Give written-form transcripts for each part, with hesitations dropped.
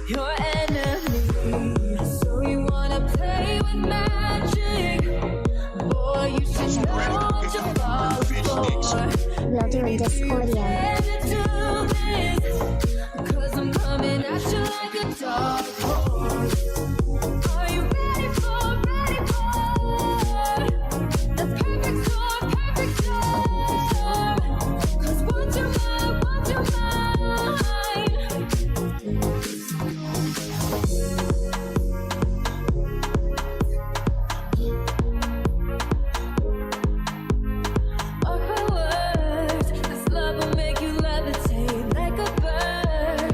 your enemy. So you wanna play with magic? Boy, you should know what you're falling for. We'll do a Discordia. Cause I'm coming at you like a dark horse. Are you ready for the perfect storm, perfect storm? Cause want your mind, want your mind. Mark my words, this love will make you levitate like a bird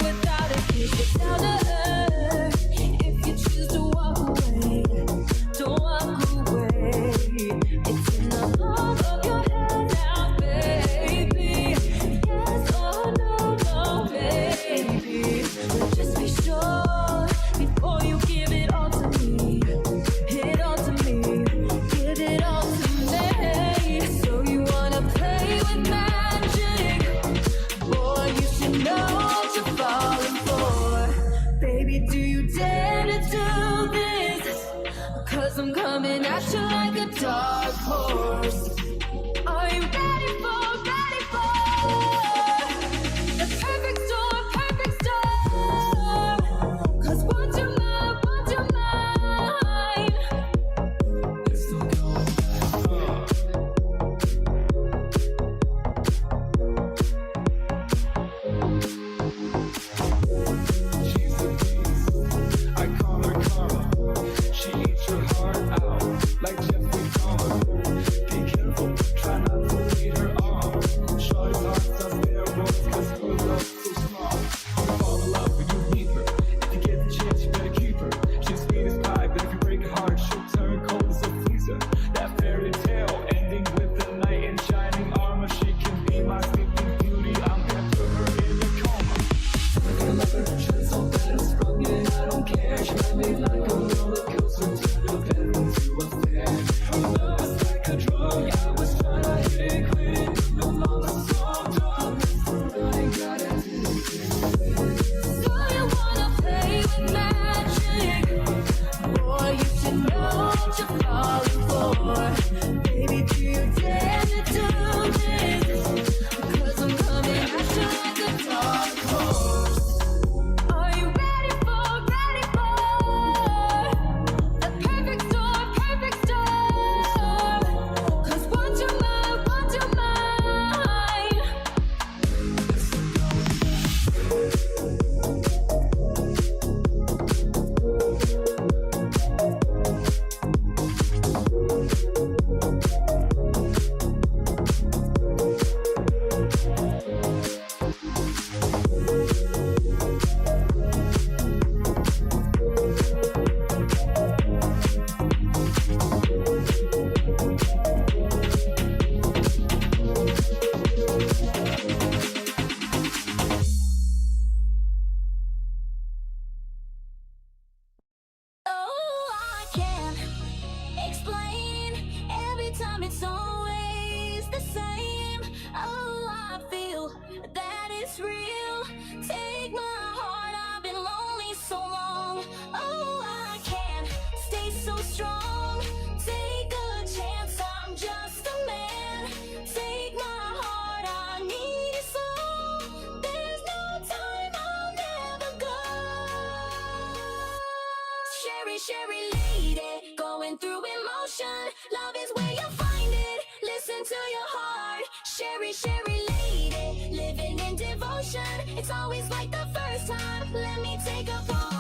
without a kiss. Get down to earth. If you choose to walk away, don't walk away. It's in the palm of your hand now, baby. Yes or no, no, baby. But just be sure before you give it all to me. It all to me, give it all to me. So you wanna play with magic? Boy, you should know what you're falling for. Baby, do you dare to do this? Cause I'm coming at you like a dark horse. Are you ready for the perfect storm, perfect storm? Cause want your mind, want your mind. It's still going. She's a beast. I call her Karma. She eats your heart out like Jeffrey Dahmer. Be careful, try not to lead her on. Shorty's heart's on steroids 'cause her love's so small. You fall in love when you meet her. If you get the chance, you better keep her. She's sweet as pie, but if you break her heart, she'll turn cold as a freezer. That fairy tale ending with the knight in shining armor. She can be my sleeping beauty. I'm gonna put her in a coma. I love her, she's so bad and sprung in. I don't care. She might be like a roller coaster, turn a bed into a fair. Her love is like a drug. I was trying to hit it, quit it. No longer so drunk. I ain't got it. So you wanna play with magic? Boy, you should know what you're falling for. Baby, do you dare to do this? Cause I'm coming at you like a dark horse. Are you ready for the perfect storm, perfect storm? Cause want your mind, want your mind. Oh, I can't explain. Every time it's always the same. Oh, I feel that it's real. Take my heart, I've been lonely so long. Oh, I can't stay so strong. Take a chance, I'm just a man. Take my heart, I need it so. There's no time, I'll never go. Sherry, Sherry lady, going through emotion. Love is where you find it. Listen to your heart. Sherry, Sherry lady, living in devotion. It's always like the first time. Let me take a pause.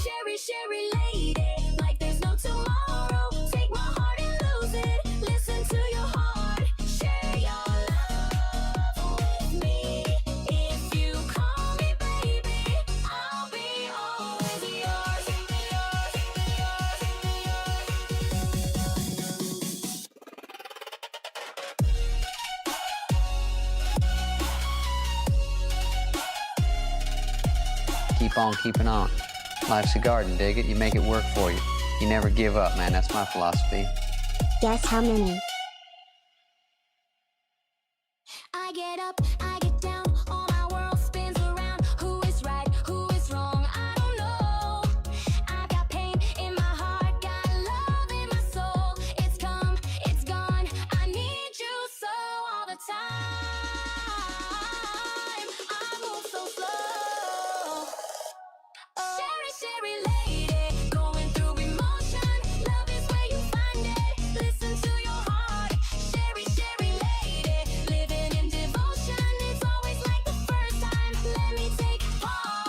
Sherry, Sherry lady, like there's no tomorrow. Take my heart and lose it. Listen to your heart. Share your love with me. If you call me baby, I'll be always yours. Keep on keeping on. Life's a garden, dig it? You make it work for you. You never give up, man. That's my philosophy. Guess how many? I get up, I get down, all my world spins around. Who is right, who is wrong, I don't know. I got pain in my heart, got love in my soul. It's come, it's gone, I need you so all the time. I move so slow. Sherry, Sherry lady, going through emotion. Love is where you find it. Listen to your heart. Sherry, Sherry lady, living in devotion. It's always like the first time. Let me take heart.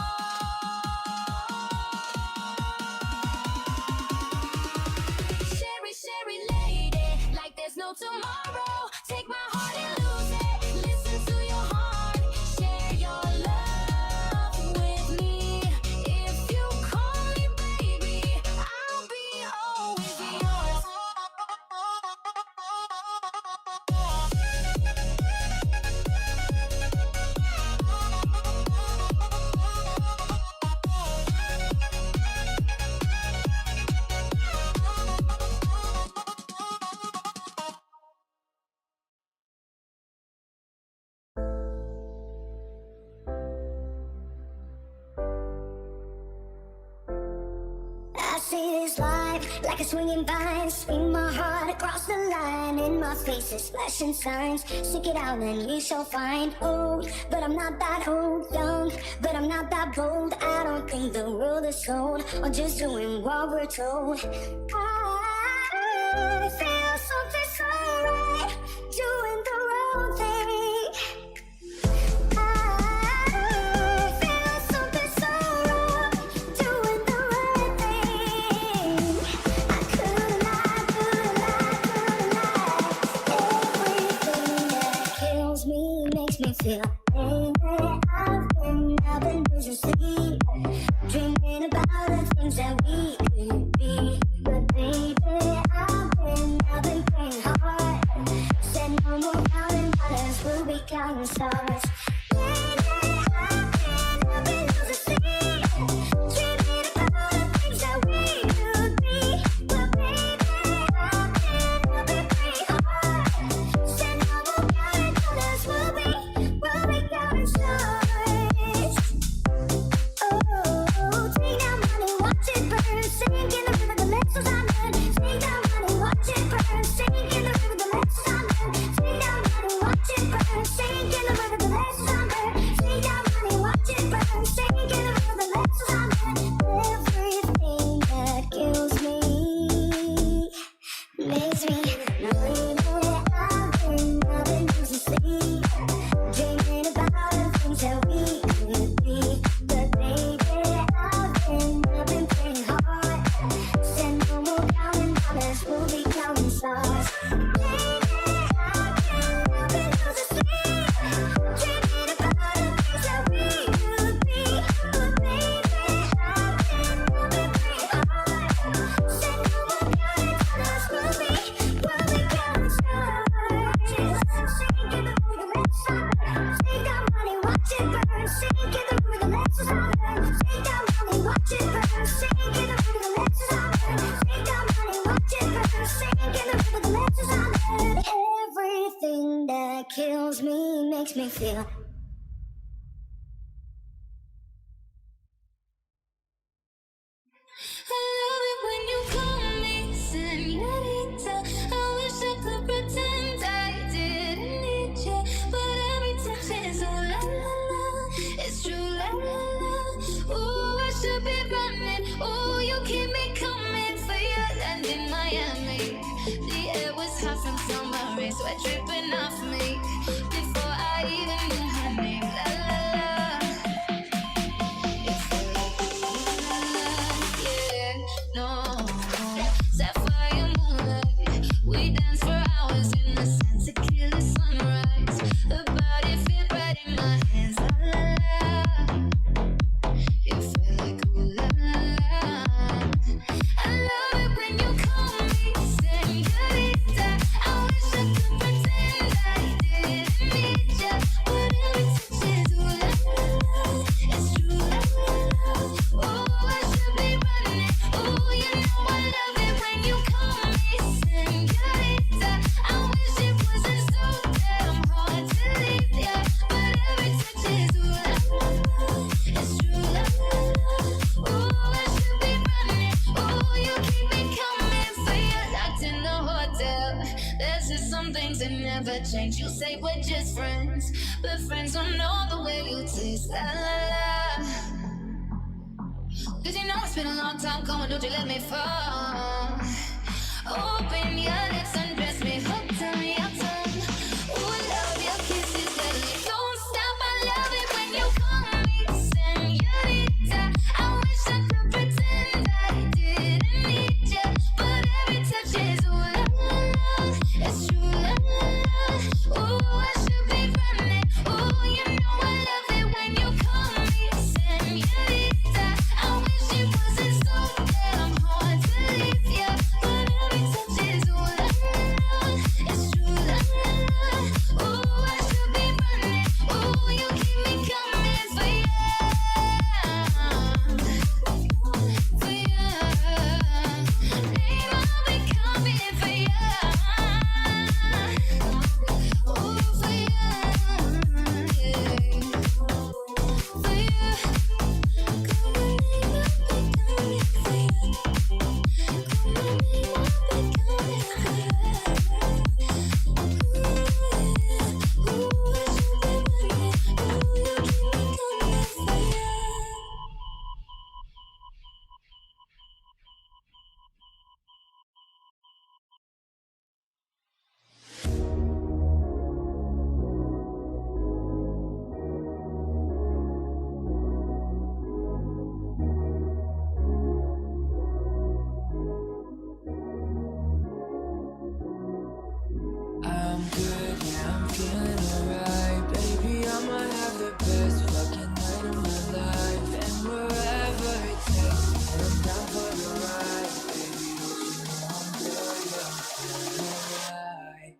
Sherry, Sherry lady, like there's no tomorrow. Take my heart and lose it. Listen to your heart. Share your love with me. If you call me baby, I'll be always yours. I see this life like a swinging vine. Swing my heart across the line. In my face is flashing signs. Stick it out and you shall find. Old, but I'm not that old. Young, but I'm not that bold. I don't think the world is sold, or just doing what we're told. I feel something so right, doing the wrong thing. I feel something so wrong, doing the right thing. I couldn't lie. Everything that kills me makes me feel angry. I've been losing sleep, dreaming about the things that we could be. But baby, I've been praying hard. Said no more counting dollars, we'll be counting stars. Lately, I've been losing sleep, dreaming about the things that we could be. But baby, I've been praying hard. Said no more counting dollars, we'll be counting stars. Oh, take that money, watch it burn. Sink in the river, the lessons I learned. Take that money, watch it burn. Sink in the river, the lessons I learned. Take that money, watch it burn. Sink in the river, the lessons I learned. Take that money, watch it burn. Sink in the river, the lessons I learned. Everything that kills me makes me I've been losing sleep, dreaming about the things that we could be. But baby, I've been praying hard. Said no more counting dollars, we'll be counting stars. Baby, I've been losing sleep, dreaming about the things that we could be. But baby, I've been praying hard. Said no more counting dollars, we'll be counting stars. Sink in the river, the lessons I learned. Take that money, watch it burn. Sink in the river, the lessons I learned. Take that money, watch it burn. Sink in the river, the lessons I learned. Take that money, watch it burn. Sink in the river, the lessons I learned. Everything that kills me makes me feel. I love it when you call me señorita. I wish I could pretend I didn't need you, but every touch is oh la la la. It's true la la la. Ooh, I should be running. Ooh, you keep me coming for your land in Miami. The air was hot from summer rain, sweat dripping off me before I even knew her name. La la la. It felt like ooh la la, yeah, no. Sapphire moonlight, we danced for hours in the sand to kill the sunrise. Her body fit right in my hands, la la la. It felt like ooh la la la. I love it when you call me señorita. I wish I could pretend I never change. You say we're just friends, but friends don't know the way you taste. La la la. Cause you know it's been a long time coming, don't you let me fall. Open your lips and dress me, hooked on your tongue. Ooh, love your kisses deadly. Don't stop, I love it when you call me señorita. I wish I could pretend I didn't need you, but every touch is ooh la la la. It's true la la la. Ooh, I should be running. Ooh, you know I love it when you call me señorita. I wish it wasn't so damn hard to leave you, but every touch is ooh la la la. It's true la la la. Ooh, I should be running. Ooh, you keep me coming for you, for you. Name, I'll be coming for you. Ooh, for you, yeah. For you. Come on, name, I'll be coming for you. Come on, name, I'll be coming for you. Ooh, I should be running. Ooh, you keep me coming for you. I'm good, yeah, I'm feeling alright. Baby, I'ma have the best fucking night of my life. And wherever it takes me, I'm down for the ride. Baby, don't you know I'm good, yeah, I'm feeling alright.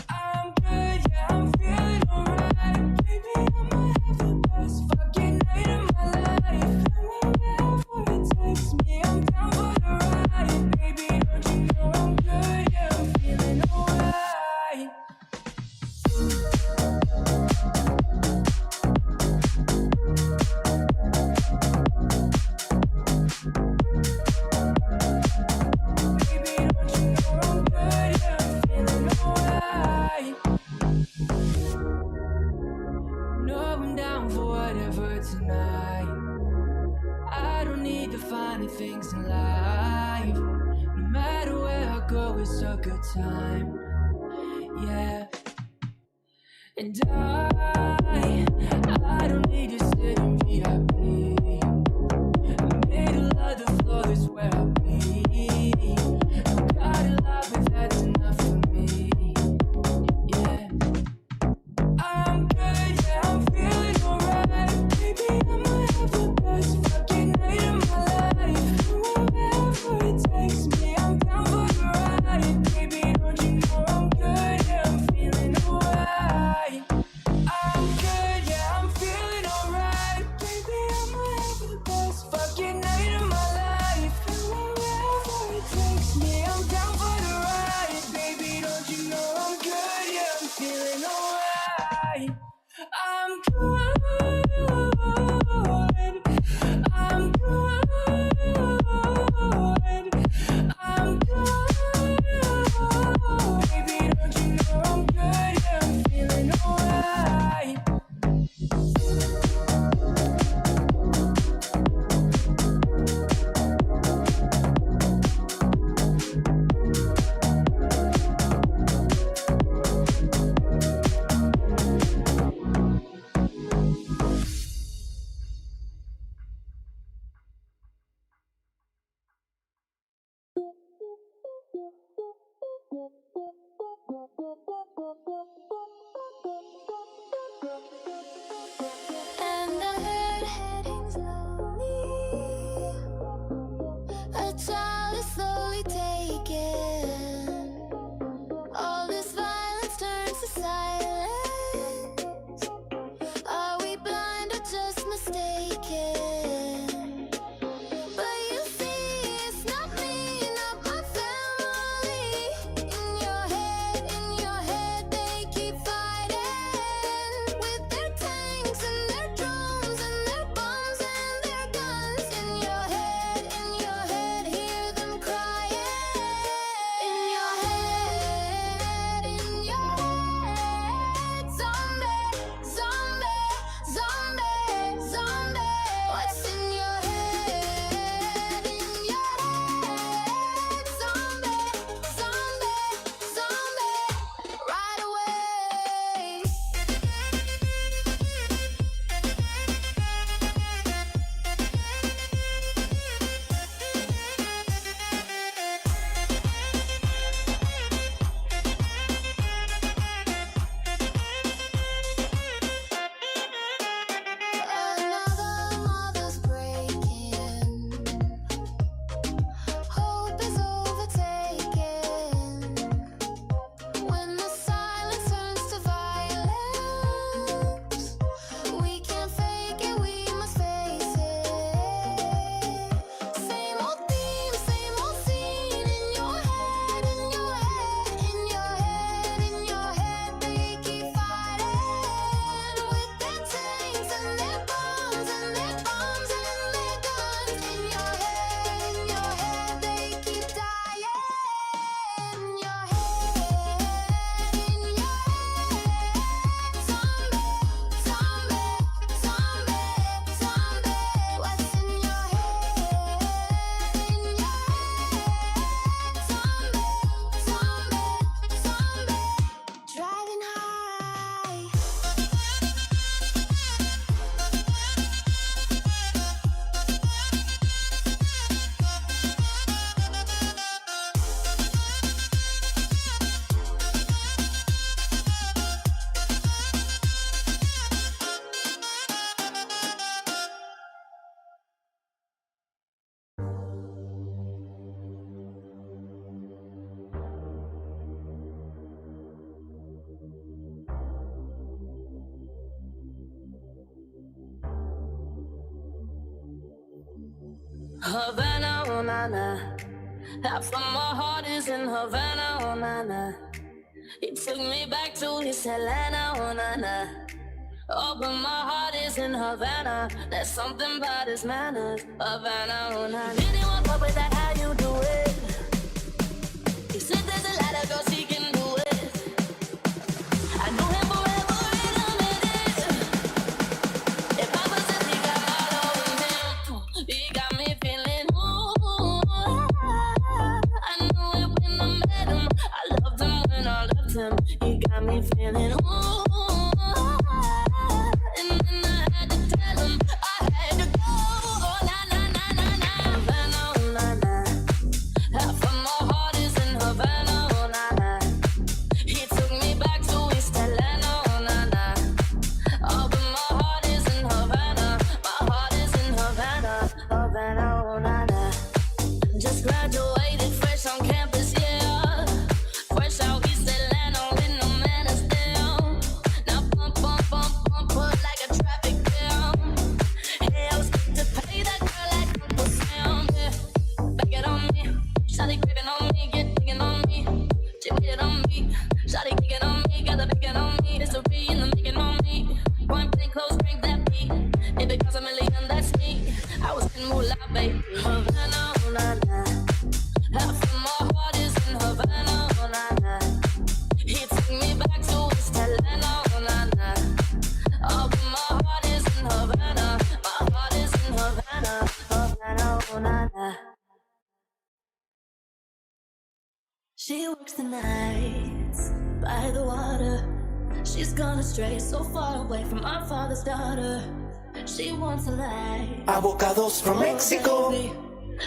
I'm good, yeah, I'm feeling alright. Baby, I'ma have the best fucking night of my life. And wherever it takes me, I'm down for the ride. Baby, don't you know I'm good, yeah, I'm feeling alright. Baby, don't you know I'm good, yeah, I'm feeling alright. No, I'm down for whatever tonight. I don't need the finer things in life. No matter where I go, it's a good time. Yeah. And I don't need to sit in VIP. Middle of the floor is where I'll be. Got a lot, but that's enough for me. Yeah. I'm good, yeah, I'm feeling alright. Baby, I'ma have the best fucking night of my life. Wherever it takes me, I'm down for the ride. Baby, don't you know I'm good, yeah, I'm feeling alright. I'm good, yeah, I'm feeling alright. Baby, I'ma have the best fucking night of my life. And wherever it takes me, I'm down for the ride. Baby, don't you know I'm good, yeah, I'm feeling alright. I'm good. I'm good. I'm good. Baby, don't you know I'm good, yeah, I'm feeling alright. Havana, oh na na. Half of my heart is in Havana, oh na na. He took me back to his Atlanta, oh na na. Oh, but my heart is in Havana. There's something about his manners, Havana, oh na na. Didn't walk up with that, how you do it? He said there's a lot of girls he can do it. I knew him forever in a minute. If Papa says he got my love in him, he got me feeling ooh. I knew it when I met him. I loved him when I loved him. He got me feeling ooh. And then I had to tell him I had to go. Oh na na na na na, Havana, oh na na. Half of my heart is in Havana, oh na na. He took me back to East Atlanta, oh na na. Oh, but my heart is in Havana. My heart is in Havana, Havana, oh na na. Just graduated fresh on campus, yeah. Fresh out East Atlanta with no manners down. Now pump, pump, pump, pump, put like a traffic jam. Hey, I was quick to pay that girl like Uncle Sam, yeah. Back it on me, shawty gripping on me, get digging on me. She waited on me, shawty kicking on me, got the picking on me. History in the making on me. Point blank close, drink that beat. If it costs $1 million, that's me. I was in moolah, baby. Havana, oh na na. Half of my heart is in Havana, oh na na. He took me back to East Atlanta, oh na na. Oh, but my heart is in Havana. My heart is in Havana, Havana, oh na na. She works the nights by the water. She's gone astray, so far away from our father's daughter. She wants a life. Avocados from Mexico. Baby,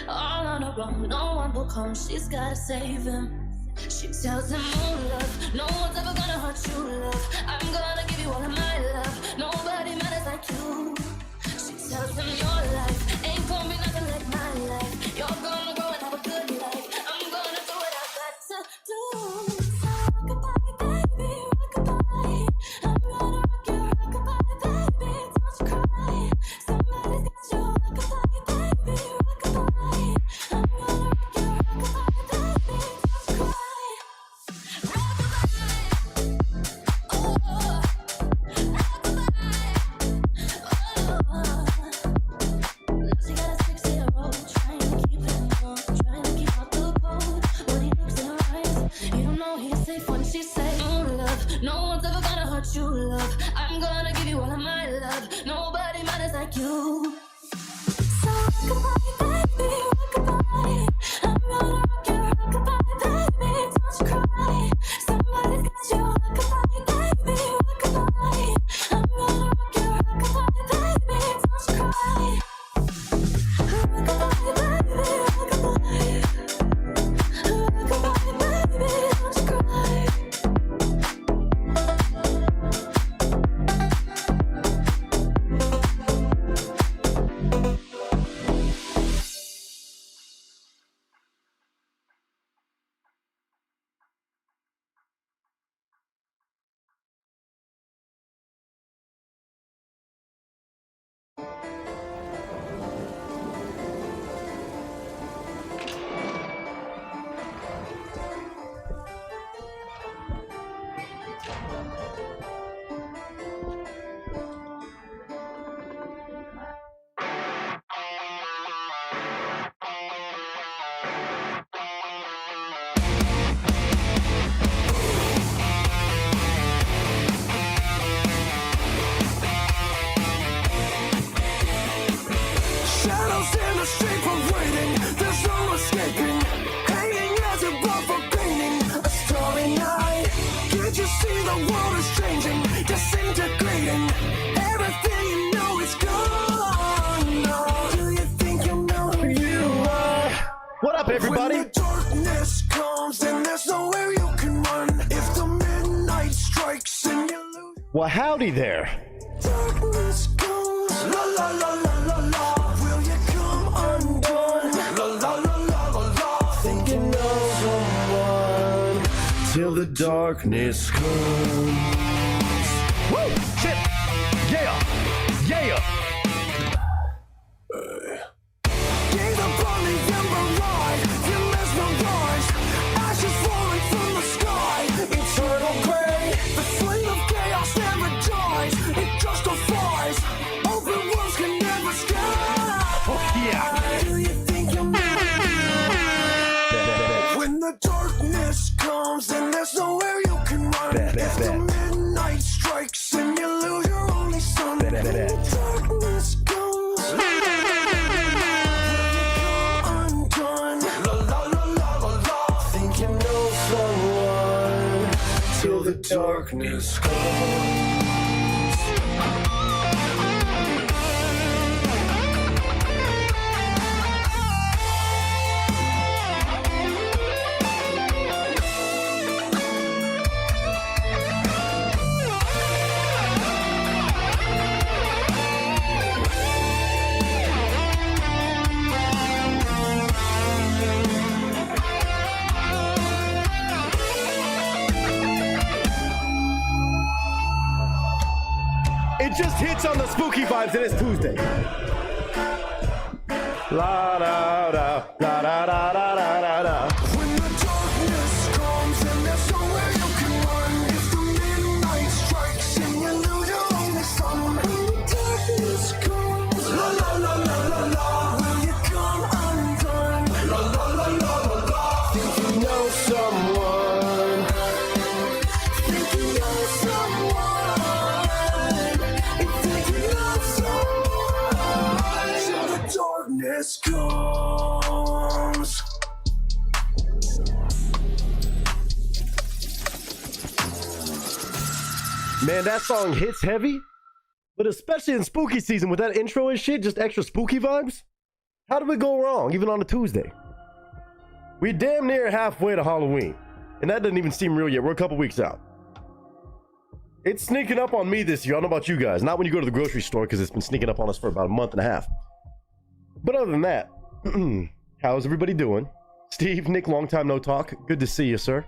all on her own, no one will come. She's gotta save him. She tells him, oh love, no one's ever gonna hurt you, love. I'm gonna give you all of my love. Nobody matters like you. She tells him your life ain't gonna be nothing like my life. You're gonna grow and have a good life. I'm gonna do what I got to do. So rock-a-bye, baby, rock-a-bye. I'm gonna rock your rock-a-bye, baby. Don't you cry. Somebody's got your rock-a-bye, baby, rock-a-bye. I'm gonna rock your rock-a-bye, baby. Don't you cry. Rock-a-bye. Oh, rock-a-bye. Oh. She got a 6-year-old, trying to keep him warm, trying to keep out the cold. When he looks in her eyes, you don't know he's safe when she says, oh love, no one's ever gonna hurt you, love. I'm gonna give you all of my love. Nobody matters like you. So rock-a-bye, baby, rock-a-bye. I'm gonna rock your rock-a-bye, baby. Don't you cry. Somebody's got your rock-a-bye, baby, rock-a-bye. I'm gonna rock your rock-a-bye, baby. Don't you cry. Rock-a-bye, baby, rock-a-bye. Rock-a-bye, baby, don't you cry. Shadows in the street were waiting. There's no escaping. Hanging as a bar for painting a starry night. Can't you see the world is changing, disintegrating? Everything you know is gone. No. Do you think you know who you are? What up, everybody? When the darkness comes and there's nowhere you can run. If the midnight strikes and you lose. Well, howdy there. Darkness comes, la la la la la la. Will you come undone? La la la la la la. Thinking of someone till the darkness comes. Woo! Shit! Yeah! Yeah! Gave the darkness comes. It just hits on the spooky vibes and it's Tuesday. La da da da da da da da da. When the darkness comes and there's nowhere you can run, if the midnight strikes and you lose your only son, when the darkness comes, la la la la la la, will you come undone? La la la la la la. Think you know someone. Think you know someone. Think you know someone. Till the darkness comes. Man, that song hits heavy, but especially in spooky season with that intro and shit, just extra spooky vibes. How did we go wrong, even on a Tuesday? We damn near halfway to Halloween, and that doesn't even seem real yet. We're a couple weeks out. It's sneaking up on me this year. I don't know about you guys. Not when you go to the grocery store, because it's been sneaking up on us for about a month and a half. But other than that, how's everybody doing? Steve, Nick, long time no talk. Good to see you, sir.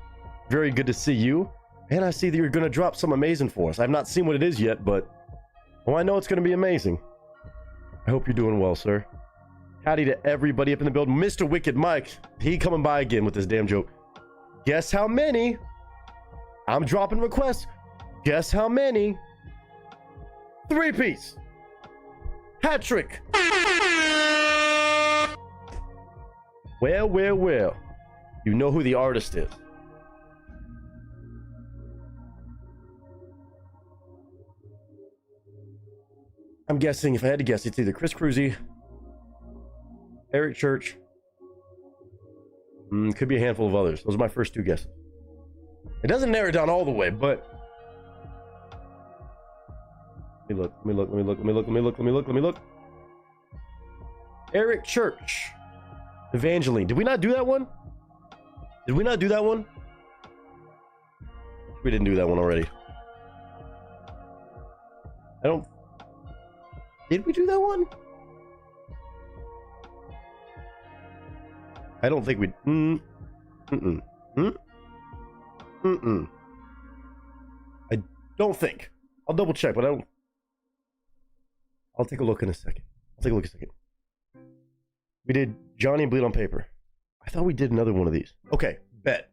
Very good to see you. And I see that you're going to drop some amazing for us. I've not seen what it is yet, but I know it's going to be amazing. I hope you're doing well, sir. Howdy to everybody up in the building. Mr. Wicked Mike, he coming by again with this damn joke. Guess how many? I'm dropping requests. Guess how many? 3-piece. Hat trick. Well, well, well. You know who the artist is. I'm guessing, if I had to guess, it's either Chris Cruzy, Eric Church. Could be a handful of others. Those are my first two guesses. It doesn't narrow it down all the way, but let me look. Eric Church. Evangeline. Did we not do that one? We didn't do that one already. Did we do that one? I don't think we... I don't think. I'll double check, but I don't... I'll take a look in a second. We did Johnny and Bleed on Paper. I thought we did another one of these. Okay, bet.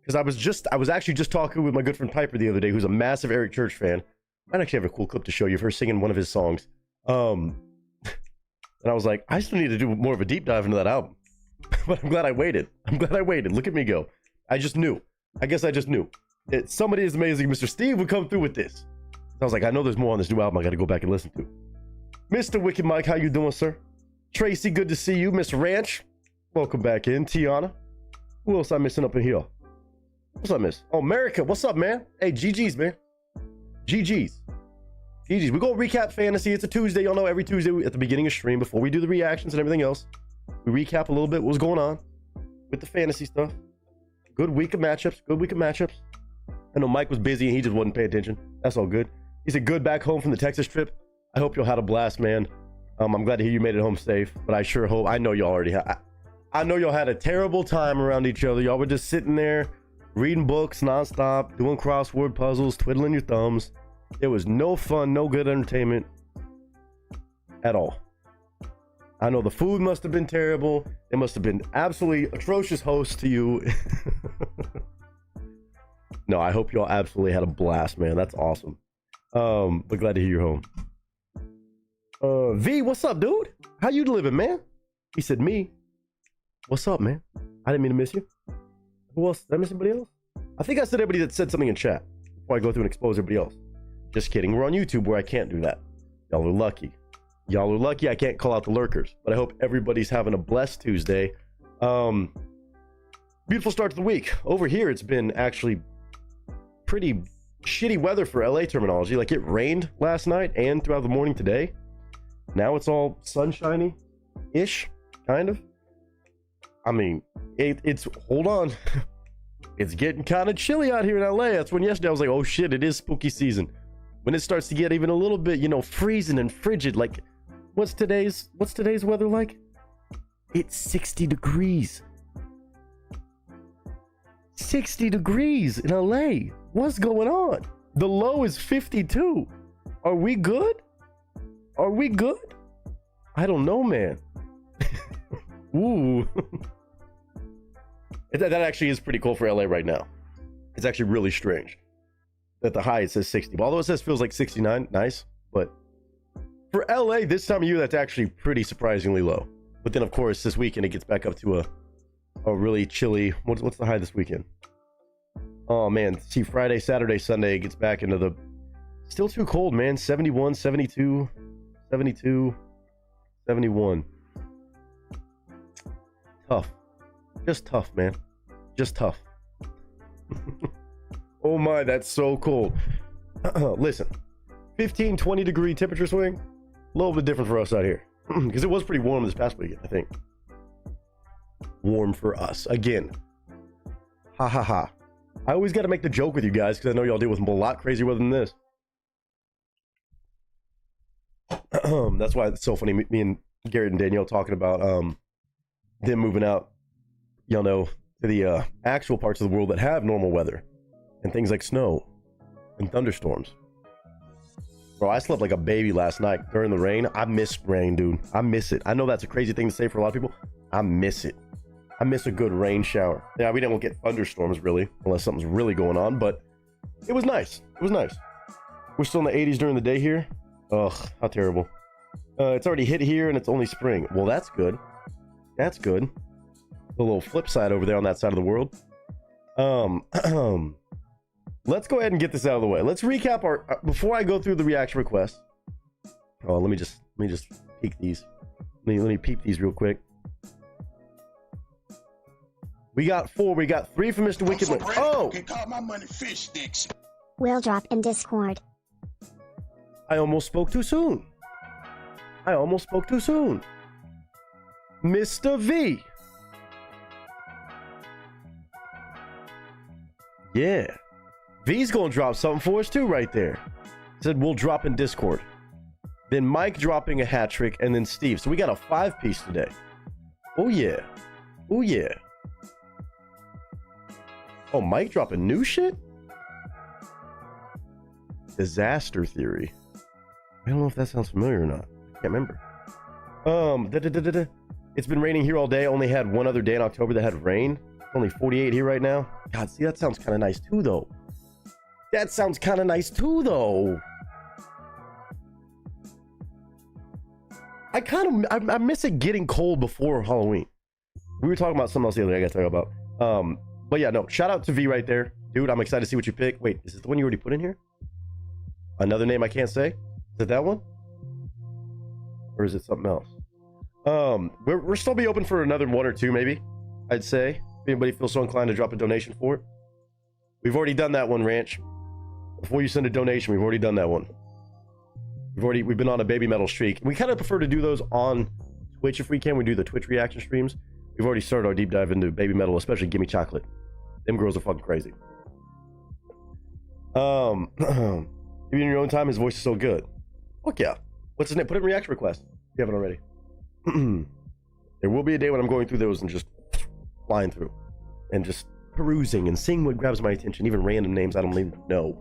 Because I was actually just talking with my good friend Piper the other day, who's a massive Eric Church fan. I actually have a cool clip to show you of her singing one of his songs. And I was like, I still need to do more of a deep dive into that album. But I'm glad I waited. Look at me go. I just knew. I guess I just knew. Somebody as amazing Mr. Steve would come through with this. I was like, I know there's more on this new album I got to go back and listen to. Mr. Wicked Mike, how you doing, sir? Tracy, good to see you. Miss Ranch, welcome back in. Tiana. Who else I missing up in here? What's I miss? Oh, America. What's up, man? Hey, GG's, man. GG's. We go recap fantasy. It's a Tuesday. Y'all know every Tuesday at the beginning of stream, before we do the reactions and everything else, we recap a little bit what's going on with the fantasy stuff. Good week of matchups. I know Mike was busy and he just wasn't paying attention. That's all good. He said good back home from the Texas trip. I hope y'all had a blast, man. I'm glad to hear you made it home safe, but I sure hope, I know y'all already had, I know y'all had a terrible time around each other. Y'all were just sitting there reading books nonstop, doing crossword puzzles, twiddling your thumbs. It was no fun, no good entertainment at all. I know the food must have been terrible. It must have been absolutely atrocious hosts to you. No, I hope y'all absolutely had a blast, man. That's awesome. But glad to hear you're home. V, what's up, dude? How you living, man? He said, me. What's up, man? I didn't mean to miss you. Who else? Did I miss anybody else? I think I said everybody that said something in chat before I go through and expose everybody else. Just kidding. We're on YouTube where I can't do that. Y'all are lucky. I can't call out the lurkers. But I hope everybody's having a blessed Tuesday. Beautiful start to the week. Over here, it's been actually pretty shitty weather for LA terminology. Like, it rained last night and throughout the morning today. Now it's all sunshiny-ish, kind of. I mean, it's hold on. It's getting kind of chilly out here in LA. That's when yesterday I was like, oh shit, it is spooky season. When it starts to get even a little bit, you know, freezing and frigid. Like, what's today's weather like? It's 60 degrees. 60 degrees in LA. What's going on? The low is 52. Are we good? Are we good? I don't know, man. Ooh. That actually is pretty cool for LA right now. It's actually really strange that the high, it says 60. Although it says feels like 69. Nice. But for LA, this time of year, that's actually pretty surprisingly low. But then, of course, this weekend, it gets back up to a really chilly... What's the high this weekend? Oh, man. See, Friday, Saturday, Sunday, it gets back into the... Still too cold, man. 71, 72, 72, 71. Tough. Just tough, man. Just tough. Oh my, that's so cold. Listen, 15, 20 degree temperature swing, a little bit different for us out here. Because it was pretty warm this past weekend, I think. Warm for us. Again. Ha ha ha. I always got to make the joke with you guys because I know y'all deal with a lot crazier weather than this. That's why it's so funny. Me and Garrett and Danielle talking about them moving out, y'all know, to the actual parts of the world that have normal weather and things like snow and thunderstorms. Bro, I slept like a baby last night during the rain. I miss rain, dude. I miss it. I know that's a crazy thing to say for a lot of people. I miss it. I miss a good rain shower. Yeah, we don't get thunderstorms really, unless something's really going on, but it was nice. It was nice. We're still in the 80s during the day here. Ugh, how terrible. It's already hit here and it's only spring. Well, that's good. That's good. A little flip side over there on that side of the world. Let's go ahead and get this out of the way. Let's recap our before I go through the reaction requests. Oh, let me just peek these. Let me peep these real quick. We got 4. We got 3 from Mr. Wicked. Oh, can call my money fish sticks. Will drop in Discord. I almost spoke too soon. I almost spoke too soon. Mr. V. Yeah. V's gonna drop something for us too right there. Said we'll drop in Discord. Then Mike dropping a hat trick, and then Steve. So we got a 5-piece today. Oh yeah. Oh yeah. Oh, Mike dropping new shit? Disaster theory. I don't know if that sounds familiar or not. I can't remember. It's been raining here all day. Only had one other day in October that had rain. Only 48 here right now. God, see, that sounds kind of nice too, though. That sounds kind of nice too, though. I miss it getting cold before Halloween. We were talking about something else the other day I got to talk about. But yeah, no, shout out to V right there. Dude, I'm excited to see what you pick. Wait, is it the one you already put in here? Another name I can't say? Is it that one? Or is it something else? We're still be open for another 1 or 2, maybe. I'd say. If anybody feels so inclined to drop a donation for it. We've already done that one, Ranch. Before you send a donation, we've already done that one. We've been on a baby metal streak. We kind of prefer to do those on Twitch if we can. We do the Twitch reaction streams. We've already started our deep dive into baby metal, especially Gimme Chocolate. Them girls are fucking crazy. Even in your own time, his voice is so good. Fuck yeah. What's his name? Put it in reaction request if you haven't already. There will be a day when I'm going through those and just flying through and just perusing and seeing what grabs my attention, even random names I don't even know.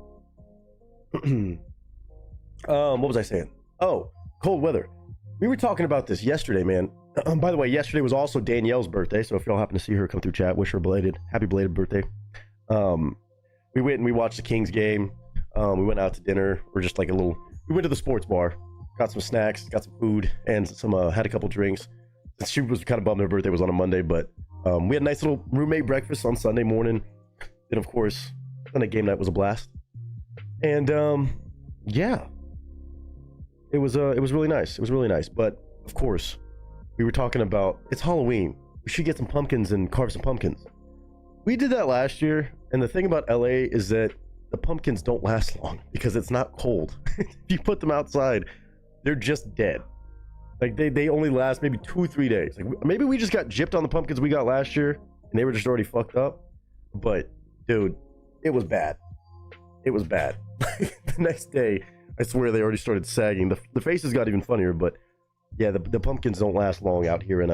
What was I saying? Oh, cold weather. We were talking about this yesterday, man. By the way, yesterday was also Danielle's birthday, so if y'all happen to see her come through chat, wish her happy belated birthday. We went and we watched the Kings game. We went out to dinner, or just like we went to the sports bar, got some snacks, got some food, and had a couple drinks. She was kind of bummed her birthday was on a Monday, but we had a nice little roommate breakfast on Sunday morning. Then, of course, Sunday game night was a blast. And yeah, it was really nice. It was really nice. But of course, we were talking about it's Halloween. We should get some pumpkins and carve some pumpkins. We did that last year, and the thing about LA is that the pumpkins don't last long because it's not cold. If you put them outside, they're just dead. Like they only last maybe 2-3 days. Like maybe we just got gypped on the pumpkins we got last year and they were just already fucked up. But dude, it was bad. It was bad. The next day, I swear they already started sagging. The faces got even funnier, but yeah, the pumpkins don't last long out here in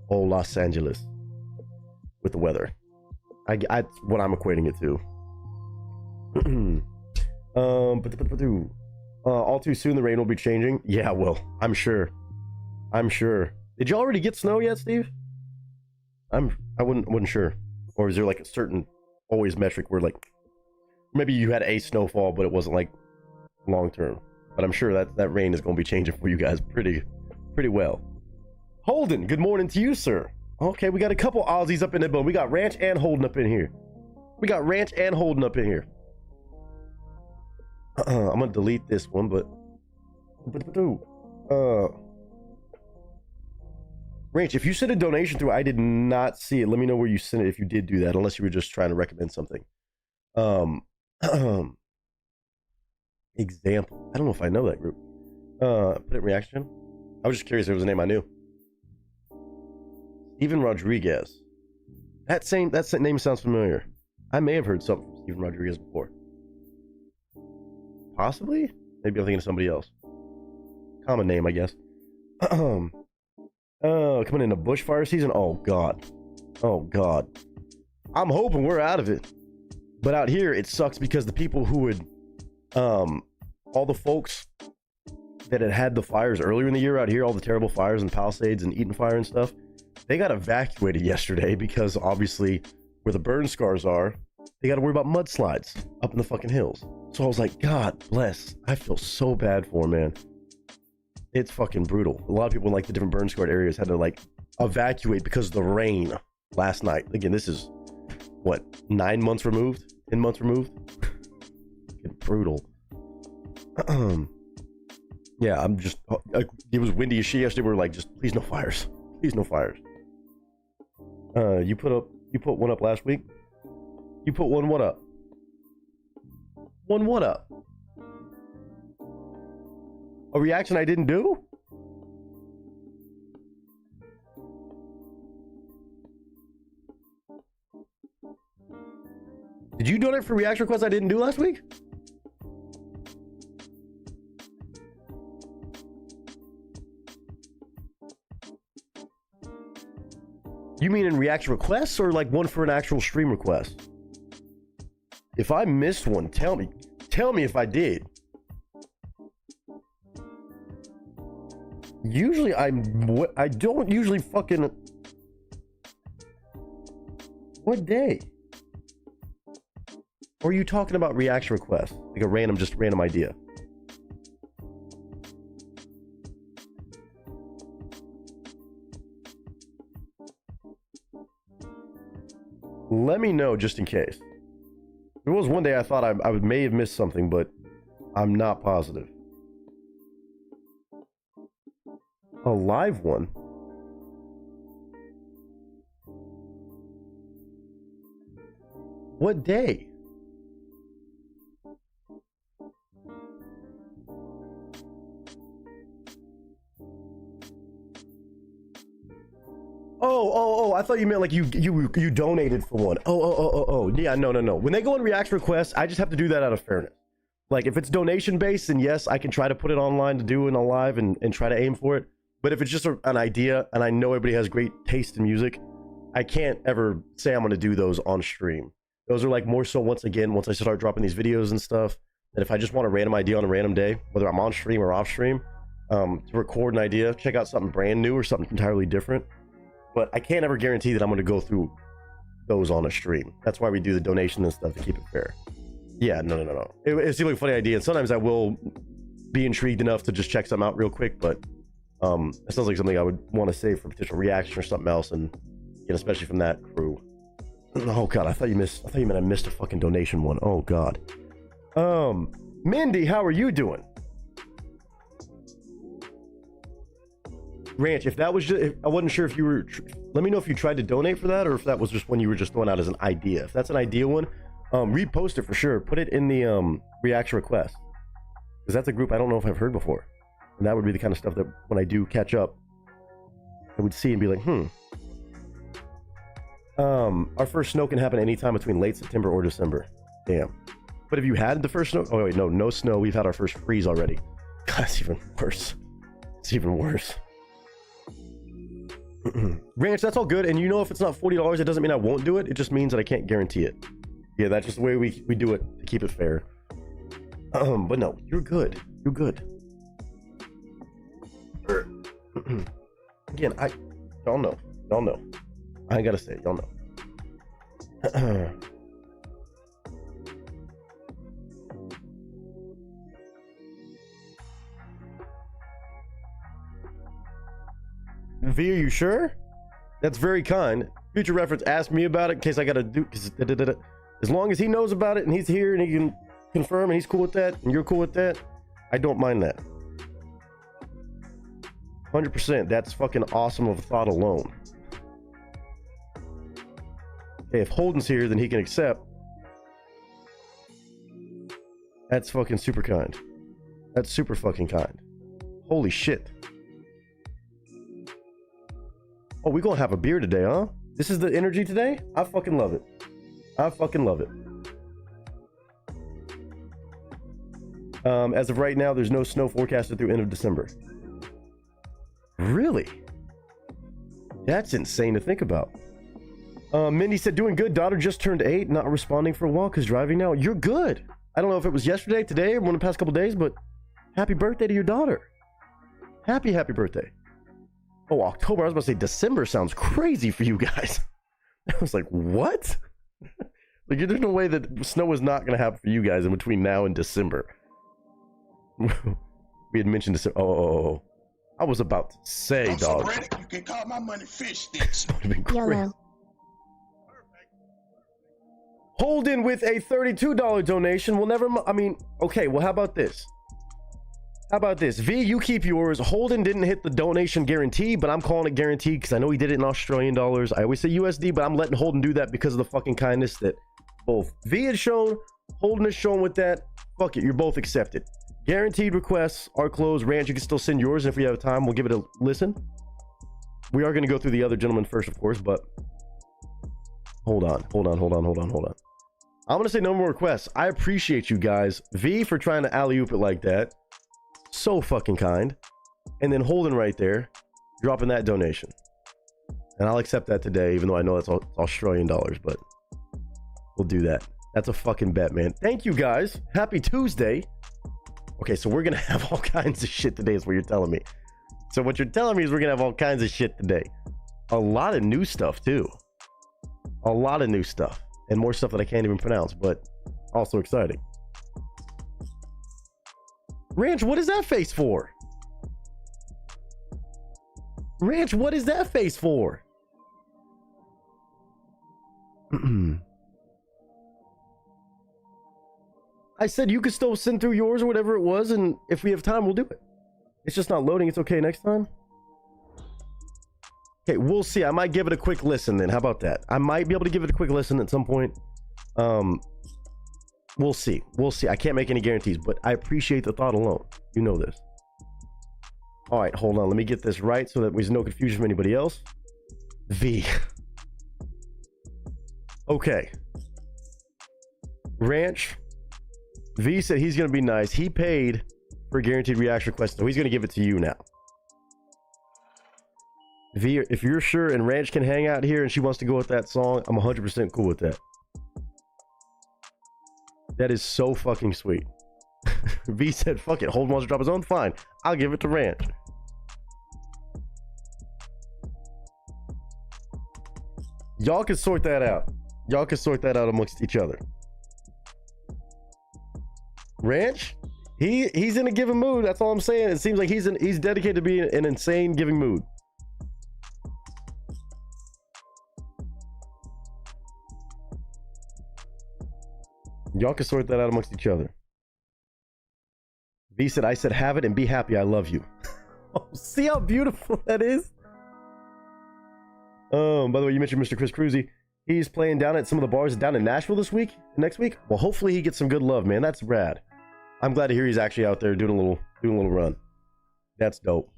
old Los Angeles with the weather. That's what I'm equating it to. All too soon the rain will be changing. Yeah, well, I'm sure. Did you already get snow yet, Steve? I wasn't sure. Or is there like a certain always metric where like maybe you had a snowfall but it wasn't like long term? But I'm sure that rain is going to be changing for you guys pretty well. Holden, good morning to you, sir. Okay, we got a couple Aussies up in the boat. We got Ranch and Holden up in here. I'm gonna delete this one, but Ranch, if you sent a donation through, I did not see it. Let me know where you sent it if you did do that, unless you were just trying to recommend something. Example. I don't know if I know that group. Put it in reaction. I was just curious if it was a name I knew. Steven Rodriguez. That name sounds familiar. I may have heard something from Steven Rodriguez before. Possibly? Maybe I'm thinking of somebody else. Common name, I guess. Coming into bushfire season? Oh god. I'm hoping we're out of it. But out here, it sucks because the people who would, all the folks that had the fires earlier in the year out here, all the terrible fires in Palisades and Eaton Fire and stuff, they got evacuated yesterday because obviously where the burn scars are, they got to worry about mudslides up in the fucking hills. So I was like, God bless. I feel so bad for them, man. It's fucking brutal. A lot of people in like the different burn scarred areas had to like evacuate because of the rain last night. Again, this is what, 9 months removed? 10 months removed? Fucking brutal. Yeah, I'm just, it was windy as shit yesterday. We were like, just please no fires. Please no fires. You put one up last week? You put one what up? One what up? A reaction I didn't do? Did you donate for reaction requests I didn't do last week? You mean in reaction requests or like one for an actual stream request? If I missed one, tell me if I did. Usually I don't usually fucking... What day? Or are you talking about reaction requests? Like a random idea? Let me know just in case. There was one day I thought I may have missed something, but I'm not positive. A live one? What day? Oh, I thought you meant like you donated for one. Oh. Yeah, no. When they go in reaction requests, I just have to do that out of fairness. Like if it's donation based, then yes, I can try to put it online to do it on live and try to aim for it. But if it's just an idea and I know everybody has great taste in music, I can't ever say I'm going to do those on stream. Those are like more so once I start dropping these videos and stuff, that if I just want a random idea on a random day, whether I'm on stream or off stream, to record an idea, check out something brand new or something entirely different. But I can't ever guarantee that I'm going to go through those on a stream. That's why we do the donation and stuff to keep it fair. Yeah, no. It's a really funny idea. And sometimes I will be intrigued enough to just check something out real quick. But it sounds like something I would want to save for potential reaction or something else. And especially from that crew. Oh, God, I thought you meant I missed a fucking donation one. Oh, God. Mindy, how are you doing? Ranch, if that was just, I wasn't sure if you were, let me know if you tried to donate for that or if that was just one you were just throwing out as an idea. If that's an idea one, Repost it for sure. Put it in the reaction request, because that's a group I don't know if I've heard before, and that would be the kind of stuff that when I do catch up, I would see and be like, our first snow can happen anytime between late September or December. Damn. But if you had the first snow, oh wait, no snow. We've had our first freeze already. God, it's even worse. It's even worse. Ranch, that's all good. And you know, if it's not $40, it doesn't mean I won't do it. It just means that I can't guarantee it. Yeah, that's just the way we do it to keep it fair. But no, you're good. You're good. Again, y'all know. I ain't gotta say it, y'all know. V, are you sure? That's very kind. Future reference, ask me about it in case I gotta do. As long as he knows about it and he's here and he can confirm and he's cool with that and you're cool with that, I don't mind that. 100%. That's fucking awesome of thought alone. Okay, if Holden's here, then he can accept. That's fucking super kind. That's super fucking kind. Holy shit. Oh, we gonna have a beer today, huh? This is the energy today? I fucking love it. I fucking love it. As of right now, there's no snow forecasted through end of December. Really? That's insane to think about. Mindy said, doing good. Daughter just turned 8, not responding for a while because driving now. You're good. I don't know if it was yesterday, today, or one of the past couple days, but happy birthday to your daughter. Happy birthday. Oh, October. I was about to say December sounds crazy for you guys. I was like, what? Like, there's no way that snow is not going to happen for you guys in between now and December. We had mentioned this. Oh. I was about to say, I'm dog. so ready, you can call my money fish sticks. That would have been crazy. YOLO. Holden with a $32 donation. We'll never. I mean, okay. Well, how about this? How about this? V, you keep yours. Holden didn't hit the donation guarantee, but I'm calling it guaranteed because I know he did it in Australian dollars. I always say USD, but I'm letting Holden do that because of the fucking kindness that both V had shown, Holden has shown with that. Fuck it, you're both accepted. Guaranteed requests are closed. Ranch, you can still send yours. And if we have time, we'll give it a listen. We are going to go through the other gentleman first, of course, but hold on. I'm going to say no more requests. I appreciate you guys. V for trying to alley-oop it like that. So fucking kind. And then Holden right there, dropping that donation. And I'll accept that today, even though I know that's Australian dollars, but we'll do that. That's a fucking bet, man. Thank you guys. Happy Tuesday. Okay, so we're going to have all kinds of shit today is what you're telling me. So what you're telling me is we're going to have all kinds of shit today. A lot of new stuff, too. A lot of new stuff. And more stuff that I can't even pronounce, but also exciting. Ranch, what is that face for? Ranch, what is that face for? I said you could still send through yours or whatever it was, and if we have time, we'll do it. It's just not loading. It's okay next time. Okay, we'll see. I might give it a quick listen then. How about that? I might be able to give it a quick listen at some point. We'll see. We'll see. I can't make any guarantees, but I appreciate the thought alone. You know this. All right, hold on. Let me get this right so that there's no confusion from anybody else. V. Okay. Ranch. V said he's going to be nice. He paid for a guaranteed reaction request, so he's going to give it to you now. V, if you're sure and Ranch can hang out here and she wants to go with that song, I'm 100% cool with that. That is so fucking sweet. V said, fuck it. Holden wants to drop his own? Fine. I'll give it to Ranch. Y'all can sort that out. Y'all can sort that out amongst each other. Ranch, he's in a giving mood. That's all I'm saying. It seems like he's dedicated to being an insane giving mood. Y'all can sort that out amongst each other. V said, I said, have it and be happy. I love you. Oh, see how beautiful that is? By the way, you mentioned Mr. Chris Cruzy. He's playing down at some of the bars down in Nashville this week, next week. Well, hopefully he gets some good love, man. That's rad. I'm glad to hear he's actually out there doing a little run. That's dope.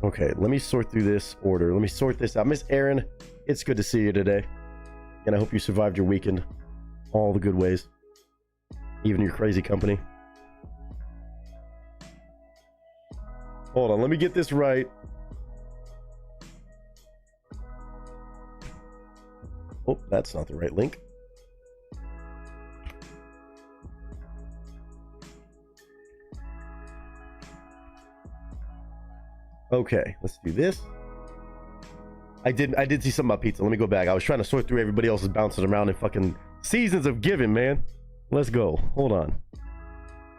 Okay, let me sort through this order. Let me sort this out. Miss Erin, it's good to see you today. And I hope you survived your weekend all the good ways. Even your crazy company. Hold on, let me get this right. Oh, that's not the right link. Okay, let's do this. I did see something about pizza. Let me go back. I was trying to sort through everybody else's bouncing around in fucking seasons of giving, man. Let's go. Hold on.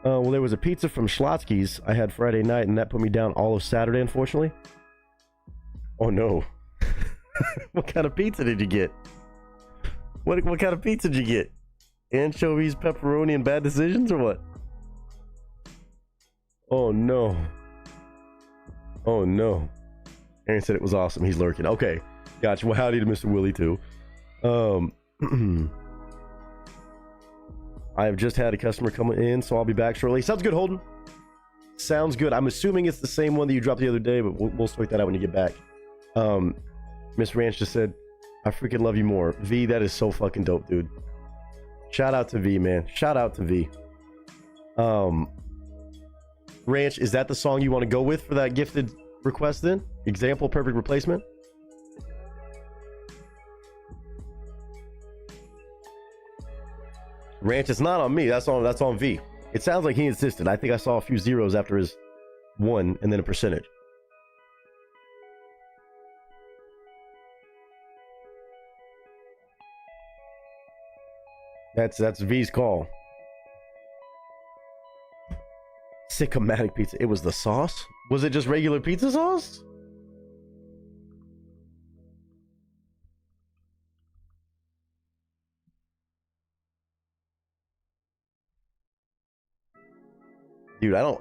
Well, there was a pizza from Schlotsky's I had Friday night, and that put me down all of Saturday, unfortunately. Oh, no. What kind of pizza did you get? What kind of pizza did you get? Anchovies, pepperoni, and bad decisions, or what? Oh, no. Oh, no. Aaron said it was awesome. He's lurking. Okay. Gotcha. Well, howdy to Mr. Willie, too. I have just had a customer come in, so I'll be back shortly. Sounds good, Holden. Sounds good. I'm assuming it's the same one that you dropped the other day, but we'll sort that out when you get back. Miss Ranch just said, I freaking love you more. V, that is so fucking dope, dude. Shout out to V, man. Shout out to V. Ranch, is that the song you want to go with for that gifted request then? Example, perfect replacement? Ranch, it's not on me. That's on V. It sounds like he insisted. I think I saw a few zeros after his 1 and then a percentage. That's V's call. Sycomatic pizza. It was the sauce? Was it just regular pizza sauce? Dude, I don't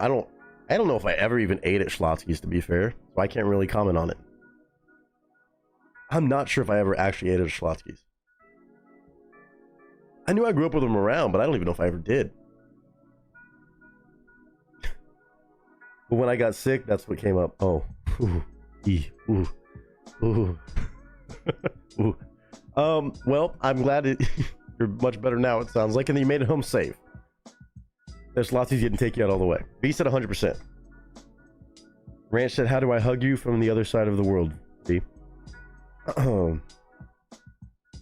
know if I ever even ate at Schlotsky's, to be fair, so I can't really comment on it. I'm not sure if I ever actually ate at Schlotsky's. I knew I grew up with them around, but I don't even know if I ever did. But when I got sick, that's what came up. Oh. Ooh. Ooh. Ooh. Ooh. Well, I'm glad you're much better now, it sounds like, and that you made it home safe. There's lots of you didn't take you out all the way. B said 100%. Ranch said, how do I hug you from the other side of the world, B?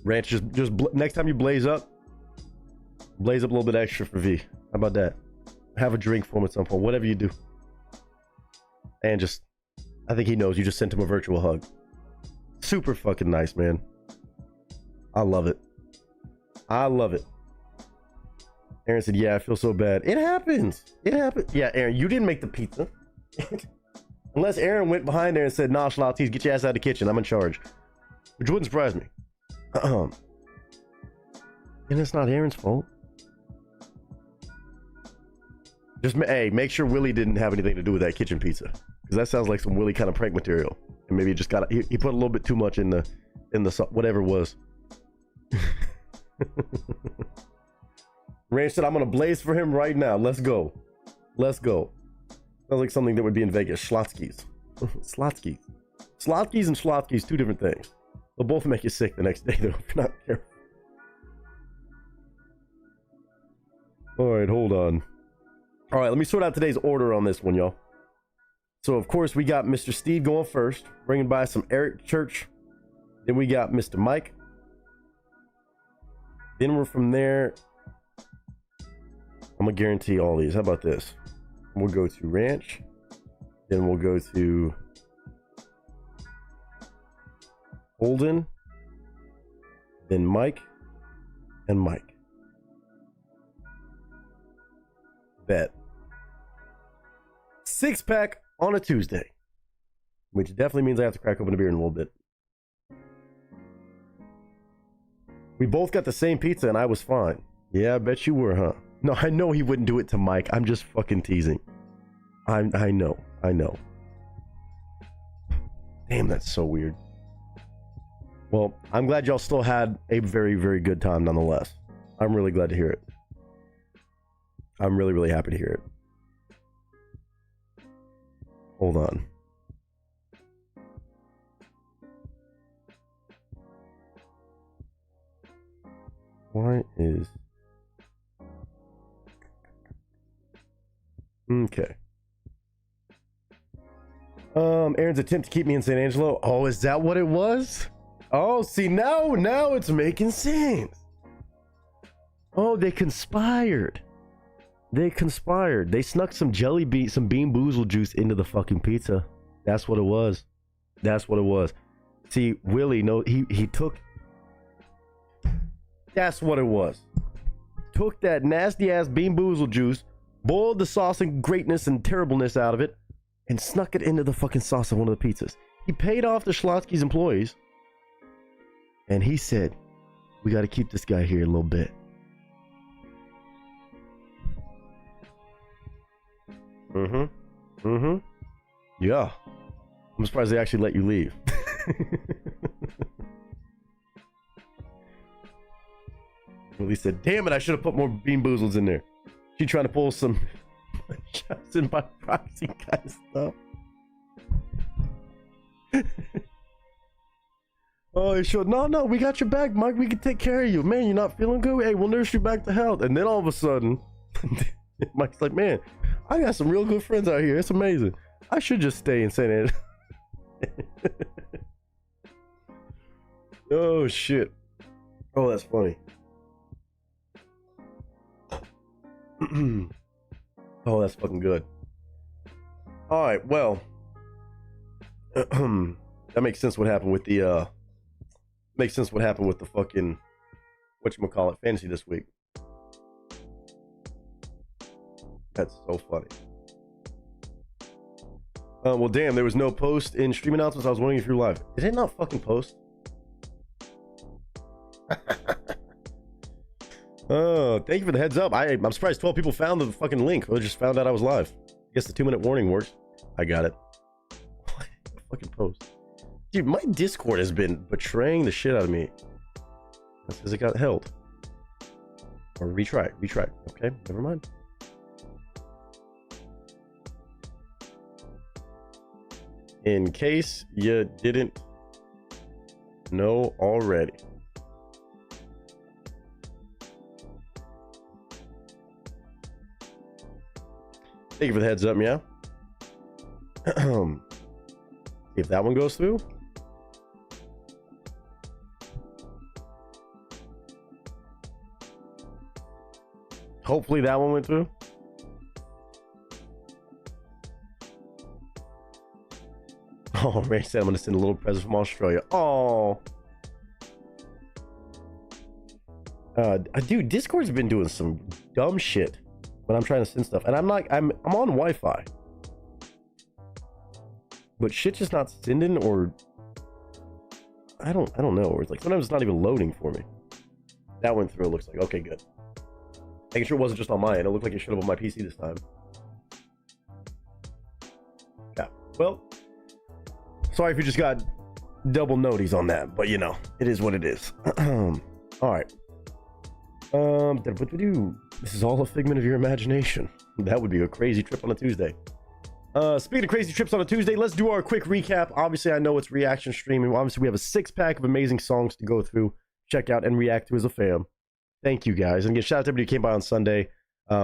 Ranch, just next time you blaze up a little bit extra for V. How about that? Have a drink for him at some point, whatever you do. And just, I think he knows you just sent him a virtual hug. Super fucking nice, man. I love it. I love it. Aaron said, yeah, I feel so bad. It happens. It happens. Yeah, Aaron, you didn't make the pizza. Unless Aaron went behind there and said, nah, Schlotzes, get your ass out of the kitchen. I'm in charge. Which wouldn't surprise me. And it's not Aaron's fault. Just, hey, make sure Willie didn't have anything to do with that kitchen pizza. Because that sounds like some Willie kind of prank material. And maybe he just got, he put a little bit too much in the whatever it was. Ranch said, I'm gonna blaze for him right now. Let's go. Let's go. Sounds like something that would be in Vegas. Schlotsky's. Schlotsky's. Schlotsky's and Schlotsky's, two different things. They'll both make you sick the next day, though, if you're not careful. Alright, hold on. Alright, let me sort out today's order on this one, y'all. So, of course, we got Mr. Steve going first, bringing by some Eric Church. Then we got Mr. Mike. Then we're from there. I'm gonna guarantee all these. How about this? We'll go to Ranch. Then we'll go to Holden. Then Mike. And Mike. Bet. 6-pack on a Tuesday. Which definitely means I have to crack open a beer in a little bit. We both got the same pizza and I was fine. Yeah, I bet you were, huh? No, I know he wouldn't do it to Mike. I'm just fucking teasing. I know. Damn, that's so weird. Well, I'm glad y'all still had a very, very good time nonetheless. I'm really glad to hear it. I'm really, really happy to hear it. Hold on. Why is... Okay. Aaron's attempt to keep me in San Angelo. Oh, is that what it was? Oh, see, now it's making sense. Oh, they conspired. They conspired. They snuck some some Bean Boozled juice into the fucking pizza. That's what it was. That's what it was. See, Willie, no, he took... That's what it was. Took that nasty ass Bean Boozled juice, boiled the sauce and greatness and terribleness out of it, and snuck it into the fucking sauce of one of the pizzas. He paid off the Schlotsky's employees, and he said, we got to keep this guy here a little bit. Yeah. I'm surprised they actually let you leave. Willie said, damn it, I should have put more Bean Boozles in there. She trying to pull some Justin by proxy kind of stuff. Oh, he showed, no, we got your back, Mike. We can take care of you. Man, you're not feeling good? Hey, we'll nurse you back to health. And then all of a sudden, Mike's like, man, I got some real good friends out here. It's amazing. I should just stay in San Angelo. Oh, shit. Oh, that's funny. Oh, that's fucking good. All right, well, that makes sense. What happened with the fucking whatchamacallit fantasy this week. That's so funny. Well, damn, there was no post in stream announcements. I was wondering if you're live. Did it not fucking post? Oh, thank you for the heads up. I'm surprised 12 people found the fucking link. Or just found out I was live. I guess the 2-minute warning works. I got it. Fucking post. Dude, my Discord has been betraying the shit out of me. That's because it got held. Or retry. Okay, never mind. In case you didn't know already. Thank you for the heads up, yeah. If that one goes through. Hopefully that one went through. Oh, Ray said I'm gonna send a little present from Australia. Oh. Dude, Discord's been doing some dumb shit when I'm trying to send stuff, and I'm on Wi-Fi, but shit's just not sending, or I don't know, or it's like sometimes it's not even loading for me. That went through. It looks like okay, good. Making sure it wasn't just on my end. It looked like it showed up on my PC this time. Yeah. Well, sorry if you just got double noties on that, but you know, it is what it is. All right. This is all a figment of your imagination. That would be a crazy trip on a Tuesday. Speaking of crazy trips on a Tuesday, let's do our quick recap. Obviously, I know it's reaction streaming. Obviously, we have a 6-pack of amazing songs to go through, check out, and react to as a fam. Thank you, guys. And again, shout out to everybody who came by on Sunday.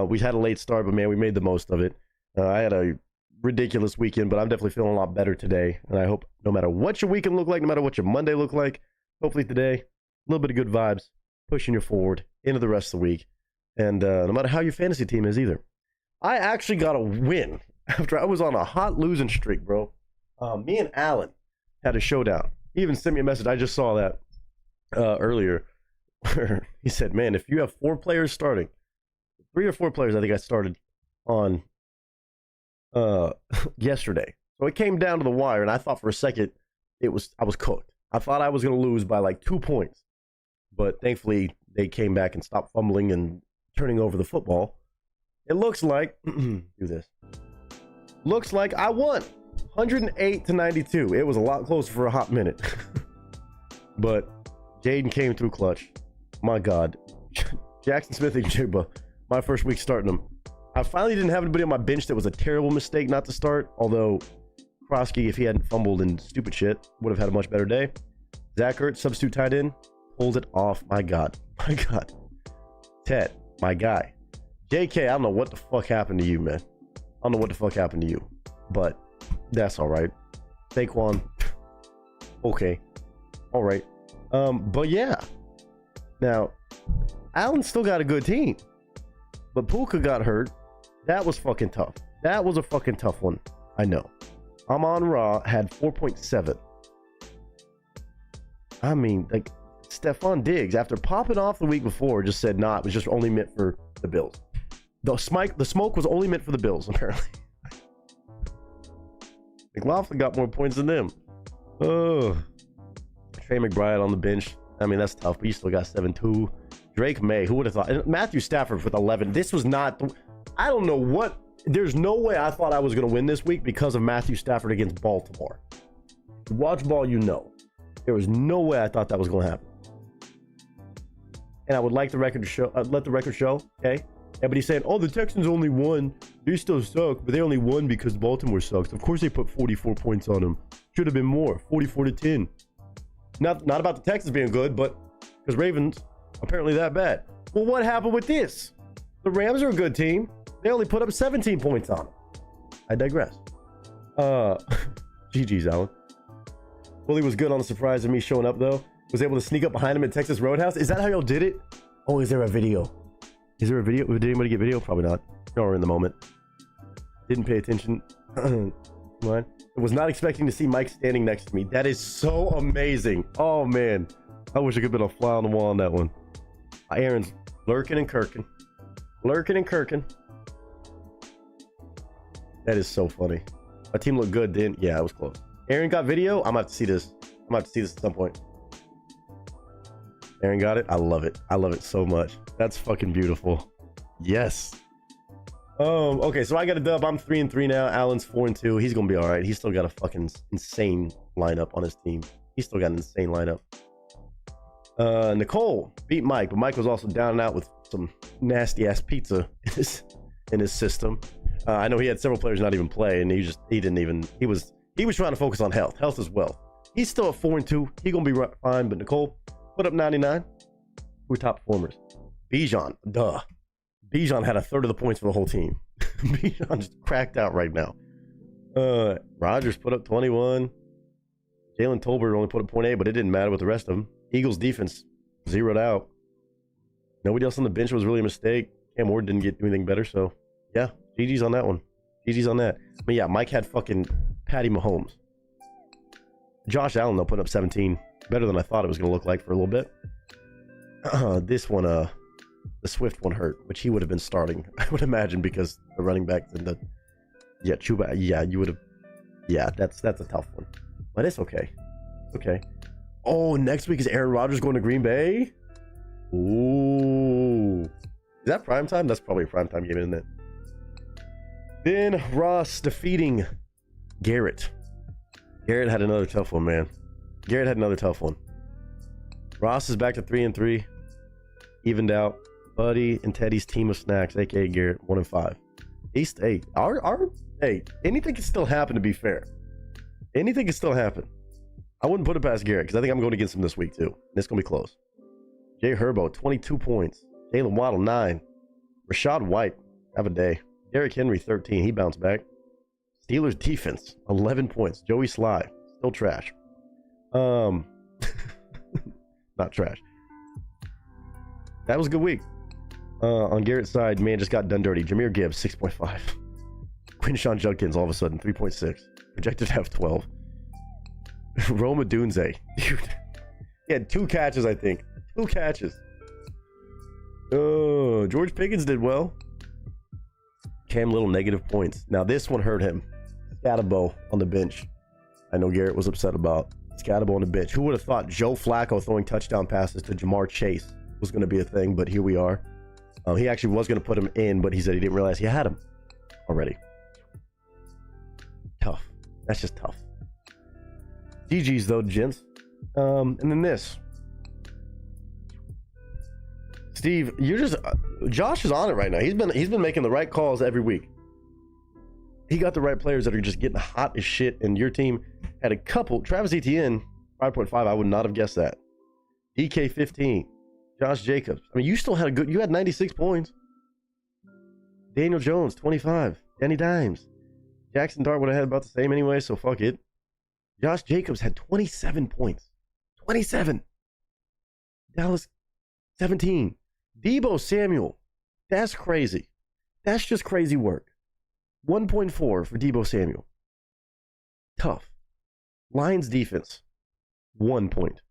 We had a late start, but man, we made the most of it. I had a ridiculous weekend, but I'm definitely feeling a lot better today. And I hope no matter what your weekend looked like, no matter what your Monday looked like, hopefully today, a little bit of good vibes, pushing you forward into the rest of the week. And no matter how your fantasy team is either. I actually got a win after I was on a hot losing streak, bro. Me and Alan had a showdown. He even sent me a message. I just saw that earlier. Where he said, man, if you have 4 players starting, 3 or 4 players I think I started on yesterday. So it came down to the wire, and I thought for a second I was cooked. I thought I was going to lose by like 2 points. But thankfully, they came back and stopped fumbling and turning over the football. It looks like, do this. Looks like I won. 108 to 92. It was a lot closer for a hot minute. But Jaden came through clutch. My God. Jackson Smith and Jigba. My first week starting them. I finally didn't have anybody on my bench that was a terrible mistake not to start. Although Krosky, if he hadn't fumbled and stupid shit, would have had a much better day. Zach Ertz, substitute tight end, pulled it off. My God. My God. Ted, my guy. JK, I don't know what the fuck happened to you, man. I don't know what the fuck happened to you. But that's all right. Saquon. Okay. All right. But yeah. Now, Allen still got a good team. But Puka got hurt. That was fucking tough. That was a fucking tough one. I know. Amon-Ra had 4.7. I mean, like, Stephon Diggs, after popping off the week before, just said, nah, it was just only meant for the Bills. The smoke was only meant for the Bills, apparently. McLaughlin got more points than them. Oh. Trey McBride on the bench. I mean, that's tough, but you still got 7-2. Drake May, who would have thought? And Matthew Stafford with 11. This was not, I don't know what, there's no way I thought I was going to win this week because of Matthew Stafford against Baltimore. Watch ball, you know. There was no way I thought that was going to happen. And I would like the record to show, let the record show, okay? Everybody's saying, oh, the Texans only won. They still suck, but they only won because Baltimore sucks. Of course they put 44 points on them. Should have been more, 44 to 10. Not about the Texans being good, but because Ravens apparently that bad. Well, what happened with this? The Rams are a good team. They only put up 17 points on them. I digress. GG's, Alan. Willie was good on the surprise of me showing up, though. Was able to sneak up behind him at Texas Roadhouse. Is that how y'all did it? Oh, is there a video? Is there a video? Did anybody get video? Probably not. No, we're in the moment. Didn't pay attention. Come on. I was not expecting to see Mike standing next to me. That is so amazing. Oh, man. I wish I could have been a fly on the wall on that one. Aaron's lurking and kirking. Lurking and kirking. That is so funny. My team looked good, didn't? Yeah, it was close. Aaron got video? I'm going to have to see this. I'm going to have to see this at some point. Aaron got it? I love it. I love it so much. That's fucking beautiful. Yes. Okay, so I got a dub. I'm 3-3 now. Allen's 4-2. He's gonna be all right. He's still got a fucking insane lineup on his team. He's still got an insane lineup. Nicole beat Mike, but Mike was also down and out with some nasty ass pizza in his system. I know he had several players not even play, and he was trying to focus on health as well. He's still at 4-2. He's gonna be fine. But Nicole put up 99. We're top performers. Bijan, Bijan had a third of the points for the whole team. Bijan just cracked out right now. Rodgers put up 21. Jalen Tolbert only put up 0.8, but it didn't matter with the rest of them. Eagles defense zeroed out. Nobody else on the bench was really a mistake. Cam Ward didn't get anything better, so yeah, GG's on that one. GG's on that. But yeah, Mike had fucking Patty Mahomes. Josh Allen, though, put up 17. Better than I thought it was going to look like for a little bit. This one, the Swift one hurt, which he would have been starting, I would imagine, because the running backs and Chuba, you would have, that's a tough one, but it's okay. It's okay. Oh, next week is Aaron Rodgers going to Green Bay? Ooh. Is that prime time? That's probably a prime time game, isn't it? Then Ross defeating Garrett. Garrett had another tough one, man. Garrett had another tough one. Ross is back to 3-3. Evened out. Buddy and Teddy's team of snacks, aka Garrett, 1-5. East 8. Hey, anything can still happen, to be fair. Anything can still happen. I wouldn't put it past Garrett, because I think I'm going against him this week, too. And it's going to be close. Jay Herbo, 22 points. Jalen Waddle, 9. Rashad White, have a day. Derrick Henry, 13. He bounced back. Steelers defense, 11 points. Joey Sly, still trash. Not trash. That was a good week. On Garrett's side, man just got done dirty. Jahmyr Gibbs, 6.5. Quinshawn Judkins, all of a sudden, 3.6. Projected to have 12. Roma Dunze. Dude. He had 2 catches, I think. 2 catches. Oh, George Pickens did well. Cam Little, negative points. Now, this one hurt him. Scatabo on the bench. I know Garrett was upset about Scatabo on the bench. Who would have thought Joe Flacco throwing touchdown passes to Jamar Chase was going to be a thing, but here we are. He actually was going to put him in, but he said he didn't realize he had him already. Tough. That's just tough. GG's though, gents. And then this. Steve, you're just Josh is on it right now. He's been making the right calls every week. He got the right players that are just getting hot as shit, and your team had a couple. Travis Etienne, 5.5. I would not have guessed that. DK 15. Josh Jacobs. I mean, you still had you had 96 points. Daniel Jones, 25. Danny Dimes. Jackson Dart would have had about the same anyway, so fuck it. Josh Jacobs had 27 points. 27. Dallas, 17. Debo Samuel. That's crazy. That's just crazy work. 1.4 for Debo Samuel. Tough. Lions defense. 1 point.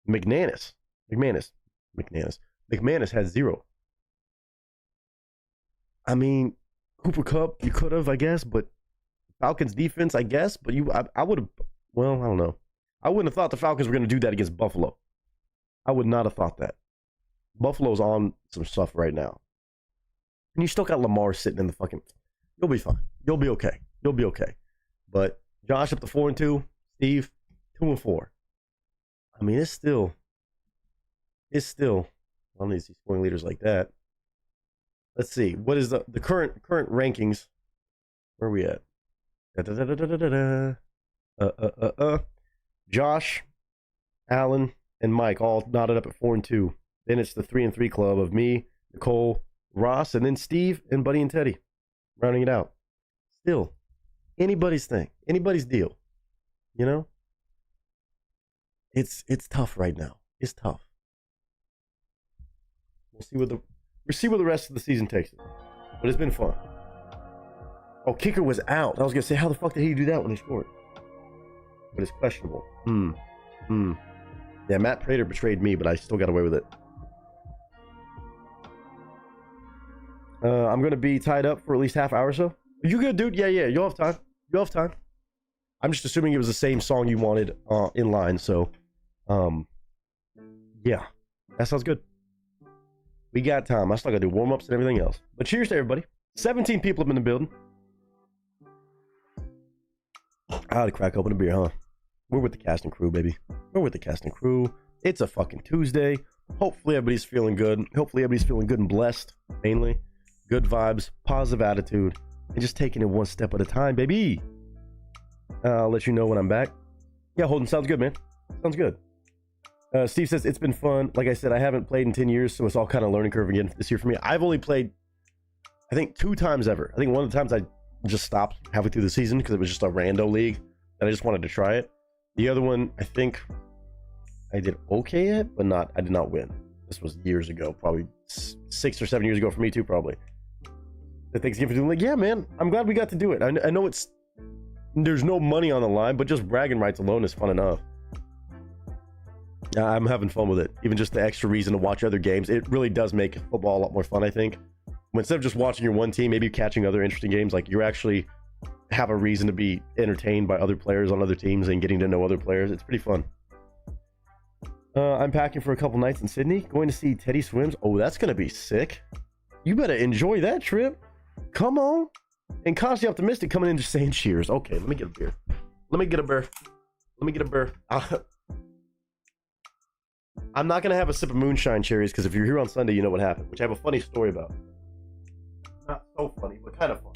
McManus had 0. I mean, Cooper Kupp, you could have, I guess, but Falcons defense, I guess, but I would have, well, I don't know. I wouldn't have thought the Falcons were going to do that against Buffalo. I would not have thought that. Buffalo's on some stuff right now. And you still got Lamar sitting in the fucking, you'll be fine. You'll be okay. You'll be okay. But Josh up to 4-2, Steve 2-4. I mean, it's still, I don't need to see scoring leaders like that. Let's see. What is the current rankings? Where are we at? Josh, Alan, and Mike all knotted up at 4-2. Then it's the 3-3 club of me, Nicole, Ross, and then Steve and Buddy and Teddy, rounding it out. Still, anybody's thing, anybody's deal. You know, it's tough right now. It's tough. We'll see where the rest of the season takes it. But it's been fun. Oh, kicker was out. I was gonna say, how the fuck did he do that when he scored? But it's questionable. Yeah, Matt Prater betrayed me, but I still got away with it. I'm gonna be tied up for at least half hour or so. Are you good, dude? Yeah, you'll have time. I'm just assuming it was the same song you wanted in line, so yeah, that sounds good. We got time. I still gotta do warm-ups and everything else. But cheers to everybody. 17 people have been in the building. I ought to crack open a beer, huh? We're with the casting crew, baby. We're with the casting crew. It's a fucking Tuesday. Hopefully everybody's feeling good. Hopefully everybody's feeling good and blessed, mainly. Good vibes, positive attitude, and just taking it one step at a time, baby. I'll let you know when I'm back. Yeah, Holden, sounds good, man. Sounds good. Steve says, it's been fun. Like I said, I haven't played in 10 years, so it's all kind of learning curve again this year for me. I've only played, I think, 2 times ever. I think one of the times I just stopped halfway through the season because it was just a rando league, and I just wanted to try it. The other one, I think I did okay at, but I did not win. This was years ago, probably 6 or 7 years ago for me too, probably. The Thanksgiving doing like, yeah, man, I'm glad we got to do it. I know there's no money on the line, but just bragging rights alone is fun enough. I'm having fun with it. Even just the extra reason to watch other games. It really does make football a lot more fun, I think. Instead of just watching your one team, maybe catching other interesting games, like you actually have a reason to be entertained by other players on other teams and getting to know other players. It's pretty fun. I'm packing for a couple nights in Sydney. Going to see Teddy Swims. Oh, that's going to be sick. You better enjoy that trip. Come on. And Constantly Optimistic coming in just saying cheers. Okay, let me get a beer. Let me get a beer. I'm not going to have a sip of moonshine cherries because if you're here on Sunday, you know what happened, which I have a funny story about. Not so funny, but kind of fun.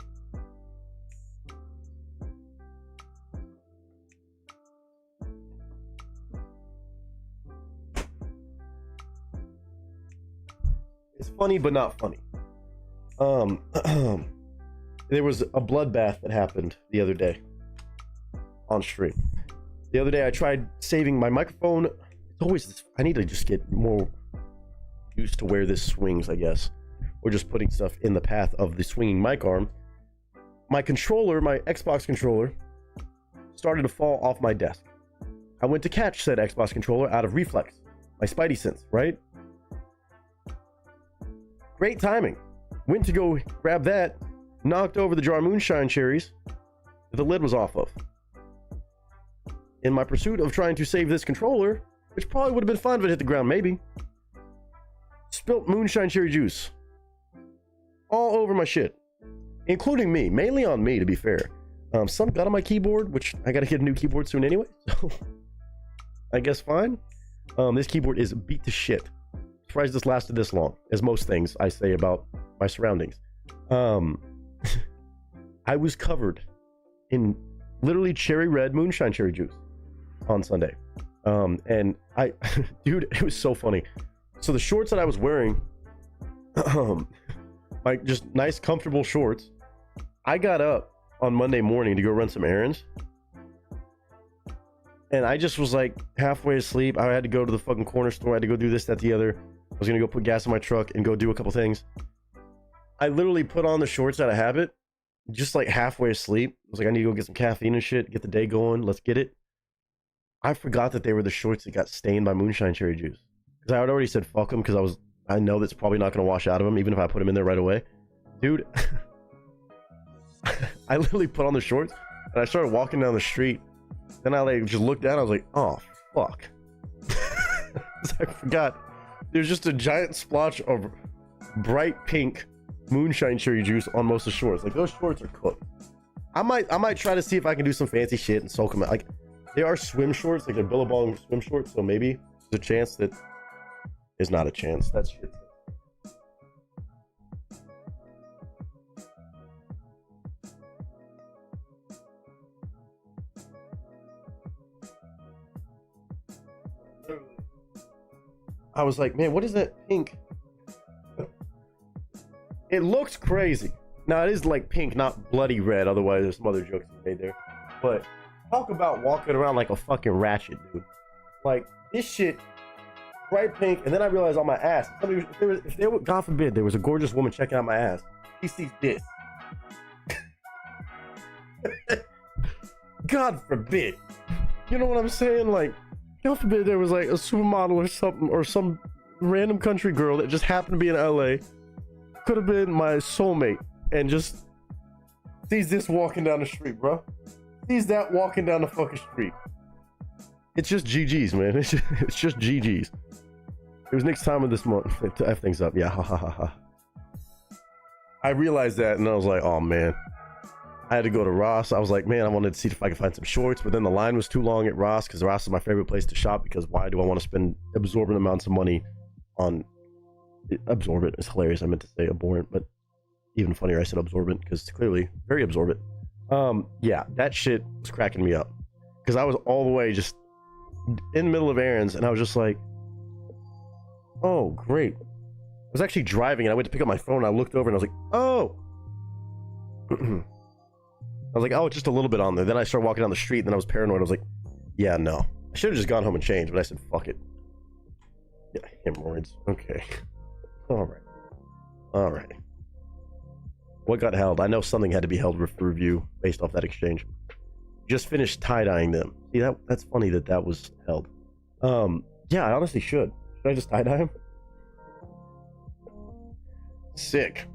It's funny, but not funny. There was a bloodbath that happened the other day on stream. The other day I tried saving my microphone. It's always this, I need to just get more used to where this swings, I guess. Or just putting stuff in the path of the swinging mic arm. My controller, my Xbox controller, started to fall off my desk. I went to catch said Xbox controller out of reflex, my spidey sense, right? Great timing. Went to go grab that, knocked over the jar of moonshine cherries that the lid was off of. In my pursuit of trying to save this controller, which probably would have been fun if it hit the ground, maybe, spilt moonshine cherry juice all over my shit, including me, mainly on me, to be fair. Some got on my keyboard, which I gotta get a new keyboard soon anyway. So I guess fine. This keyboard is beat to shit. Surprised this lasted this long, as most things I say about my surroundings. I was covered in literally cherry red moonshine cherry juice on Sunday. And I, dude, it was so funny. So the shorts that I was wearing, like just nice, comfortable shorts. I got up on Monday morning to go run some errands. And I just was like halfway asleep. I had to go to the fucking corner store. I had to go do this, that, the other. I was going to go put gas in my truck and go do a couple things. I literally put on the shorts out of habit, just like halfway asleep. I was like, I need to go get some caffeine and shit, get the day going. Let's get it. I forgot that they were the shorts that got stained by moonshine cherry juice. Because I had already said fuck them because I know that's probably not going to wash out of them, even if I put them in there right away. Dude, I literally put on the shorts and I started walking down the street. Then I like just looked down. I was like, oh fuck. I forgot. There's just a giant splotch of bright pink moonshine cherry juice on most of the shorts. Like, those shorts are cooked. I might try to see if I can do some fancy shit and soak them out. Like, they are swim shorts, like they're Billabong swim shorts, so maybe there's a chance that there's not a chance. That shit. I was like, man, what is that pink? It looks crazy. Now, it is like pink, not bloody red. Otherwise, there's some other jokes made there. But talk about walking around like a fucking ratchet, dude. Like, this shit, bright pink. And then I realized on my ass, if there were, God forbid, there was a gorgeous woman checking out my ass, he sees this. God forbid. You know what I'm saying? Like, God forbid there was like a supermodel or something, or some random country girl that just happened to be in LA. Could have been my soulmate, and just sees this walking down the street, bro. Sees that walking down the fucking street. It's just GG's, man. It's just GG's. It was next time of this month to F things up. Yeah, ha ha ha ha. I realized that, and I was like, oh man. I had to go to Ross. I was like, man, I wanted to see if I could find some shorts, but then the line was too long at Ross, because Ross is my favorite place to shop, because why do I want to spend absorbent amounts of money on absorbent? Is hilarious. I meant to say abhorrent, but even funnier, I said absorbent, because it's clearly very absorbent. Yeah, that shit was cracking me up, because I was all the way just in the middle of errands, and I was just like, oh, great. I was actually driving, and I went to pick up my phone, and I looked over, and I was like, oh. I was like, oh, just a little bit on there. Then I started walking down the street, and then I was paranoid. I was like, yeah, no. I should have just gone home and changed, but I said, fuck it. Yeah, hemorrhoids. Okay. All right. All right. What got held? I know something had to be held for review based off that exchange. Just finished tie-dyeing them. See, that's funny that was held. Yeah, I honestly should. Should I just tie-dye them? Sick.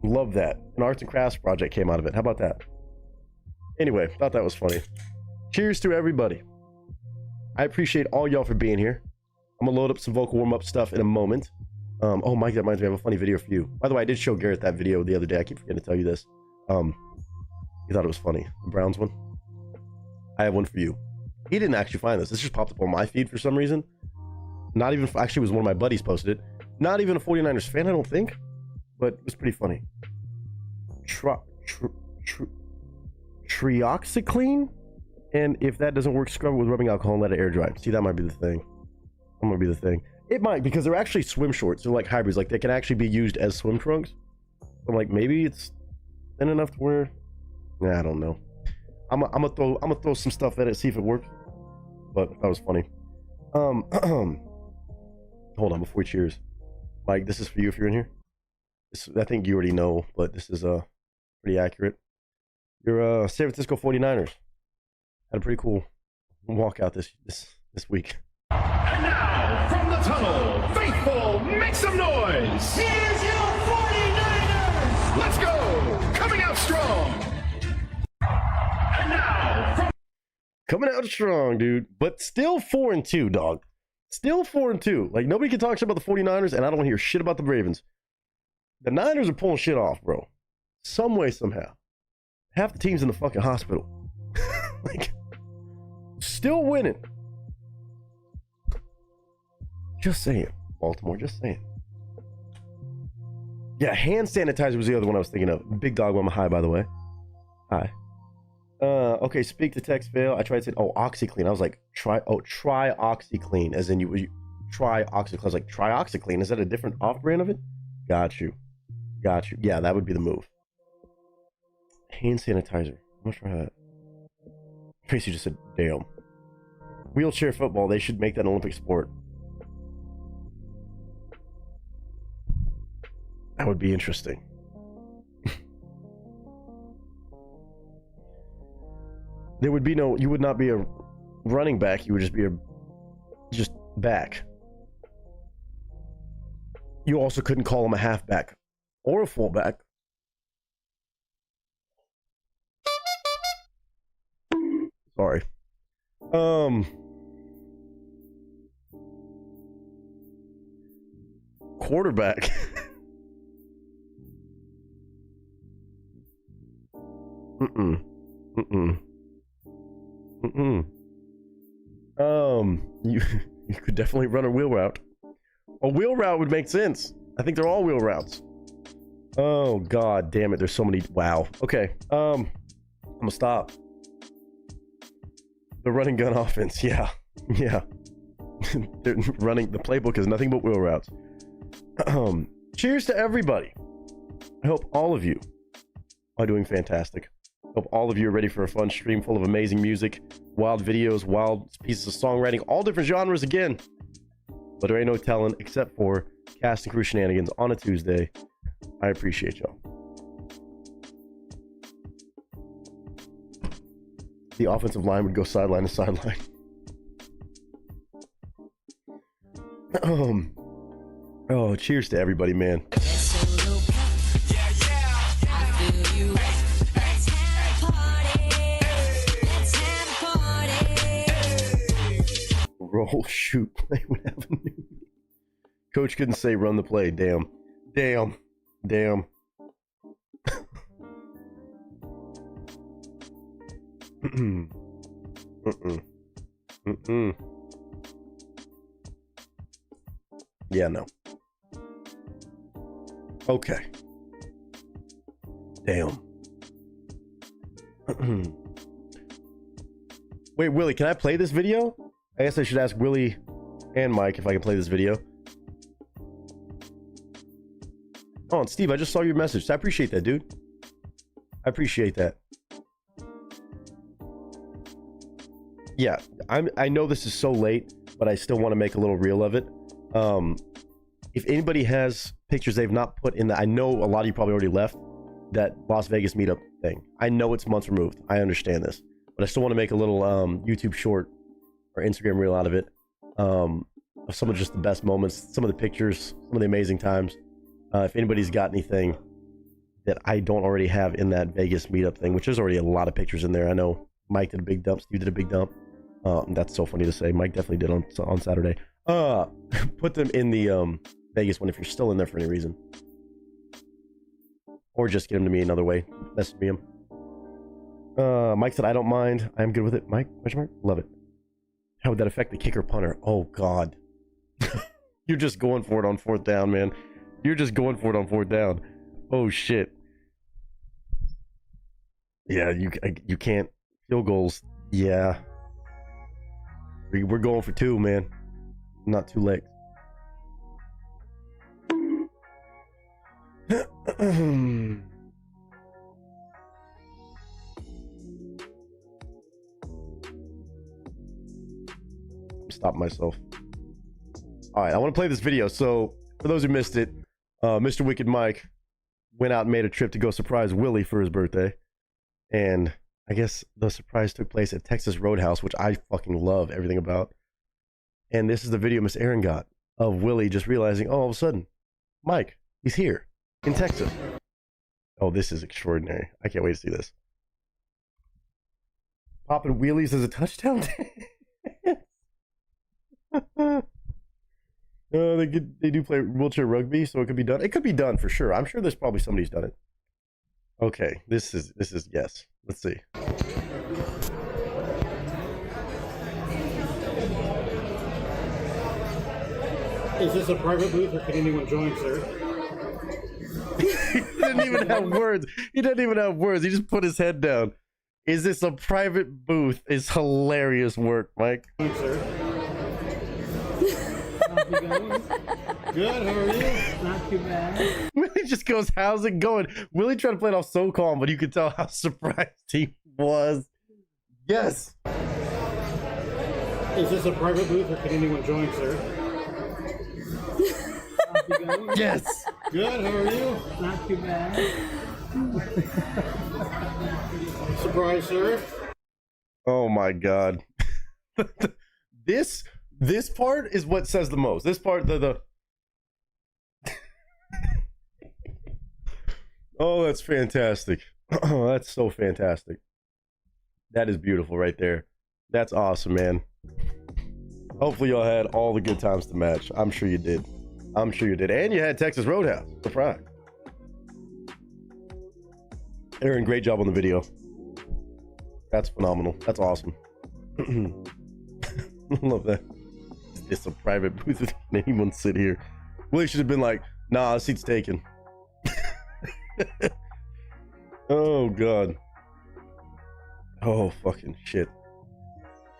Love that. An arts and crafts project came out of it. How about that? Anyway, thought that was funny. Cheers to everybody. I appreciate all y'all for being here. I'm gonna load up some vocal warm-up stuff in a moment. Oh, Mike, that reminds me, I have a funny video for you. By the way, I did show Garrett that video the other day. I keep forgetting to tell you this. He thought it was funny. The Browns one. I have one for you. He didn't actually find this. This just popped up on my feed for some reason. Not even, actually, it was one of my buddies posted it. Not even a 49ers fan, I don't think. But it was pretty funny. Trioxycline, and if that doesn't work, scrub it with rubbing alcohol and let it air dry. See, that might be the thing. That might be the thing. It might, because they're actually swim shorts. They're like hybrids. Like, they can actually be used as swim trunks. I'm like, maybe it's thin enough to wear. Nah, I don't know. I'm gonna throw some stuff at it, see if it works. But that was funny. Hold on before we cheers. Mike, this is for you if you're in here. I think you already know, but this is pretty accurate. Your San Francisco 49ers had a pretty cool walkout this week. And now, from the tunnel, faithful, make some noise! Here's your 49ers! Let's go! Coming out strong! And now, coming out strong, dude. But still 4-2, dog. Still 4-2. Like, nobody can talk shit about the 49ers, and I don't want to hear shit about the Ravens. The Niners are pulling shit off, bro. Some way, somehow. half the team's in the fucking hospital. Like, still winning. Just saying. Baltimore, just saying. Yeah, hand sanitizer was the other one I was thinking of. Big dog on my high, by the way. Hi. Okay, speak to text fail. I tried to say, oh, OxyClean. I was like, try OxyClean, as in you try OxyClean. I was like, try OxyClean. Is that a different off-brand of it? Got you. Got you. Yeah, that would be the move. Hand sanitizer. I'm gonna try that. Tracy just said, damn. Wheelchair football. They should make that an Olympic sport. That would be interesting. There would be no, you would not be a running back, you would just be just back. You also couldn't call him a halfback or a fullback. Sorry. Quarterback. You could definitely run a wheel route. A wheel route would make sense. I think they're all wheel routes. Oh god damn it, there's so many. Wow. Okay. I'm gonna stop. The running gun offense, yeah. Yeah. They're running, the playbook is nothing but wheel routes. Cheers to everybody. I hope all of you are doing fantastic. Hope all of you are ready for a fun stream full of amazing music, wild videos, wild pieces of songwriting, all different genres again. But there ain't no telling except for cast and crew shenanigans on a Tuesday. I appreciate y'all. The offensive line would go sideline to sideline. Oh, cheers to everybody, man. Roll, shoot, play, would have a new. Coach couldn't say run the play. Damn. Damn. Damn. Yeah, no. Okay. Damn. Wait, Willie, can I play this video? I guess I should ask Willie and Mike if I can play this video. Oh, and Steve, I just saw your message. I appreciate that, dude. I appreciate that. Yeah, I know this is so late, but I still want to make a little reel of it. If anybody has pictures they've not put in I know a lot of you probably already left that Las Vegas meetup thing. I know it's months removed. I understand this, but I still want to make a little YouTube short or Instagram reel out of it, of some of just the best moments, some of the pictures, some of the amazing times. If anybody's got anything that I don't already have in that Vegas meetup thing, which there's already a lot of pictures in there. I know Mike did a big dump, Steve did a big dump. That's so funny to say. Mike definitely did on Saturday. Put them in the Vegas one if you're still in there for any reason, or just get them to me another way. Message me them. Mike said I don't mind. I'm good with it. Mike, question mark? Love it. How would that affect the kicker punter? Oh god. You're just going for it on fourth down, man. You're just going for it on fourth down. Oh shit. Yeah, you can't. Field goals. Yeah. We're going for two, man. Not too late. Stop myself. All right, I want to play this video. So for those who missed it, Mr. Wicked Mike went out and made a trip to go surprise Willie for his birthday, and I guess the surprise took place at Texas Roadhouse, which I fucking love everything about. And this is the video Miss Aaron got of Willie just realizing, oh, all of a sudden, Mike, he's here in Texas. Oh, this is extraordinary. I can't wait to see this. Popping wheelies as a touchdown. They do play wheelchair rugby, so it could be done. It could be done for sure. I'm sure there's probably somebody who's done it. Okay, this is yes. Let's see. Is this a private booth or can anyone join, sir? He didn't even have words. He didn't even have words. He just put his head down. Is this a private booth? Is hilarious work, Mike. Join, sir. How's it going? Good, how are you? Not too bad. Willie just goes, how's it going? Willie tried to play it off so calm, but you could tell how surprised he was. Yes. Is this a private booth or can anyone join, sir? How's it going? Yes. Good, how are you? Not too bad. Surprise, sir. Oh my god. This part is what says the most. This part, the Oh, that's fantastic. Oh, that's so fantastic. That is beautiful right there. That's awesome, man. Hopefully y'all had all the good times to match. I'm sure you did. I'm sure you did. And you had Texas Roadhouse. Surprise. Aaron, great job on the video. That's phenomenal. That's awesome. Love that. It's a private booth. Can anyone sit here? Willie should have been like, nah, the seat's taken. Oh, God. Oh, fucking shit.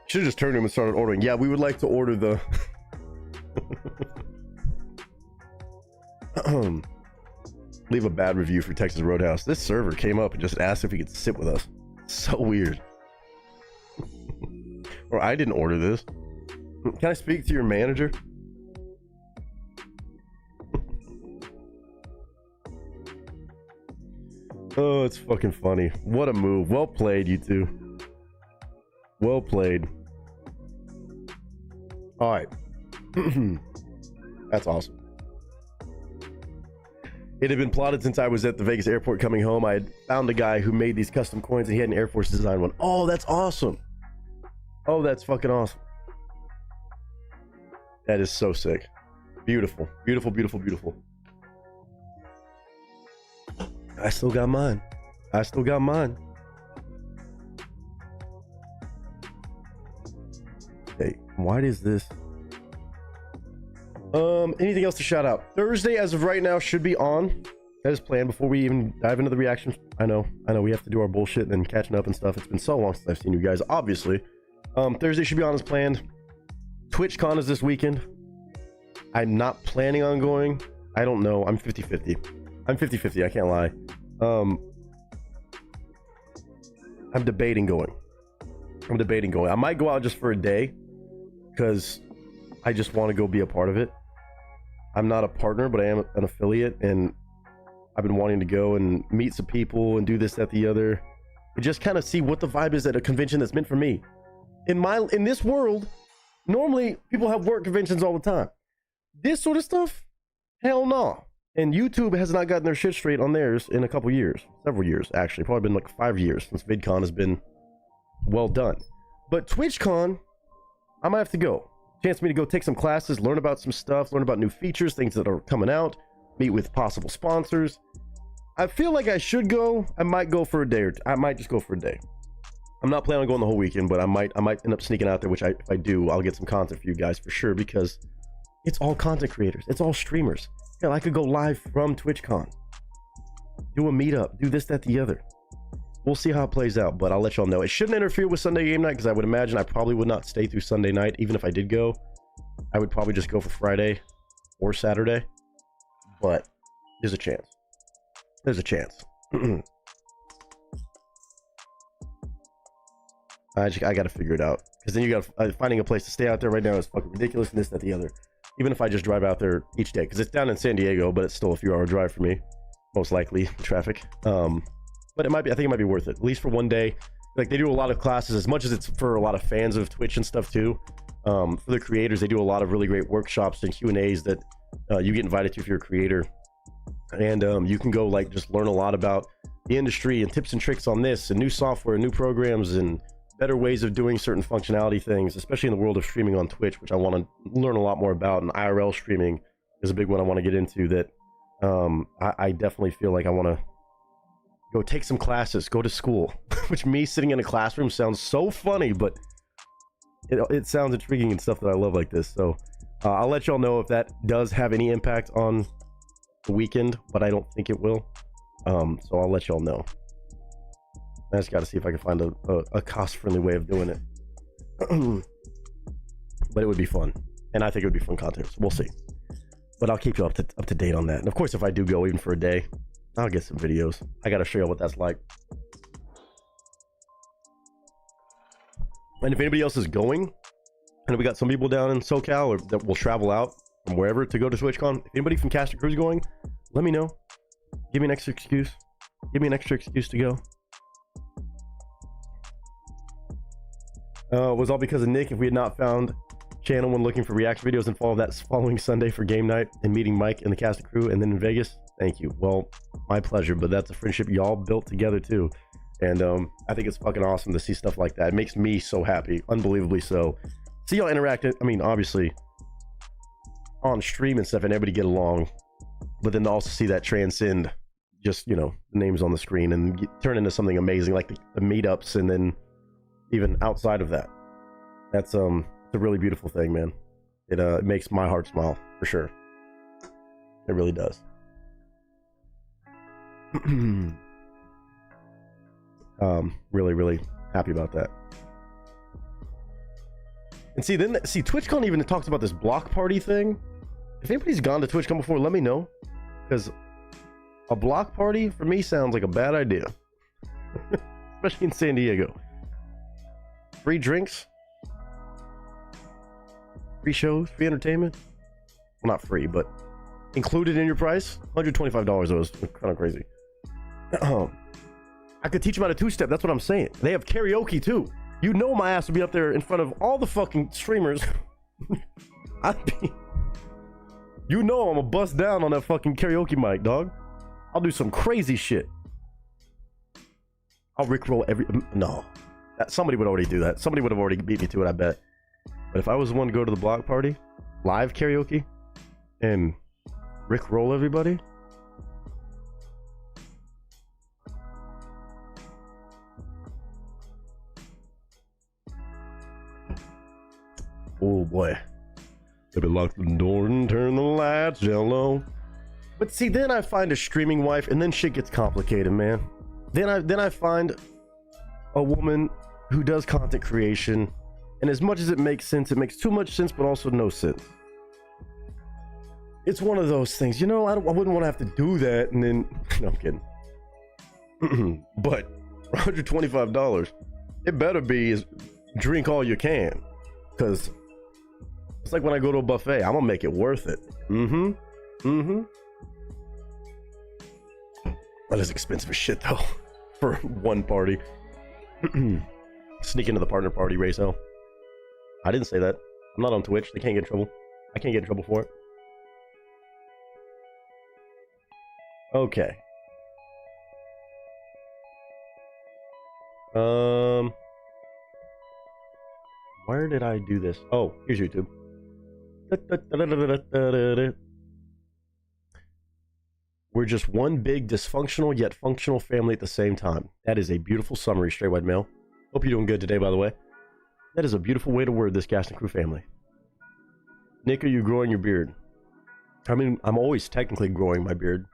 Should have just turned to him and started ordering. Yeah, we would like to order the... Leave a bad review for Texas Roadhouse. This server came up and just asked if he could sit with us. So weird. Or I didn't order this. Can I speak to your manager? Oh, it's fucking funny. What a move. Well played, you two. Well played. All right. That's awesome. It had been plotted since I was at the Vegas airport coming home. I had found a guy who made these custom coins and he had an Air Force design one. Oh, that's awesome. Oh, that's fucking awesome. That is so sick. Beautiful. Beautiful, beautiful, beautiful. I still got mine. I still got mine. Okay, why is this? Anything else to shout out? Thursday, as of right now, should be on as planned. Before we even dive into the reactions, I know we have to do our bullshit and catching up and stuff. It's been so long since I've seen you guys, obviously. Thursday should be on as planned. TwitchCon is this weekend. I'm not planning on going. I don't know. I'm 50-50. I'm 50-50. I can't lie. I'm debating going. I might go out just for a day because I just want to go be a part of it. I'm not a partner, but I am an affiliate, and I've been wanting to go and meet some people and do this, that, the other, and just kind of see what the vibe is at a convention that's meant for me. In this world, normally people have work conventions all the time. This sort of stuff, hell no. And YouTube has not gotten their shit straight on theirs in a couple years, several years actually, probably been like 5 years since VidCon has been well done. But TwitchCon, I might have to go. Chance for me to go take some classes, learn about some stuff, learn about new features, things that are coming out, meet with possible sponsors. I feel like I should go. I might go for a day, or I might just go for a day. I'm not planning on going the whole weekend, but I might end up sneaking out there, which if I do, I'll get some content for you guys for sure, because it's all content creators. It's all streamers. Hell, I could go live from TwitchCon, do a meetup, do this, that, the other. We'll see how it plays out, but I'll let y'all know. It shouldn't interfere with Sunday game night, because I would imagine I probably would not stay through Sunday night. Even if I did go, I would probably just go for Friday or Saturday. But there's a chance. There's a chance. I got to figure it out, because then you got finding a place to stay out there right now is fucking ridiculous, and this, that, the other. Even if I just drive out there each day, because it's down in San Diego, but it's still a few hour drive for me, most likely traffic. But it might be, I think it might be worth it, at least for one day. Like, they do a lot of classes, as much as it's for a lot of fans of Twitch and stuff too. For the creators, they do a lot of really great workshops and Q&As that you get invited to if you're a creator. And you can go like just learn a lot about the industry and tips and tricks on this and new software, new programs, and better ways of doing certain functionality things, especially in the world of streaming on Twitch, which I want to learn a lot more about. And IRL streaming is a big one I want to get into that I definitely feel like I want to go take some classes, go to school. Which me sitting in a classroom sounds so funny, but it sounds intriguing and stuff that I love like this. So I'll let y'all know if that does have any impact on the weekend, but I don't think it will. So I'll let y'all know. I just got to see if I can find a cost-friendly way of doing it. But it would be fun, and I think it would be fun content. So we'll see. But I'll keep you up to date on that. And of course, if I do go even for a day, I'll get some videos. I got to show you what that's like. And if anybody else is going, and we got some people down in SoCal or that will travel out from wherever to go to TwitchCon, if anybody from Cast and Crew's going, let me know. Give me an extra excuse. Give me an extra excuse to go. It was all because of Nick. If we had not found channel when looking for reaction videos and follow that following Sunday for game night and meeting Mike and the Cast and Crew and then in Vegas, thank you. Well, my pleasure, but that's a friendship y'all built together too. And I think it's fucking awesome to see stuff like that. It makes me so happy, unbelievably so. See y'all interact. I mean, obviously on stream and stuff and everybody get along, but then to also see that transcend just, you know, the names on the screen and turn into something amazing like the meetups, and then even outside of that. That's it's a really beautiful thing, man. It makes my heart smile for sure. It really does. Really happy about that. And see, TwitchCon even talks about this block party thing. If anybody's gone to TwitchCon before, let me know, because a block party for me sounds like a bad idea. Especially in San Diego. Free drinks, free shows, free entertainment. Well, not free, but included in your price. $125 though is kind of crazy. I could teach them how to two-step. That's what I'm saying. They have karaoke too. You know my ass would be up there in front of all the fucking streamers. You know I'm gonna bust down on that fucking karaoke mic, dog. I'll do some crazy shit. I'll rickroll every... No. Somebody would already do that. Somebody would have already beat me to it, I bet. But if I was the one to go to the block party, live karaoke, and rickroll everybody... Oh boy. Maybe lock the door and turn the lights down low. But see, then I find a streaming wife, and then shit gets complicated, man. Then I find a woman who does content creation, and as much as it makes sense, it makes too much sense, but also no sense. It's one of those things, you know. I wouldn't want to have to do that, and then no, I'm kidding. But $125, it better be is drink all you can, because it's like when I go to a buffet, I'm gonna make it worth it. That is expensive as shit though for one party. Sneak into the partner party, Rayso. I didn't say that. I'm not on Twitch. They can't get in trouble. I can't get in trouble for it. Okay. Where did I do this? Oh, here's YouTube. We're just one big dysfunctional yet functional family at the same time. That is a beautiful summary, Straight White Male. Hope you're doing good today, by the way. That is a beautiful way to word this Cast and Crew family. Nick, are you growing your beard? I mean, I'm always technically growing my beard.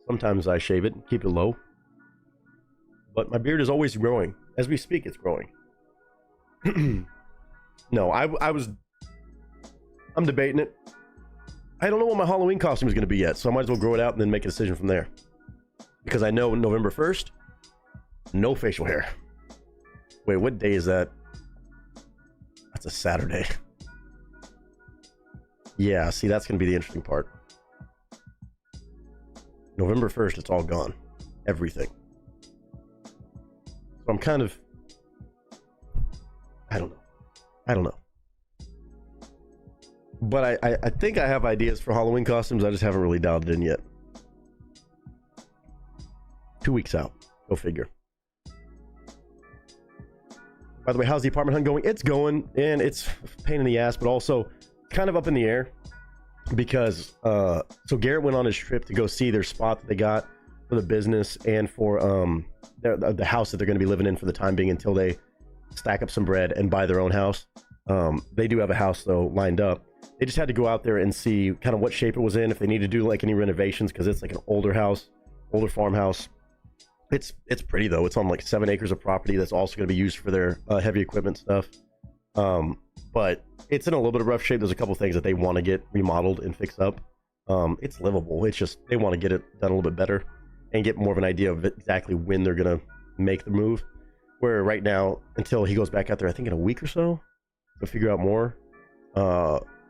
Sometimes I shave it and keep it low. But my beard is always growing. As we speak, it's growing. No, I'm debating it. I don't know what my Halloween costume is going to be yet, so I might as well grow it out and then make a decision from there. Because I know November 1st, no facial hair. Wait, what day is that? That's a Saturday. Yeah, see, that's going to be the interesting part. November 1st, it's all gone. Everything. So I'm kind of... I don't know. But I think I have ideas for Halloween costumes. I just haven't really dialed it in yet. 2 weeks out. Go figure. By the way, how's the apartment hunt going? It's going, and it's a pain in the ass, but also kind of up in the air. Because, so Garrett went on his trip to go see their spot that they got for the business and for the house that they're going to be living in for the time being until they stack up some bread and buy their own house. They do have a house though lined up. They just had to go out there and see kind of what shape it was in, if they need to do like any renovations, because it's like an older house, older farmhouse. It's pretty though. It's on like 7 acres of property that's also going to be used for their heavy equipment stuff. But it's in a little bit of rough shape. There's a couple things that they want to get remodeled and fixed up. It's livable. It's just they want to get it done a little bit better and get more of an idea of exactly when they're gonna make the move. Where right now, until he goes back out there, I think in a week or so, to figure out more.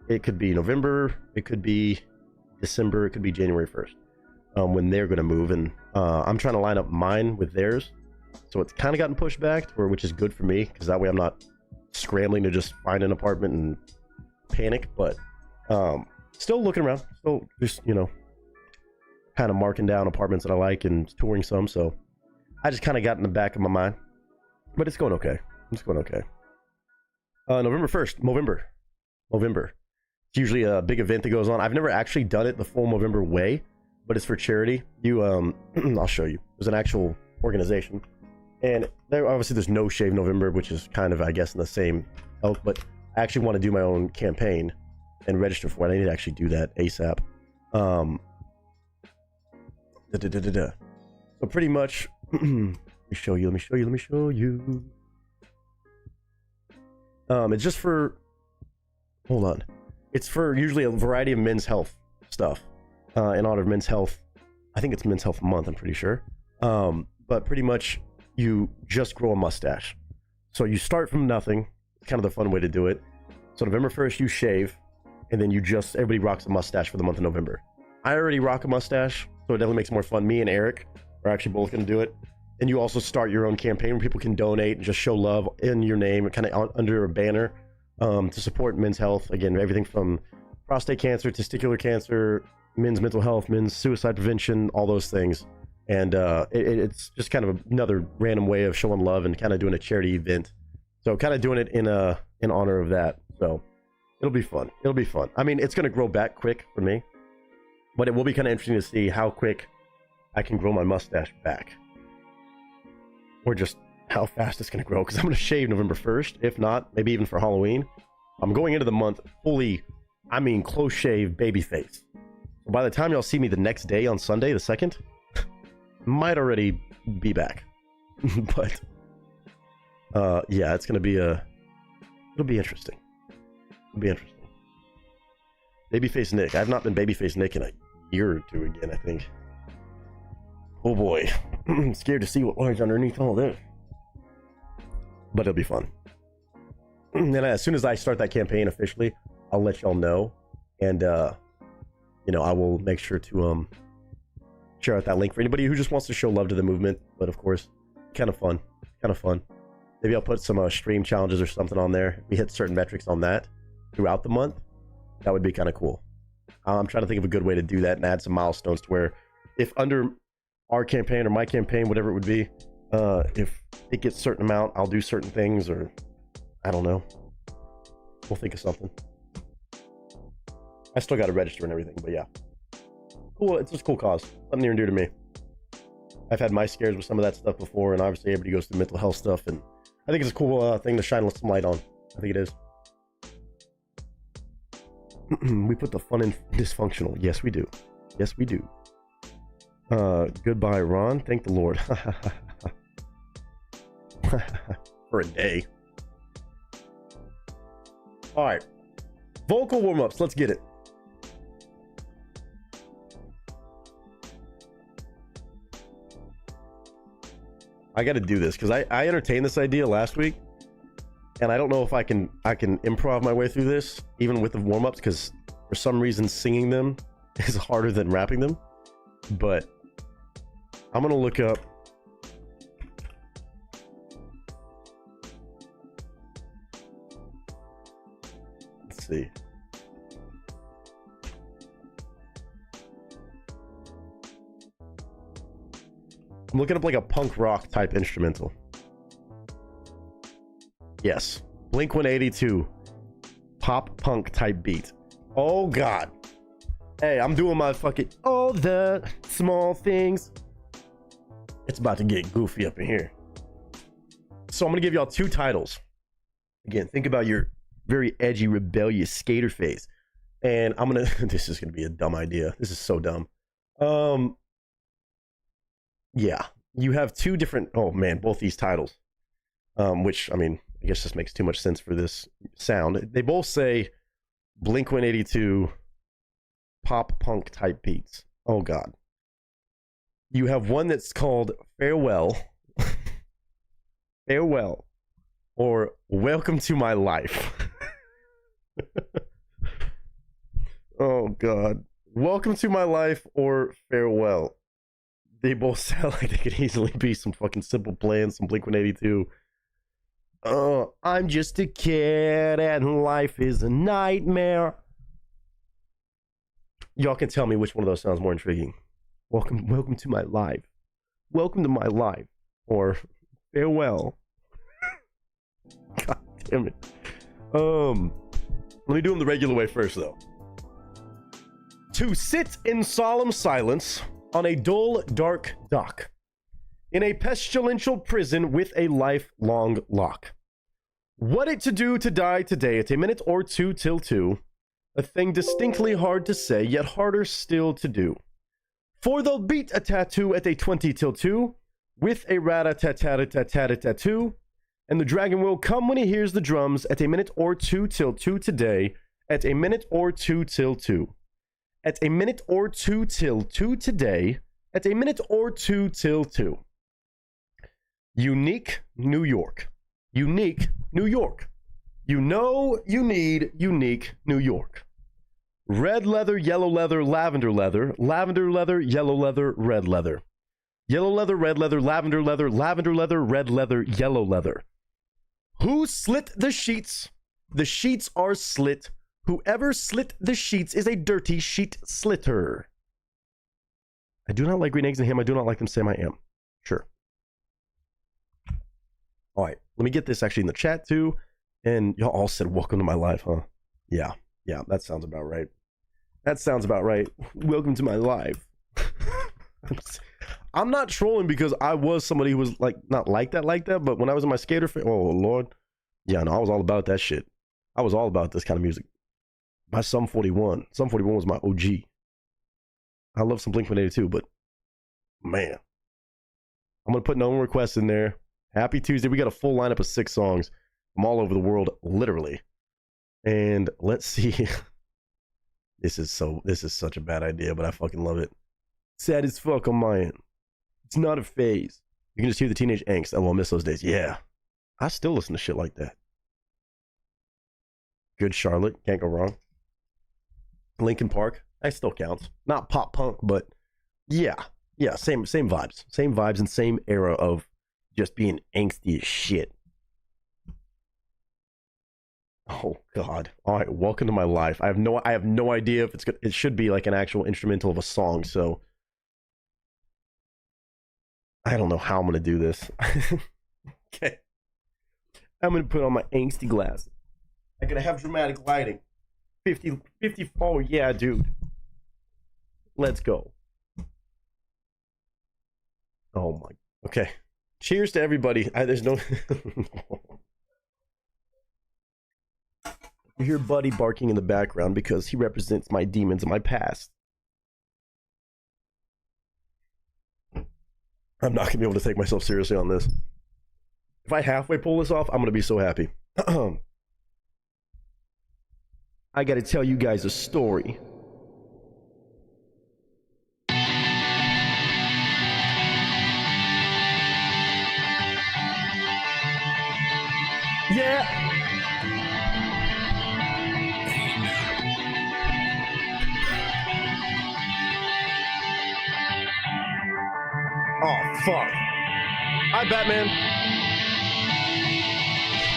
It could be November, it could be December, it could be January 1st, when they're gonna move. And I'm trying to line up mine with theirs, so it's kind of gotten pushed back, which is good for me, because that way I'm not scrambling to just find an apartment and panic. But still looking around, still just, you know, kind of marking down apartments that I like and touring some. So I just kind of got in the back of my mind, but it's going okay. It's going okay. November 1st, Movember. It's usually a big event that goes on. I've never actually done it the full Movember way, but it's for charity. You I'll show you. There's an actual organization, and there's No Shave November, which is kind of, I guess, in the same ilk, but I actually want to do my own campaign and register for it. I need to actually do that ASAP. So pretty much, let me show you. It's just for, hold on. It's for usually a variety of men's health stuff, in honor of Men's Health. I think it's Men's Health Month, I'm pretty sure. But pretty much you just grow a mustache. So you start from nothing. It's kind of the fun way to do it. So November 1st, you shave, and then everybody rocks a mustache for the month of November. I already rock a mustache, so it definitely makes it more fun. Me and Eric are actually both going to do it. And you also start your own campaign where people can donate and just show love in your name, kind of under a banner, to support men's health. Again, everything from prostate cancer, testicular cancer, men's mental health, men's suicide prevention, all those things. And it's just kind of another random way of showing love and kind of doing a charity event. So kind of doing it in honor of that. So it'll be fun. I mean, it's going to grow back quick for me, but it will be kind of interesting to see how quick I can grow my mustache back, or just how fast it's going to grow, because I'm going to shave November 1st. If not, maybe even for Halloween. I'm going into the month fully, I mean, close shave, baby face. So by the time y'all see me the next day on Sunday, the 2nd, might already be back. But yeah, it's going to be it'll be interesting. Babyface Nick. I've not been Babyface Nick in a year or two again, I think. Oh boy. I'm scared to see what lies underneath all this. But it'll be fun. And as soon as I start that campaign officially, I'll let y'all know. And, you know, I will make sure to share out that link for anybody who just wants to show love to the movement. But of course, kind of fun. Maybe I'll put some stream challenges or something on there. If we hit certain metrics on that throughout the month, that would be kind of cool. I'm trying to think of a good way to do that and add some milestones to where if under our campaign or my campaign, whatever it would be, if it gets a certain amount, I'll do certain things, or I don't know. We'll think of something. I still got to register and everything, but yeah. Cool. It's just a cool cause. Something near and dear to me. I've had my scares with some of that stuff before, and obviously everybody goes through mental health stuff, and I think it's a cool thing to shine some light on. I think it is. We put the fun in dysfunctional. Yes, we do. Goodbye, Ron. Thank the Lord. For a day. All right. Vocal warm-ups. Let's get it. I got to do this because I entertained this idea last week, and I don't know if I can improv my way through this even with the warm-ups, because for some reason singing them is harder than rapping them. But I'm gonna look up let's see. I'm looking up like a punk rock type instrumental. Yes, Blink 182 pop punk type beat. Oh god. Hey, I'm doing my fucking all the small things It's about to get goofy up in here. So I'm gonna give y'all two titles. Again, think about your very edgy, rebellious skater phase. And I'm gonna, this is gonna be a dumb idea. This is so dumb. Yeah, you have two different, oh man, both these titles. Which, I mean, I guess this makes too much sense for this sound. They both say Blink-182 pop punk type beats. Oh God. You have one that's called Farewell, Farewell, or Welcome to My Life. Oh God. Welcome to My Life or Farewell. They both sound like they could easily be some fucking Simple Plan, some Blink-182. Oh, I'm just a kid and life is a nightmare. Y'all can tell me which one of those sounds more intriguing. Welcome to my life. Welcome to my life. Or farewell. God damn it. Let me do them the regular way first, though. To sit in solemn silence on a dull, dark dock, in a pestilential prison with a lifelong lock. What it to do to die today at a minute or two till two, a thing distinctly hard to say, yet harder still to do. For they'll beat a tattoo at a 20 till 2, with a rat-a-tat-tat-tat-tat-tat-tattoo, and the dragon will come when he hears the drums at a minute or two till 2 today, at a minute or two till 2. At a minute or two till 2 today, at a minute or two till 2. Unique New York. Unique New York. You know you need unique New York. Red leather, yellow leather, lavender leather, lavender leather, yellow leather, red leather. Yellow leather, red leather, lavender leather, lavender leather, red leather, yellow leather. Who slit the sheets? The sheets are slit. Whoever slit the sheets is a dirty sheet slitter. I do not like green eggs and ham. I do not like them. Sam I am. Sure. All right. Let me get this actually in the chat too. And y'all all said, welcome to my life, huh? Yeah. Yeah, that sounds about right. That sounds about right. Welcome to my life. I'm not trolling because I was somebody who was like, not like that, but when I was in my skater phase, oh Lord. Yeah, no, I was all about that shit. I was all about this kind of music. My Sum 41. Sum 41 was my OG. I love some Blink-182, but man. I'm going to put no one requests in there. Happy Tuesday. We got a full lineup of 6 songs from all over the world, literally. And let's see. This is such a bad idea, but I fucking love it. Sad as fuck on my end. It's not a phase. You can just hear the teenage angst. I will miss those days. Yeah. I still listen to shit like that. Good Charlotte. Can't go wrong. Linkin Park. That still counts. Not pop punk, but yeah. Yeah, same vibes. Same vibes and same era of just being angsty as shit. Oh God! All right, welcome to my life. I have no idea if it's good. It should be like an actual instrumental of a song. So I don't know how I'm gonna do this. Okay, I'm gonna put on my angsty glasses. I'm gonna have dramatic lighting. 50. Oh yeah, dude. Let's go. Oh my. Okay. Cheers to everybody. There's no. You hear Buddy barking in the background because he represents my demons in my past. I'm not going to be able to take myself seriously on this. If I halfway pull this off, I'm going to be so happy. I got to tell you guys a story. Yeah. Oh, fuck. Hi, Batman.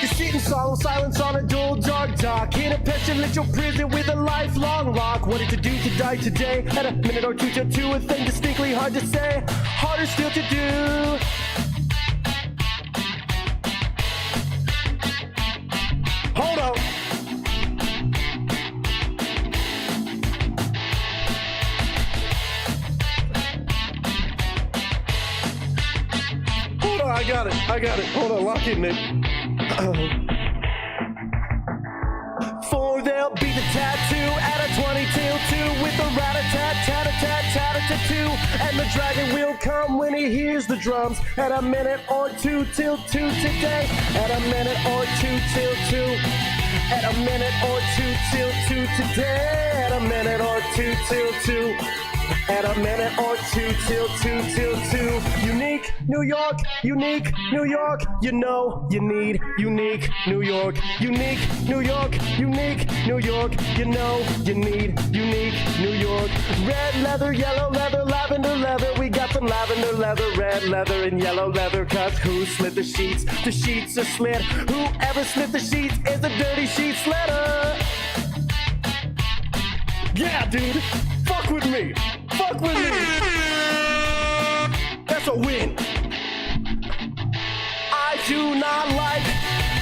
You sit in solemn silence on a dull, dark dock, in a pestilential prison with a lifelong lock. What to do to die today? At a minute or two till 2, a thing distinctly hard to say, harder still to do. Hold on. I got it. Hold on, lock in, Nick. For there'll be the tattoo at a 22 with the rat-a-tat-tat-a-tat-tat-a-tat-too. And the dragon will come when he hears the drums at a minute or two till 2 today. At a minute or 2 till 2. At a minute or 2 till 2 today. At a minute or 2 till 2. At a minute or 2 till 2 till 2. Unique New York, unique New York. You know you need unique New York. Unique New York, unique New York. You know you need unique New York. Red leather, yellow leather, lavender leather. We got some lavender leather, red leather, and yellow leather. Cause who slit the sheets? The sheets are slit. Whoever slit the sheets is a dirty sheet slitter. Yeah, dude. Fuck with me. Fuck with me. That's a win. I do not like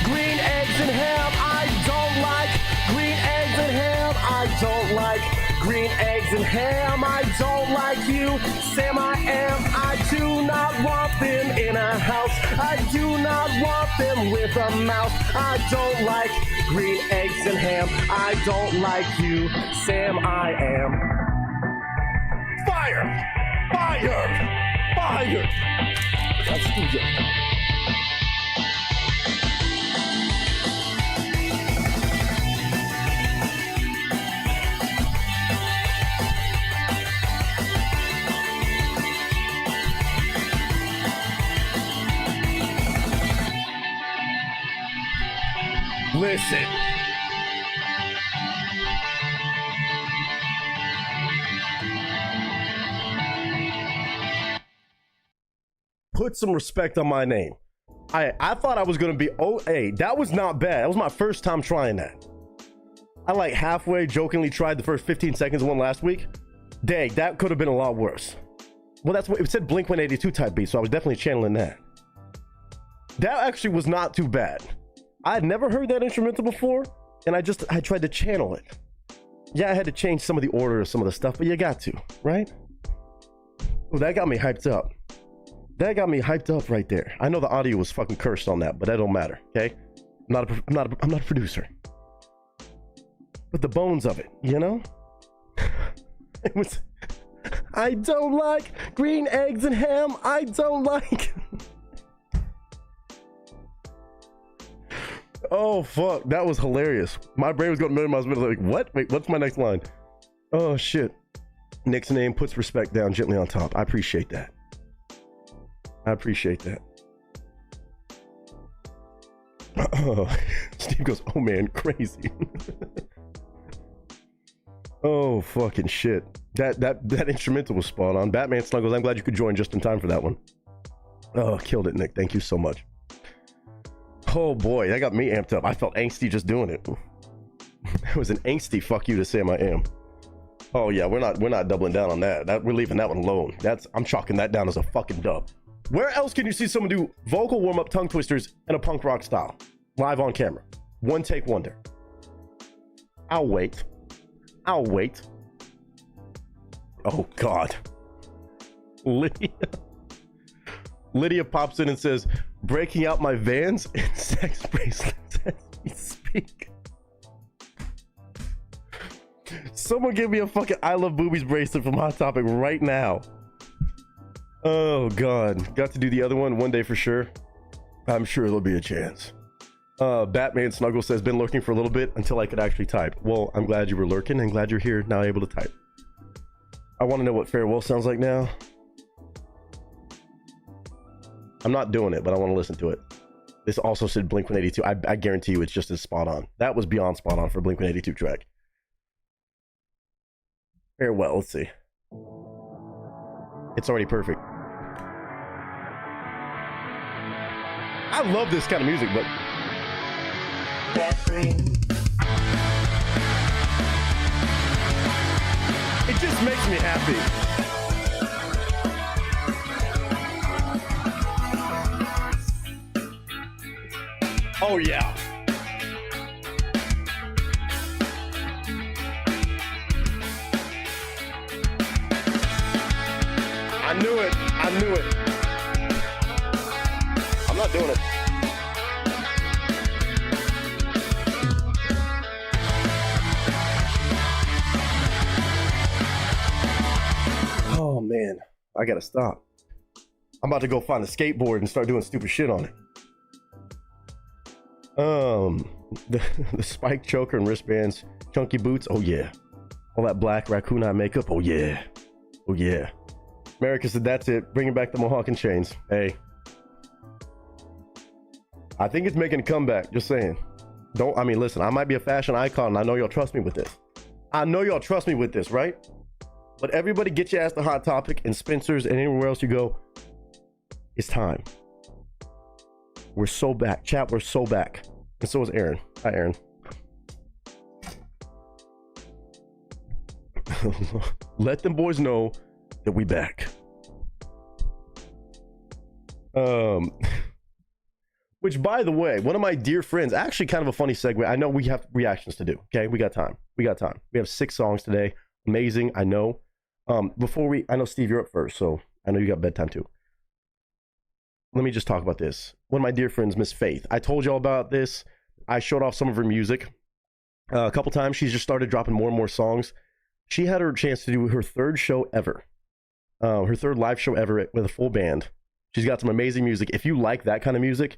green eggs and ham. I don't like green eggs and ham. I don't like green eggs and ham. I don't like you, Sam. I am. I do not want them in a house. I do not want them with a mouse. I don't like green eggs and ham. I don't like you, Sam. I am. Fire! Fire! Fire! That's good. Listen. Put some respect on my name. I thought I was gonna be hey, that was not bad. That was my first time trying that. I like halfway jokingly tried the first 15 seconds of one last week. Dang, that could have been a lot worse. Well, that's what it said, Blink 182 type beat, so I was definitely channeling that. That actually was not too bad. I had never heard that instrumental before, and I tried to channel it. Yeah, I had to change some of the order of some of the stuff, but you got to, right? Oh, that got me hyped up. That got me hyped up right there. I know the audio was fucking cursed on that, but that don't matter, okay? I'm not a producer. But the bones of it, you know? It was, I don't like green eggs and ham. I don't like. Oh, fuck. That was hilarious. My brain was going a million miles per minute. Like, what? Wait, what's my next line? Oh, shit. Nick's name puts respect down gently on top. I appreciate that. I appreciate that. Oh, Steve goes, oh man, crazy. Oh, fucking shit. That instrumental was spot on. Batman Snuggles, I'm glad you could join just in time for that one. Oh, killed it, Nick. Thank you so much. Oh boy, that got me amped up. I felt angsty just doing it. It was an angsty fuck you to Sam I am. Oh yeah, we're not doubling down on that. We're leaving that one alone. I'm chalking that down as a fucking dub. Where else can you see someone do vocal warm-up tongue twisters in a punk rock style? Live on camera. One take wonder. I'll wait. Oh God. Lydia pops in and says, breaking out my Vans and sex bracelets as we speak. Someone give me a fucking I Love Boobies bracelet from Hot Topic right now. Oh God, got to do the other one day for sure. I'm sure there'll be a chance. Batman Snuggle says, been lurking for a little bit until I could actually type. Well, I'm glad you were lurking and glad you're here now able to type. I want to know what farewell sounds like now. I'm not doing it, but I want to listen to it. This also said Blink 182. I guarantee you it's just as spot on. That was beyond spot on for a Blink 182 track. Farewell, let's see. It's already perfect. I love this kind of music, but it just makes me happy. Oh yeah. I knew it. I gotta stop. I'm about to go find a skateboard and start doing stupid shit on it. The spike choker and wristbands, chunky boots. Oh yeah. All that black raccoon eye makeup. Oh yeah. Oh yeah. America said that's it. Bringing back the Mohawk and chains. Hey. I think it's making a comeback. Just saying. I mean, listen, I might be a fashion icon, and I know y'all trust me with this. I know y'all trust me with this, right? But everybody get your ass to Hot Topic and Spencer's and anywhere else you go. It's time. We're so back. Chat, we're so back. And so is Aaron. Hi, Aaron. Let them boys know that we back. Which, by the way, one of my dear friends, actually kind of a funny segue. I know we have reactions to do. Okay, we got time. We have 6 songs today. Amazing, I know. I know Steve, you're up first, so I know you got bedtime too. Let me just talk about this. One of my dear friends, Miss Faith. I told y'all about this. I showed off some of her music a couple times. She's just started dropping more and more songs. She had her chance to do her 3rd show ever. Her 3rd live show ever with a full band. She's got some amazing music. If you like that kind of music,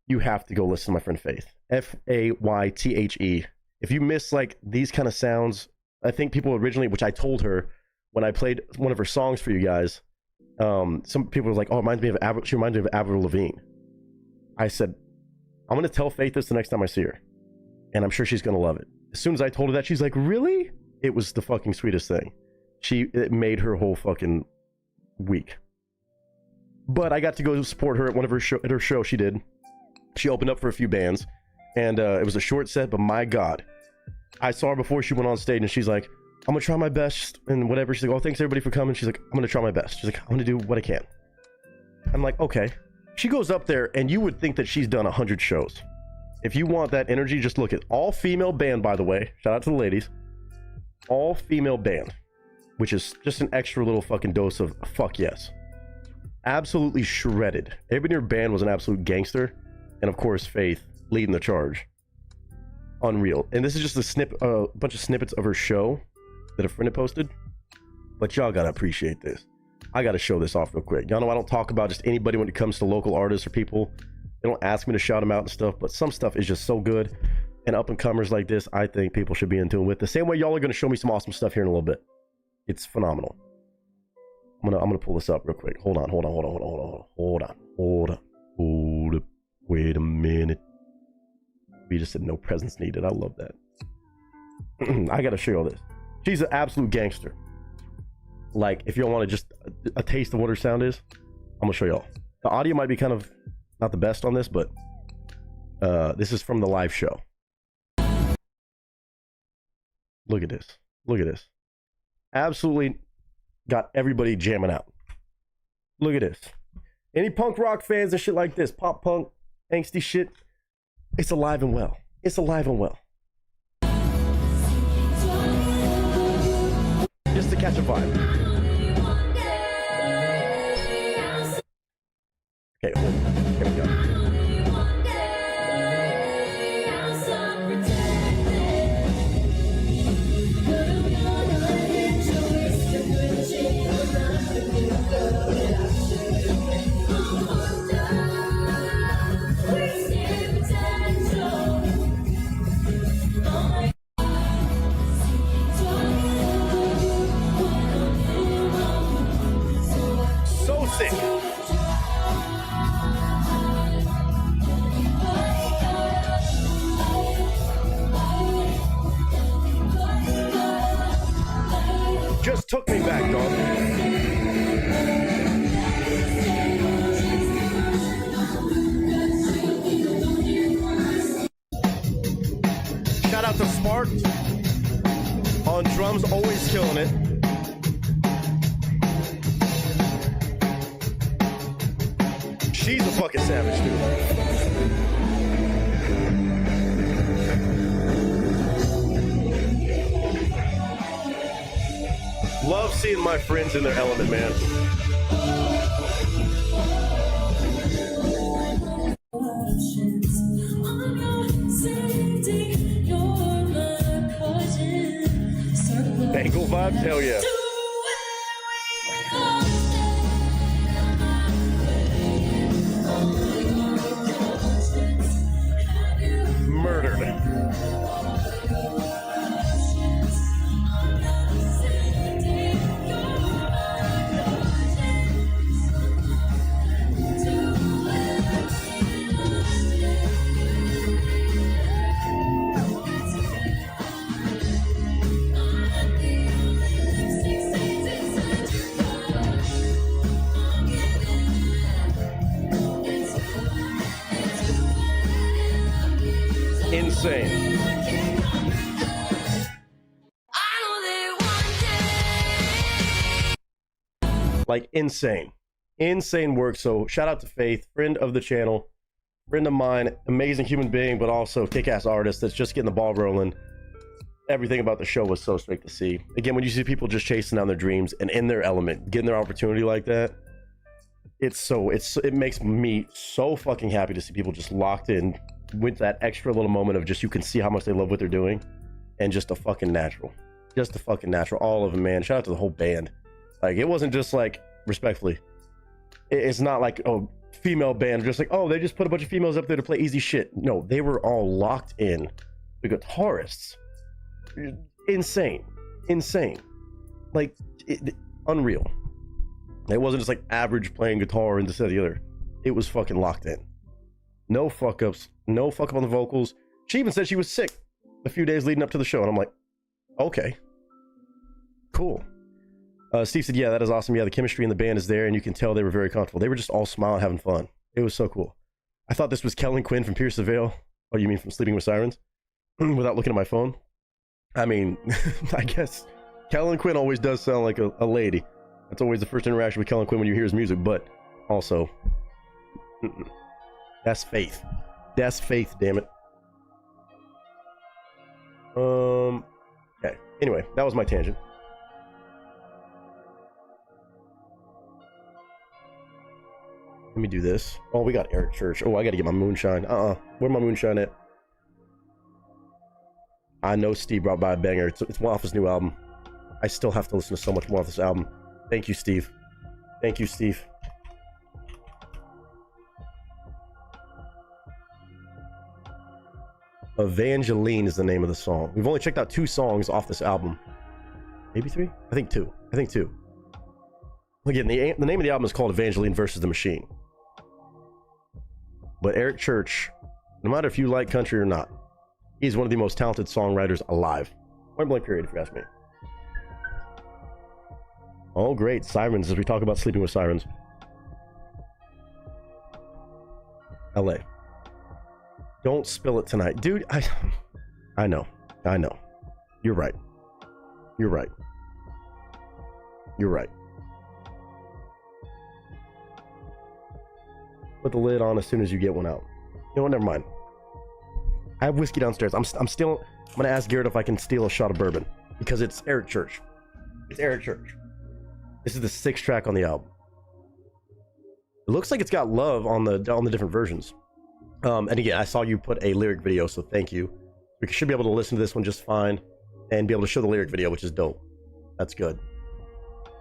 you have to go listen to my friend Faith. Faythe. If you miss like these kind of sounds, I think people originally, which I told her when I played one of her songs for you guys, some people were like, "Oh, it reminds me of Avril Lavigne." I said, "I'm gonna tell Faith this the next time I see her, and I'm sure she's gonna love it." As soon as I told her that, she's like, "Really?" It was the fucking sweetest thing. It made her whole fucking week. But I got to go support her at one of her show she did. She opened up for a few bands, and it was a short set, but my God, I saw her before she went on stage, and she's like, "I'm gonna try my best," and whatever. She's like, "Oh, thanks everybody for coming." She's like, "I'm gonna try my best." She's like, "I'm gonna do what I can." I'm like, okay. She goes up there, and you would think that she's done 100 shows. If you want that energy, just look at all female band, by the way. Shout out to the ladies. All female band, which is just an extra little fucking dose of fuck yes. Absolutely shredded. Everybody in her band was an absolute gangster. And of course, Faith leading the charge. Unreal. And this is just a bunch of snippets of her show that a friend had posted. But y'all gotta appreciate this. I gotta show this off real quick. Y'all know I don't talk about just anybody when it comes to local artists or people. They don't ask me to shout them out and stuff, but some stuff is just so good. And up and comers like this, I think people should be in tune with. The same way y'all are gonna show me some awesome stuff here in a little bit. It's phenomenal. I'm gonna pull this up real quick. Hold on. Wait a minute. We just said no presents needed. I love that. I gotta show you this. She's an absolute gangster. Like, if you want to just a taste of what her sound is, I'm gonna show y'all. The audio might be kind of not the best on this, but this is from the live show. Look at this. Look at this. Absolutely got everybody jamming out. Look at this. Any punk rock fans and shit like this, pop punk, angsty shit, it's alive and well. It's alive and well. Just to catch a vibe. Okay, hold on. Here we go. So sick. Just took me back, dog. Shout out to Spark on drums, always killing it. She's a fucking savage, dude. Love seeing my friends in their element, man. Bangle vibes? Hell yeah. Insane. Like insane. Insane work. So shout out to Faith, friend of the channel, friend of mine, amazing human being, but also kick-ass artist that's just getting the ball rolling. Everything about the show was so sick to see. Again, when you see people just chasing down their dreams and in their element, getting their opportunity like that, it makes me so fucking happy to see people just locked in with that extra little moment of just, you can see how much they love what they're doing, and just a fucking natural. Just a fucking natural. All of them, man. Shout out to the whole band. Like, it wasn't just like, respectfully, it's not like, oh, female band, just like, oh, they just put a bunch of females up there to play easy shit. No, they were all locked in. The guitarists, insane. Like, unreal. It wasn't just like average playing guitar and this and the other. It was fucking locked in. No fuck ups. No fuck up on the vocals. She even said she was sick a few days leading up to the show, and I'm like, okay, cool. Steve said, yeah, that is awesome. Yeah, the chemistry in the band is there, and you can tell they were very comfortable. They were just all smiling, having fun. It was so cool. I thought this was Kellen Quinn from Pierce the Veil. Oh, you mean from Sleeping with Sirens? Without looking at my phone. I mean, I guess Kellen Quinn always does sound like a lady. That's always the first interaction with Kellen Quinn when you hear his music, but also, that's Faith. That's Faith, damn it. Okay. Anyway, that was my tangent. Let me do this. Oh, we got Eric Church. Oh, I gotta get my moonshine. Where my moonshine at? I know Steve brought by a banger. It's one off his new album. I still have to listen to so much more of this album. Thank you, Steve. Thank you, Steve. Evangeline is the name of the song. We've only checked out 2 songs off this album. Maybe 3? I think 2. Again, the name of the album is called Evangeline versus the Machine. But Eric Church, no matter if you like country or not, he's one of the most talented songwriters alive. Point blank period, if you ask me. Oh, great. Sirens, as we talk about Sleeping with Sirens. LA. Don't spill it tonight. Dude, I know. You're right. Put the lid on as soon as you get one out. You know what? Never mind. I have whiskey downstairs. I'm gonna ask Garrett if I can steal a shot of bourbon, because it's Eric Church. It's Eric Church. This is the 6th track on the album. It looks like it's got love on the different versions. And again, I saw you put a lyric video, so thank you. We should be able to listen to this one just fine and be able to show the lyric video, which is dope. That's good.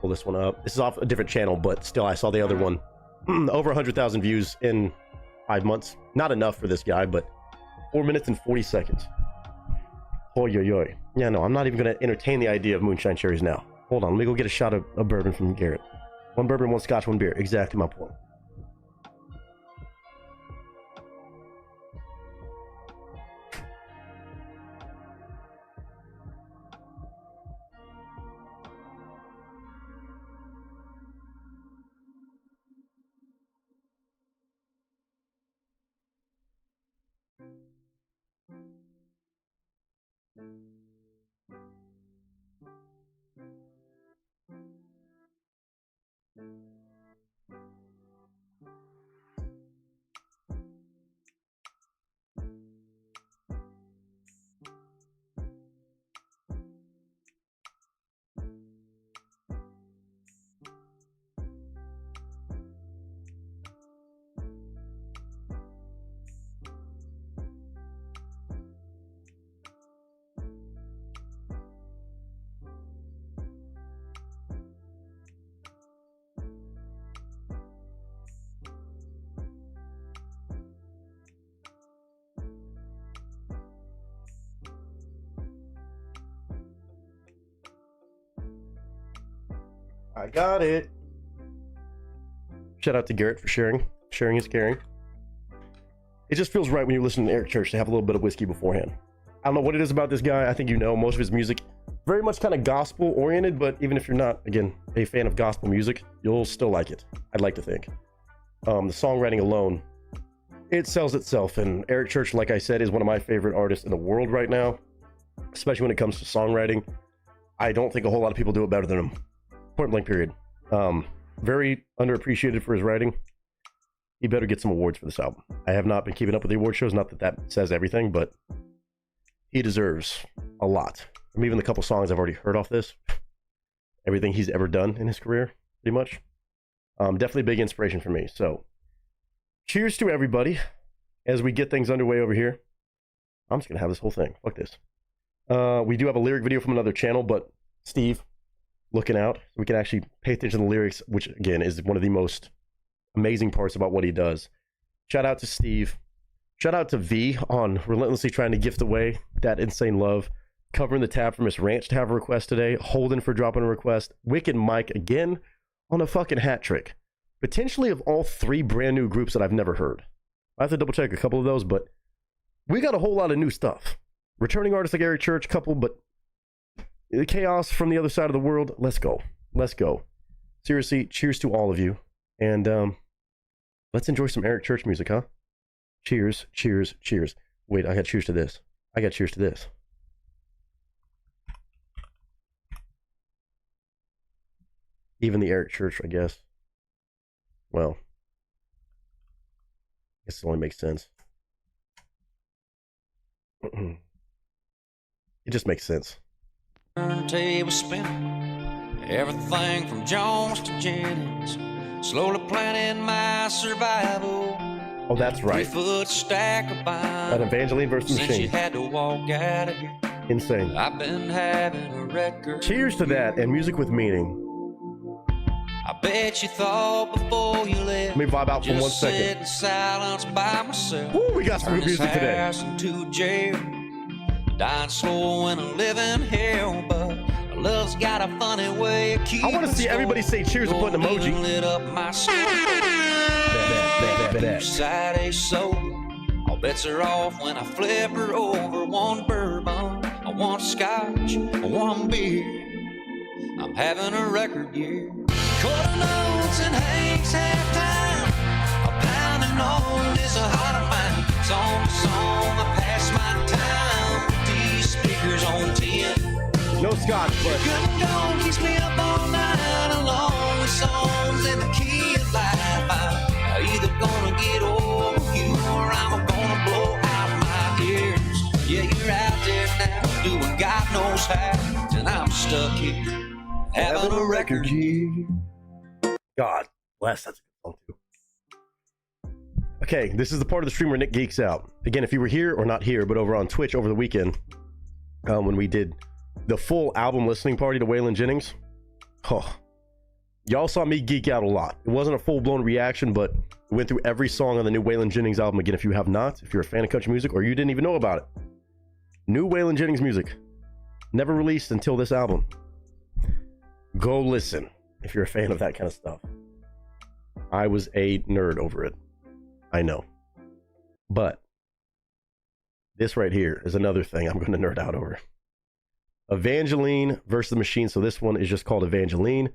Pull this one up. This is off a different channel, but still, I saw the other one. Over 100,000 views in 5 months. Not enough for this guy, but 4 minutes and 40 seconds. Oy, oy, oy. Yeah, no, I'm not even going to entertain the idea of moonshine cherries now. Hold on, let me go get a shot of bourbon from Garrett. 1 bourbon, 1 scotch, 1 beer. Exactly my point. I got it. Shout out to Garrett for sharing. Sharing is caring. It just feels right when you listen to Eric Church to have a little bit of whiskey beforehand. I don't know what it is about this guy. I think you know most of his music, very much kind of gospel oriented, but even if you're not, again, a fan of gospel music, you'll still like it. I'd like to think. The songwriting alone it sells itself. And Eric Church, like I said, is one of my favorite artists in the world right now, especially when it comes to songwriting. I don't think a whole lot of people do it better than him. Point blank period. Very underappreciated for his writing. He better get some awards for this album. I have not been keeping up with the award shows, not that that says everything, but he deserves a lot. I mean, even the couple songs I've already heard off this, everything he's ever done in his career, pretty much. Definitely a big inspiration for me. So cheers to everybody as we get things underway over here. I'm just gonna have this whole thing. Fuck this. We do have a lyric video from another channel, but Steve, looking out, so we can actually pay attention to the lyrics, which again is one of the most amazing parts about what he does. Shout out to Steve. Shout out to V on relentlessly trying to gift away that insane love. Covering the tab for Miss Ranch to have a request today. Holden for dropping a request. Wicked Mike again on a fucking hat trick. Potentially of all 3 brand new groups that I've never heard. I have to double check a couple of those, but we got a whole lot of new stuff. Returning artists like Eric Church, couple, but the chaos from the other side of the world. Let's go. Let's go. Seriously, cheers to all of you. And let's enjoy some Eric Church music, huh? Cheers, cheers, cheers. Wait, I got cheers to this. I got cheers to this. Even the Eric Church, I guess. Well, I guess it only makes sense. It just makes sense. Turntable spinning, everything from Jones to Jennings, slowly planning my survival. Oh, that's right. 3-foot stack of That Evangeline versus since you Machine. had to walk out of here. Insane. I've been having a record. Cheers to that and music with meaning. I bet you thought before you left. Let me vibe out for 1 just sit second. in silence by myself. Ooh, we got some good music today. House into jail. Dying slow in a living hell, but love's got a funny way of keeping I want to see everybody say cheers and put an emoji. Lit up my soul. Side a sober. All bets are off when I flip her over. One bourbon, I want scotch, I want beer. I'm having a record year. Quarter notes and Hank's halftime. A pounding on is a heart of mine. Song to song, I pass my time. These speakers on 10. No scotch, but Good dog keeps me up all night along with songs in the key of life. I'm either gonna get over you or I'm gonna blow out my ears. Yeah, you're out there now doing God knows how, and I'm stuck here having a record year. God bless, that's a good song too. Okay, this is the part of the stream where Nick geeks out. Again, if you were here or not here, but over on Twitch over the weekend, when we did the full album listening party to Waylon Jennings, oh, y'all saw me geek out a lot. It wasn't a full-blown reaction, but we went through every song on the new Waylon Jennings album. Again, if you have not, if you're a fan of country music or you didn't even know about it, new Waylon Jennings music, never released until this album. Go listen if you're a fan of that kind of stuff. I was a nerd over it. I know. But this right here is another thing I'm going to nerd out over. Evangeline versus the Machine. So this one is just called Evangeline.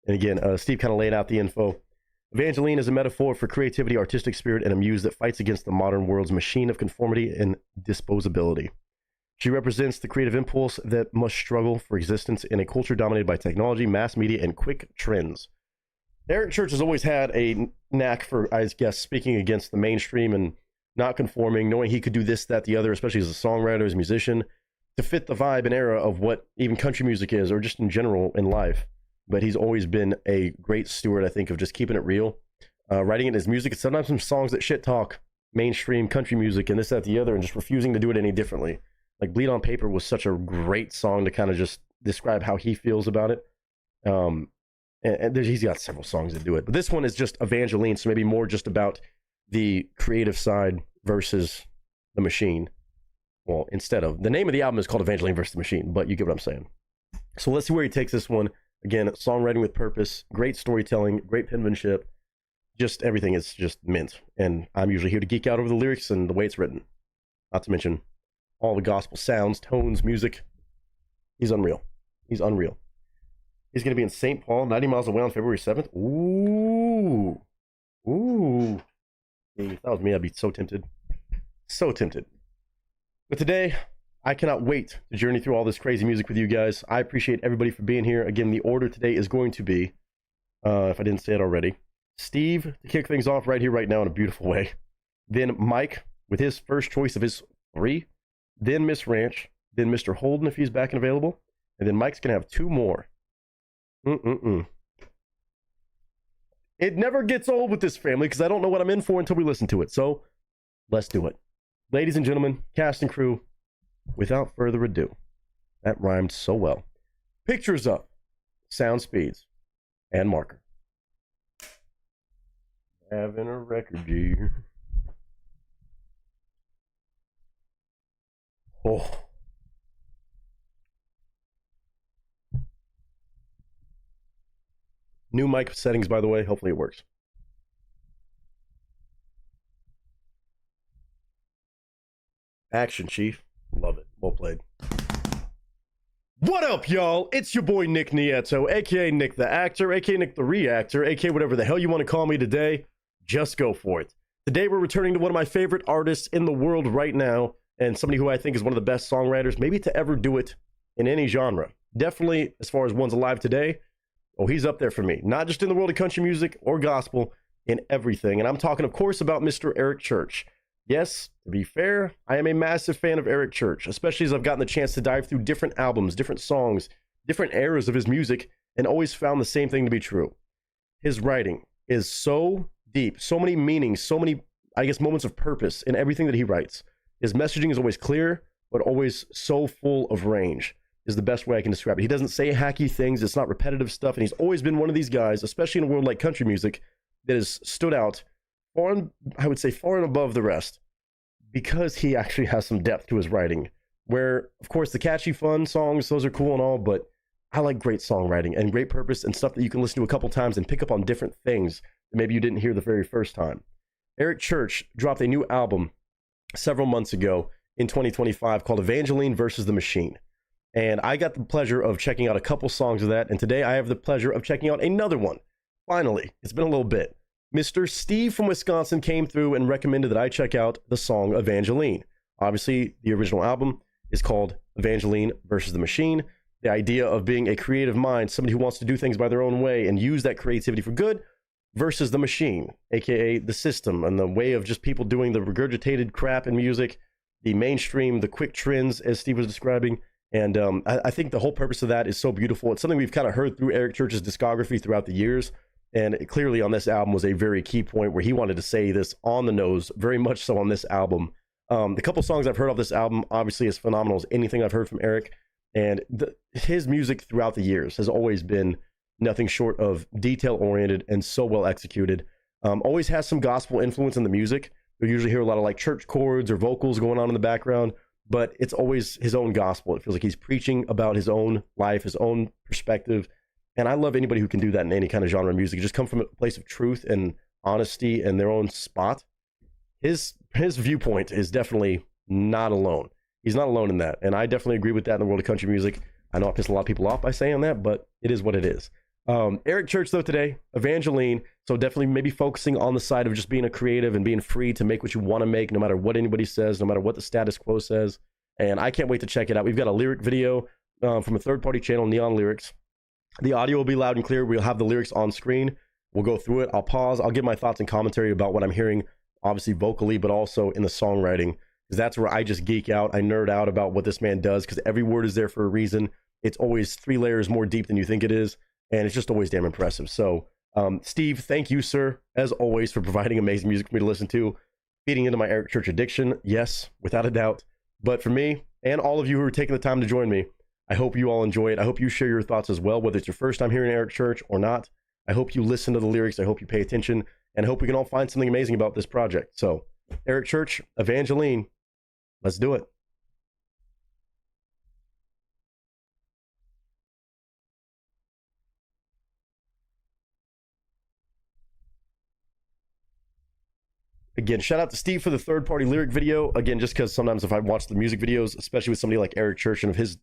And again, Steve kind of laid out the info. Evangeline is a metaphor for creativity, artistic spirit, and a muse that fights against the modern world's machine of conformity and disposability. She represents the creative impulse that must struggle for existence in a culture dominated by technology, mass media, and quick trends. Eric Church has always had a knack for, I guess, speaking against the mainstream and not conforming, knowing he could do this, that, the other, especially as a songwriter, as a musician, to fit the vibe and era of what even country music is, or just in general in life. But he's always been a great steward, I think, of just keeping it real, writing it in his music. It's sometimes some songs that shit talk mainstream country music and this, that, the other, and just refusing to do it any differently. Like Bleed on Paper was such a great song to kind of just describe how he feels about it. And he's got several songs that do it. But this one is just Evangeline, so maybe more just about the creative side versus the machine. Well, instead of, the name of the album is called Evangeline versus the Machine, but you get what I'm saying. So let's see where he takes this one. Again, songwriting with purpose, great storytelling, great penmanship, just everything is just mint. And I'm usually here to geek out over the lyrics and the way it's written. Not to mention all the gospel sounds, tones, music. He's unreal. He's unreal. He's going to be in St. Paul, 90 miles away on February 7th. Ooh. Ooh. If that was me, I'd be so tempted. So tempted. But today, I cannot wait to journey through all this crazy music with you guys. I appreciate everybody for being here. Again, the order today is going to be, if I didn't say it already, Steve to kick things off right here, right now in a beautiful way. Then Mike with his first choice of his 3. Then Miss Ranch. Then Mr. Holden if he's back and available. And then Mike's going to have 2 more. It never gets old with this family because I don't know what I'm in for until we listen to it. So let's do it. Ladies and gentlemen, cast and crew, without further ado, that rhymed so well. Pictures up, sound speeds, and marker. Having a record year. Oh. New mic settings, by the way. Hopefully it works. Action, Chief. Love it. Well played. What up, y'all? It's your boy Nick Nieto, aka Nick the Actor, aka Nick the Reactor, aka whatever the hell you want to call me today. Just go for it. Today we're returning to one of my favorite artists in the world right now, and somebody who I think is one of the best songwriters, maybe to ever do it in any genre. Definitely, as far as one's alive today, oh, he's up there for me. Not just in the world of country music or gospel, in everything. And I'm talking, of course, about Mr. Eric Church. Yes, to be fair, I am a massive fan of Eric Church, especially as I've gotten the chance to dive through different albums, different songs, different eras of his music, and always found the same thing to be true. His writing is so deep, so many meanings, so many, I guess, moments of purpose in everything that he writes. His messaging is always clear, but always so full of range, is the best way I can describe it. He doesn't say hacky things, it's not repetitive stuff, and he's always been one of these guys, especially in a world like country music, that has stood out far and, I would say, far and above the rest, because he actually has some depth to his writing, where, of course, the catchy, fun songs, those are cool and all, but I like great songwriting and great purpose and stuff that you can listen to a couple times and pick up on different things that maybe you didn't hear the very first time. Eric Church dropped a new album several months ago in 2025 called Evangeline versus the Machine. And I got the pleasure of checking out a couple songs of that, and today I have the pleasure of checking out another one. Finally, it's been a little bit. Mr. Steve from Wisconsin came through and recommended that I check out the song Evangeline. Obviously, the original album is called Evangeline versus the Machine. The idea of being a creative mind, somebody who wants to do things by their own way and use that creativity for good, versus the machine, aka the system, and the way of just people doing the regurgitated crap in music, the mainstream, the quick trends, as Steve was describing. And I think the whole purpose of that is so beautiful. It's something we've kind of heard through Eric Church's discography throughout the years. And it clearly on this album was a very key point where he wanted to say this on the nose, very much so on this album. The couple songs I've heard off this album, obviously as phenomenal as anything I've heard from Eric. And his music throughout the years has always been nothing short of detail-oriented and so well executed. Always has some gospel influence in the music. You usually hear a lot of like church chords or vocals going on in the background, but it's always his own gospel. It feels like he's preaching about his own life, his own perspective. And I love anybody who can do that in any kind of genre of music. Just come from a place of truth and honesty and their own spot. His viewpoint is definitely not alone. He's not alone in that. And I definitely agree with that in the world of country music. I know I piss a lot of people off by saying that, but it is what it is. Eric Church, though, today, Evangeline. So definitely maybe focusing on the side of just being a creative and being free to make what you want to make, no matter what anybody says, no matter what the status quo says. And I can't wait to check it out. We've got a lyric video from a third-party channel, Neon Lyrics. The audio will be loud and clear. We'll have the lyrics on screen. We'll go through it. I'll pause. I'll give my thoughts and commentary about what I'm hearing, obviously vocally, but also in the songwriting, because that's where I just geek out. I nerd out about what this man does, because every word is there for a reason. It's always 3 layers more deep than you think it is, and it's just always damn impressive. So, Steve, thank you, sir, as always, for providing amazing music for me to listen to, feeding into my Eric Church addiction. Yes, without a doubt. But for me, and all of you who are taking the time to join me, I hope you all enjoy it. I hope you share your thoughts as well, whether it's your first time hearing Eric Church or not. I hope you listen to the lyrics. I hope you pay attention, and I hope we can all find something amazing about this project. So, Eric Church, Evangeline, let's do it. Again, shout out to Steve for the third-party lyric video. Again, just because sometimes if I watch the music videos, especially with somebody like Eric Church and of his,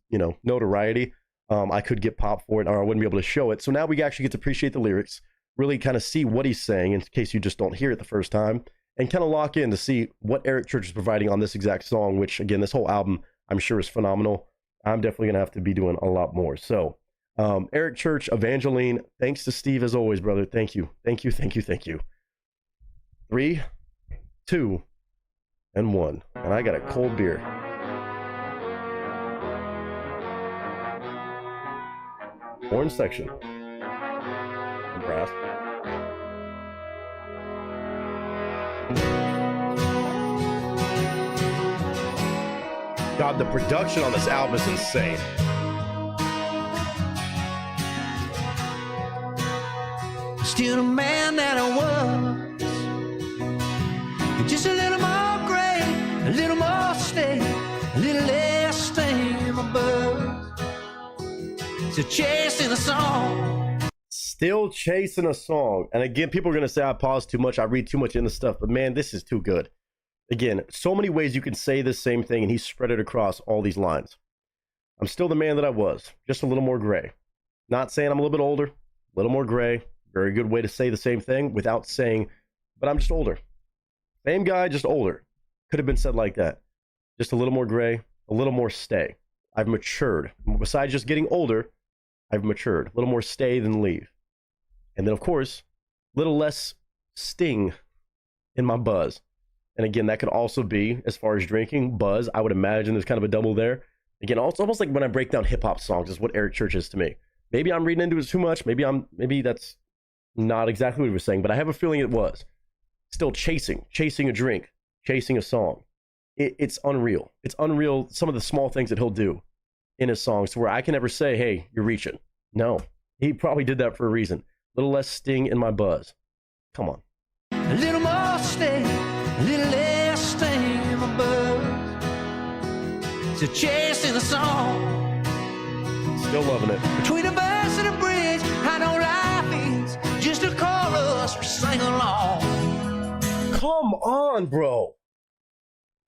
notoriety, I could get popped for it, or I wouldn't be able to show it. So now we actually get to appreciate the lyrics, really kind of see what he's saying in case you just don't hear it the first time. and kind of lock in to see what Eric Church is providing on this exact song, which again, this whole album I'm sure is phenomenal. I'm definitely gonna have to be doing a lot more. So Eric Church, Evangeline, thanks to Steve as always, brother. Thank you. 3, 2, and 1. And I got a cold beer. Orange section. Brass. God, the production on this album is insane. Still the man that I was, just a little more gray, a little more stay, a little less sting in my buzz. So chasing a song. Still chasing a song. And again, people are going to say I pause too much, I read too much into stuff, but man, this is too good. Again, so many ways you can say the same thing, and he spread it across all these lines. I'm still the man that I was, just a little more gray. Not saying I'm a little bit older, a little more gray. Very good way to say the same thing without saying, but I'm just older. Same guy, just older. Could have been said like that. Just a little more gray, a little more stay. I've matured. Besides just getting older, I've matured. A little more stay than leave. And then, of course, a little less sting in my buzz. And again, that could also be, as far as drinking, buzz. I would imagine there's kind of a double there. Again, it's almost like when I break down hip-hop songs is what Eric Church is to me. Maybe I'm reading into it too much. Maybe that's not exactly what he was saying, but I have a feeling it was. Still chasing a drink, chasing a song. It's unreal. It's unreal, some of the small things that he'll do in his songs to where I can never say, hey, you're reaching. No, he probably did that for a reason. A little less sting in my buzz. Come on. A little more stay, a little less sting in my buzz. So chasing a song. Still loving it. Between a verse and a bridge, I know life is just a chorus we sing along. Come on, bro.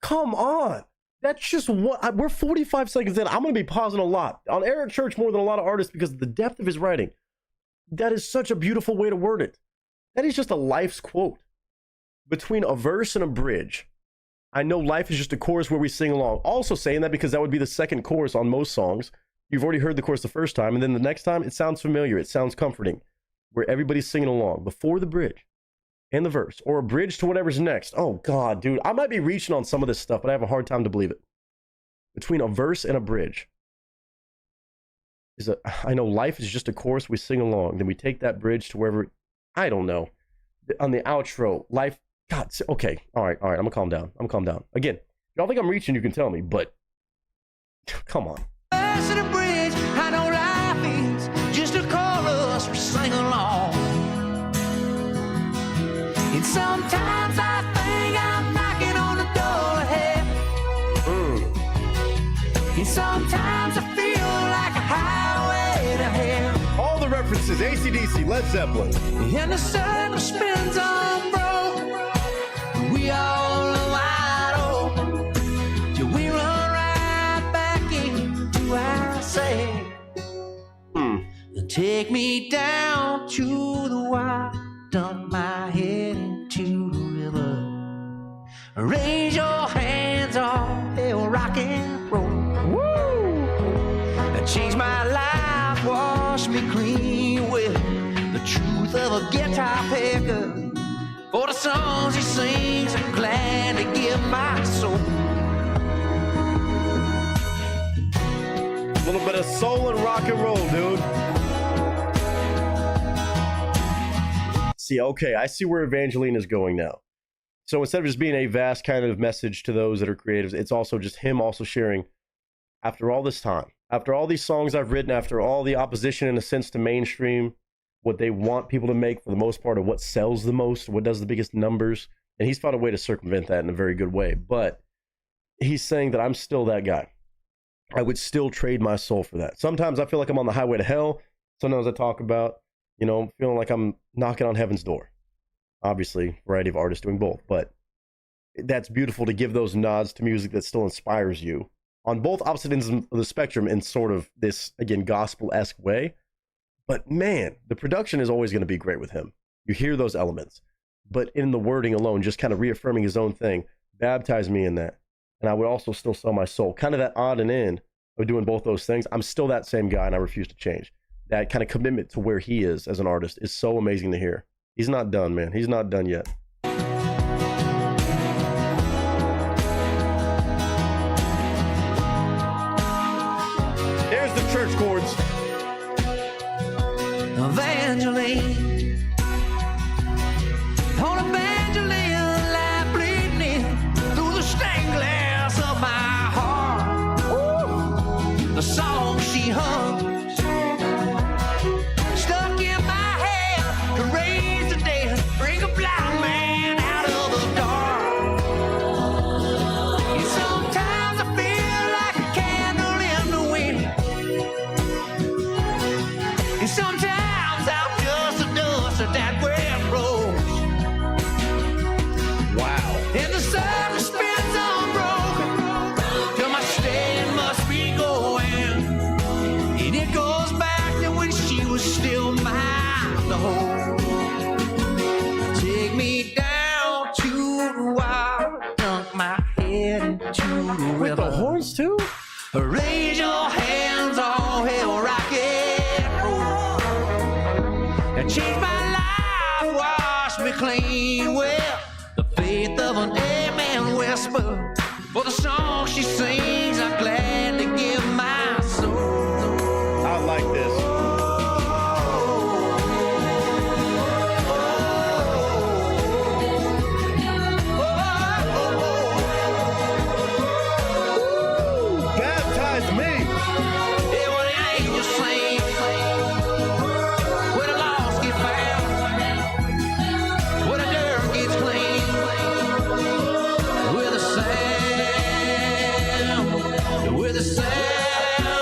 Come on. That's just what we're 45 seconds in. I'm going to be pausing a lot on Eric Church more than a lot of artists because of the depth of his writing. That is such a beautiful way to word it. That is just a life's quote. Between a verse and a bridge, I know life is just a chorus where we sing along. Also saying that because that would be the second chorus on most songs. You've already heard the chorus the first time, and then the next time it sounds familiar. It sounds comforting, where everybody's singing along before the bridge and the verse, or a bridge to whatever's next. Oh God, dude, I might be reaching on some of this stuff, but I have a hard time to believe it. Between a verse and a bridge I know life is just a chorus we sing along. Then we take that bridge to wherever, I don't know. On the outro, life, God, okay, all right, I'm gonna calm down. Again, y'all think I'm reaching, you can tell me, but come on. To the bridge, I know life is just a chorus we sing along. And sometimes I think I'm knocking on the door of heaven. And sometimes I feel like a highway to hell. All the references, AC/DC, Led Zeppelin. And the circle spins on, bro. We all are wide open till we run right back into our say. Take me down to the wire, dump my head into the river. Raise your hands off, hell, rock and roll. Woo! Change my life, wash me clean with the truth of a guitar picker. For the songs he sings, I'm glad to give my soul. A little bit of soul and rock and roll, dude. See, okay, I see where Evangeline is going now. So instead of just being a vast kind of message to those that are creatives, it's also just him also sharing, after all this time, after all these songs I've written, after all the opposition in a sense to mainstream, what they want people to make for the most part, or what sells the most, what does the biggest numbers, and he's found a way to circumvent that in a very good way. But he's saying that I'm still that guy. I would still trade my soul for that. Sometimes I feel like I'm on the highway to hell. Sometimes I talk about, you know, feeling like I'm knocking on heaven's door. Obviously, variety of artists doing both, but that's beautiful to give those nods to music that still inspires you on both opposite ends of the spectrum in sort of this, again, gospel-esque way. But man, the production is always going to be great with him. You hear those elements. but in the wording alone, just kind of reaffirming his own thing. Baptize me in that. And I would also still sell my soul. Kind of that odd and in of doing both those things. I'm still that same guy and I refuse to change. That kind of commitment to where he is as an artist is so amazing to hear. He's not done, man. He's not done yet. There's the church chords. Evangeline, on Evangeline, light bleeding through the stained glass of my heart. Ooh, the song she hums stuck in my head to raise the dead, bring a blind man out of the dark. And sometimes I feel like a candle in the wind, and sometimes that web rose. Wow. And the circle spins unbroken till my stand must be going. And it goes back to when she was still mine to hold. Take me down to the wild, dunk my head into the river. With the horns too? Raise your hands, all hell rock and roll. And change my wash me clean with the faith of an amen whisper. For the song she sings, I'm glad to give my soul. I like this. Baptize me. Yeah, what the angels sing, where the lost get found, where the dirt gets clean, with the sound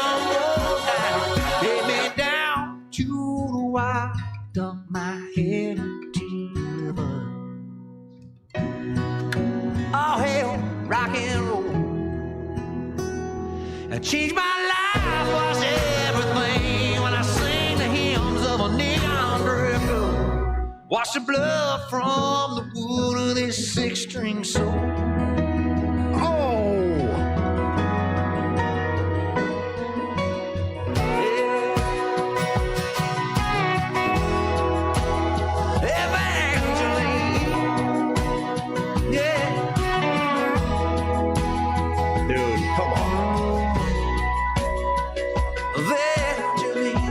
goes down. Take me down to the wild, dunk my head into the all hell, rock and roll. And change my life, was everything when I sing the hymns of a neon drifter. Wash the blood from the wound of this six-string soul. Oh! Evangeline, yeah. Dude, come on. Evangeline.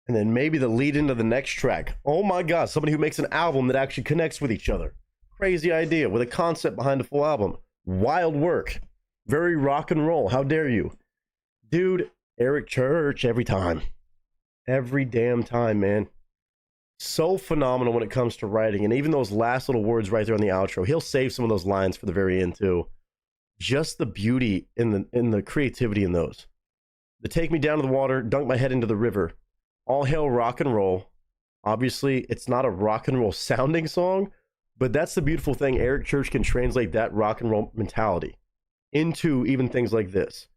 And then maybe the lead into the next track. Oh my God, somebody who makes an album that actually connects with each other. Crazy idea with a concept behind a full album. Wild work. Very rock and roll. How dare you? Dude, Eric Church every time. Every damn time, man. So phenomenal when it comes to writing. And even those last little words right there on the outro. He'll save some of those lines for the very end too. Just the beauty in the creativity in those. The take me down to the water, dunk my head into the river. All hail rock and roll. Obviously, it's not a rock and roll sounding song, but that's the beautiful thing. Eric Church can translate that rock and roll mentality into even things like this,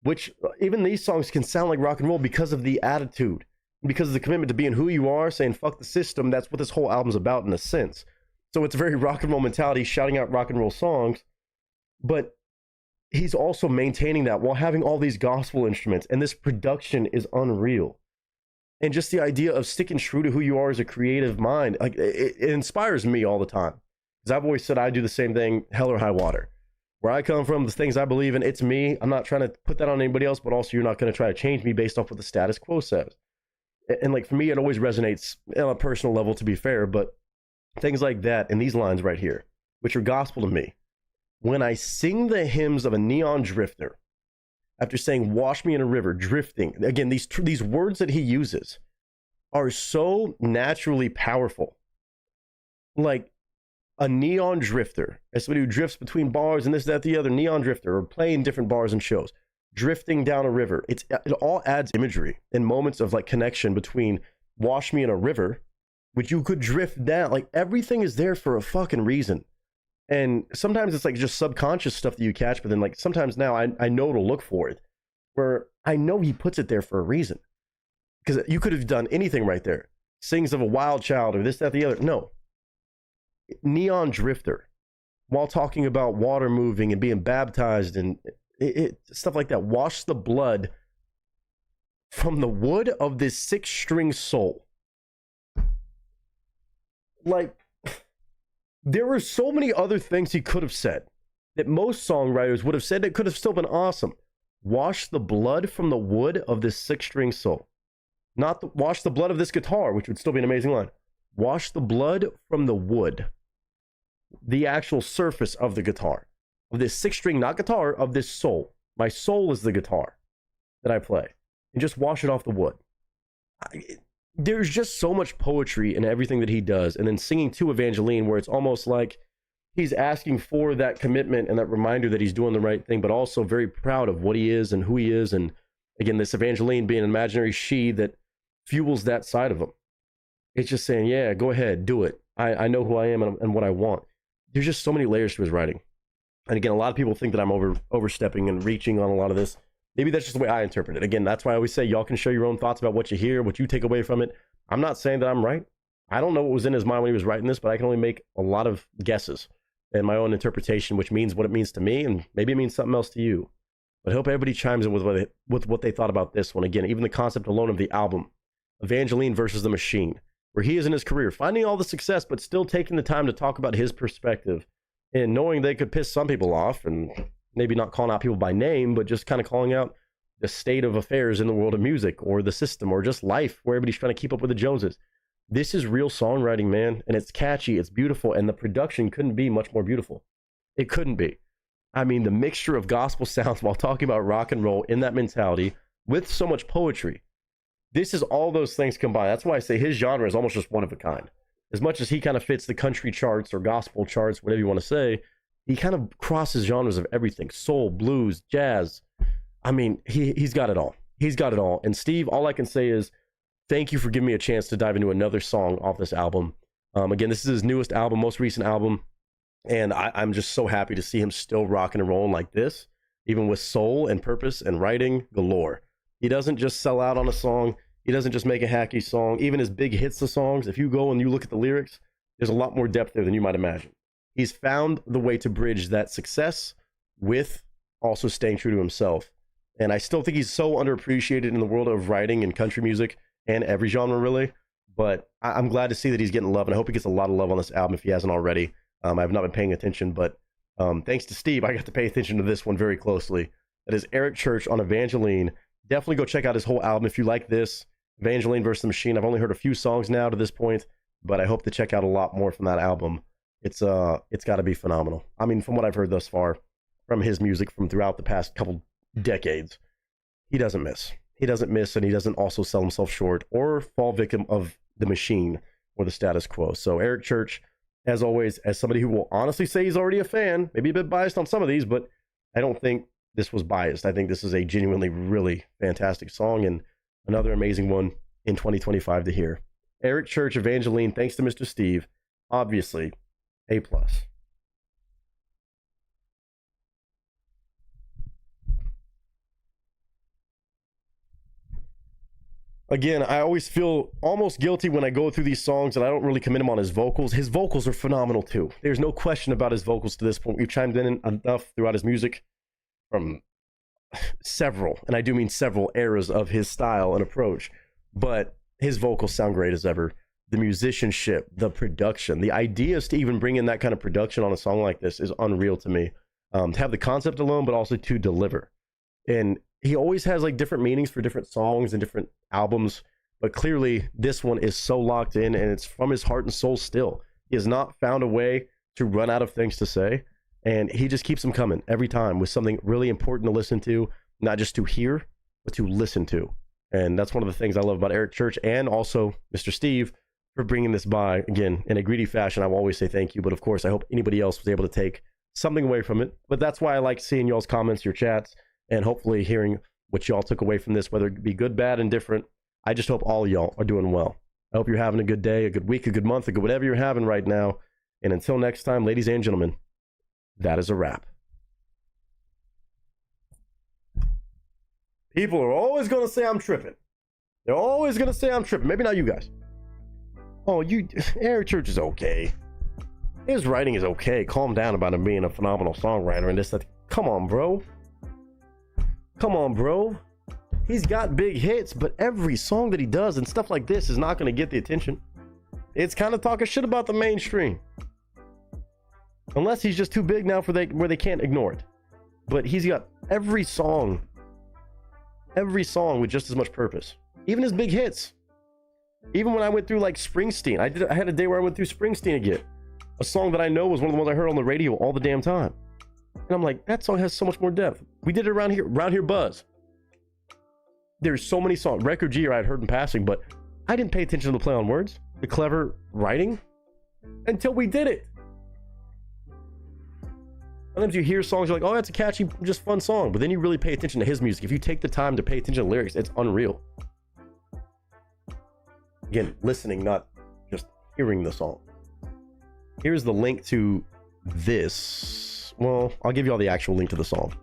which even these songs can sound like rock and roll because of the attitude, because of the commitment to being who you are, saying fuck the system. That's what this whole album's about in a sense. So it's a very rock and roll mentality, shouting out rock and roll songs, but he's also maintaining that while having all these gospel instruments, and this production is unreal. And just the idea of sticking true to who you are as a creative mind, like it inspires me all the time. Because I've always said I do the same thing, hell or high water. Where I come from, the things I believe in, it's me. I'm not trying to put that on anybody else, but also you're not going to try to change me based off what the status quo says. And like for me, it always resonates on a personal level, to be fair. But things like that and these lines right here, which are gospel to me. When I sing the hymns of a neon drifter, after saying, wash me in a river, drifting. Again, these words that he uses are so naturally powerful. Like a neon drifter, as somebody who drifts between bars and this, that, the other, neon drifter, or playing different bars and shows. drifting down a river. It all adds imagery and moments of like connection between wash me in a river, which you could drift down. Like everything is there for a fucking reason. And sometimes it's like just subconscious stuff that you catch, but then like sometimes now I know to look for it, where I know he puts it there for a reason. Because you could have done anything right there. Sings of a wild child or this, that, the other. No. Neon Drifter, while talking about water moving and being baptized and stuff like that. Wash the blood from the wood of this 6-string soul. Like, there were so many other things he could have said that most songwriters would have said that could have still been awesome. Wash the blood from the wood of this 6-string soul. Not wash the blood of this guitar, which would still be an amazing line. Wash the blood from the wood. The actual surface of the guitar. Of this 6-string, not guitar, of this soul. My soul is the guitar that I play. And just wash it off the wood. There's just so much poetry in everything that he does. And then singing to Evangeline, where it's almost like he's asking for that commitment and that reminder that he's doing the right thing, but also very proud of what he is and who he is. And again, this Evangeline being an imaginary she that fuels that side of him. It's just saying, yeah, go ahead, do it. I know who I am and what I want. There's just so many layers to his writing. And again, a lot of people think that I'm overstepping and reaching on a lot of this. Maybe that's just the way I interpret it. Again, that's why I always say y'all can share your own thoughts about what you hear, what you take away from it. I'm not saying that I'm right. I don't know what was in his mind when he was writing this, but I can only make a lot of guesses and my own interpretation, which means what it means to me, and maybe it means something else to you. But I hope everybody chimes in with what they thought about this one. Again, even the concept alone of the album, Evangeline versus the Machine, where he is in his career, finding all the success, but still taking the time to talk about his perspective and knowing they could piss some people off and maybe not calling out people by name, but just kind of calling out the state of affairs in the world of music or the system or just life where everybody's trying to keep up with the Joneses. This is real songwriting, man. And it's catchy. It's beautiful. And the production couldn't be much more beautiful. It couldn't be. I mean, the mixture of gospel sounds while talking about rock and roll in that mentality with so much poetry. This is all those things combined. That's why I say his genre is almost just one of a kind. As much as he kind of fits the country charts or gospel charts, whatever you want to say, he kind of crosses genres of everything. Soul, blues, jazz. I mean, he's got it all. He's got it all. And Steve, all I can say is thank you for giving me a chance to dive into another song off this album. Again, this is his newest album, most recent album. And I'm just so happy to see him still rocking and rolling like this, even with soul and purpose and writing galore. He doesn't just sell out on a song. He doesn't just make a hacky song. Even his big hits of songs, if you go and you look at the lyrics, there's a lot more depth there than you might imagine. He's found the way to bridge that success with also staying true to himself. And I still think he's so underappreciated in the world of writing and country music and every genre, really. But I'm glad to see that he's getting love, and I hope he gets a lot of love on this album if he hasn't already. I have not been paying attention, but thanks to Steve, I got to pay attention to this one very closely. That is Eric Church on Evangeline. Definitely go check out his whole album if you like this. Evangeline versus the Machine. I've only heard a few songs now to this point, but I hope to check out a lot more from that album. It's got to be phenomenal. I mean, from what I've heard thus far from his music from throughout the past couple decades, he doesn't miss. He doesn't miss, and he doesn't also sell himself short or fall victim of the machine or the status quo. So Eric Church, as always, as somebody who will honestly say he's already a fan, maybe a bit biased on some of these, but I don't think this was biased. I think this is a genuinely really fantastic song and another amazing one in 2025 to hear. Eric Church, Evangeline, thanks to Mr. Steve. Obviously, A+. Again, I always feel almost guilty when I go through these songs and I don't really commend him on his vocals. His vocals are phenomenal too. There's no question about his vocals to this point. We've chimed in enough throughout his music from several, and I do mean several eras of his style and approach, but his vocals sound great as ever. The musicianship, the production, the ideas to even bring in that kind of production on a song like this is unreal to me. To have the concept alone, but also to deliver. And he always has like different meanings for different songs and different albums, but clearly this one is so locked in and it's from his heart and soul still. He has not found a way to run out of things to say, and he just keeps them coming every time with something really important to listen to, not just to hear, but to listen to. And that's one of the things I love about Eric Church and also Mr. Steve for bringing this by. Again, in a greedy fashion, I will always say thank you, but of course I hope anybody else was able to take something away from it. But that's why I like seeing y'all's comments, your chats, And hopefully hearing what y'all took away from this, whether it be good, bad, and different, I just hope all of y'all are doing well. I hope you're having a good day, a good week, a good month, a good whatever you're having right now. And until next time, ladies and gentlemen, that is a wrap. People are always going to say I'm tripping. They're always going to say I'm tripping. Maybe not you guys. Oh, Eric Church is okay. His writing is okay. Calm down about him being a phenomenal songwriter and this, that. Come on, bro. Come on, bro. He's got big hits, but every song that he does and stuff like this is not going to get the attention. It's kind of talking shit about the mainstream. Unless he's just too big now where they can't ignore it. But he's got every song with just as much purpose. Even his big hits. Even when I went through like Springsteen, I had a day where I went through Springsteen again. A song that I know was one of the ones I heard on the radio all the damn time. And I'm like, that song has so much more depth. We did it around here Buzz. There's so many songs. Record G I had heard in passing, but I didn't pay attention to the play on words, the clever writing, until we did it. Sometimes you hear songs, you're like, oh, that's a catchy, just fun song. But then you really pay attention to his music. If you take the time to pay attention to the lyrics, it's unreal. Again, listening, not just hearing the song. Here's the link to this. Well, I'll give you all the actual link to the song.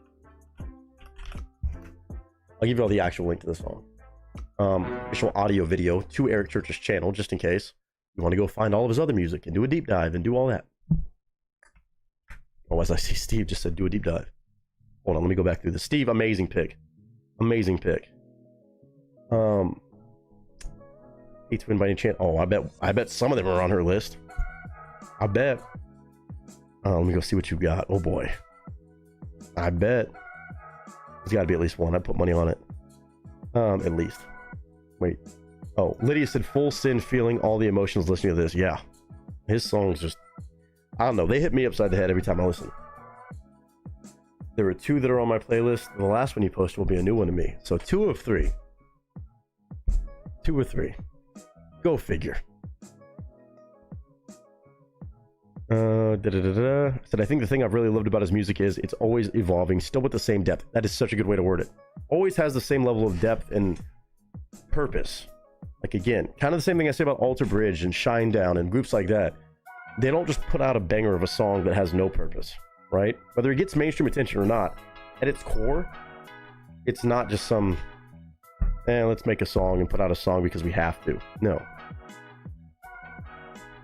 Official audio video to Eric Church's channel, just in case you want to go find all of his other music and do a deep dive and do all that. Oh, as I see Steve just said, do a deep dive. Hold on, let me go back through this. Steve, amazing pick. Amazing pick. Hate to win by any chance. Oh, I bet some of them are on her list. I bet. Let me go see what you got. Oh boy. I bet. There's got to be at least one. I put money on it. At least. Wait. Oh, Lydia said full sin feeling all the emotions listening to this. Yeah. His songs just, I don't know. They hit me upside the head every time I listen. There were 2 that are on my playlist. The last one you posted will be a new one to me. So 2 of 3. 2 or 3. Go figure. I said, I think the thing I've really loved about his music is it's always evolving, still with the same depth. That is such a good way to word it. Always has the same level of depth and purpose. Like, again, kind of the same thing I say about Alter Bridge and Shinedown and groups like that. They don't just put out a banger of a song that has no purpose, right? Whether it gets mainstream attention or not, at its core, it's not just some, let's make a song and put out a song because we have to. No.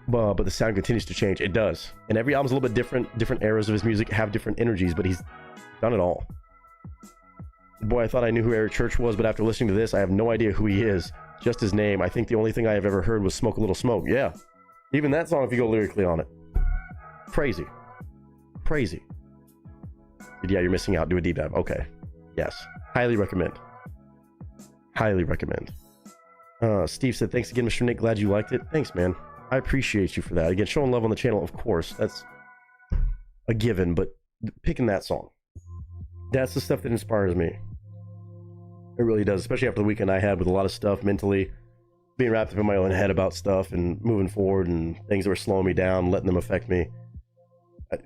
But the sound continues to change. It does. And every album's a little bit different. Different eras of his music have different energies, but he's done it all. Boy, I thought I knew who Eric Church was, but after listening to this, I have no idea who he is. Just his name. I think the only thing I have ever heard was Smoke a Little Smoke. Yeah. Even that song, if you go lyrically on it. Crazy. Crazy. But yeah, you're missing out. Do a deep dive. Okay. Yes. Highly recommend. Highly recommend. Steve said, thanks again, Mr. Nick. Glad you liked it. Thanks, man. I appreciate you for that. Again, showing love on the channel, of course. That's a given, but picking that song. That's the stuff that inspires me. It really does, especially after the weekend I had with a lot of stuff mentally, being wrapped up in my own head about stuff and moving forward and things that were slowing me down, letting them affect me.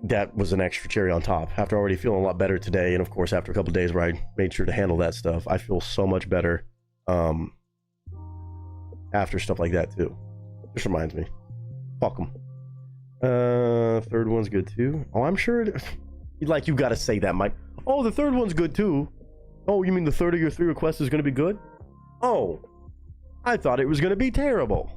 That was an extra cherry on top. After already feeling a lot better today, and of course after a couple of days where I made sure to handle that stuff, I feel so much better after stuff like that too. Just reminds me. Fuck them. Third one's good too. Oh, I'm sure like, you gotta say that, Mike. Oh, the third one's good too. Oh, you mean the third of your 3 requests is gonna be good? Oh, I thought it was gonna be terrible.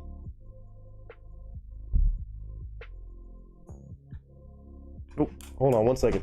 Oh, hold on 1 second.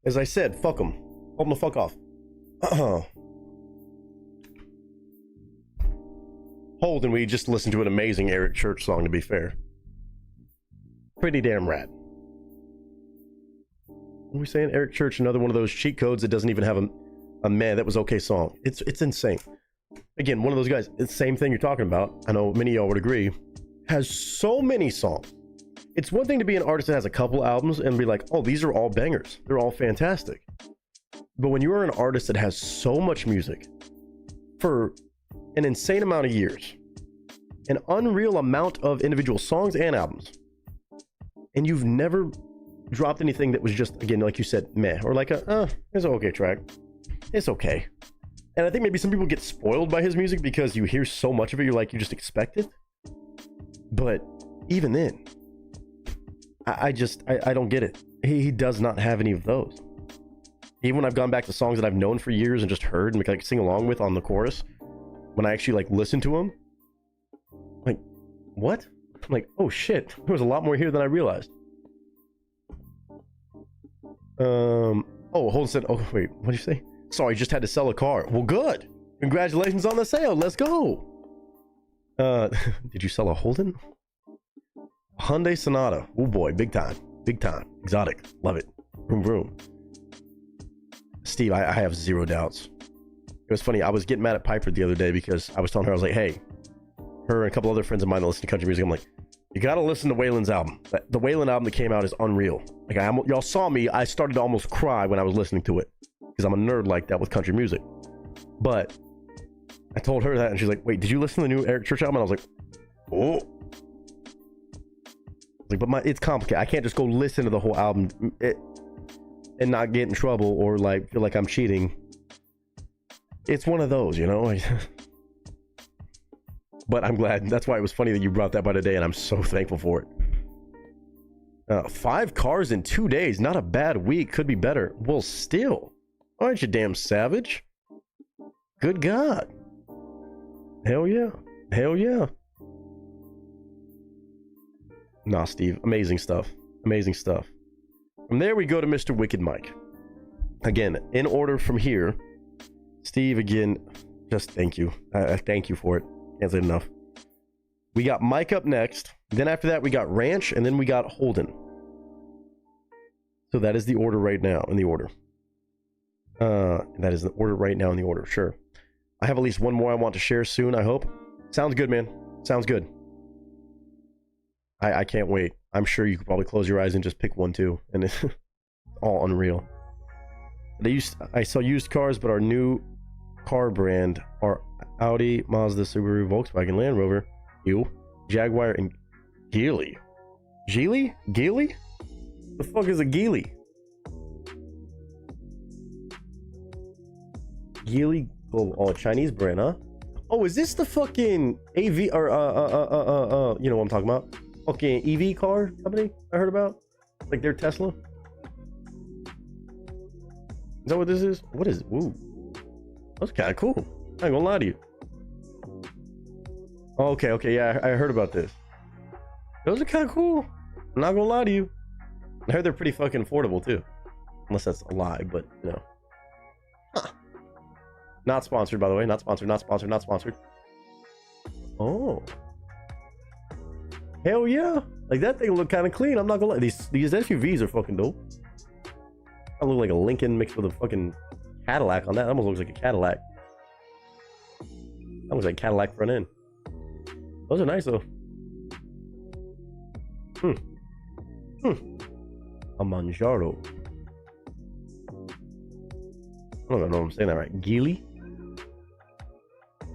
As I said, fuck them. Tell them to fuck off. Holden, we just listened to an amazing Eric Church song, to be fair. Pretty damn rad. What are we saying? Eric Church, another one of those cheat codes that doesn't even have a man, that was okay song. It's insane. Again, one of those guys, it's the same thing you're talking about. I know many of y'all would agree. Has so many songs. It's one thing to be an artist that has a couple albums and be like, oh, these are all bangers. They're all fantastic. But when you are an artist that has so much music for an insane amount of years, an unreal amount of individual songs and albums, and you've never dropped anything that was just, again, like you said, meh, or like it's an okay track. It's okay. And I think maybe some people get spoiled by his music because you hear so much of it, you're like, you just expect it. But even then, I don't get it. He does not have any of those. Even when I've gone back to songs that I've known for years and just heard and like sing along with on the chorus, when I actually like listen to them, like, what? I'm like, oh shit, there was a lot more here than I realized. Oh, Holden said, oh wait, what did you say? Sorry, just had to sell a car. Well, good. Congratulations on the sale. Let's go. Did you sell a Holden? Hyundai Sonata. Oh boy, big time. Big time. Exotic. Love it. Vroom vroom. Steve, I have zero doubts. It was funny. I was getting mad at Piper the other day because I was telling her, I was like, hey, her and a couple other friends of mine that listen to country music, I'm like, you gotta listen to Waylon's album. The Waylon album that came out is unreal. Like, y'all saw me, I started to almost cry when I was listening to it because I'm a nerd like that with country music. But I told her that and she's like, wait, did you listen to the new Eric Church album? And I was like, oh. Like, but it's complicated. I can't just go listen to the whole album and not get in trouble or like feel like I'm cheating. It's one of those, you know. But I'm glad. That's why it was funny that you brought that by today, and I'm so thankful for it. 5 cars in 2 days. Not a bad week. Could be better. Well, still, aren't you damn savage? Good God. Hell yeah. Hell yeah. Nah, Steve. Amazing stuff. Amazing stuff. From there, we go to Mr. Wicked Mike. Again, in order from here. Steve, again, just thank you. Thank you for it. Can't say it enough. We got Mike up next. Then after that, we got Ranch. And then we got Holden. So that is the order right now. In the order. That is the order right now in the order. Sure. I have at least one more I want to share soon, I hope. Sounds good, man. Sasounds good. I can't wait. I'm sure you could probably close your eyes and just pick one too, and it's all unreal. I saw used cars, but our new car brand are Audi, Mazda, Subaru, Volkswagen, Land Rover, Jaguar, and Geely. Geely? Geely? The fuck is a Geely? Geely? Oh, Chinese brand, huh? Oh, is this the fucking AV or you know what I'm talking about? Fucking EV car company I heard about? Like their Tesla? Is that what this is? What is it? Ooh. That's kind of cool. I ain't gonna lie to you. Okay, yeah, I heard about this. Those are kind of cool. I'm not gonna lie to you. I heard they're pretty fucking affordable too. Unless that's a lie, but you know. Huh. Not sponsored, by the way. Not sponsored, not sponsored, not sponsored. Oh. Hell yeah. Like that thing look kind of clean. I'm not gonna lie. These SUVs are fucking dope. I look like a Lincoln mixed with a fucking Cadillac on that. That almost looks like a Cadillac. That looks like Cadillac front end. Those are nice though. A Manjaro. I don't know if I'm saying that right. Geely?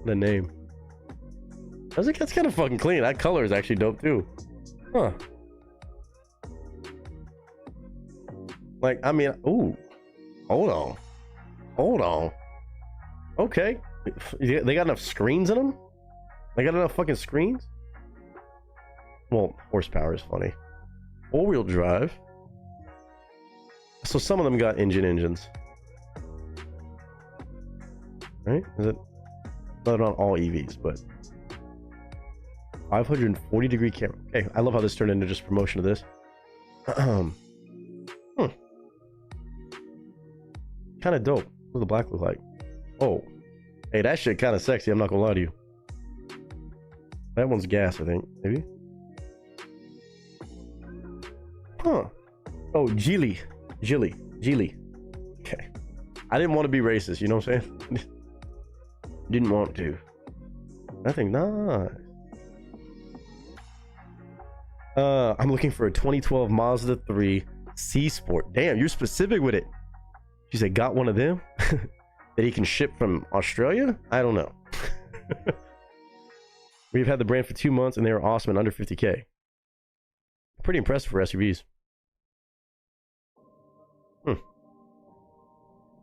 The name. That's kind of fucking clean. That color is actually dope too. Huh. Like, I mean, ooh. Hold on. Hold on. Okay. They got enough screens in them? They got enough fucking screens? Well, horsepower is funny. Four-wheel drive. So some of them got engines. Right? Is it? Not on all EVs, but 540 degree camera. Okay, I love how this turned into just promotion of this. Kind of dope. What does the black look like? Oh, hey, that shit kind of sexy. I'm not gonna lie to you. That one's gas, I think. Maybe. Huh. Oh, Geely. Okay. I didn't want to be racist. You know what I'm saying? Didn't want to. Nothing. Nice. I'm looking for a 2012 Mazda 3 C Sport. Damn, you're specific with it. She said, got one of them that he can ship from Australia? I don't know. We've had the brand for 2 months and they were awesome and under 50K. Pretty impressive for SUVs.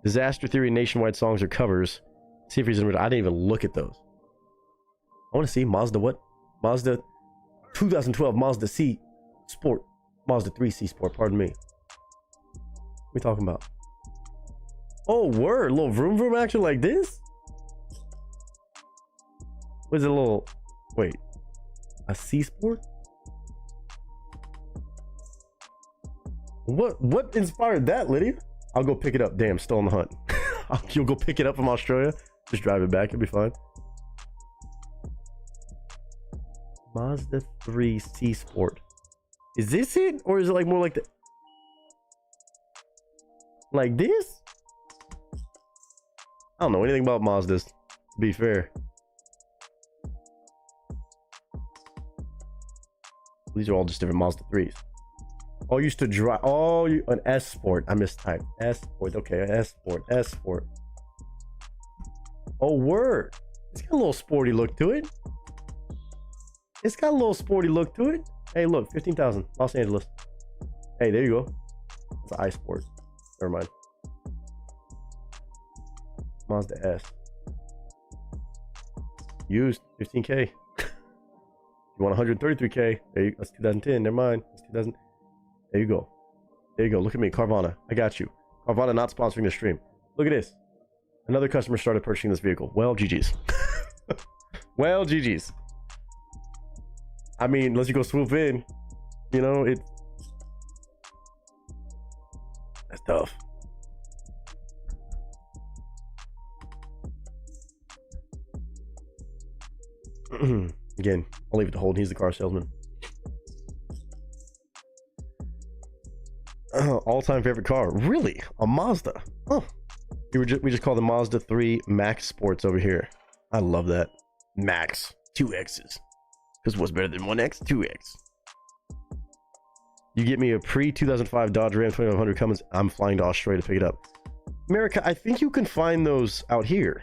Disaster Theory nationwide songs or covers. See if he's in. I didn't even look at those. I want to see Mazda what? Mazda 2012 Mazda C Sport. Mazda 3 C Sport, pardon me. What are we talking about? Oh, word. A little vroom vroom action like this? What is it, a little... Wait. A C Sport? What inspired that, Lydia? I'll go pick it up. Damn, still on the hunt. You'll go pick it up from Australia. Just drive it back. It'll be fine. Mazda 3 C Sport. Is this it? Or is it like more like the... Like this? I don't know anything about Mazdas, to be fair. These are all just different Mazda 3s. Oh, I used to drive. Oh, an S Sport. I mistyped. S Sport. Okay, an S Sport. S Sport. Oh, word. It's got a little sporty look to it. It's got a little sporty look to it. Hey, look, 15,000. Los Angeles. Hey, there you go. It's an I Sport. Never mind. Mazda S. Used 15K. You want 133K? There you go. That's 2010. Never mind. That's 2000. There you go. There you go. Look at me, Carvana. I got you. Carvana not sponsoring the stream. Look at this. Another customer started purchasing this vehicle. Well, GG's. Well, GG's. I mean, unless you go swoop in, you know, that's tough. Again, I'll leave it to Holden. He's the car salesman. All-time favorite car. Really? A Mazda? Oh. We just call the Mazda 3 Max Sports over here. I love that. Max. 2 X's. Because what's better than 1X? 2X. You get me a pre-2005 Dodge Ram 2500 Cummins, I'm flying to Australia to pick it up. America, I think you can find those out here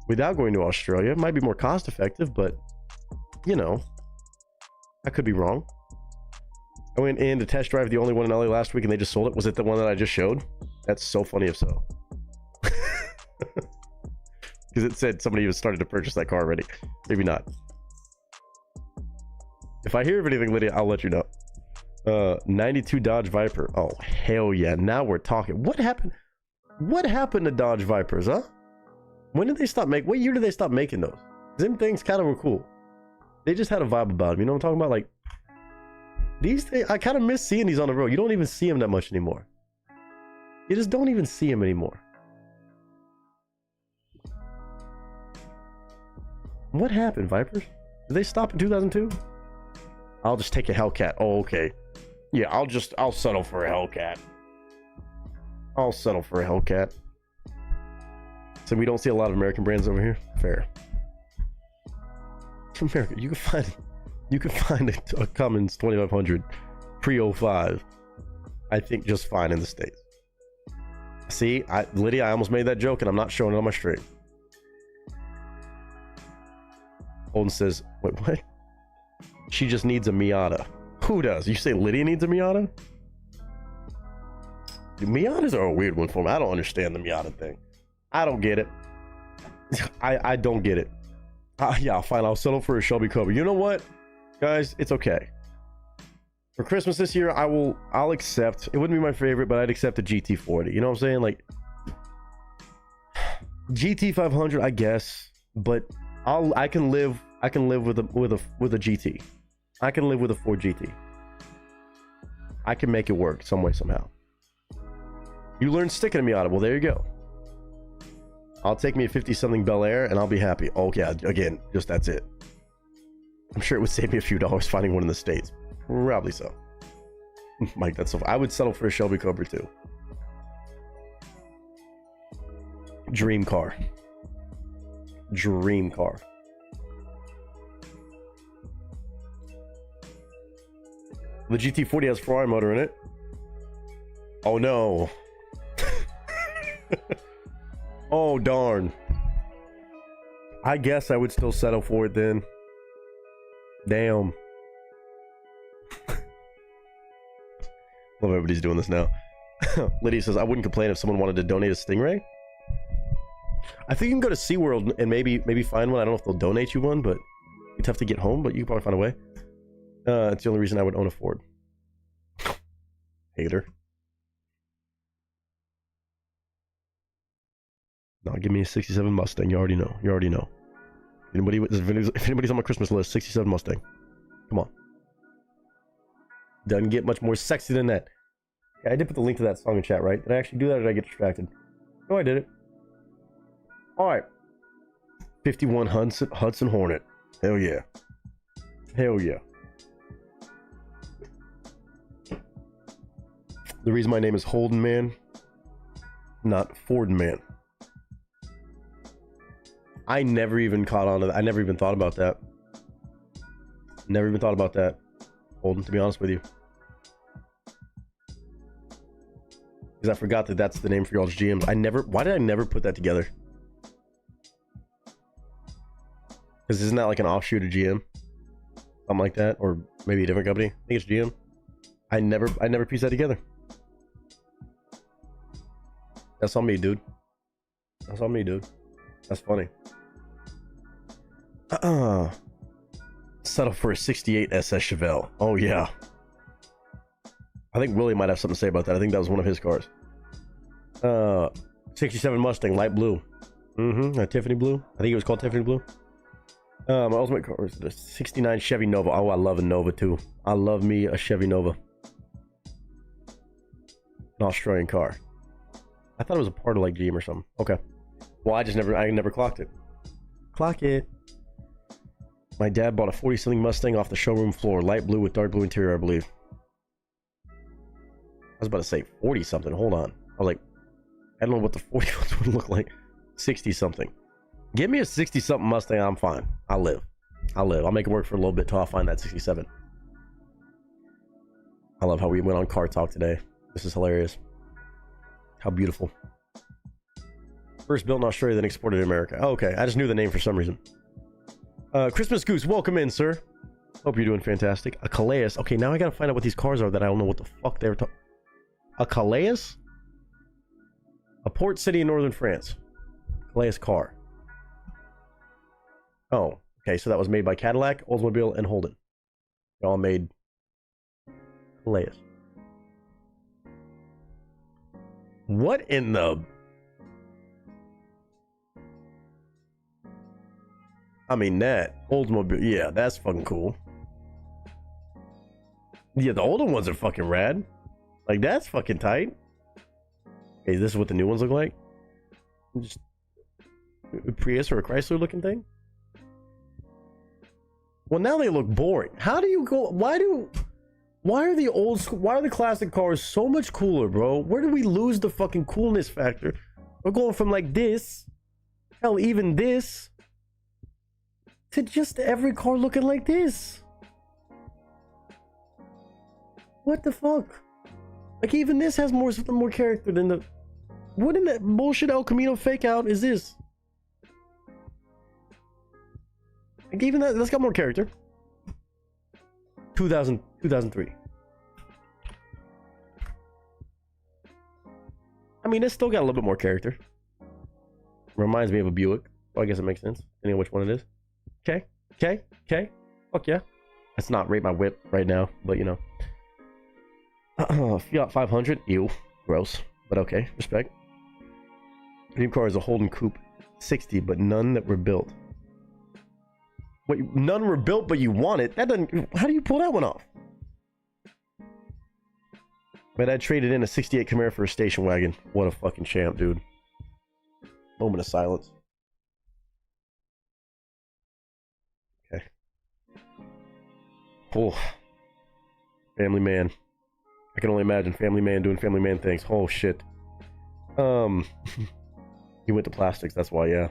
without going to Australia. It might be more cost effective, but, you know, I could be wrong. I went in to test drive the only one in LA last week and they just sold it. Was it the one that I just showed? That's so funny if so. Because it said somebody was started to purchase that car already. Maybe not. If I hear of anything, Lydia, I'll let you know. 92 Dodge Viper. Oh, hell yeah. Now we're talking. What happened? What happened to Dodge Vipers, huh? When did they stop making? What year did they stop making those? Them things kind of were cool. They just had a vibe about them. You know what I'm talking about? Like, these things, I kind of miss seeing these on the road. You don't even see them that much anymore. You just don't even see them anymore. What happened, Vipers? Did they stop in 2002? I'll just take a Hellcat. Oh, okay. Yeah, I'll settle for a Hellcat. I'll settle for a Hellcat. So we don't see a lot of American brands over here. Fair. America, you can find a Cummins 2500 pre-05. I think just fine in the States. See, Lydia, I almost made that joke and I'm not showing it on my stream. Holden says, wait, what? She just needs a Miata. Who does? You say Lydia needs a Miata? Dude, Miatas are a weird one for me. I don't understand the Miata thing. I don't get it. I don't get it. Yeah, fine. I'll settle for a Shelby Cobra. You know what, guys? It's okay. For Christmas this year, I'll accept. It wouldn't be my favorite, but I'd accept a GT40. You know what I'm saying? Like GT 500, I guess. But I can live with a GT. I can live with a Ford GT. I can make it work some way somehow. You learn sticking to me, Audible. There you go. I'll take me a 50-something Bel Air and I'll be happy. Oh yeah, again, just that's it. I'm sure it would save me a few dollars finding one in the States. Probably so. Mike, that's so. I would settle for a Shelby Cobra too. Dream car. Dream car. The GT40 has Ferrari motor in it. Oh no. Oh darn. I guess I would still settle for it then. Damn. Love everybody's doing this now. Lydia says, I wouldn't complain if someone wanted to donate a Stingray. I think you can go to SeaWorld and maybe find one. I don't know if they'll donate you one, but it's tough to get home, but you can probably find a way. It's the only reason I would own a Ford. Hater. No, give me a 67 Mustang. You already know. You already know. If anybody's on my Christmas list, 67 Mustang. Come on. Doesn't get much more sexy than that. Yeah, I did put the link to that song in chat, right? Did I actually do that or did I get distracted? No, I did it. Alright. 51 Hudson Hornet. Hell yeah. Hell yeah. The reason my name is Holden Man, not Ford Man. I never even caught on to that. I never even thought about that. Never even thought about that, Holden, to be honest with you. Because I forgot that that's the name for y'all's GMs. Why did I never put that together? Because isn't that like an offshoot of GM? Something like that? Or maybe a different company? I think it's GM. I never pieced that together. That's on me, dude. That's on me, dude. That's funny. Settle for a 68 SS Chevelle. Oh yeah. I think Willie might have something to say about that. I think that was one of his cars. 67 Mustang, light blue. Tiffany blue. I think it was called Tiffany blue. My ultimate car was the 69 Chevy Nova. Oh, I love a Nova too. I love me a Chevy Nova. An Australian car. I thought it was a part of like GM or something. Okay. Well, I never clocked it. Clock it. My dad bought a 40-something Mustang off the showroom floor. Light blue with dark blue interior, I believe. I was about to say 40-something. Hold on. I was like, I don't know what the 40 would look like. 60-something. Give me a 60-something Mustang. I'm fine. I'll live. I'll make it work for a little bit till I find that 67. I love how we went on Car Talk today. This is hilarious. How beautiful. First built in Australia, then exported to America. Oh, okay, I just knew the name for some reason. Christmas Goose, welcome in, sir. Hope you're doing fantastic. A Calais. Okay, now I gotta find out what these cars are that I don't know what the fuck they were talking. A Calais? A port city in northern France. Calais car. Oh, okay, so that was made by Cadillac, Oldsmobile, and Holden. They all made Calais. What in the... I mean, that Oldsmobile, yeah, that's fucking cool. Yeah, the older ones are fucking rad. Like, that's fucking tight. Okay, this is what the new ones look like. Just a Prius or a Chrysler looking thing. Well, now they look boring. How do you go? Why are the old school? Why are the classic cars so much cooler, bro? Where do we lose the fucking coolness factor? We're going from like this, hell, even this, to just every car looking like this. What the fuck? Like, even this has more character than the... What in that bullshit El Camino fake out is this? Like, even that's got more character. 2003. I mean, it's still got a little bit more character. Reminds me of a Buick. Well, I guess it makes sense. Depending on which one it is. Okay. Okay. Okay. Fuck yeah. Let's not rate my whip right now, but you know. Fiat 500. Ew. Gross. But okay. Respect. Dream car is a Holden Coupe 60, but none that were built. Wait, none were built, but you want it? That doesn't... How do you pull that one off? My dad traded in a 68 Camaro for a station wagon. What a fucking champ, dude. Moment of silence. Okay. Oh. Family man. I can only imagine family man doing family man things. Oh, shit. He went to plastics, that's why, yeah.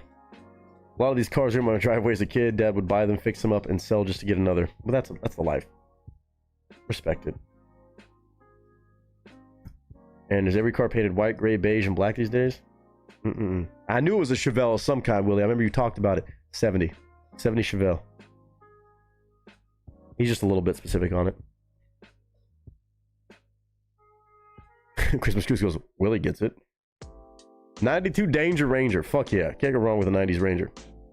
A lot of these cars are in my driveway as a kid. Dad would buy them, fix them up, and sell just to get another. But that's the life. Respected. And is every car painted white, gray, beige, and black these days? I knew it was a Chevelle of some kind, Willie. I remember you talked about it. 70 Chevelle. He's just a little bit specific on it. Christmas Goose goes, Willie gets it. 92 Danger Ranger. Fuck yeah. Can't go wrong with a 90s Ranger.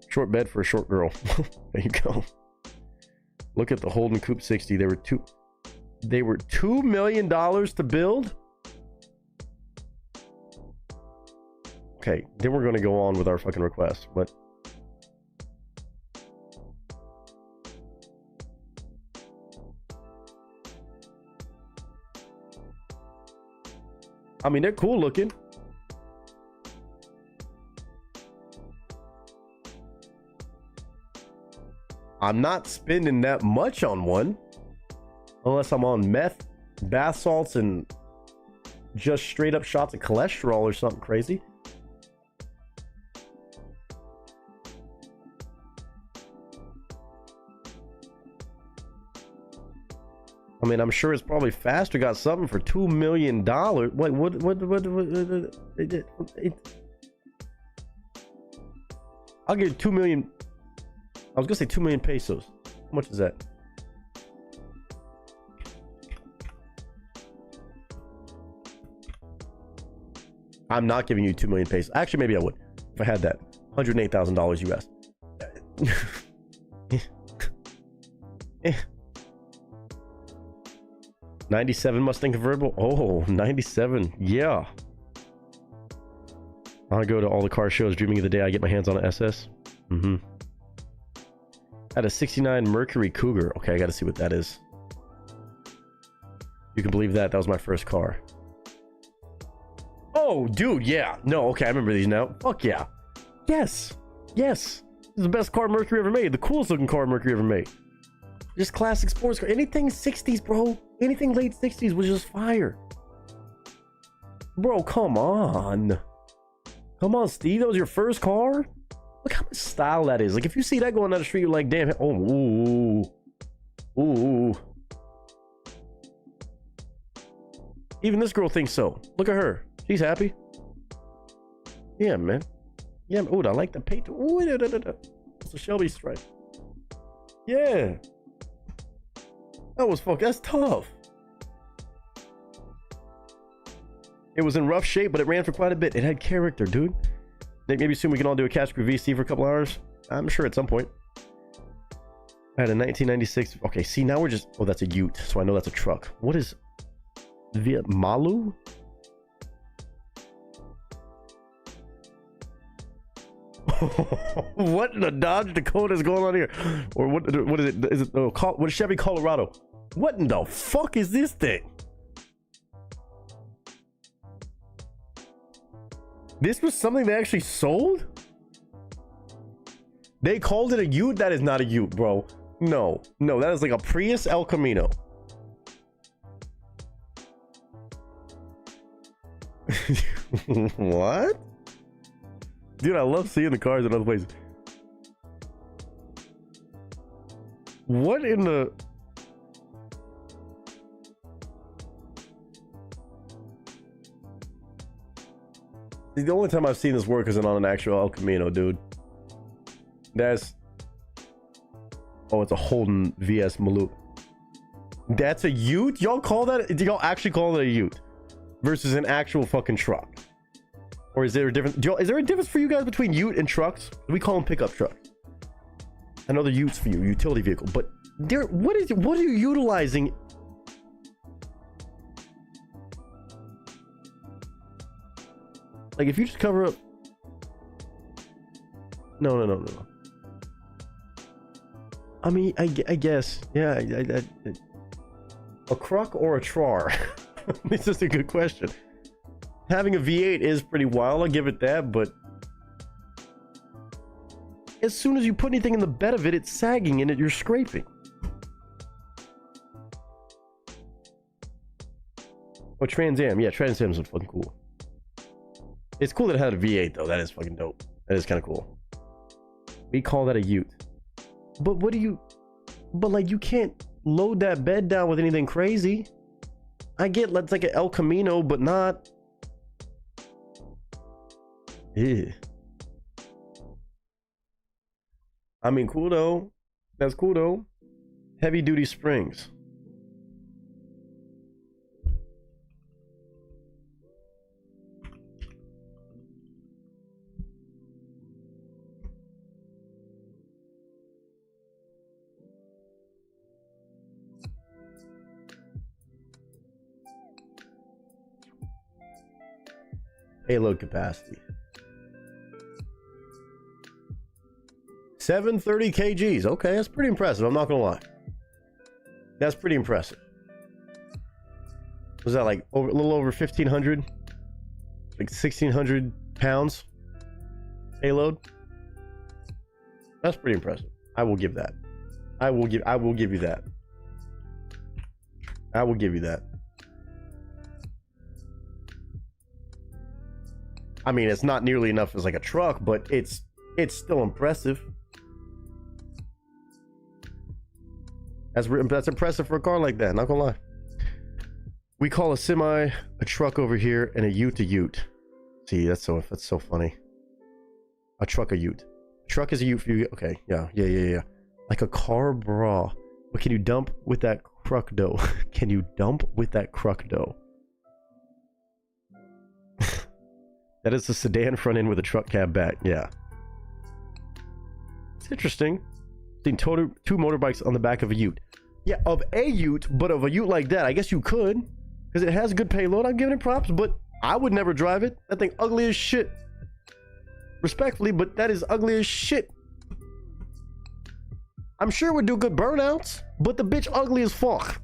Short bed for a short girl. There you go. Look at the Holden Coupe 60. They were $2 million to build. Okay, then we're going to go on with our fucking request, but I mean, they're cool looking. I'm not spending that much on one unless I'm on meth, bath salts, and just straight up shots of cholesterol or something crazy. I mean, I'm sure it's probably faster. Got something for $2 million. Wait, I'll give 2 million. I was gonna say 2 million pesos. How much is that? I'm not giving you 2 million pesos. Actually, maybe I would if I had that. $108,000 US. 97 Mustang convertible. Oh, 97. Yeah. I go to all the car shows dreaming of the day I get my hands on an SS. I had a 69 Mercury Cougar. Okay, I gotta see what that is. You can believe that. That was my first car. Oh, dude, yeah. No, okay, I remember these now. Fuck yeah. Yes. Yes. This is the best car Mercury ever made. The coolest looking car Mercury ever made. Just classic sports car. Anything 60s, bro. Anything late 60s was just fire. Bro, come on. Come on, Steve. That was your first car? Look how much style that is. Like, if you see that going down the street, you're like, damn. Oh, ooh. Ooh. Even this girl thinks so. Look at her. She's happy. Yeah, man. Yeah, ooh, I like the paint. Ooh, it's a Shelby stripe. Yeah. That was that's tough. It was in rough shape, but it ran for quite a bit. It had character, dude. Nick, maybe soon we can all do a Cash Crew VC for a couple hours. I'm sure at some point. I had a 1996. Okay, see, now we're just... Oh, that's a Ute, so I know that's a truck. What is... Viet Malu? What in the Dodge Dakota is going on here? Or what is it? Is it what is Chevy Colorado? What in the fuck is this thing? This was something they actually sold? They called it a Ute? That is not a Ute, bro. No, that is like a Prius El Camino. What? Dude, I love seeing the cars in other places. What in the... The only time I've seen this work isn't on an actual El Camino, dude. That's... Oh, it's a Holden VS Maluk. That's a Ute? Y'all call that... Y'all actually call it a Ute? Versus an actual fucking truck. Or is there a difference? Is there a difference for you guys between ute and trucks? We call them pickup trucks. I know they're utes for you, utility vehicle, but what are you utilizing? Like if you just cover up. No. I mean, I guess, yeah. A truck or a trar? This is a good question. Having a V8 is pretty wild, I'll give it that, but as soon as you put anything in the bed of it, it's sagging and you're scraping. Oh, Trans Am. Yeah, Trans Am's fucking cool. It's cool that it had a V8 though. That is fucking dope. That is kind of cool. We call that a ute. But what do you... But like, you can't load that bed down with anything crazy. I get that's like an El Camino, but not... Ew. I mean, cool though. That's cool though. Heavy duty springs. Payload capacity 730 kgs. Okay, that's pretty impressive. I'm not gonna lie. That's pretty impressive. Was that like a little over 1,500? Like 1,600 pounds payload? That's pretty impressive. I will give that. I will give you that. I will give you that. I mean, it's not nearly enough as like a truck, but it's still impressive. That's impressive for a car like that, not gonna lie. We call a semi a truck over here and a ute a ute. See, that's so funny. A truck a ute. Truck is a ute for you. Okay, yeah. Like a car bra. But can you dump with that truck dough? Can you dump with that truck dough? That is a sedan front end with a truck cab back. Yeah. It's interesting. Seen two motorbikes on the back of a ute. Yeah, of a ute, but of a ute like that, I guess you could. Because it has good payload. I'm giving it props, but I would never drive it. That thing ugly as shit. Respectfully, but that is ugly as shit. I'm sure it would do good burnouts, but the bitch ugly as fuck.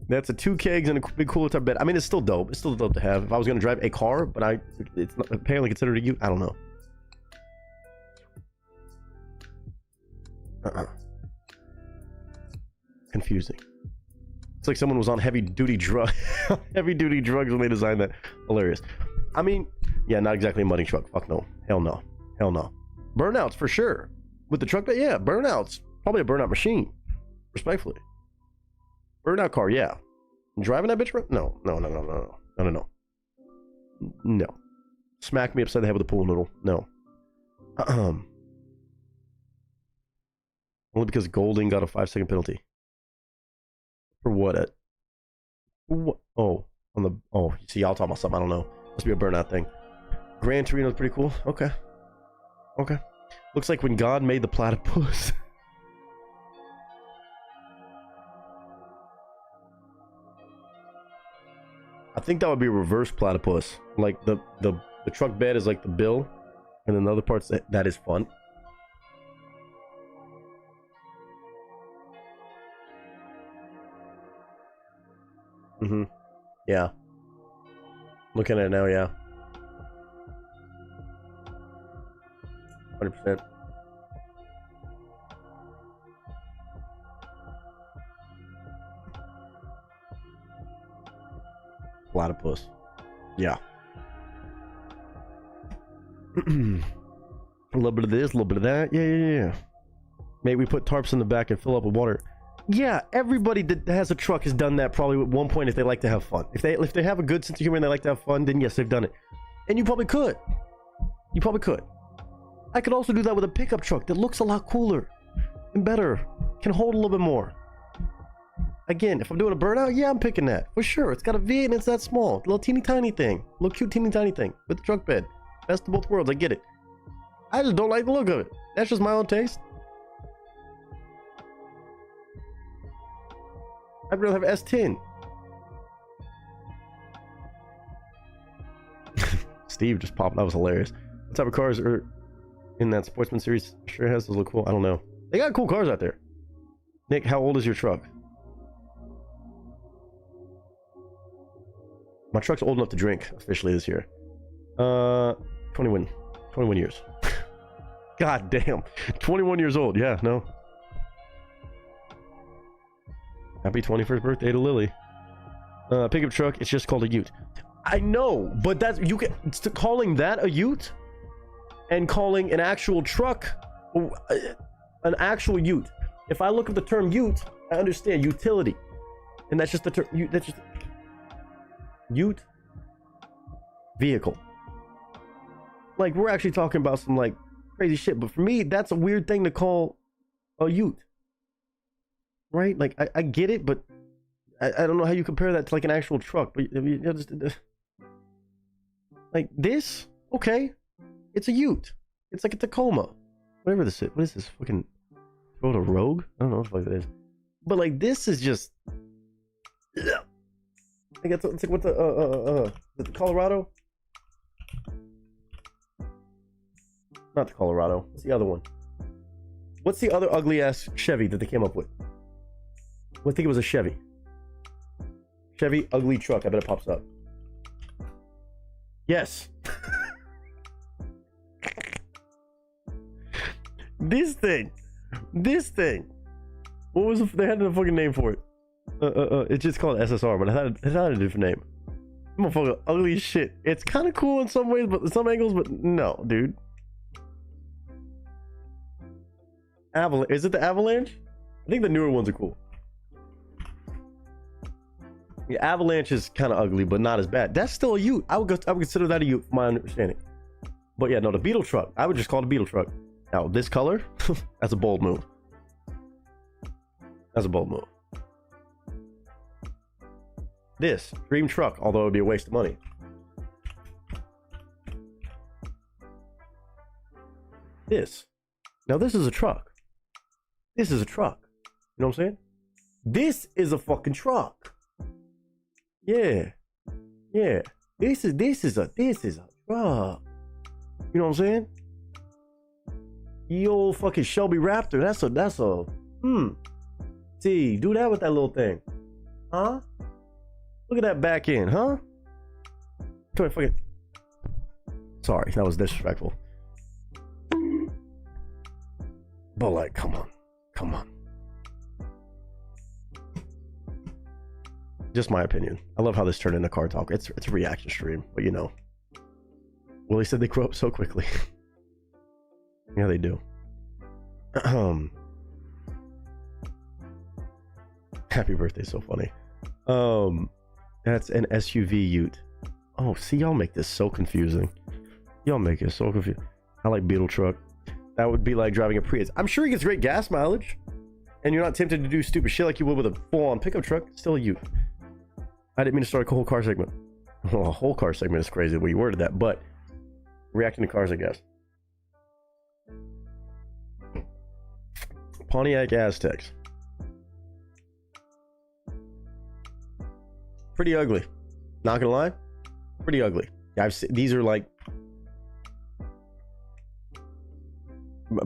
That's a 2 kegs and a big cooler top bed. I mean, it's still dope. It's still dope to have. If I was going to drive a car, but it's not apparently considered a ute. I don't know. Confusing. It's like someone was on heavy duty drugs when they designed that. Hilarious. I mean, yeah, not exactly a mudding truck. Fuck no. Hell no. Hell no. Burnouts for sure. With the truck, yeah, burnouts. Probably a burnout machine. Respectfully. Burnout car, yeah. Driving that bitch? No. No. Smack me upside the head with a pool noodle. No. Only because Golding got a 5-second penalty. For what? What? Oh, on the. Oh, see, y'all talking about something I don't know. Must be a burnout thing. Gran Torino's pretty cool. Okay. Looks like when God made the platypus. I think that would be a reverse platypus. Like the truck bed is like the bill, and then the other parts that is fun. Yeah. Looking at it now, yeah. 100%. Platypus. Yeah. A little bit of this, a little bit of that. Yeah. Maybe we put tarps in the back and fill up with water. Yeah, everybody that has a truck has done that probably at one point if they like to have fun. If they have a good sense of humor and they like to have fun, then yes, they've done it. And you probably could. I could also do that with a pickup truck that looks a lot cooler and better. Can hold a little bit more. Again, if I'm doing a burnout, yeah, I'm picking that for sure. It's got a V and it's that small, little teeny tiny thing, little cute teeny tiny thing with the truck bed. Best of both worlds. I get it. I just don't like the look of it. That's just my own taste. I'd rather have an S10. Steve just popped. That was hilarious. What type of cars are in that Sportsman series? Sure has those look cool. I don't know. They got cool cars out there. Nick, how old is your truck? My truck's old enough to drink officially this year. 21 years. God damn. 21 years old. Yeah, no. Happy 21st birthday to Lily. Pickup truck, it's just called a ute. I know, but that's, you can, calling that a ute and calling an actual truck an actual ute. If I look at the term ute, I understand utility. And that's just the term, that's just ute vehicle. Like, we're actually talking about some like crazy shit, but for me, that's a weird thing to call a ute. Right? Like, I get it, but I don't know how you compare that to like an actual truck. But I mean, like this, okay, it's a ute. It's like a Tacoma, whatever this is. What is this? Fucking Toyota Rogue? I don't know what the fuck it is. But like, this is just. I guess it's like what the Colorado. Not the Colorado. What's the other one? What's the other ugly ass Chevy that they came up with? I think it was a Chevy. Chevy ugly truck. I bet it pops up. Yes. This thing. What was they had a fucking name for it? It's just called SSR, but it had a different name. Motherfucker, ugly as shit. It's kind of cool in some ways, but in some angles, but no, dude. Avalanche. Is it the Avalanche? I think the newer ones are cool. The Avalanche is kind of ugly, but not as bad. That's still a ute. I would consider that a ute, from my understanding. But yeah, no, the Beetle truck. I would just call it a Beetle truck. Now, this color, that's a bold move. That's a bold move. This dream truck, although it would be a waste of money. This. Now, this is a truck. This is a truck. You know what I'm saying? This is a fucking truck. Yeah. Yeah. This is a truck. You know what I'm saying? The old fucking Shelby Raptor. That's a See, do that with that little thing. Huh? Look at that back end, huh? Come on, fucking. Sorry, that was disrespectful. But like, come on. Come on. Just my opinion. I love how this turned into car talk. It's a reaction stream, but you know. Willie said they grow up so quickly. Yeah, they do. Happy birthday, so funny. That's an SUV ute. Oh, see, y'all make this so confusing. Y'all make it so confusing. I like Beetle truck. That would be like driving a Prius. I'm sure he gets great gas mileage, and you're not tempted to do stupid shit like you would with a full-on pickup truck. Still a ute. I didn't mean to start a whole car segment. Well, a whole car segment is crazy the way you worded that, but reacting to cars, I guess. Pontiac Aztecs. Pretty ugly. Not gonna lie. Pretty ugly. Yeah, I've seen, these are like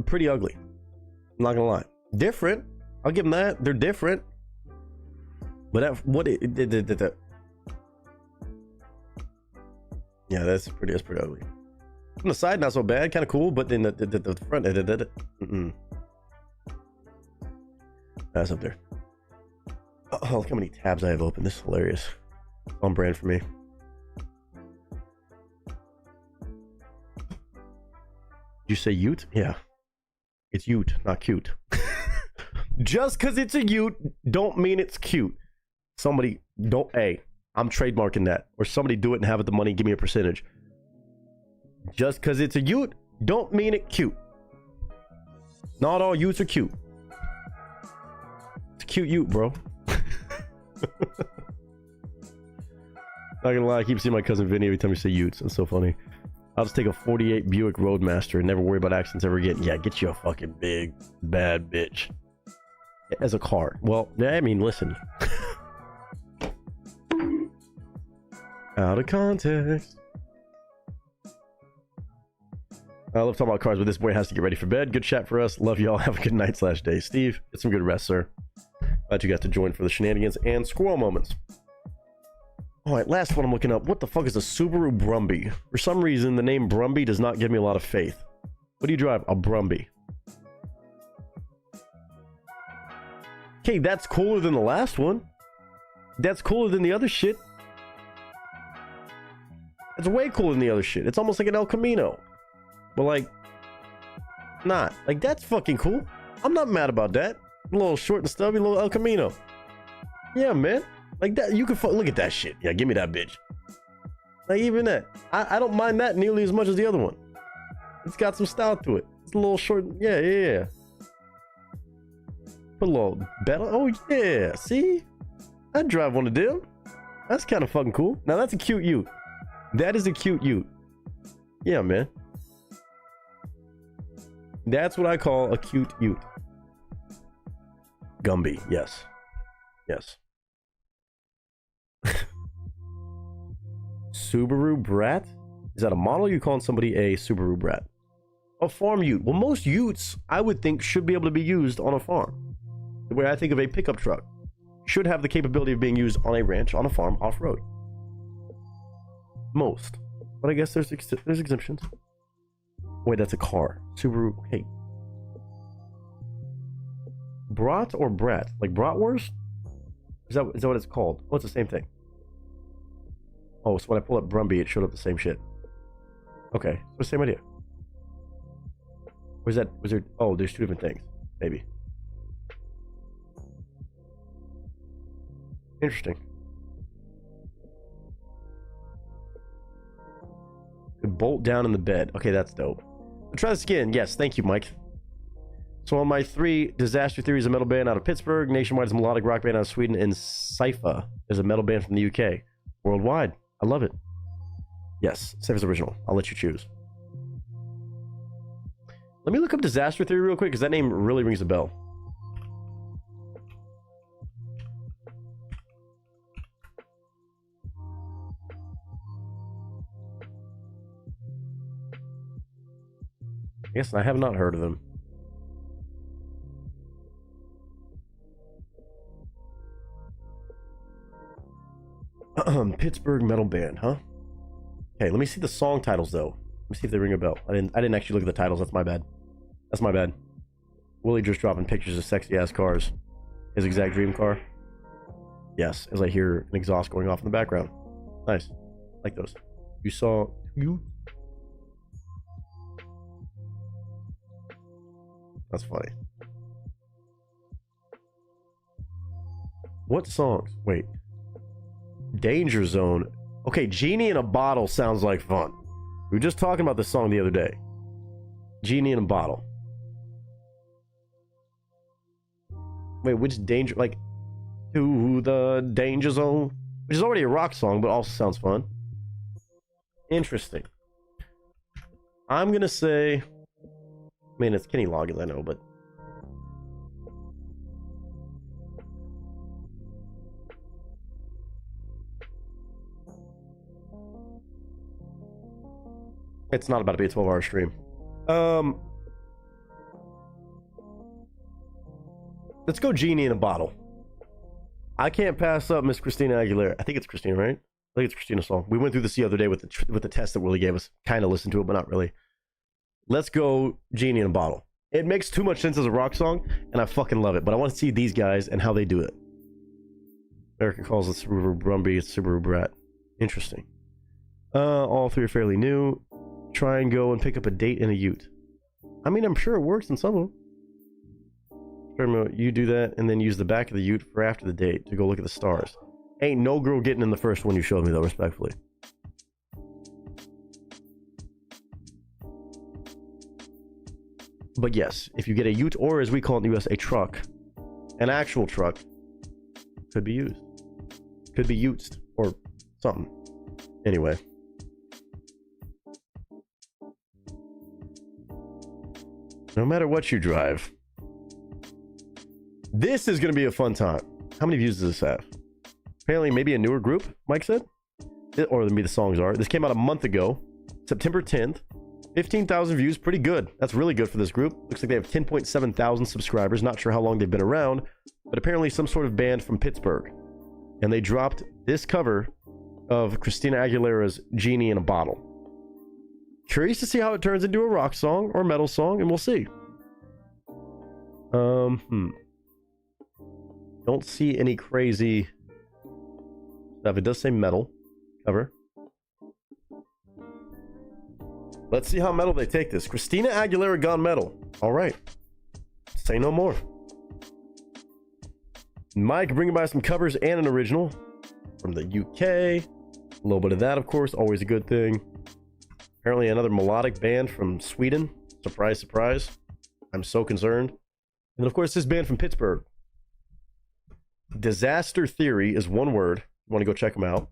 pretty ugly. I'm not gonna lie. Different. I'll give them that. They're different. But that, what it yeah, that's pretty ugly. On the side, not so bad, kind of cool, but then the front, that's up there. Oh, look how many tabs I have open. This is hilarious. On brand for me. Did you say ute? Yeah. It's ute, not cute. Just because it's a ute, don't mean it's cute. Somebody, hey, I'm trademarking that. Or somebody do it and have it the money, give me a percentage. Just because it's a ute, don't mean it cute. Not all utes are cute. It's a cute ute, bro. Not gonna lie, I keep seeing my cousin Vinny every time you say Utes. It's so funny. I'll just take a 48 Buick Roadmaster and never worry about accidents ever again. Yeah, get you a fucking big, bad bitch. As a car. Well, I mean, listen. Out of context. I love talking about cars, but this boy has to get ready for bed. Good chat for us. Love y'all. Have a good night/day. Steve, get some good rest, sir. Glad you got to join for the shenanigans and squirrel moments. All right, last one I'm looking up. What the fuck is a Subaru Brumby? For some reason, the name Brumby does not give me a lot of faith. What do you drive? A Brumby. Okay, that's cooler than the last one. That's cooler than the other shit. It's way cooler than the other shit. It's almost like an El Camino. But like, not. Like, that's fucking cool. I'm not mad about that. A little short and stubby, little El Camino. Yeah, man. Like that, you can look at that shit. Yeah, give me that bitch. Like, even that. I don't mind that nearly as much as the other one. It's got some style to it. It's a little short. Yeah. Put a little better. Oh, yeah. See? I'd drive one of them. That's kind of fucking cool. Now, that's a cute ute. That is a cute ute. Yeah, man. That's what I call a cute ute. Gumby. Yes. Yes. Subaru Brat? Is that a model? You calling somebody a Subaru Brat? A farm ute. Well, most utes, I would think, should be able to be used on a farm. The way I think of a pickup truck should have the capability of being used on a ranch, on a farm, off-road. Most. But I guess there's exemptions. Wait, that's a car. Subaru. Hey. Brat or Brat? Like bratwurst? Is that what it's called? Oh, it's the same thing. Oh, so when I pulled up Brumby, it showed up the same shit. Okay, so the same idea. Was there? Oh, there's two different things. Maybe. Interesting. Could bolt down in the bed. Okay, that's dope. I'll try this again. Yes, thank you, Mike. So on my 3, Disaster Theory is a metal band out of Pittsburgh. Nationwide is a melodic rock band out of Sweden. And Sypha is a metal band from the UK. Worldwide. I love it. Yes, Sypha's original. I'll let you choose. Let me look up Disaster Theory real quick, because that name really rings a bell. Yes, I have not heard of them. Pittsburgh metal band, huh? Okay, let me see the song titles though. Let me see if they ring a bell. I didn't actually look at the titles. That's my bad. That's my bad. Willie just dropping pictures of sexy ass cars. His exact dream car. Yes, as I hear an exhaust going off in the background. Nice. Like those. You saw you. That's funny. What songs? Wait. Danger Zone. Okay, Genie in a Bottle sounds like fun. We were just talking about this song the other day. Genie in a Bottle. Wait, which danger? Like, to the Danger Zone? Which is already a rock song, but also sounds fun. Interesting. I'm gonna say... I mean, it's Kenny Loggins, I know, but... It's not about to be a 12-hour stream. Let's go Genie in a Bottle. I can't pass up Miss Christina Aguilera. I think it's Christina, right? I think it's Christina's song. We went through this the other day with the test that Willie gave us. Kind of listened to it, but not really. Let's go Genie in a Bottle. It makes too much sense as a rock song, and I fucking love it. But I want to see these guys and how they do it. America calls it Subaru Brumby. It's Subaru Brat. Interesting. All 3 are fairly new. Try and go and pick up a date in a ute. I mean, I'm sure it works in some of them. You do that and then use the back of the ute for after the date to go look at the stars. Ain't no girl getting in the first one you showed me, though, respectfully. But yes, if you get a ute, or as we call it in the US, a truck, an actual truck, could be used. Could be used or something. Anyway. No matter what you drive, this is going to be a fun time. How many views does this have? Apparently, maybe a newer group, Mike said. Or maybe the songs are. This came out a month ago, September 10th. 15,000 views, pretty good. That's really good for this group. Looks like they have 10.7 thousand subscribers. Not sure how long they've been around, but apparently some sort of band from Pittsburgh. And they dropped this cover of Christina Aguilera's Genie in a Bottle. Curious to see how it turns into a rock song or metal song, and we'll see. Don't see any crazy stuff. It does say metal cover. Let's see how metal they take this. Christina Aguilera gone metal. All right. Say no more. Mike bringing by some covers and an original from the UK. A little bit of that, of course. Always a good thing. Apparently another melodic band from Sweden. Surprise, surprise. I'm so concerned. And then, of course, this band from Pittsburgh. Disaster Theory is one word. You want to go check them out.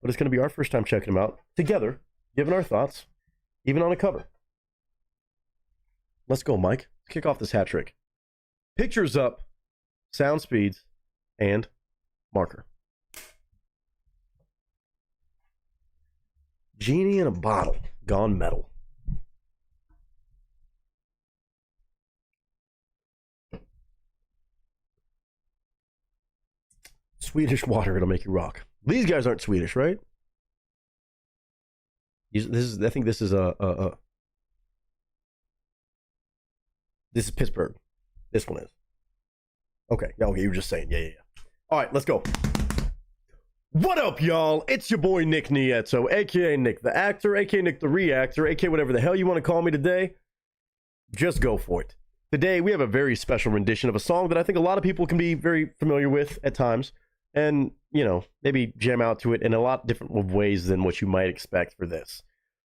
But it's going to be our first time checking them out together, giving our thoughts, even on a cover. Let's go, Mike. Let's kick off this hat trick. Pictures up, sound speeds, and marker. Genie in a Bottle, gone metal. Swedish water, it'll make you rock. These guys aren't Swedish, right? I think this is this is Pittsburgh. This one is. Okay, okay, you were just saying, yeah. All right, let's go. What up, y'all? It's your boy Nick Nieto, aka Nick the Actor, aka Nick the Reactor, aka whatever the hell you want to call me today. Just go for it. Today, we have a very special rendition of a song that I think a lot of people can be very familiar with at times. And, you know, maybe jam out to it in a lot different ways than what you might expect for this.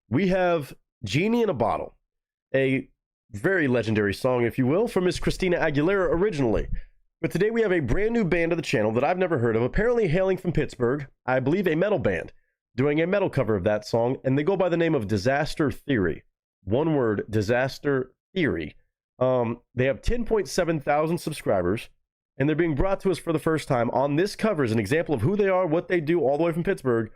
We have Genie in a Bottle, a very legendary song, if you will, from Miss Christina Aguilera originally. But today we have a brand new band of the channel that I've never heard of, apparently hailing from Pittsburgh, I believe a metal band, doing a metal cover of that song, and they go by the name of Disaster Theory. One word, Disaster Theory. They have 10.7 thousand subscribers, and they're being brought to us for the first time on this cover as an example of who they are, what they do, all the way from Pittsburgh,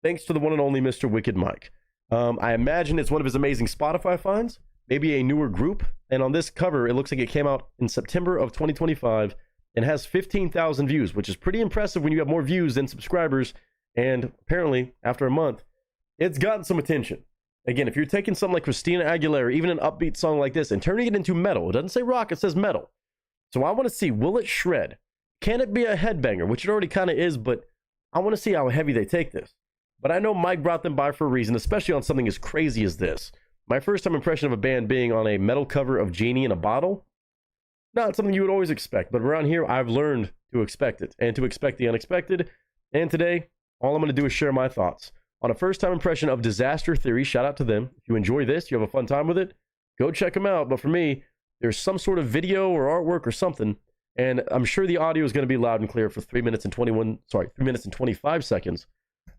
thanks to the one and only Mr. Wicked Mike. I imagine it's one of his amazing Spotify finds, maybe a newer group, and on this cover, it looks like it came out in September of 2025, and has 15,000 views, which is pretty impressive when you have more views than subscribers, and apparently, after a month, it's gotten some attention. Again, if you're taking something like Christina Aguilera, even an upbeat song like this, and turning it into metal, it doesn't say rock, it says metal. So I want to see, will it shred? Can it be a headbanger, which it already kind of is, but I want to see how heavy they take this. But I know Mike brought them by for a reason, especially on something as crazy as this. My first time impression of a band being on a metal cover of Genie in a Bottle, not something you would always expect, but around here, I've learned to expect it, and to expect the unexpected. And today, all I'm going to do is share my thoughts on a first time impression of Disaster Theory. Shout out to them. If you enjoy this, you have a fun time with it, go check them out. But for me, there's some sort of video or artwork or something, and I'm sure the audio is going to be loud and clear for 3 minutes and 25 seconds.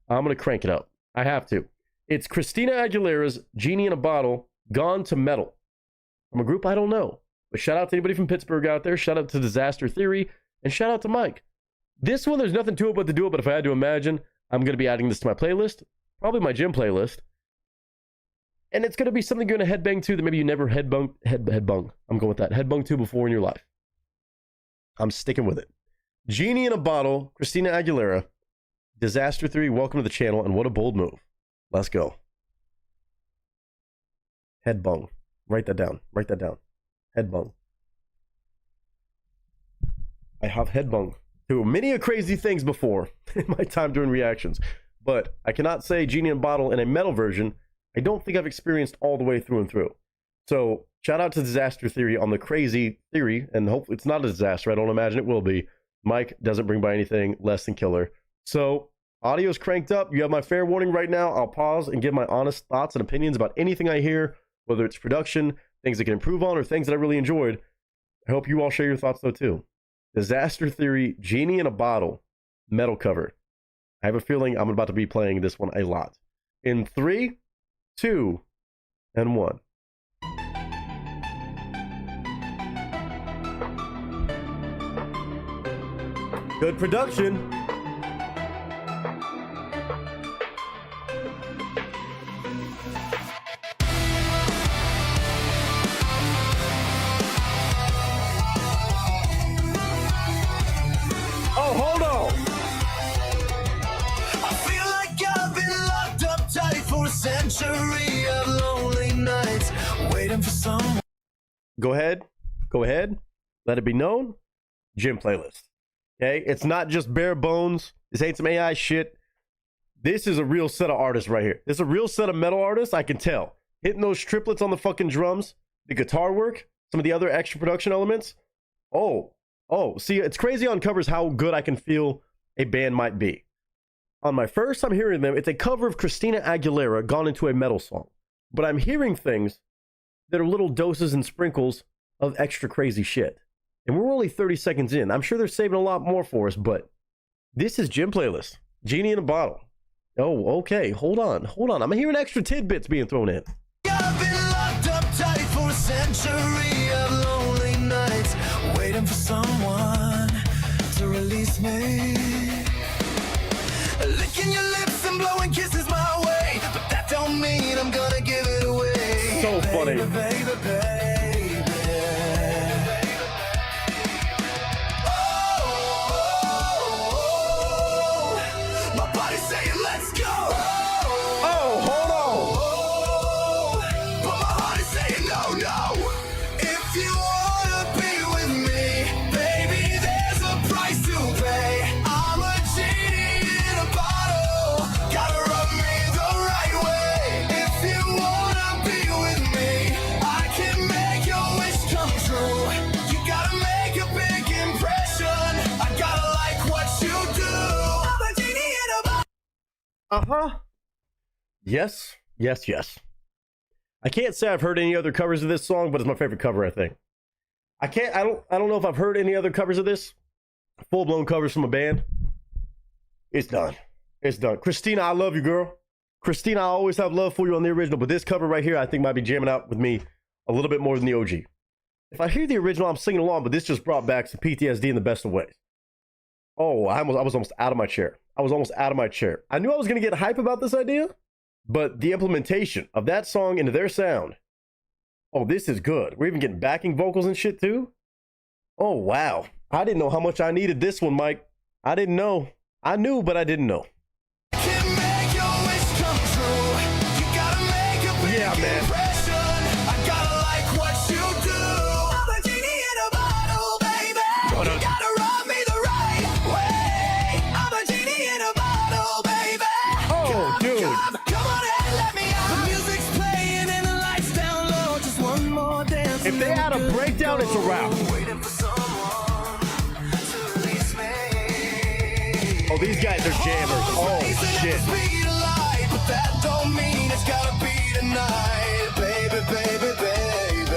I'm going to crank it up. I have to. It's Christina Aguilera's Genie in a Bottle, gone to metal. From a group I don't know. But shout out to anybody from Pittsburgh out there. Shout out to Disaster Theory. And shout out to Mike. This one, there's nothing to it but to do it. But if I had to imagine, I'm going to be adding this to my playlist. Probably my gym playlist. And it's going to be something you're going to headbang to that maybe you never headbung. I'm going with that. Headbung to before in your life. I'm sticking with it. Genie in a Bottle, Christina Aguilera. Disaster Theory, welcome to the channel. And what a bold move. Let's go. Headbung. Write that down. Write that down. Headbung. I have headbung to many a crazy things before in my time doing reactions. But I cannot say Genie in a Bottle in a metal version. I don't think I've experienced all the way through and through. So shout out to Disaster Theory on the crazy theory, and hopefully it's not a disaster. I don't imagine it will be. Mike doesn't bring by anything less than killer. So audio's cranked up. You have my fair warning right now. I'll pause and give my honest thoughts and opinions about anything I hear, whether it's production, things that can improve on, or things that I really enjoyed. I hope you all share your thoughts though too. Disaster Theory, Genie in a Bottle, metal cover. I have a feeling I'm about to be playing this one a lot. In 3, 2, and 1. Good production. Oh, hold on. I feel like I've been locked up tight for a century of lonely nights, waiting for someone. Go ahead. Go ahead. Let it be known. Gym playlist. Okay? It's not just bare bones. This ain't some AI shit. This is a real set of artists right here. This is a real set of metal artists, I can tell. Hitting those triplets on the fucking drums, the guitar work, some of the other extra production elements. Oh, see, it's crazy on covers how good I can feel a band might be. On my first time hearing them, it's a cover of Christina Aguilera gone into a metal song. But I'm hearing things that are little doses and sprinkles of extra crazy shit. And we're only 30 seconds in. I'm sure they're saving a lot more for us, but this is Gym Playlist. Genie in a bottle. Oh, okay. Hold on. I'm hearing extra tidbits being thrown in. I've been locked up tight for a century of lonely nights, waiting for someone to release me. Licking your lips and blowing kisses my way, but that don't mean I'm gonna give it away. So funny. Baby, baby, baby. Oh, my body's saying let's go. Oh, hold on. But my heart is saying no, no. If you wanna be with me, baby, there's a price to pay. I'm a genie in a bottle. Gotta rub me the right way. If you wanna be with me, I can make your wish come true. You gotta make a big impression. I gotta like what you do. I'm a genie in a bottle. Uh-huh. Yes. I can't say I've heard any other covers of this song, but it's my favorite cover, I think. I don't know if I've heard any other covers of this. Full-blown covers from a band. It's done. Christina, I love you, girl. Christina, I always have love for you on the original, but this cover right here, I think might be jamming out with me a little bit more than the OG. If I hear the original, I'm singing along, but this just brought back some PTSD in the best of ways. Oh, I was almost out of my chair. I knew I was going to get hype about this idea, but the implementation of that song into their sound, oh, this is good. We're even getting backing vocals and shit too. Oh, wow. I didn't know how much I needed this one, Mike. I didn't know. I knew, but I didn't know. Can make your wish come true. You gotta make a big impression. I gotta like what you do. I'm a genie in a bottle, baby. You gotta rub me the right way. I'm a genie in a bottle, baby. Oh, dude. Come on and let me out. The music's playing and the lights down low. Just one more dance. If they add a breakdown, it's a wrap. Waiting for someone to release me. Oh, these guys are jammers. Oh, shit. Speed of light, but that don't mean it's gotta be tonight, baby, baby, baby.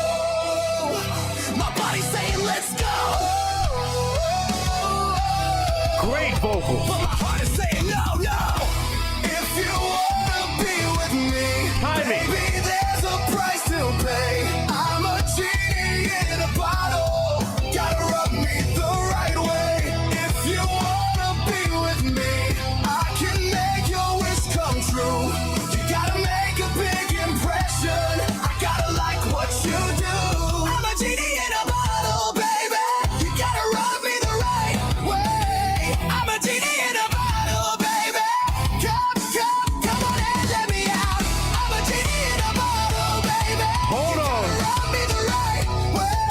Oh, my body's saying let's go. Great vocals. But my heart is saying no, no. If you wanna be with me, Timing. baby, there's a price to pay. I'm a genie in a bottle. Gotta rub me the right way. If you wanna be with me, I can make your wish come true. You gotta make a big impression. I gotta like what you do. I'm a genie in a bottle, baby. You gotta rub me the right way. I'm a genie in a bottle, baby. Come on and let me out. I'm a genie in a bottle, baby. Hold on. Rub me the right way.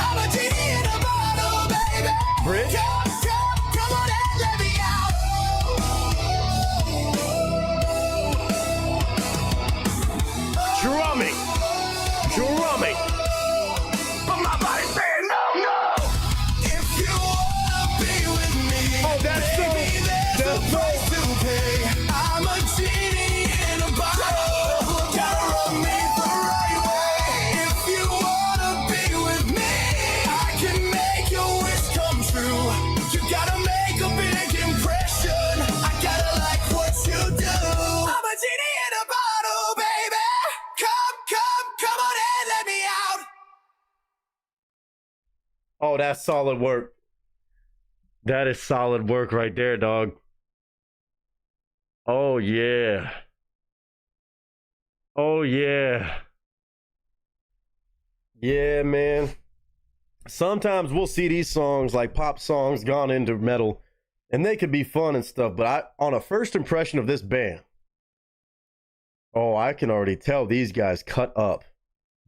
I'm a genie in a bottle, baby. Bridge. Come on and let me out. Drumming. But my body's saying no, no. If you wanna be with me, Oh, that's baby, there's a price to pay. I'm a genie in a bottle. Gotta rub me the right way. If you wanna be with me, that's solid work. That is solid work right there, dog. Oh, yeah. Oh, yeah. Yeah, man. Sometimes we'll see these songs, like pop songs, gone into metal, and they could be fun and stuff, but on a first impression of this band, oh, I can already tell these guys cut up.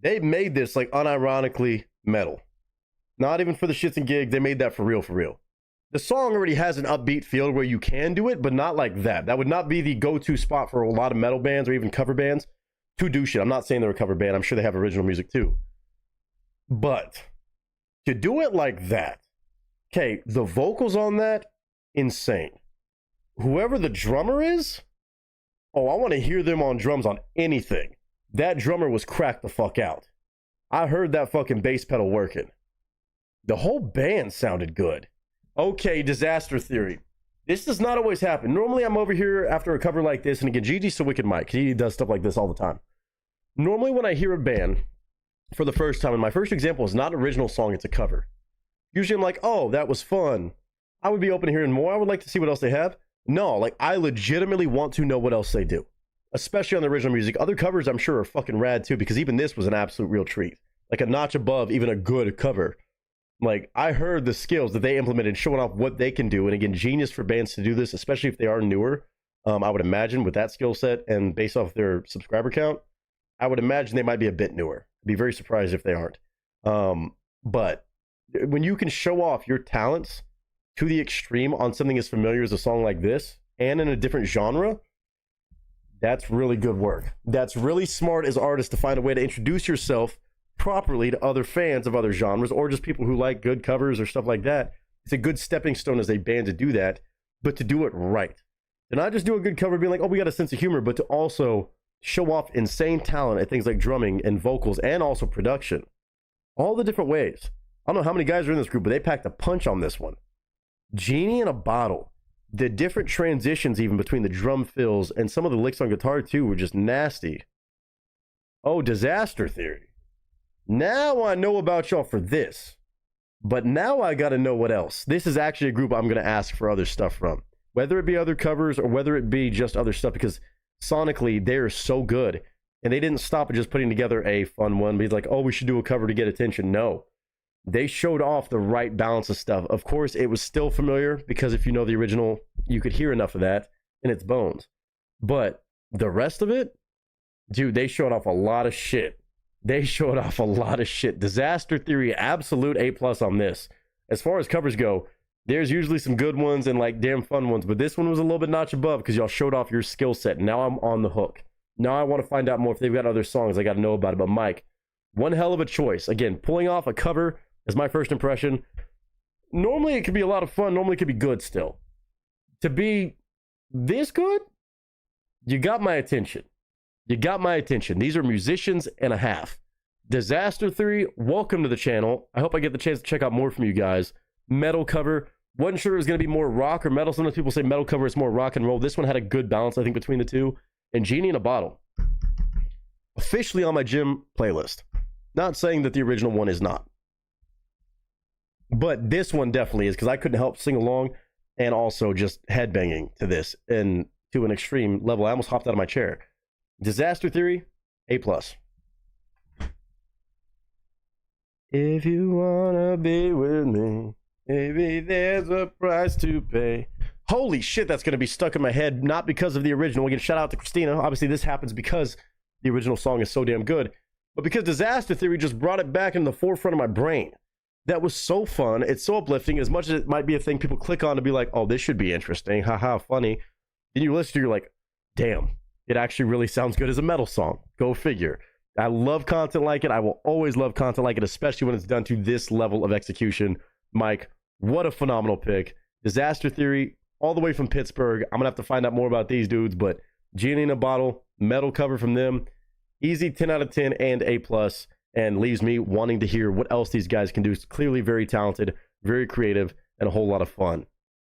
They made this, like, unironically metal. Not even for the shits and gigs. They made that for real, for real. The song already has an upbeat feel where you can do it, but not like that. That would not be the go-to spot for a lot of metal bands or even cover bands to do shit. I'm not saying they're a cover band. I'm sure they have original music too. But to do it like that, okay, the vocals on that, insane. Whoever the drummer is, oh, I want to hear them on drums on anything. That drummer was cracked the fuck out. I heard that fucking bass pedal working. The whole band sounded good. Okay, Disaster Theory. This does not always happen. Normally, I'm over here after a cover like this, and again, Gigi's a wicked Mike. He does stuff like this all the time. Normally, when I hear a band for the first time, and my first example is not an original song, it's a cover. Usually, I'm like, oh, that was fun. I would be open to hearing more. I would like to see what else they have. No, like, I legitimately want to know what else they do, especially on the original music. Other covers, I'm sure, are fucking rad, too, because even this was an absolute real treat. Like, a notch above even a good cover. Like, I heard the skills that they implemented showing off what they can do. And again, genius for bands to do this, especially if they are newer. I would imagine with that skill set and based off their subscriber count, I would imagine they might be a bit newer. I'd be very surprised if they aren't. But when you can show off your talents to the extreme on something as familiar as a song like this and in a different genre, that's really good work. That's really smart as artists to find a way to introduce yourself properly to other fans of other genres or just people who like good covers or stuff like that. It's a good stepping stone as a band to do that, but to do it right. To not just do a good cover being like, oh, we got a sense of humor, but to also show off insane talent at things like drumming and vocals and also production. All the different ways. I don't know how many guys are in this group, but they packed a punch on this one. Genie in a Bottle. The different transitions even between the drum fills and some of the licks on guitar too were just nasty. Oh, Disaster Theory. Now I know about y'all for this, but now I got to know what else. This is actually a group I'm going to ask for other stuff from, whether it be other covers or whether it be just other stuff, because sonically they're so good, and they didn't stop at just putting together a fun one. Be like, oh, we should do a cover to get attention. No, they showed off the right balance of stuff. Of course, it was still familiar because if you know the original, you could hear enough of that in its bones. But the rest of it, dude, they showed off a lot of shit. They showed off a lot of shit. Disaster Theory, absolute A+ on this. As far as covers go, there's usually some good ones and like damn fun ones, but this one was a little bit notch above because y'all showed off your skill set. Now I'm on the hook. Now I want to find out more if they've got other songs. I got to know about it. But Mike, one hell of a choice. Again, pulling off a cover as my first impression. Normally it could be a lot of fun. Normally it could be good still. To be this good, you got my attention. You got my attention. These are musicians and a half. Disaster Theory, welcome to the channel. I hope I get the chance to check out more from you guys. Metal cover. Wasn't sure it was going to be more rock or metal. Sometimes people say metal cover is more rock and roll. This one had a good balance, I think, between the two. And Genie in a Bottle. Officially on my gym playlist. Not saying that the original one is not. But this one definitely is, because I couldn't help sing along and also just headbanging to this. And to an extreme level, I almost hopped out of my chair. Disaster Theory, A+. If you wanna be with me, maybe there's a price to pay. Holy shit, that's gonna be stuck in my head, not because of the original. Again, shout out to Christina. Obviously, this happens because the original song is so damn good, but because Disaster Theory just brought it back into the forefront of my brain. That was so fun. It's so uplifting. As much as it might be a thing people click on to be like, oh, this should be interesting. Haha, funny. Then you listen to it, you're like, damn. It actually really sounds good as a metal song. Go figure. I love content like it. I will always love content like it, especially when it's done to this level of execution. Mike, what a phenomenal pick. Disaster Theory, all the way from Pittsburgh. I'm going to have to find out more about these dudes, but Genie in a Bottle, metal cover from them. Easy 10 out of 10 and A+, and leaves me wanting to hear what else these guys can do. It's clearly very talented, very creative, and a whole lot of fun.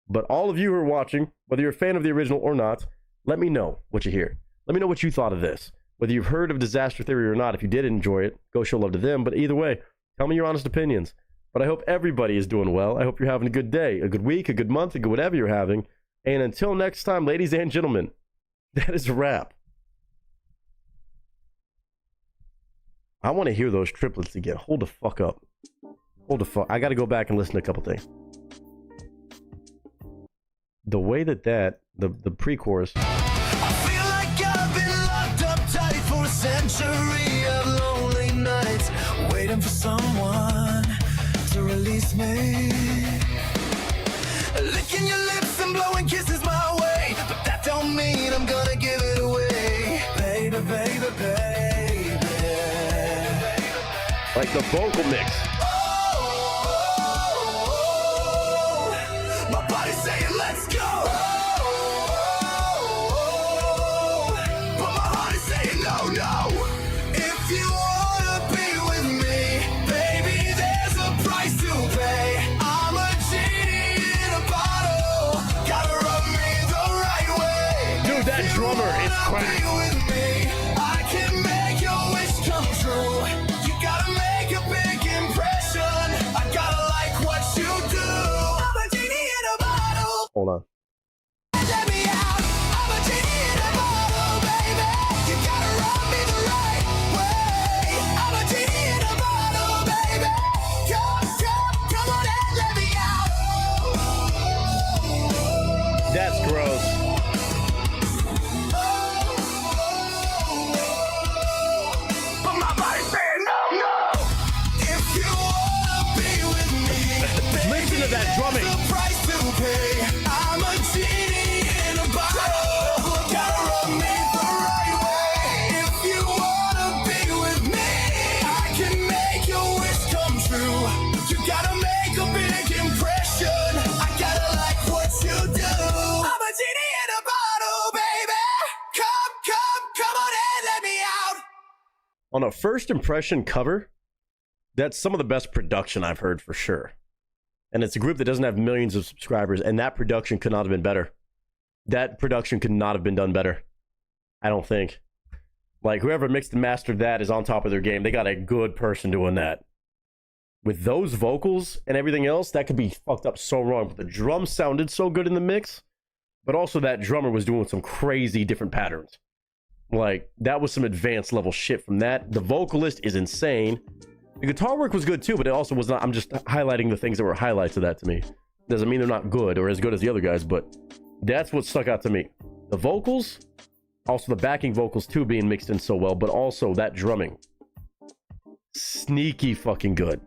But all of you who are watching, whether you're a fan of the original or not, let me know what you hear. Let me know what you thought of this. Whether you've heard of Disaster Theory or not, if you did enjoy it, go show love to them. But either way, tell me your honest opinions. But I hope everybody is doing well. I hope you're having a good day, a good week, a good month, a good whatever you're having. And until next time, ladies and gentlemen, that is a wrap. I want to hear those triplets again. Hold the fuck up. Hold the fuck. I got to go back and listen to a couple things. The way that the pre-chorus. I feel like I've been locked up tight for a century of lonely nights, waiting for someone to release me. Licking your lips and blowing kisses my way, but that don't mean I'm gonna give it away. Baby, baby, baby. Like the vocal mix. My body's saying let's go, but my heart is saying no, no. If you wanna be with me, baby, there's a price to pay. I'm a genie in a bottle, gotta rub me the right way. Dude, that drummer is crack. Be with me, I can make your wish come true. You gotta make a big impression, I gotta like what you do. I'm a genie in a bottle. Hold on. Let me out. I'm a genie in a bottle, baby. You gotta rub me the right way. I'm a genie in a bottle, baby. Come on and let me out. That's gross. But my body's saying no, no. If you wanna be with me, Listen to that drumming. there's a price to pay. I'm a genie in a bottle, gotta rub me the right way. If you wanna be with me, I can make your wish come true. You gotta make a big impression, I gotta like what you do. I'm a genie in a bottle, baby. Come on and let me out. On a first impression cover, that's some of the best production I've heard for sure. And it's a group that doesn't have millions of subscribers, and that production could not have been better. That production could not have been done better. I don't think. Like, whoever mixed and mastered that is on top of their game. They got a good person doing that. With those vocals and everything else, that could be fucked up so wrong. But the drums sounded so good in the mix, but also that drummer was doing some crazy different patterns. Like, that was some advanced level shit from that. The vocalist is insane. The guitar work was good too, but it also was not. I'm just highlighting the things that were highlights of that to me. Doesn't mean they're not good or as good as the other guys, but that's what stuck out to me. The vocals, also the backing vocals too being mixed in so well, but also that drumming. Sneaky fucking good.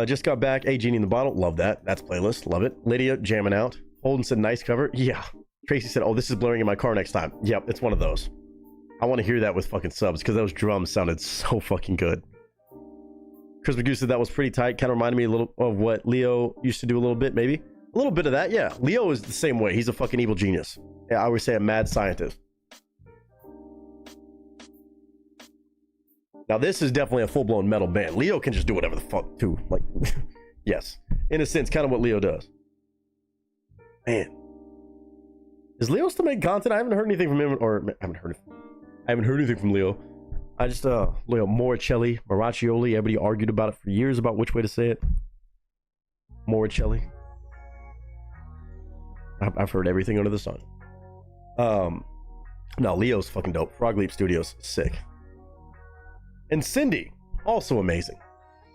Just got back. A Genie in the Bottle. Love that. That's playlist. Love it. Lydia jamming out. Holden said nice cover. Yeah. Tracy said, oh, this is blaring in my car next time. Yep, it's one of those. I want to hear that with fucking subs because those drums sounded so fucking good. Chris McGoo said that was pretty tight. Kind of reminded me a little of what Leo used to do a little bit, maybe. A little bit of that, yeah. Leo is the same way. He's a fucking evil genius. Yeah, I always say a mad scientist. Now, this is definitely a full-blown metal band. Leo can just do whatever the fuck, too. Like, yes. In a sense, kind of what Leo does. Man. Is Leo still making content? I haven't heard anything from him, or I haven't heard anything from Leo. I just, Leo Moricelli, Maraccioli, everybody argued about it for years about which way to say it. Moricelli. I've heard everything under the sun. No, Leo's fucking dope. Frog Leap Studios, sick. And Cindy, also amazing.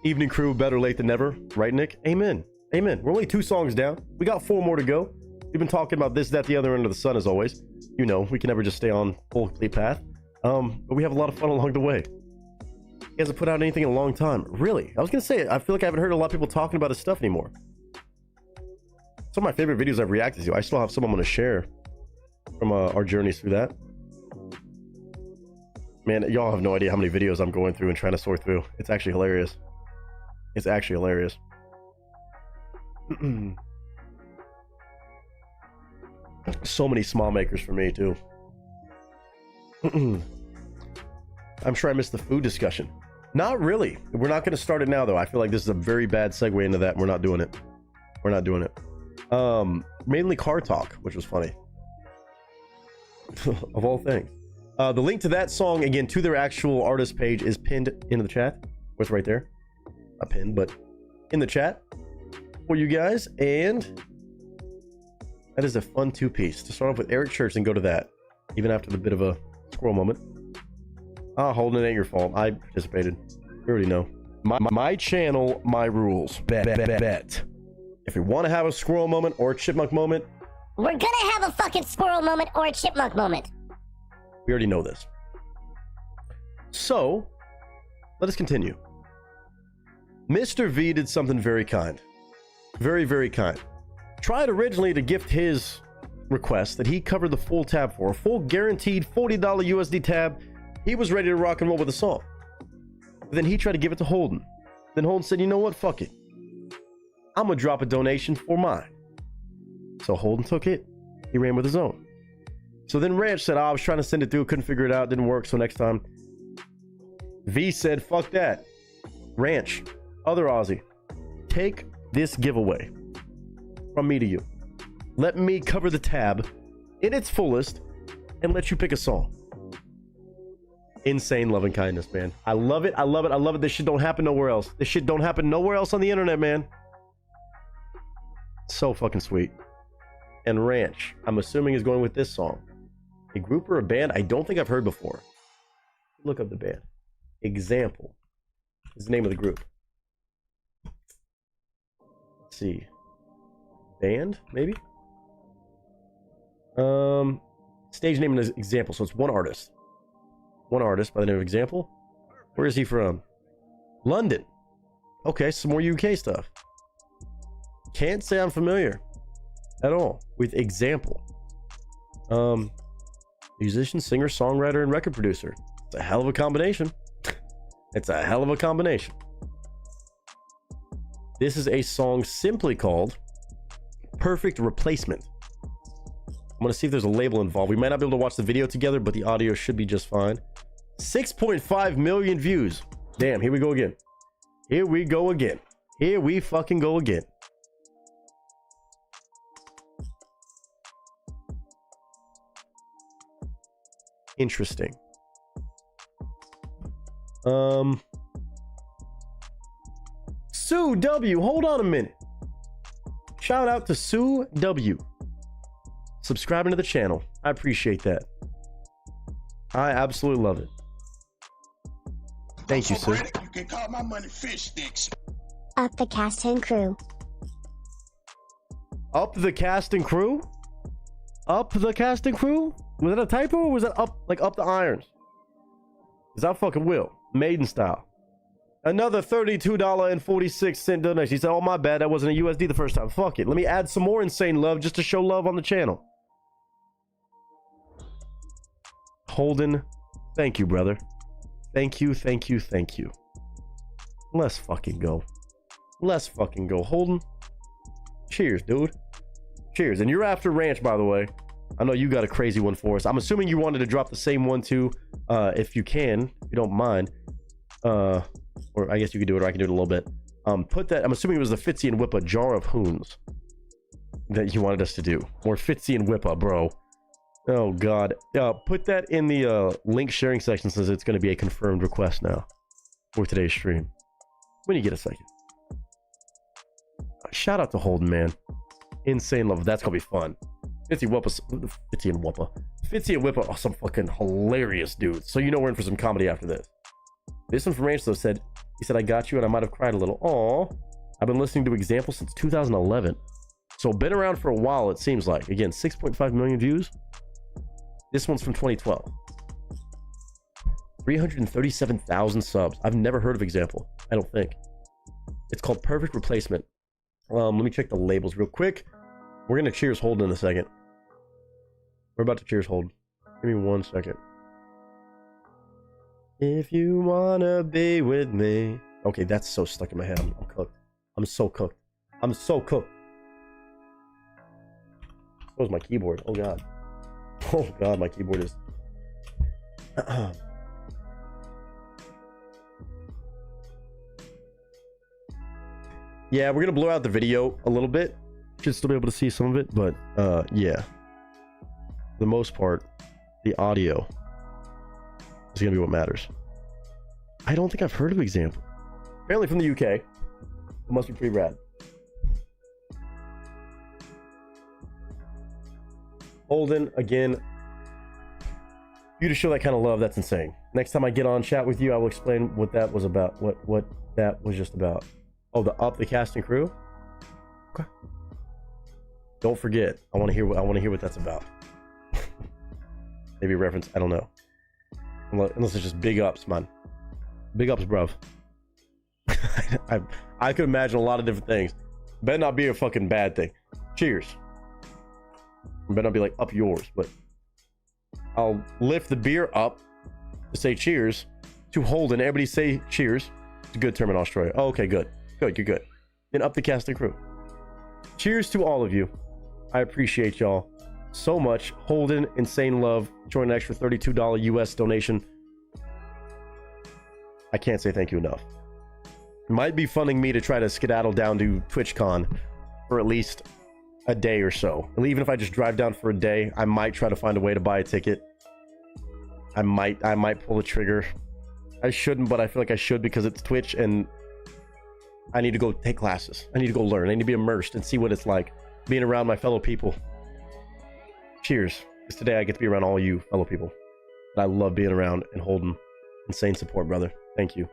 Evening Crew, better late than never, right, Nick? Amen. Amen. We're only 2 songs down. We got 4 more to go. We've been talking about this, that, the other end of the sun, as always. You know, we can never just stay on full complete path. But we have a lot of fun along the way. He hasn't put out anything in a long time. Really? I was gonna say, I feel like I haven't heard a lot of people talking about his stuff anymore. Some of my favorite videos I've reacted to. I still have some I'm gonna share from our journeys through that. Man, y'all have no idea how many videos I'm going through and trying to sort through. It's actually hilarious. It's actually hilarious. So many small makers for me too. I'm sure I missed the food discussion. Not really. We're not going to start it now though. I feel like this is a very bad segue into that. We're not doing it. We're not doing it. Mainly car talk, which was funny. Of all things. The link to that song, again, to their actual artist page is pinned into the chat. What's right there? A pin, but in the chat for you guys. And that is a fun two-piece. To start off with Eric Church and go to that. Even after the bit of a squirrel moment. Ah, Holden, it ain't your fault. I participated. You already know. My channel, my rules. Bet. If we want to have a squirrel moment or a chipmunk moment, We're gonna have a fucking squirrel moment or a chipmunk moment. we already know this. So, let us continue. Mr. V did something very kind. Very, very kind. Tried originally to gift his request that he covered the full tab for. A full guaranteed $40 USD tab. He was ready to rock and roll with the song. But then he tried to give it to Holden. Then Holden said, you know what? Fuck it. I'm gonna drop a donation for mine. So Holden took it. He ran with his own. So then Ranch said, I was trying to send it through, couldn't figure it out, didn't work, so next time. V said, fuck that. Ranch, other Aussie, take this giveaway from me to you. Let me cover the tab in its fullest and let you pick a song. Insane love and kindness, man. I love it. I love it. I love it. This shit don't happen nowhere else. This shit don't happen nowhere else on the internet, man. So fucking sweet. And Ranch, I'm assuming, is going with this song. A group or a band I don't think I've heard before. Look up the band. Example is the name of the group. Let's see. Band, maybe? Stage name is Example, so it's one artist. One artist by the name of Example. Where is he from? London. Okay, some more UK stuff. Can't say I'm familiar at all with Example. Musician, singer, songwriter, and record producer. It's a hell of a combination. It's a hell of a combination. This is a song simply called Perfect Replacement. I'm going to see if there's a label involved. We might not be able to watch the video together, but the audio should be just fine. 6.5 million views. Damn, here we go again. Here we go again. Here we fucking go again. Interesting. Sue W, hold on a minute. Shout out to Sue W. Subscribing to the channel. I appreciate that. I absolutely love it. Thank you, Sue. You can call my money fish sticks. Up the cast and crew. Up the cast and crew? Up the cast and crew? Was that a typo or was that up, like up the irons? Is that fucking Will? Maiden style. Another $32.46 donation. He said, oh, my bad. That wasn't a USD the first time. Fuck it. Let me add some more insane love just to show love on the channel. Holden, thank you, brother. Thank you, thank you, thank you. Let's fucking go. Let's fucking go. Holden, cheers, dude. Cheers. And you're after Ranch, by the way. I know you got a crazy one for us. I'm assuming you wanted to drop the same one too, if you can, if you don't mind. Or I guess you could do it, or I can do it a little bit. Put that, I'm assuming it was the Fitzy and Whippa Jar of Hoons that you wanted us to do. Or Fitzy and Whippa, bro. Oh, God. Put that in the link sharing section since it's going to be a confirmed request now for today's stream. When you get a second. Shout out to Holden, man. Insane love. That's going to be fun. Fitzy and Whippa are some fucking hilarious dudes. So you know we're in for some comedy after this. This one from Ranch though said, he said, I got you and I might have cried a little. Aw. I've been listening to Example since 2011. So been around for a while, it seems like. Again, 6.5 million views. This one's from 2012. 337,000 subs. I've never heard of Example. I don't think. It's called Perfect Replacement. Let me check the labels real quick. We're going to cheers Holden in a second. We're about to cheers Holden. Give me 1 second. If you wanna be with me. Okay, that's so stuck in my head. I'm cooked. I'm so cooked. I'm so cooked. So is my keyboard. Oh god. Oh god, my keyboard is. Yeah, we're gonna blur out the video a little bit. Should still be able to see some of it, but yeah. For the most part, the audio is gonna be what matters. I don't think I've heard of Example. Apparently from the UK. It must be pretty rad. Holden, again, you to show that kind of love, that's insane. Next time I get on chat with you, I will explain what that was about. What that was just about. Oh, the up the cast and crew? Okay. Don't forget. I want to hear what that's about. Maybe a reference, I don't know. Unless it's just big ups, man. Big ups, bruv. I could imagine a lot of different things. Better not be a fucking bad thing. Cheers. Better not be like up yours, but I'll lift the beer up to say cheers to Holden. Everybody say cheers. It's a good term in Australia. Oh, okay, good. Good, you're good. Then up the cast and crew. Cheers to all of you. I appreciate y'all so much. Holden, insane love. Join an extra $32 US donation. I can't say thank you enough. Might be funding me to try to skedaddle down to TwitchCon for at least a day or so. And even if I just drive down for a day, I might try to find a way to buy a ticket. I might pull the trigger. I shouldn't, but I feel like I should because it's Twitch and I need to go take classes. I need to go learn. I need to be immersed and see what it's like being around my fellow people. Cheers. Because today I get to be around all you fellow people. And I love being around and holding insane support, brother. Thank you.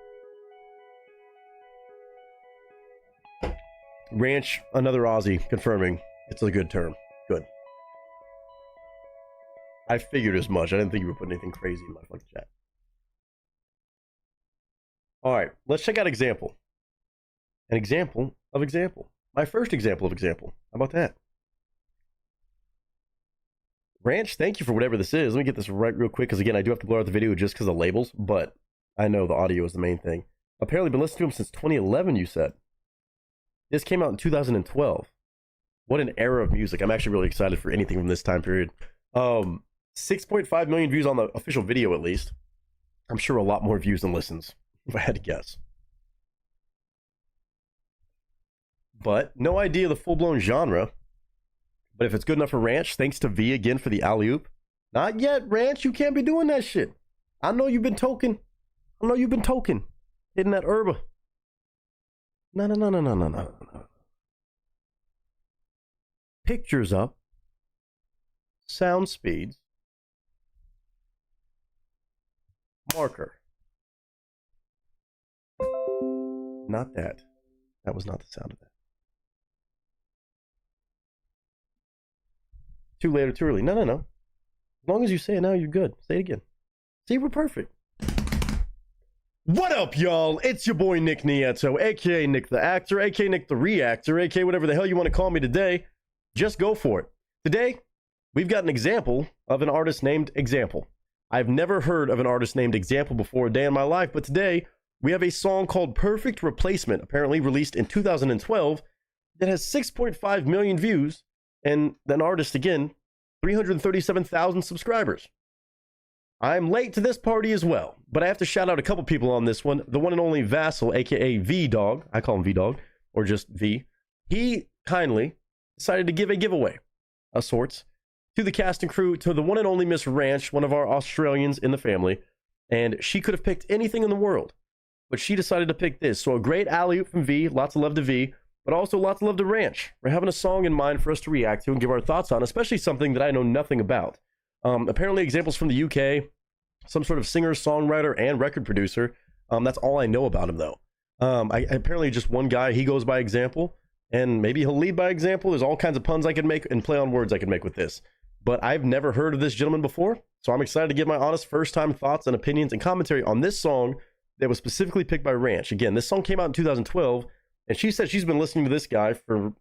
Ranch, another Aussie, confirming it's a good term. Good. I figured as much. I didn't think you were putting anything crazy in my fucking chat. Alright, let's check out example. An example of example. My first example of example. How about that? Ranch, thank you for whatever this is. Let me get this right real quick, because again, I do have to blur out the video just because of labels, but I know the audio is the main thing. Apparently been listening to him since 2011, you said. This came out in 2012. What an era of music. I'm actually really excited for anything from this time period. 6.5 million views on the official video, at least. I'm sure a lot more views than listens, if I had to guess. But no idea the full-blown genre. But if it's good enough for Ranch, thanks to V again for the alley-oop. Not yet, Ranch. You can't be doing that shit. I know you've been token. I know you've been token. Hitting that herba. No. Pictures up. Sound speeds. Marker. Not that. That was not the sound of that. Too late or too early. No. As long as you say it now, you're good. Say it again. See, we're perfect. What up, y'all? It's your boy Nick Nieto, aka Nick the Actor, aka Nick the Reactor, aka whatever the hell you want to call me today. Just go for it. Today, we've got an example of an artist named Example. I've never heard of an artist named Example before a day in my life, but today we have a song called Perfect Replacement, apparently released in 2012, that has 6.5 million views, and an artist, again, 337,000 subscribers. I'm late to this party as well, but I have to shout out a couple people on this one. The one and only Vassal, aka V-Dog, I call him V-Dog, or just V. He kindly decided to give a giveaway of sorts to the cast and crew, to the one and only Miss Ranch, one of our Australians in the family, and she could have picked anything in the world, but she decided to pick this. So a great alley-oop from V, lots of love to V, but also lots of love to Ranch. We're having a song in mind for us to react to and give our thoughts on, especially something that I know nothing about. Apparently examples from the UK, some sort of singer, songwriter, and record producer. That's all I know about him, though. Apparently just one guy, he goes by Example, and maybe he'll lead by example. There's all kinds of puns I could make and play on words I could make with this. But I've never heard of this gentleman before, so I'm excited to give my honest first-time thoughts and opinions and commentary on this song that was specifically picked by Ranch. Again, this song came out in 2012, and she said she's been listening to this guy for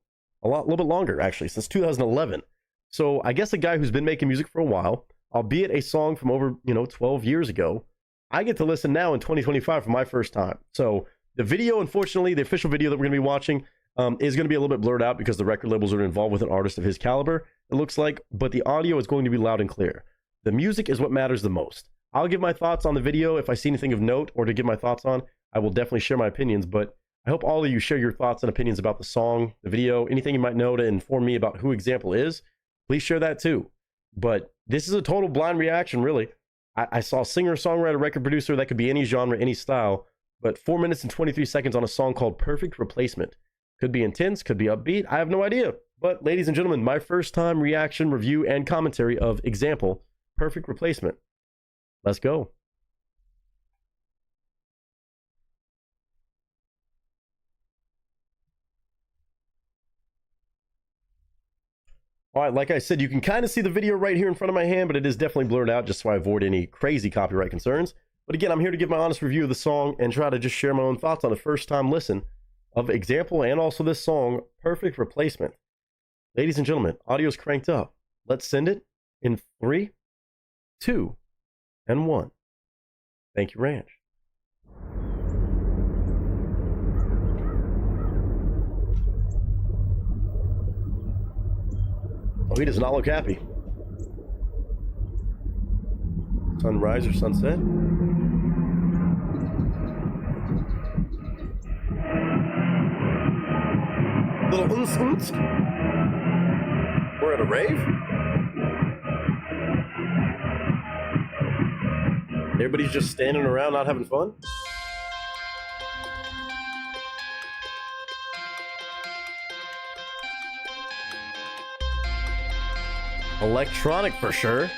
a little bit longer, actually, since 2011. So I guess a guy who's been making music for a while, albeit a song from over, 12 years ago, I get to listen now in 2025 for my first time. So the video, unfortunately, the official video that we're going to be watching is going to be a little bit blurred out because the record labels are involved with an artist of his caliber, it looks like, but the audio is going to be loud and clear. The music is what matters the most. I'll give my thoughts on the video. If I see anything of note or to give my thoughts on, I will definitely share my opinions, but I hope all of you share your thoughts and opinions about the song, the video, anything you might know to inform me about who Example is. Please share that too. But this is a total blind reaction, really. I saw singer, songwriter, record producer. That could be any genre, any style. But 4 minutes and 23 seconds on a song called Perfect Replacement. Could be intense, could be upbeat. I have no idea. But ladies and gentlemen, my first time reaction, review, and commentary of Example, Perfect Replacement. Let's go. All right, like I said, you can kind of see the video right here in front of my hand, but it is definitely blurred out just so I avoid any crazy copyright concerns. But again, I'm here to give my honest review of the song and try to just share my own thoughts on a first-time listen of Example and also this song, Perfect Replacement. Ladies and gentlemen, audio's cranked up. Let's send it in 3, 2, and 1. Thank you, Ranch. Oh, he does not look happy. Sunrise or sunset? Little uns. We're at a rave? Everybody's just standing around not having fun? Electronic for sure.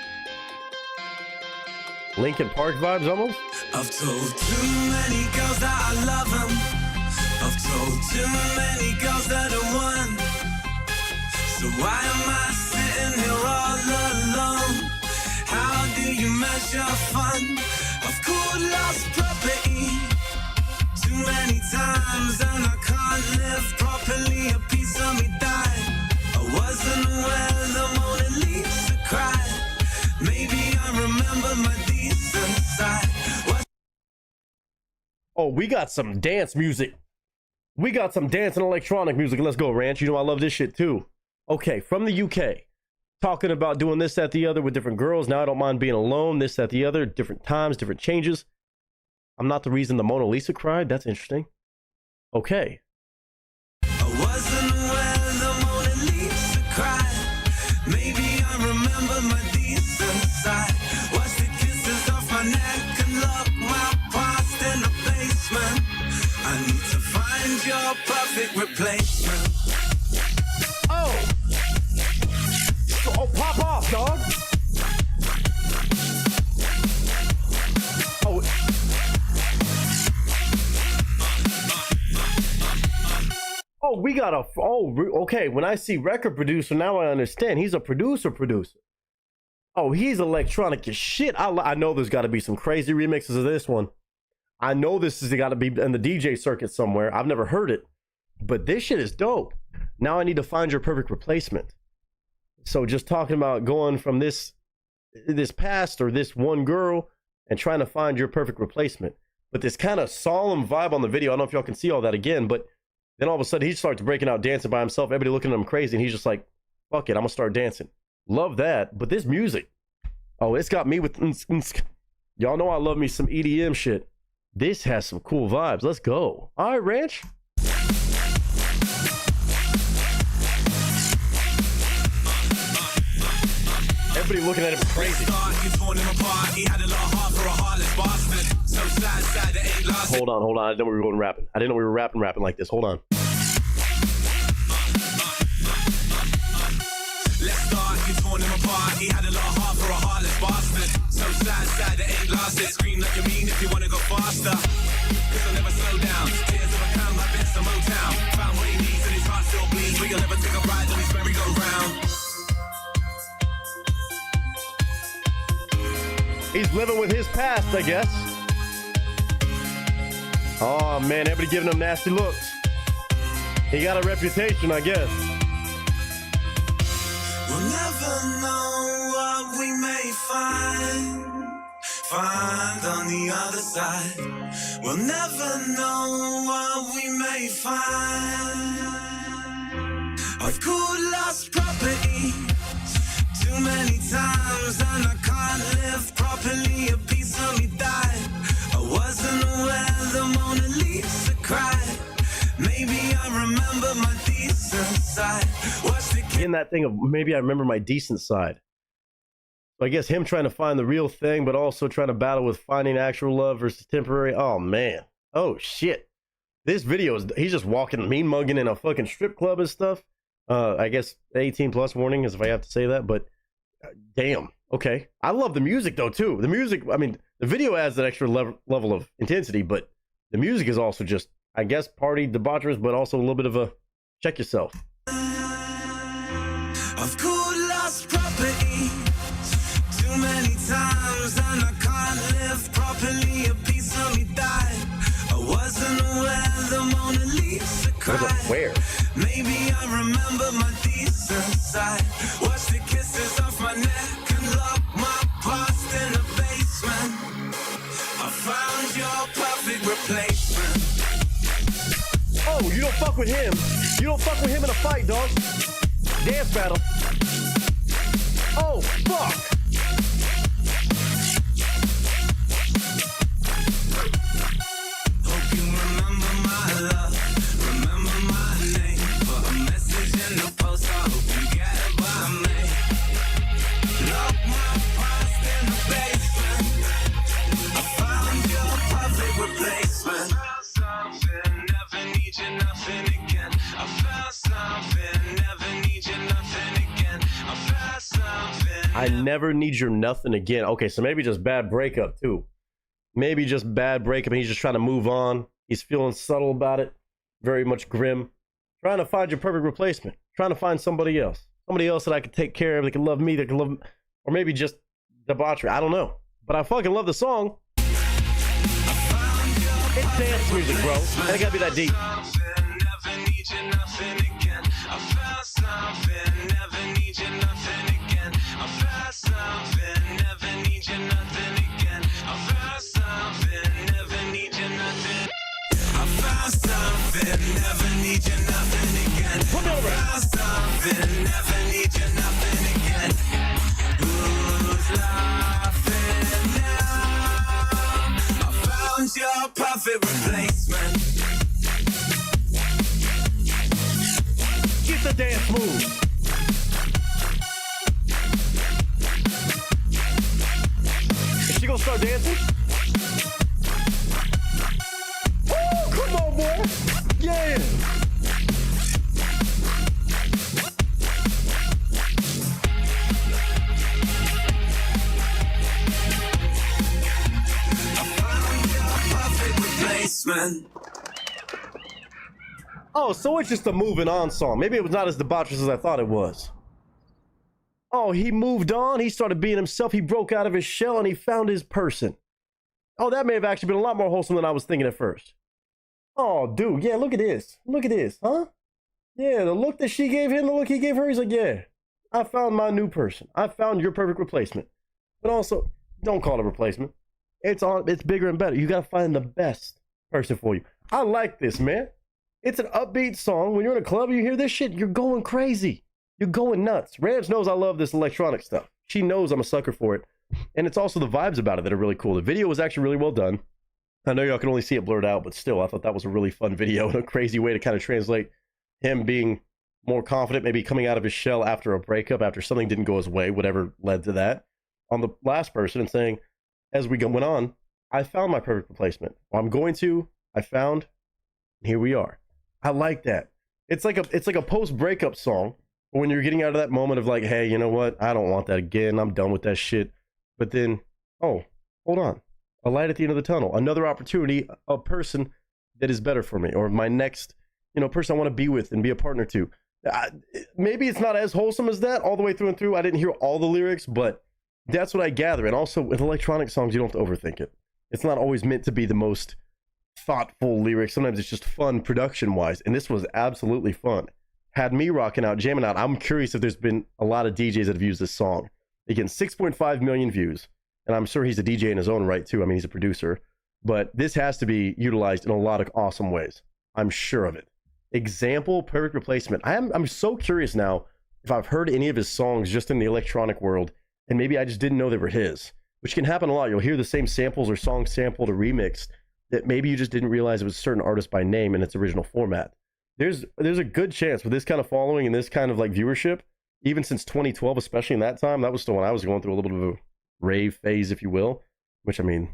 Linkin Park vibes almost. I've told too many girls that I love them. I've told too many girls that I won. So why am I sitting here all alone? How do you measure fun? I've called lost property too many times, and I can't live properly. A piece of me died. I wasn't aware the Mona Lisa cried. Maybe I remember my decent side. Oh, we got some dance music. We got some dance and electronic music. Let's go, Ranch. You know I love this shit too. Okay, from the UK. Talking about doing this, that, the other with different girls. Now I don't mind being alone, this, that, the other. Different times, different changes. I'm not the reason the Mona Lisa cried. That's interesting. Okay. I wasn't aware the Mona Lisa cried. Maybe I remember my decent side. Watch the kisses off my neck and lock my past in the basement. I need to find your perfect replacement. Oh! Oh, pop off, dog! Oh. Oh, we got a... Oh, okay. When I see record producer, now I understand. He's a producer. Oh, he's electronic as shit. I know there's got to be some crazy remixes of this one. I know this has got to be in the DJ circuit somewhere. I've never heard it. But this shit is dope. Now I need to find your perfect replacement. So just talking about going from this past or this one girl and trying to find your perfect replacement. But this kind of solemn vibe on the video. I don't know if y'all can see all that again, but then all of a sudden he starts breaking out dancing by himself. Everybody looking at him crazy, and he's just like, fuck it, I'm gonna start dancing. Love that. But this music, oh, it's got me with... Y'all know I love me some EDM shit. This has some cool vibes. Let's go. All right, Ranch. Everybody looking at him crazy. Hold on. I didn't know we were going rapping. I didn't know we were rapping like this. Hold on. Let's start, you torn him apart. He had a lot of heart for a heartless bastard. So sad that ain't lasted. Scream like you mean if you wanna go faster. Cause I'll never slow down. Tears of a clown like this, a Motown. Found what he needs and his heart still bleeds. But you'll never take a ride on his merry-go-round. He's living with his past, I guess. Oh man, everybody giving him nasty looks. He got a reputation, I guess. We'll never know what we may find on the other side. We'll never know what we may find. I've called lost property too many times, and I can't live properly. A piece of me died. I wasn't aware the Mona Lisa cried. Maybe I remember my decent side. Watch the In that thing of maybe I remember my decent side. So I guess him trying to find the real thing, but also trying to battle with finding actual love versus temporary. Oh man. Oh shit. This video is he's just walking mean mugging in a fucking strip club and stuff. I guess 18 plus warning is if I have to say that, but damn. Okay. I love the music though too. The music, I mean, the video adds that extra level of intensity, but the music is also just, I guess, party debaucherous, but also a little bit of a check yourself. I've called lost property too many times and I can't live properly. A piece of me died. I wasn't aware the Mona Lisa cried. Where? Maybe I remember my decent side. Watch the kisses off my neck and lock my past in the basement. I found your perfect replacement. Oh, you don't fuck with him. You don't fuck with him in a fight, dog. Dance battle. Oh, fuck. Hope you remember my love, remember my name. Put a message in the post, I hope you get it by me. Lock my past in the basement. I found your perfect replacement. Something, never need you, nothing again. I found something, never need you, nothing again. I found something. I never need your nothing again. Okay, so maybe just bad breakup too. Maybe just bad breakup and he's just trying to move on. He's feeling subtle about it. Very much grim. Trying to find your perfect replacement. Trying to find somebody else. Somebody else that I could take care of, that can love me, that can love me. Or maybe just debauchery. I don't know. But I fucking love the song. It's dance music, bro. And it gotta be that deep. Never need you, nothing again. I found something, never need you, nothing again. I found something, never need you, nothing again. I found something, never need you, nothing. I found something, never need you, nothing again. I found something, never need you, nothing again. Who's laughing now? I found your perfect replacement. Get the dance move. Is she gonna start dancing? Oh, come on, boy. Yeah. Perfect replacement. Oh, so it's just a moving on song. Maybe it was not as debaucherous as I thought it was. Oh, he moved on. He started being himself. He broke out of his shell and he found his person. Oh, that may have actually been a lot more wholesome than I was thinking at first. Oh, dude. Yeah, look at this. Look at this, huh? Yeah, the look that she gave him, the look he gave her, he's like, yeah, I found my new person. I found your perfect replacement. But also, don't call it a replacement. It's bigger and better. You got to find the best person for you. I like this, man. It's an upbeat song. When you're in a club and you hear this shit, you're going crazy. You're going nuts. Rams knows I love this electronic stuff. She knows I'm a sucker for it. And it's also the vibes about it that are really cool. The video was actually really well done. I know y'all can only see it blurred out, but still, I thought that was a really fun video and a crazy way to kind of translate him being more confident, maybe coming out of his shell after a breakup, after something didn't go his way, whatever led to that, on the last person, and saying, as we went on, I found my perfect replacement. Well, I found, and here we are. I like that. It's like a post-breakup song, but when you're getting out of that moment of like, hey, you know what? I don't want that again. I'm done with that shit. But then, oh, hold on. A light at the end of the tunnel. Another opportunity, a person that is better for me, or my next, person I want to be with and be a partner to. Maybe it's not as wholesome as that all the way through and through. I didn't hear all the lyrics, but that's what I gather. And also with electronic songs, you don't have to overthink it. It's not always meant to be the most thoughtful lyrics. Sometimes it's just fun production wise. And this was absolutely fun. Had me rocking out, jamming out. I'm curious if there's been a lot of DJs that have used this song. Again, 6.5 million views. And I'm sure he's a DJ in his own right too. I mean, he's a producer. But this has to be utilized in a lot of awesome ways. I'm sure of it. Example, perfect replacement. I'm so curious now if I've heard any of his songs just in the electronic world, and maybe I just didn't know they were his, which can happen a lot. You'll hear the same samples or songs sampled or remixed that maybe you just didn't realize it was a certain artist by name in its original format. There's a good chance with this kind of following and this kind of like viewership, even since 2012, especially in that time, that was still when I was going through a little bit of a rave phase, if you will, which I mean,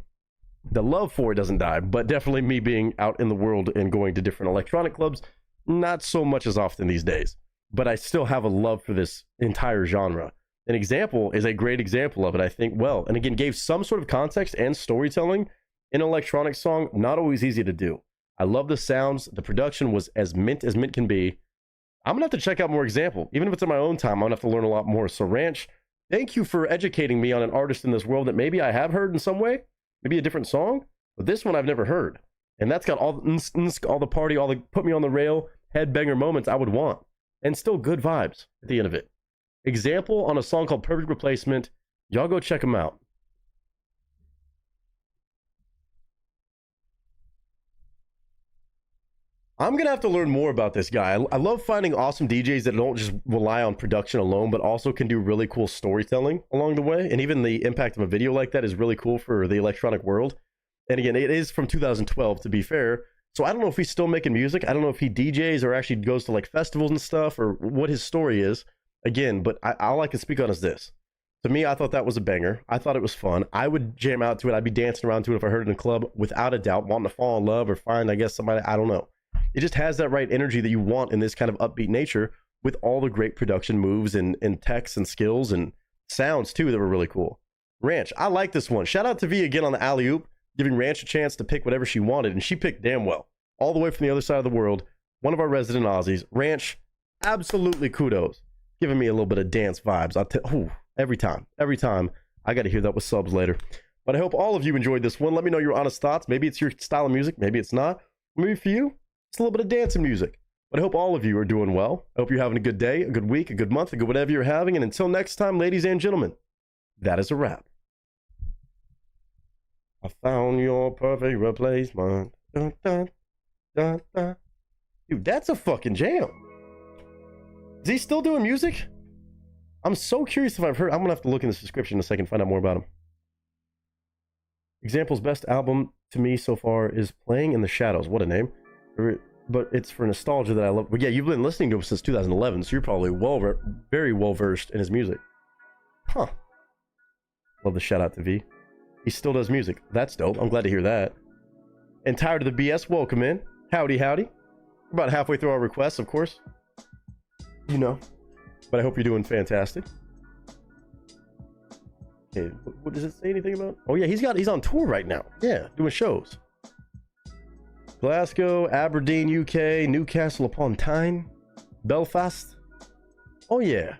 The love for it doesn't die, but definitely me being out in the world and going to different electronic clubs, not so much as often these days. But I still have a love for this entire genre. An example is a great example of it, I think, well, and again, gave some sort of context and storytelling in an electronic song, not always easy to do. I love the sounds. The production was as mint can be. I'm going to have to check out more examples. Even if it's in my own time, I'm going to have to learn a lot more. So Ranch, thank you for educating me on an artist in this world that maybe I have heard in some way, maybe a different song, but this one I've never heard. And that's got all the party, all the put me on the rail, headbanger moments I would want. And still good vibes at the end of it. Example on a song called Perfect Replacement. Y'all go check them out. I'm going to have to learn more about this guy. I love finding awesome DJs that don't just rely on production alone, but also can do really cool storytelling along the way. And even the impact of a video like that is really cool for the electronic world. And again, it is from 2012, to be fair. So I don't know if he's still making music. I don't know if he DJs or actually goes to like festivals and stuff or what his story is. Again, but all I can speak on is this. To me, I thought that was a banger. I thought it was fun. I would jam out to it. I'd be dancing around to it if I heard it in a club, without a doubt, wanting to fall in love or find, I guess, somebody, I don't know. It just has that right energy that you want in this kind of upbeat nature with all the great production moves and techs and skills and sounds too that were really cool. Ranch, I like this one. Shout out to V again on the alley-oop, giving Ranch a chance to pick whatever she wanted, and she picked damn well. All the way from the other side of the world, one of our resident Aussies. Ranch, absolutely kudos. Giving me a little bit of dance vibes. Every time. I got to hear that with subs later. But I hope all of you enjoyed this one. Let me know your honest thoughts. Maybe it's your style of music. Maybe it's not. Maybe for you, it's a little bit of dancing music. But I hope all of you are doing well. I hope you're having a good day, a good week, a good month, a good whatever you're having. And until next time, ladies and gentlemen, that is a wrap. I found your perfect replacement. Dun, dun, dun, dun. Dude, that's a fucking jam. Is he still doing music? I'm so curious if I've heard. I'm going to have to look in this description in a second and find out more about him. Example's best album to me so far is Playing in the Shadows. What a name. But it's for nostalgia that I love. But yeah, you've been listening to him since 2011, so you're probably very well versed in his music. Huh. Love the shout out to V. He still does music. That's dope. I'm glad to hear that. And Tired of the BS, welcome in. Howdy, howdy. We're about halfway through our requests, of course. You know. But I hope you're doing fantastic. Okay, what does it say anything about? Oh yeah, he's on tour right now. Yeah, doing shows. Glasgow, Aberdeen, UK, Newcastle upon Tyne, Belfast. Oh yeah.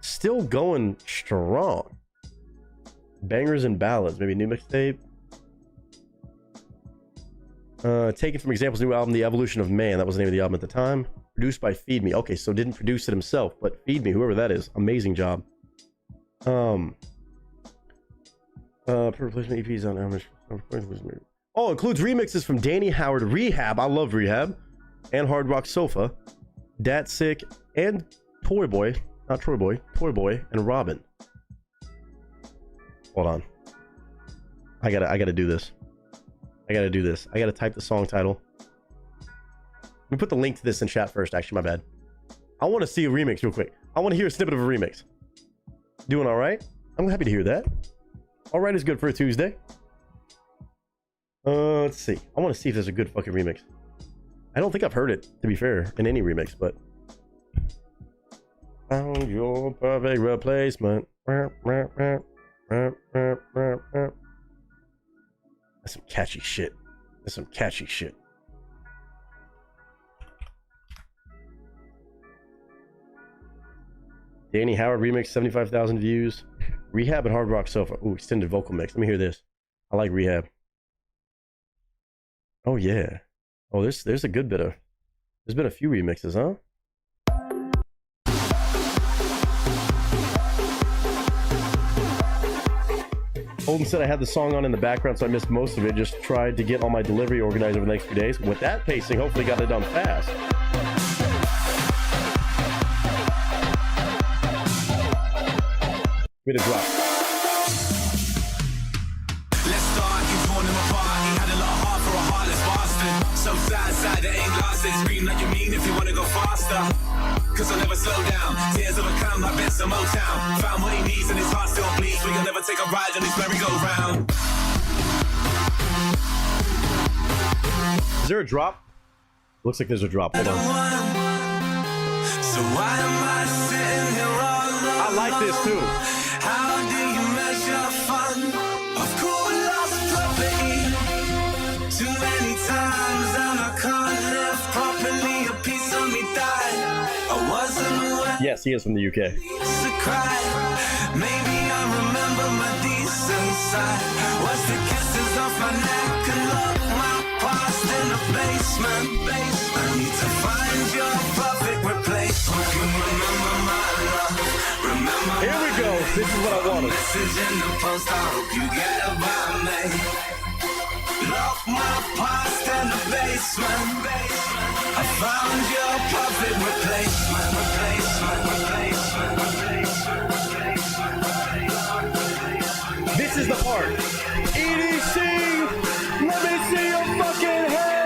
Still going strong. Bangers and ballads, maybe new mixtape. Taken from Example's new album, The Evolution of Man. That was the name of the album at the time. Produced by Feed Me. Okay, so didn't produce it himself, but Feed Me, whoever that is. Amazing job. Per replacement EPs on average. Oh, includes remixes from Danny Howard, Rehab. I love Rehab. And Hard Rock Sofa. Dat Sick and Toy Boy. Not Troy Boy. Toy Boy and Robin. Hold on. I gotta do this. I gotta type the song title. Let me put the link to this in chat first. Actually, my bad. I want to see a remix real quick. I want to hear a snippet of a remix. Doing all right? I'm happy to hear that. All right is good for a Tuesday. Let's see. I want to see if there's a good fucking remix. I don't think I've heard it, to be fair, in any remix, but... Found your perfect replacement. That's some catchy shit. That's some catchy shit. Danny Howard remix, 75,000 views. Rehab and Hard Rock Sofa. Ooh, extended vocal mix. Let me hear this. I like Rehab. Oh yeah. Oh, there's a good bit of. There's been a few remixes, huh? Holden said I had the song on in the background, so I missed most of it. Just tried to get all my delivery organized over the next few days. With that pacing, hopefully got it done fast. Way to drop. Let's start, you torn him apart. He had a lot of heart for a heartless bastard. So sad that ain't lasting. Scream like you mean if you wanna go faster. Cause I'll never slow down. Tears of a clown like Benson Motown. Found what he needs and his heart still bleeds. We'll never take a ride on his merry-go-round. Is there a drop? Looks like there's a drop. Hold on. So why am I sitting here all alone? I like this too. How do you measure fun? Of course, lost property. Too many times and I can't live properly. A piece of me died. I wasn't aware. Yes, he is from the UK. To cry. Maybe I remember my decent side. Was the kisses off my neck and look my past in the basement. I need to find your perfect replacement. You remember my love. Remember. Here we go. This is what I wanted. Message in the post. I hope you get about me. Lock my past in the basement. I found your perfect replacement. This is the part. EDC, let me see your fucking head.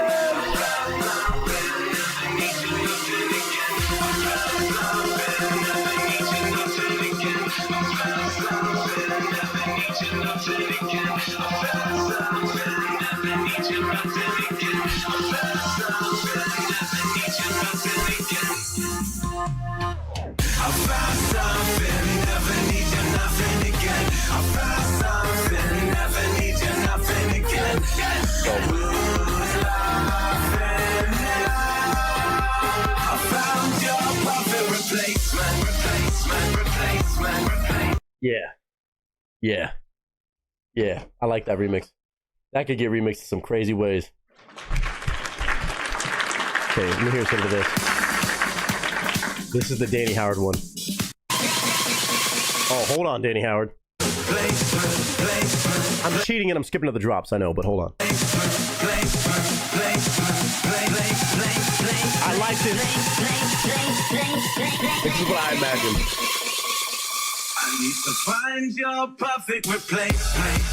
I found something, never need you, nothing again. I found something, never need you, nothing again. Who's laughing now? I found your perfect replacement. Yeah. I like that remix. That could get remixed in some crazy ways. Okay, let me hear some of this. This is the Danny Howard one. Oh, hold on, Danny Howard. I'm cheating and I'm skipping to the drops, I know, but hold on. I like this. This is what I imagined. I need to find your perfect replacement.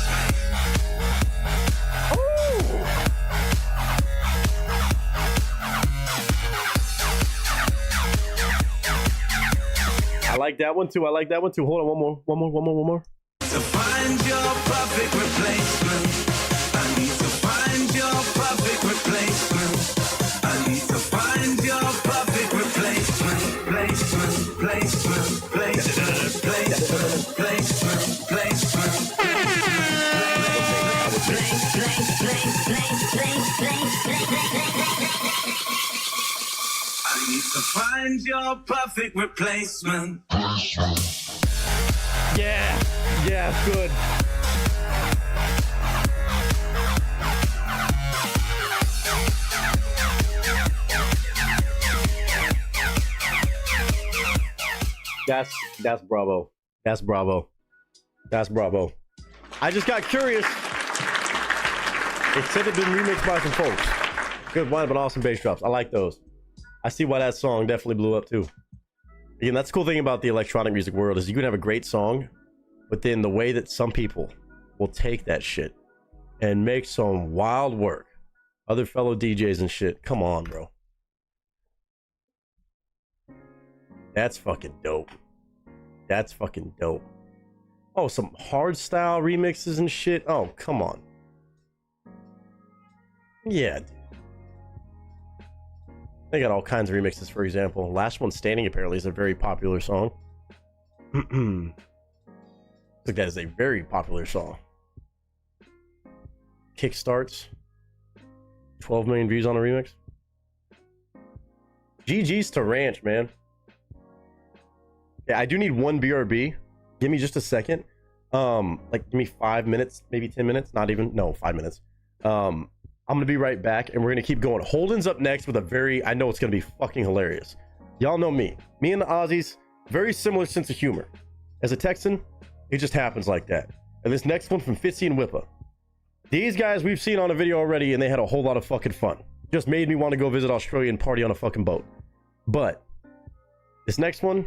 I like that one too. Hold on, one more. To find your perfect replacement. I need to find your perfect replacement. I need to find your perfect replacement. I need to find your perfect replacement. Yeah, good. That's bravo. That's bravo. I just got curious. It said it'd been remixed by some folks. Good one, but awesome bass drops. I like those. I see why that song definitely blew up too. Again, that's the cool thing about the electronic music world is you can have a great song, but then the way that some people will take that shit and make some wild work. Other fellow DJs and shit. Come on, bro. That's fucking dope. Oh, some hard style remixes and shit. Oh, come on. Yeah, dude. They got all kinds of remixes, for example. Last One Standing apparently is a very popular song. I think that is a very popular song. Kickstarts. 12 million views on a remix. GG's to Ranch, man. Yeah, I do need one BRB. Give me just a second. Like give me 5 minutes, maybe 10 minutes. Not even, no, 5 minutes. I'm gonna be right back and we're gonna keep going. Holden's up next with a very, I know it's gonna be fucking hilarious. Y'all know me and the Aussies, very similar sense of humor. As a Texan, it just happens like that. And this next one from Fitzy and Whippa. These guys we've seen on a video already and they had a whole lot of fucking fun. Just made me want to go visit Australia and party on a fucking boat. But this next one,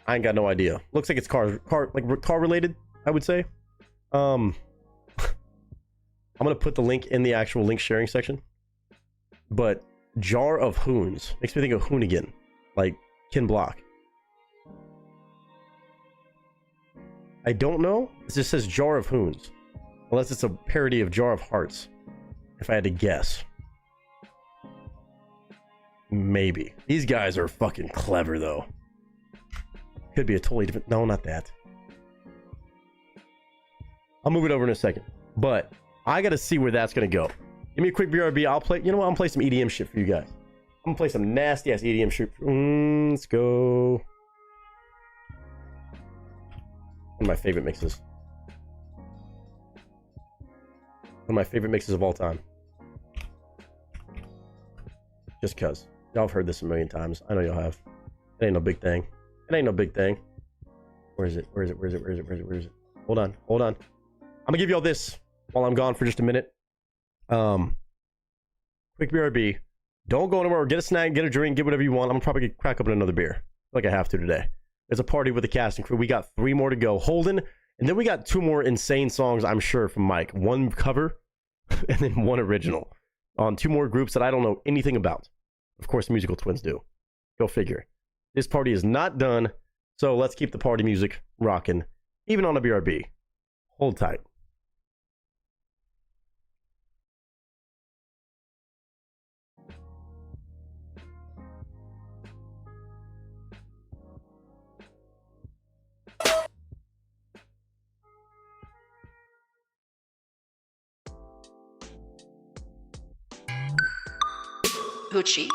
I ain't got no idea. Looks like it's car related, I would say. I'm gonna put the link in the actual link sharing section. But Jar of Hoons makes me think of Hoonigan, like Ken Block. I don't know. It just says Jar of Hoons, unless it's a parody of Jar of Hearts. If I had to guess, Maybe. These guys are fucking clever, though. Could be a totally different... No, not that. I'll move it over in a second. But I gotta see where that's gonna go. Give me a quick BRB. I'll play... You know what? I'm gonna play some EDM shit for you guys. I'm gonna play some nasty-ass EDM shit. Let's go. One of my favorite mixes. One of my favorite mixes of all time. Just cuz. Y'all have heard this a million times. I know y'all have. It ain't no big thing. It ain't no big thing. Where is it? Where is it? Where is it? Where is it? Where is it? Where is it? Hold on. Hold on. I'm gonna give y'all this while I'm gone for just a minute. Quick BRB. Don't go anywhere. Get a snack, get a drink, get whatever you want. I'm gonna probably crack open another beer. Like I have to today. There's a party with the cast and crew. We got 3 more to go. Holden, and then we got 2 more insane songs, I'm sure, from Mike. 1 cover, and then 1 original. On 2 more groups that I don't know anything about. Of course, the Musical Twins do. Go figure. This party is not done, so let's keep the party music rocking, even on a BRB. Hold tight. Hoochie.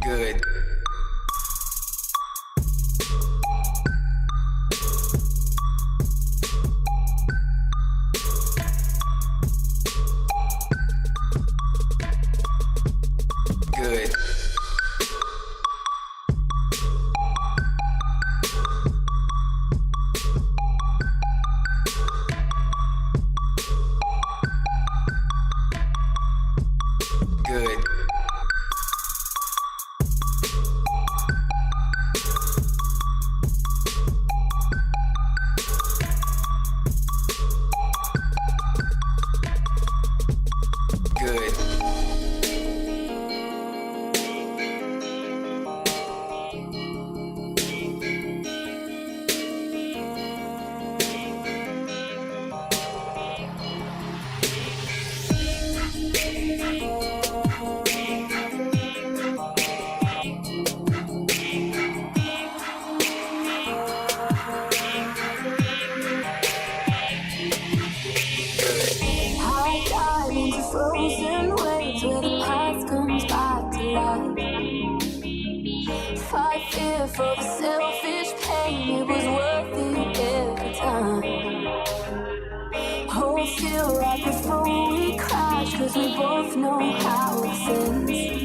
Good. Good. Good. Good. I dive into frozen waves where the past comes back to life. Fight fear for the selfish pain, it was worth it every time. Hold still right before we crash, cause we both know how it ends.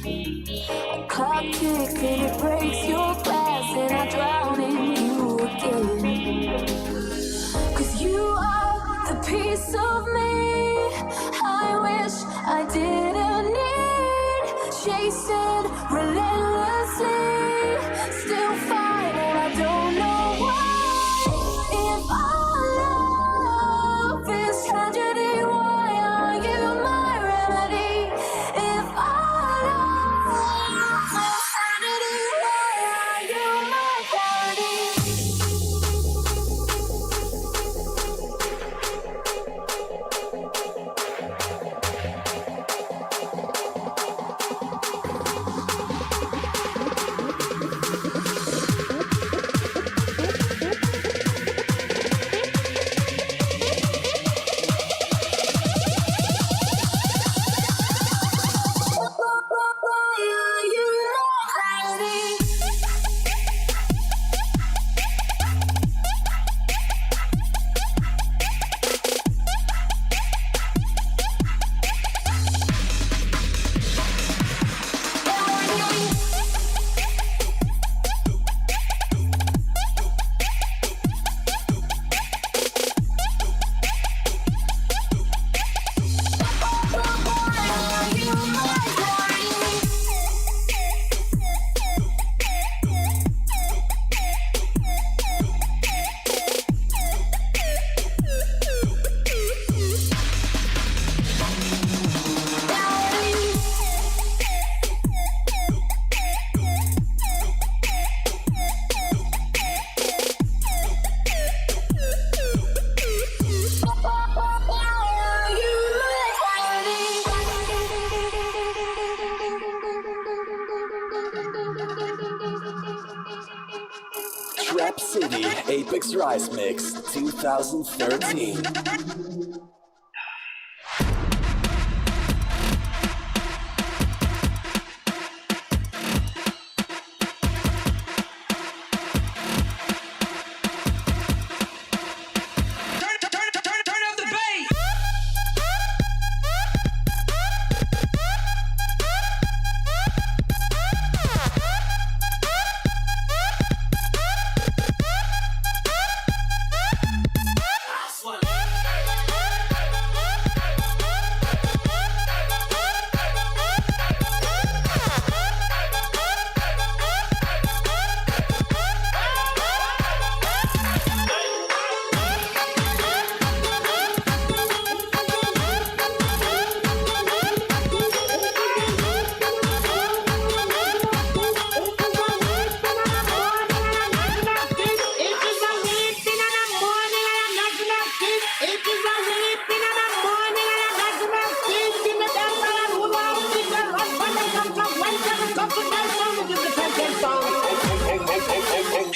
A clock ticks and it breaks your glass, and I drown in you again. Cause you are the piece of me I wish I didn't need. Chasing relentlessly, still fight and I don't know why. If our love is tragedy, why are you my remedy? If our love is tragedy, why are you my parody? Apex Rise Mix 2013.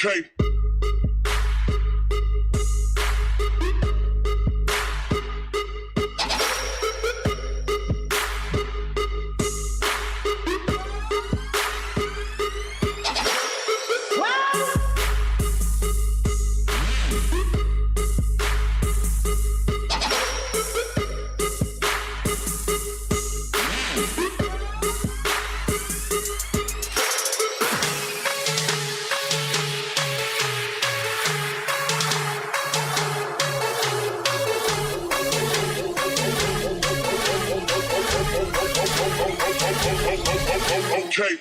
Okay. Okay.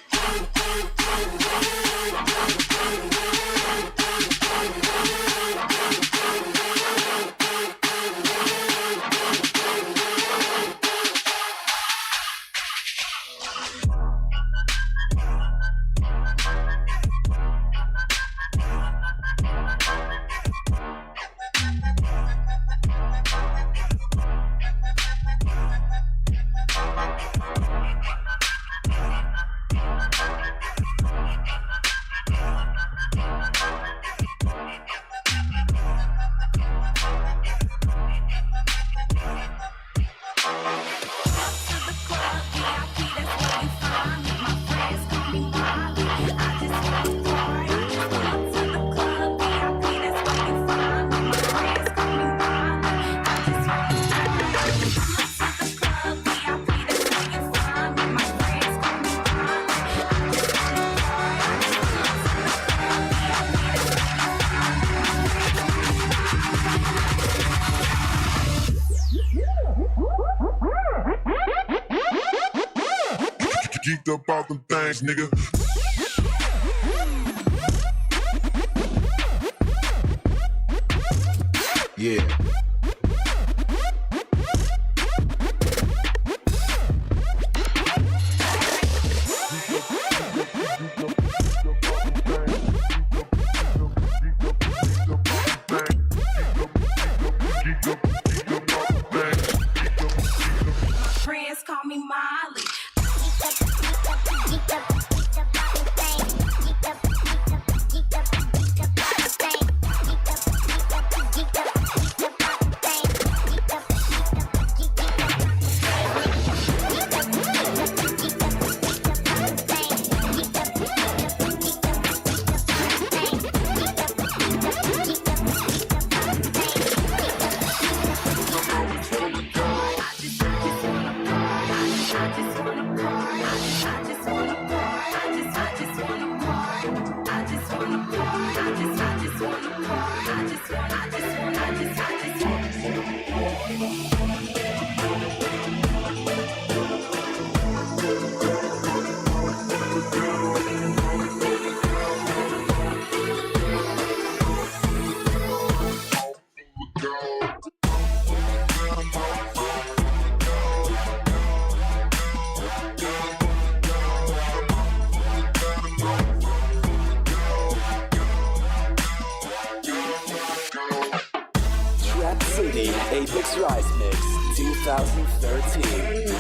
Geeked up about them things, nigga. Yeah. Friends call me Molly. City Apex Rise Mix 2013.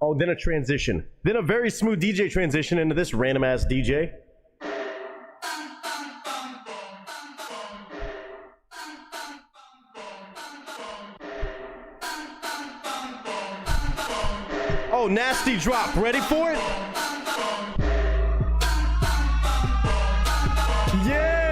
Oh, then a transition. Then a very smooth DJ transition into this random ass DJ. Oh, nasty drop. Ready for it? Yeah!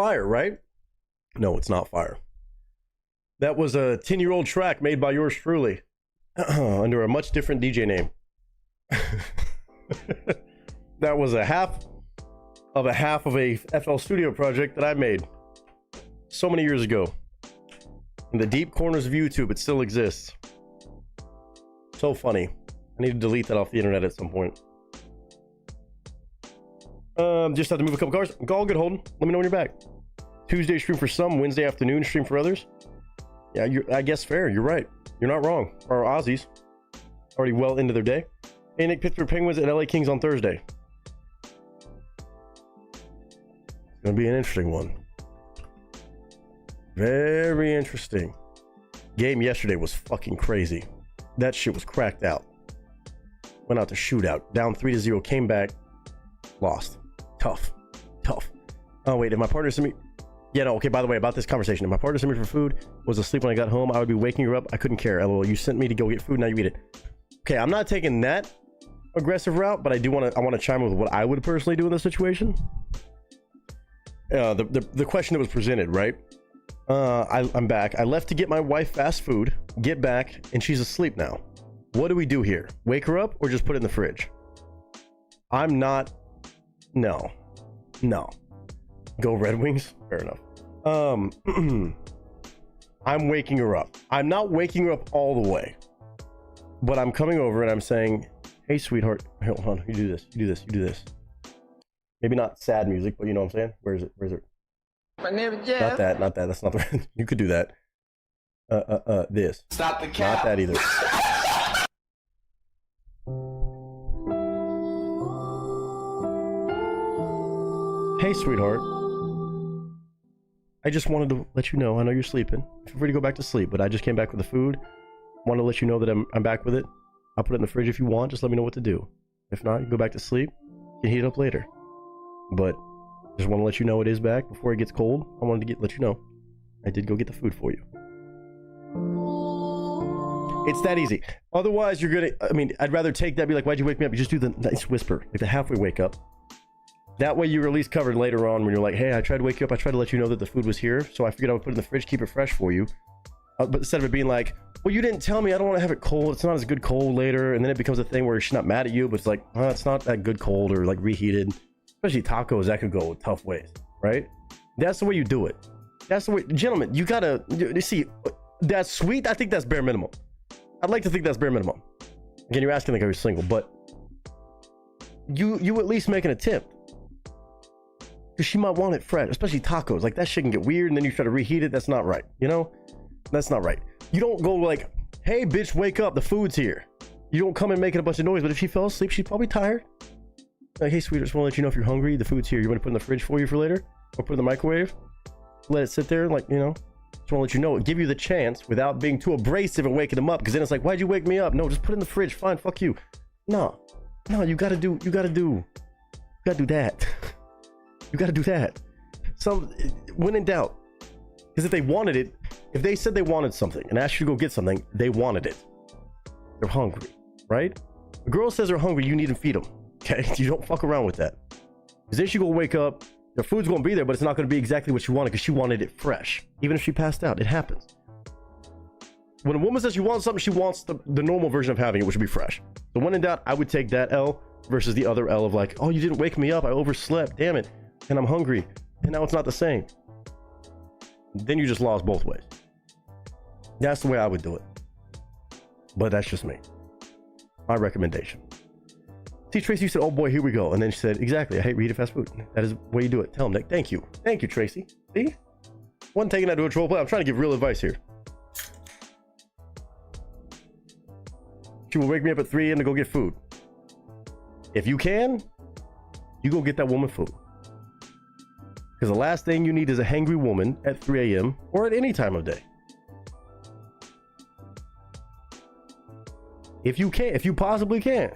fire, right? No, it's not fire. That was a 10-year-old track made by yours truly under a much different DJ name. That was a half of a FL Studio project that I made so many years ago. In the deep corners of YouTube, it still exists. So funny. I need to delete that off the internet at some point. Just have to move a couple cars. All good, Holden. Let me know when you're back. Tuesday stream for some, Wednesday afternoon stream for others. Yeah, I guess fair. You're right. You're not wrong. Our Aussies already well into their day. Hey, Nick, Pittsburgh Penguins and LA Kings on Thursday. It's gonna be an interesting one. Very interesting. Game yesterday was fucking crazy. That shit was cracked out. Went out to shootout. Down 3-0. Came back. Lost. Tough. Oh wait, if my partner sent me... Yeah, no, okay, by the way, about this conversation. If my partner sent me for food, was asleep when I got home, I would be waking her up. I couldn't care. LOL, you sent me to go get food, now you eat it. Okay, I'm not taking that aggressive route, but I want to chime in with what I would personally do in this situation. The question that was presented, right? I'm back. I left to get my wife fast food, get back, and she's asleep now. What do we do here? Wake her up or just put it in the fridge? I'm not... No. Go Red Wings? Fair enough. I'm waking her up. I'm not waking her up all the way. But I'm coming over and I'm saying, hey, sweetheart. Hold on. You do this. Maybe not sad music, but you know what I'm saying? Where is it? My name is Jeff. Not that. That's not the right. You could do that. This. Stop the cap. Not that either. Hey, sweetheart. I just wanted to let you know, I know you're sleeping. Feel free to go back to sleep, but I just came back with the food. Want to let you know that I'm back with it. I'll put it in the fridge if you want. Just let me know what to do. If not, you can go back to sleep. You can heat it up later. But just want to let you know it is back before it gets cold. I wanted to let you know. I did go get the food for you. It's that easy. Otherwise, you're gonna... I mean, I'd rather take that, be like, why'd you wake me up? You just do the nice whisper, like the halfway wake up. That way you're at least covered later on when you're like, hey, I tried to wake you up. I tried to let you know that the food was here. So I figured I would put it in the fridge, keep it fresh for you. But instead of it being like, well, you didn't tell me, I don't want to have it cold. It's not as good cold later. And then it becomes a thing where she's not mad at you, but it's like, oh, it's not that good cold or like reheated. Especially tacos, that could go tough ways, right? That's the way you do it. That's the way, gentlemen, you gotta, you see, that's sweet. I think that's bare minimum. I'd like to think that's bare minimum. Again, you're asking like I was single, but you at least make an attempt. Because she might want it fresh, especially tacos. Like that shit can get weird and then you try to reheat it. That's not right. You know? That's not right. You don't go like, hey, bitch, wake up. The food's here. You don't come and making a bunch of noise. But if she fell asleep, she's probably tired. Like, hey, sweetheart, just want to let you know if you're hungry, the food's here. You want to put it in the fridge for you for later? Or put it in the microwave? Let it sit there, like, you know? Just want to let you know. Give you the chance without being too abrasive and waking them up. Because then it's like, why'd you wake me up? No, just put it in the fridge. Fine, fuck you. No, you gotta do that. You gotta do that. When in doubt. Because if they wanted it, if they said they wanted something and asked you to go get something, they wanted it. They're hungry, right? A girl says they're hungry, you need to feed them. Okay? You don't fuck around with that. Because then she gonna wake up, the food's gonna be there, but it's not gonna be exactly what she wanted because she wanted it fresh. Even if she passed out, it happens. When a woman says she wants something, she wants the normal version of having it, which would be fresh. So when in doubt, I would take that L versus the other L of like, oh, you didn't wake me up, I overslept, damn it. And I'm hungry, and now it's not the same. Then you just lost both ways. That's the way I would do it. But that's just me. My recommendation. See, Tracy, you said, oh boy, here we go. And then she said, exactly, I hate reheated fast food. That is the way you do it. Tell him, Nick. Thank you, Tracy. See? One taking that to a troll play. I'm trying to give real advice here. She will wake me up at 3 a.m. to go get food. If you can, you go get that woman food. Because the last thing you need is a hangry woman at 3 a.m. or at any time of day. If you can, if you possibly can.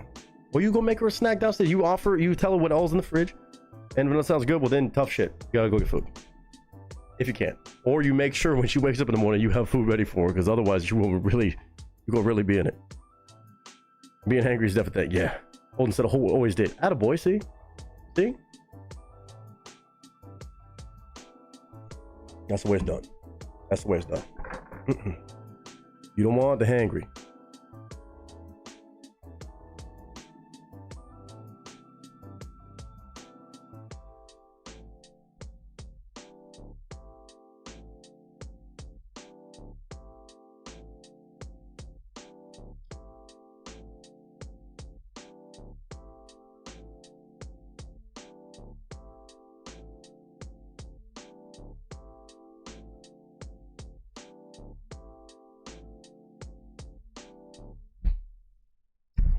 Well, you go make her a snack downstairs. You tell her what all's in the fridge. And when it sounds good, well then, tough shit. You gotta go get food. If you can. Or you make sure when she wakes up in the morning, you have food ready for her. Because otherwise, you're gonna really be in it. Being hangry is definitely, yeah. Holden said, always did. Attaboy, see? See? That's the way it's done. That's the way it's done. You don't want the hangry.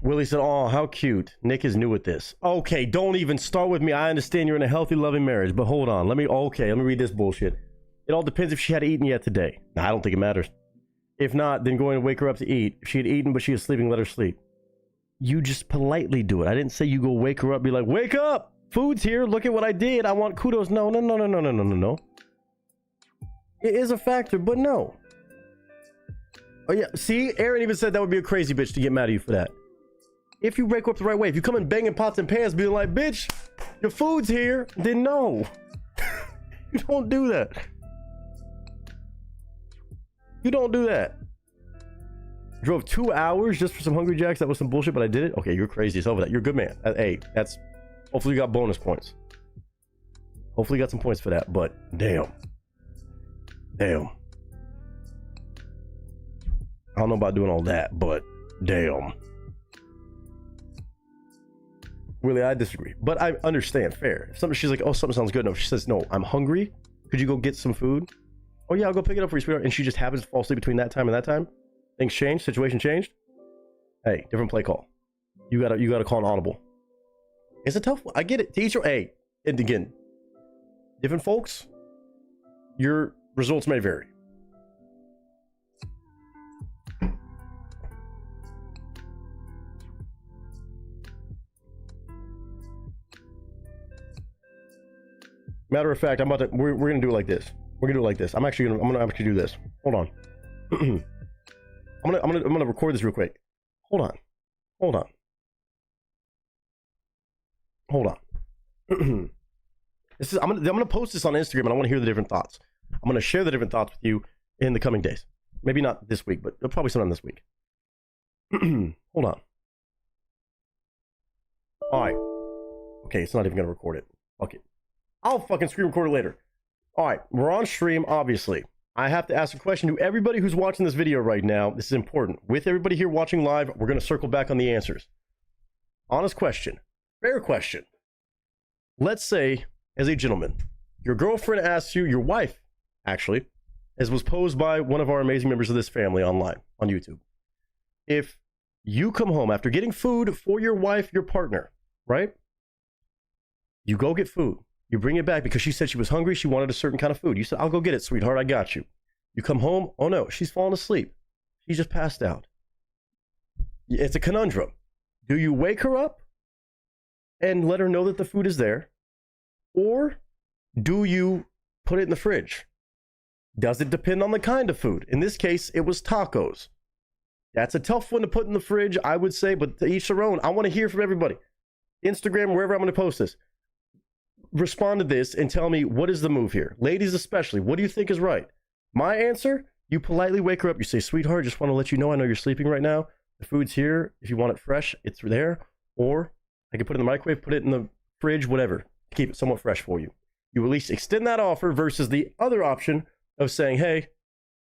Willie said, oh, how cute. Nick is new at this. Okay, don't even start with me. I understand you're in a healthy, loving marriage, but hold on. Let me read this bullshit. It all depends if she had eaten yet today. Nah, I don't think it matters. If not, then go and wake her up to eat. If she had eaten, but she is sleeping, let her sleep. You just politely do it. I didn't say you go wake her up, be like, wake up! Food's here. Look at what I did. I want kudos. No. It is a factor, but no. Oh, yeah. See, Aaron even said that would be a crazy bitch to get mad at you for that. If you wake up the right way, if you come in banging pots and pans, being like, bitch, your food's here, then no. You don't do that. You don't do that. Drove 2 hours just for some Hungry Jacks. That was some bullshit, but I did it. Okay, you're crazy. It's over that. You're a good man. Hey, that's... Hopefully you got bonus points. Hopefully you got some points for that, but damn. Damn. I don't know about doing all that, but damn. Really, I disagree, but I understand. Fair. If she's like, oh, something sounds good. No, if she says, no, I'm hungry. Could you go get some food? Oh yeah, I'll go pick it up for you, sweetheart. And she just happens to fall asleep between that time and that time. Things changed. Situation changed. Hey, different play call. You gotta call an audible. It's a tough one. I get it. Teacher, hey, and again, different folks, your results may vary. Matter of fact, we're gonna do it like this. We're gonna do it like this. I'm gonna actually do this. Hold on. I'm gonna record this real quick. Hold on. I'm gonna post this on Instagram, and I want to hear the different thoughts. I'm gonna share the different thoughts with you in the coming days. Maybe not this week, but probably sometime this week. Hold on. All right. Okay, it's not even gonna record it. Fuck it. I'll fucking screen record it later. All right, we're on stream, obviously. I have to ask a question to everybody who's watching this video right now. This is important. With everybody here watching live, we're going to circle back on the answers. Honest question. Fair question. Let's say, as a gentleman, your girlfriend asks you, your wife, actually, as was posed by one of our amazing members of this family online, on YouTube. If you come home after getting food for your wife, your partner, right? You go get food. You bring it back because she said she was hungry. She wanted a certain kind of food. You said, I'll go get it, sweetheart. I got you. You come home. Oh, no, she's fallen asleep. She just passed out. It's a conundrum. Do you wake her up and let her know that the food is there? Or do you put it in the fridge? Does it depend on the kind of food? In this case, it was tacos. That's a tough one to put in the fridge, I would say, but to each their own. I want to hear from everybody. Instagram, wherever I'm going to post this. Respond to this and tell me, what is the move here? Ladies especially, what do you think is right? My answer, you politely wake her up. You say, sweetheart, just want to let you know I know you're sleeping right now. The food's here. If you want it fresh, it's there. Or I can put it in the microwave, put it in the fridge, whatever. Keep it somewhat fresh for you. You at least extend that offer versus the other option of saying, hey,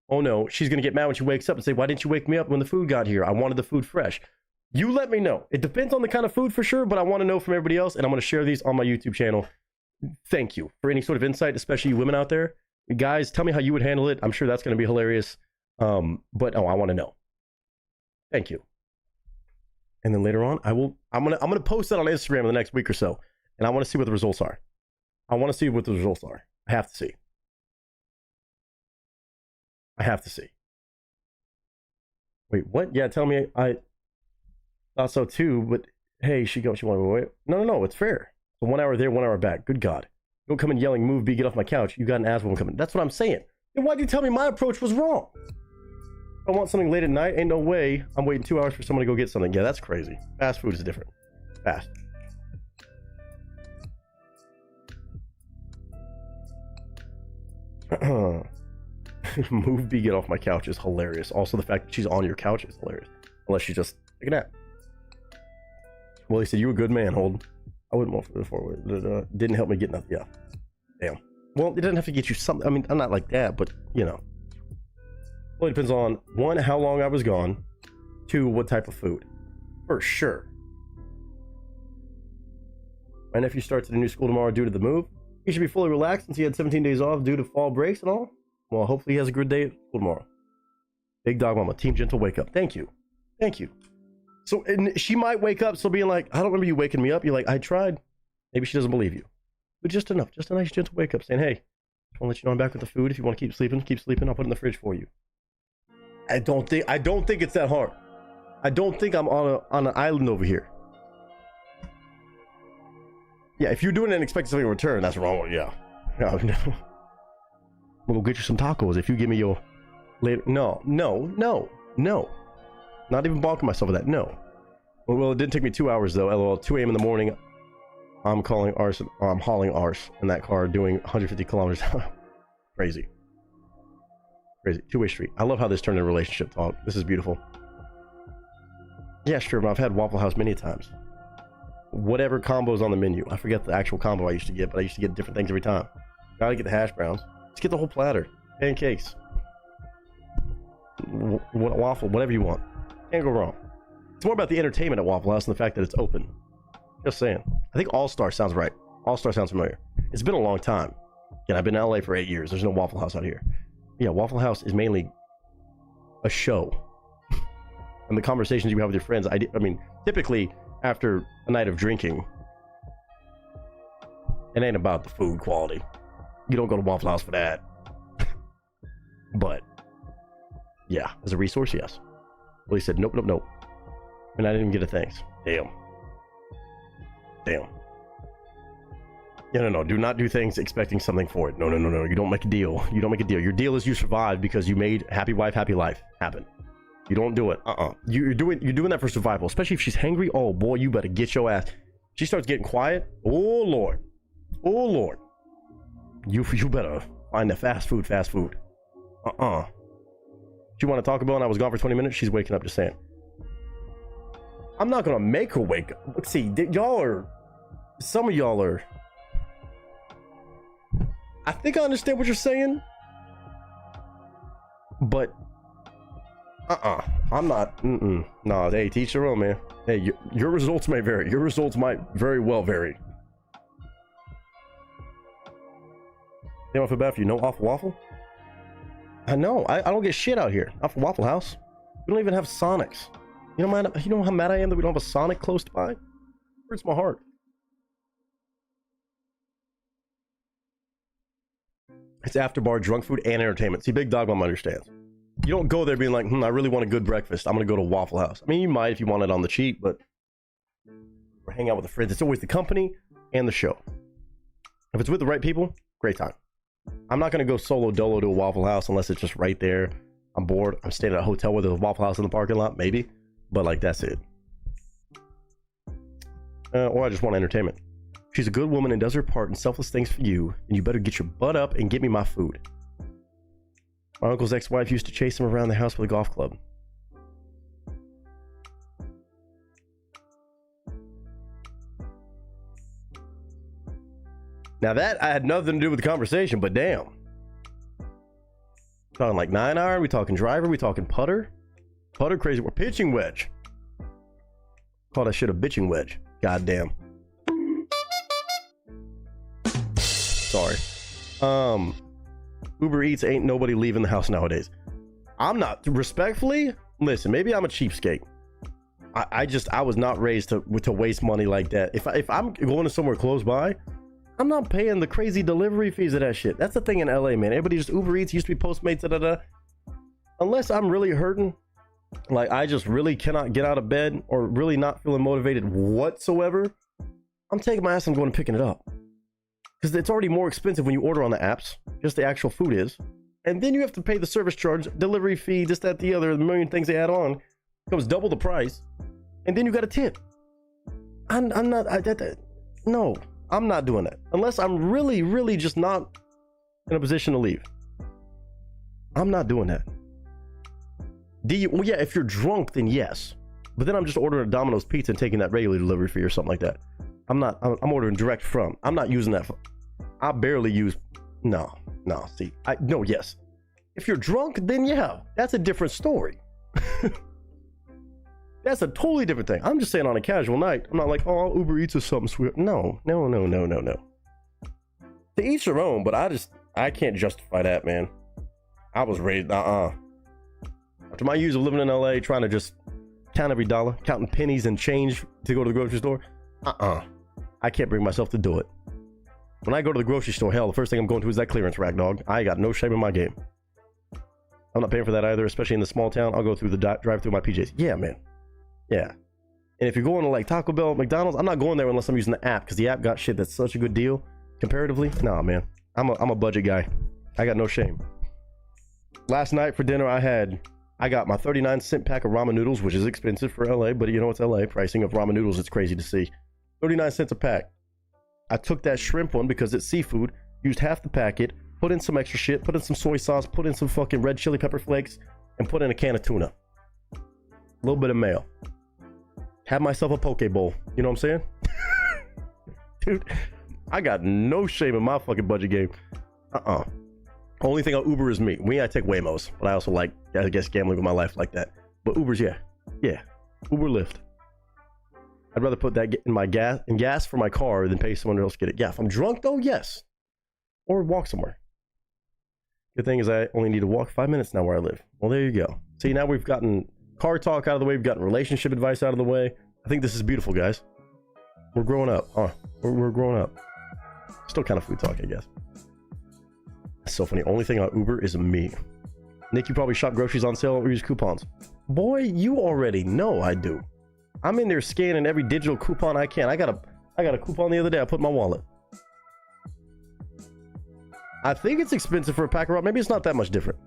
oh no, she's going to get mad when she wakes up and say, why didn't you wake me up when the food got here? I wanted the food fresh. You let me know. It depends on the kind of food for sure, but I want to know from everybody else, and I'm going to share these on my YouTube channel. Thank you for any sort of insight, especially you women out there. Guys, tell me how you would handle it. I'm sure that's going to be hilarious. But I want to know. Thank you. And then later on, I'm gonna post that on Instagram in the next week or so, and I want to see what the results are. I want to see what the results are. I have to see. I have to see. Wait, what? Yeah, tell me. I thought so too, but hey, she wanted to wait. No, it's fair. So 1 hour there, 1 hour back. Good God. Don't come in yelling, move B, get off my couch. You got an ass woman coming. That's what I'm saying. Then why'd you tell me my approach was wrong? If I want something late at night, ain't no way I'm waiting 2 hours for someone to go get something. Yeah, that's crazy. Fast food is different. Fast. Move B, get off my couch is hilarious. Also, the fact that she's on your couch is hilarious. Unless she's just taking a nap. Well, he said, you a good man, Holden. I wouldn't want for it before. Didn't help me get nothing. Yeah. Damn. Well, it doesn't have to get you something. I mean, I'm not like that, but, you know. Well, it depends on, 1, how long I was gone. 2, what type of food. For sure. My nephew starts at a new school tomorrow due to the move. He should be fully relaxed since he had 17 days off due to fall breaks and all. Well, hopefully he has a good day at school tomorrow. Big Dog Mama, Team Gentle, wake up. Thank you. Thank you. So, and she might wake up still being like, I don't remember you waking me up. You're like, I tried. Maybe she doesn't believe you. But just enough. Just a nice gentle wake up saying, hey, I want to let you know I'm back with the food. If you want to keep sleeping. I'll put it in the fridge for you. I don't think it's that hard. I don't think I'm on an island over here. Yeah, if you're doing it and expecting something in return, that's wrong. Yeah. No. We'll get you some tacos if you give me your later. No. Not even balking myself with that. No. Well, it didn't take me 2 hours though. LOL. 2 a.m. in the morning. I'm calling arse. I'm hauling arse in that car doing 150 kilometers. Crazy. 2-way street. I love how this turned into relationship talk. This is beautiful. Yeah, sure. But I've had Waffle House many times. Whatever combo's on the menu. I forget the actual combo I used to get, but I used to get different things every time. Gotta get the hash browns. Let's get the whole platter. Pancakes. Waffle, whatever you want. Can't go wrong. It's more about the entertainment at Waffle House and the fact that it's open. Just saying. I think All-Star sounds right. All-Star sounds familiar. It's been a long time. Again, I've been in LA for 8 years. There's no Waffle House out here. Yeah, Waffle House is mainly a show. And the conversations you have with your friends, I mean, typically after a night of drinking, it ain't about the food quality. You don't go to Waffle House for that. But, yeah, as a resource, yes. Well, he said, nope. And I didn't even get a thanks. Damn. Yeah, no. Do not do things expecting something for it. No. You don't make a deal. Your deal is you survived because you made happy wife, happy life happen. You don't do it. You're doing that for survival. Especially if she's hangry. Oh, boy, you better get your ass. She starts getting quiet. Oh, Lord. You better find the fast food. She want to talk about and I was gone for 20 minutes. She's waking up just saying. I'm not going to make her wake up. Let's see. Some of y'all are. I think I understand what you're saying. But. I'm not. No, hey, teach your own, man. Hey, your results may vary. Your results might very well vary. They don't feel bad for you. No off Waffle? I know. I don't get shit out here. Off Waffle House. We don't even have Sonics. You know how mad I am that we don't have a Sonic close by? It hurts my heart. It's after bar, drunk food, and entertainment. See, Big Dog Mom understands. You don't go there being like, I really want a good breakfast. I'm going to go to Waffle House. I mean, you might if you want it on the cheap, but we're hanging out with the friends. It's always the company and the show. If it's with the right people, great time. I'm not going to go solo dolo to a Waffle House unless it's just right there. I'm bored. I'm staying at a hotel where there's a Waffle House in the parking lot, maybe. But like, that's it. Or I just want entertainment. She's a good woman and does her part and selfless things for you. And you better get your butt up and get me my food. My uncle's ex-wife used to chase him around the house with a golf club. Now that I had nothing to do with the conversation, but damn. We're talking like 9-iron, we talking driver, we talking putter. Putter crazy, we're pitching wedge. Call that shit a bitching wedge. Goddamn. Sorry. Uber Eats ain't nobody leaving the house nowadays. I'm not. Respectfully, listen, maybe I'm a cheapskate. I was not raised to waste money like that. If I'm going to somewhere close by, I'm not paying the crazy delivery fees of that shit. That's the thing in LA, man. Everybody just Uber Eats, used to be Postmates, da. Unless I'm really hurting, like I just really cannot get out of bed or really not feeling motivated whatsoever, I'm taking my ass and going and picking it up. Because it's already more expensive when you order on the apps. Just the actual food is. And then you have to pay the service charge, delivery fee, this, that, the other, the million things they add on. It comes double the price. And then you got a tip. No, I'm not doing that. Unless I'm really, really just not in a position to leave. I'm not doing that. Well, yeah, if you're drunk, then yes. But then I'm just ordering a Domino's pizza and taking that regular delivery fee or something like that. I'm ordering direct from. I'm not using that. I barely use. No. See, yes. If you're drunk, then yeah, that's a different story. That's a totally different thing. I'm just saying on a casual night, I'm not like, oh, I'll Uber Eats or something sweet. No. To each their own, but I can't justify that, man. I was raised, After my years of living in LA, trying to just count every dollar, counting pennies and change to go to the grocery store, I can't bring myself to do it. When I go to the grocery store, hell, the first thing I'm going to is that clearance rack, dog. I got no shame in my game. I'm not paying for that either, especially in the small town. I'll go through the drive-through my PJs. Yeah, man. Yeah. And if you're going to like Taco Bell, McDonald's, I'm not going there unless I'm using the app, because the app got shit that's such a good deal comparatively. Nah, man. I'm a budget guy. I got no shame. Last night for dinner, I got my 39-cent pack of ramen noodles, which is expensive for LA, but you know it's LA. Pricing of ramen noodles, it's crazy to see. 39 cents a pack. I took that shrimp one because it's seafood, used half the packet, put in some extra shit, put in some soy sauce, put in some fucking red chili pepper flakes, and put in a can of tuna. A little bit of mayo. Had myself a poke bowl. You know what I'm saying? Dude, I got no shame in my fucking budget game. Only thing I'll Uber is me. I take Waymos, but I also like, I guess, gambling with my life like that. But Uber's, yeah. Uber Lyft. I'd rather put that in my gas for my car than pay someone else to get it. Yeah, if I'm drunk though, yes. Or walk somewhere. Good thing is I only need to walk 5 minutes now where I live. Well, there you go. See, now we've gotten car talk out of the way. We've gotten relationship advice out of the way. I think this is beautiful, guys. We're growing up. We're growing up. Still kind of food talk, I guess. That's so funny. Only thing on Uber is me. Nick, you probably shop groceries on sale or use coupons. Boy, you already know I do. I'm in there scanning every digital coupon I can. I got a coupon the other day. I put in my wallet. I think it's expensive for a pack of ramen. Maybe it's not that much different.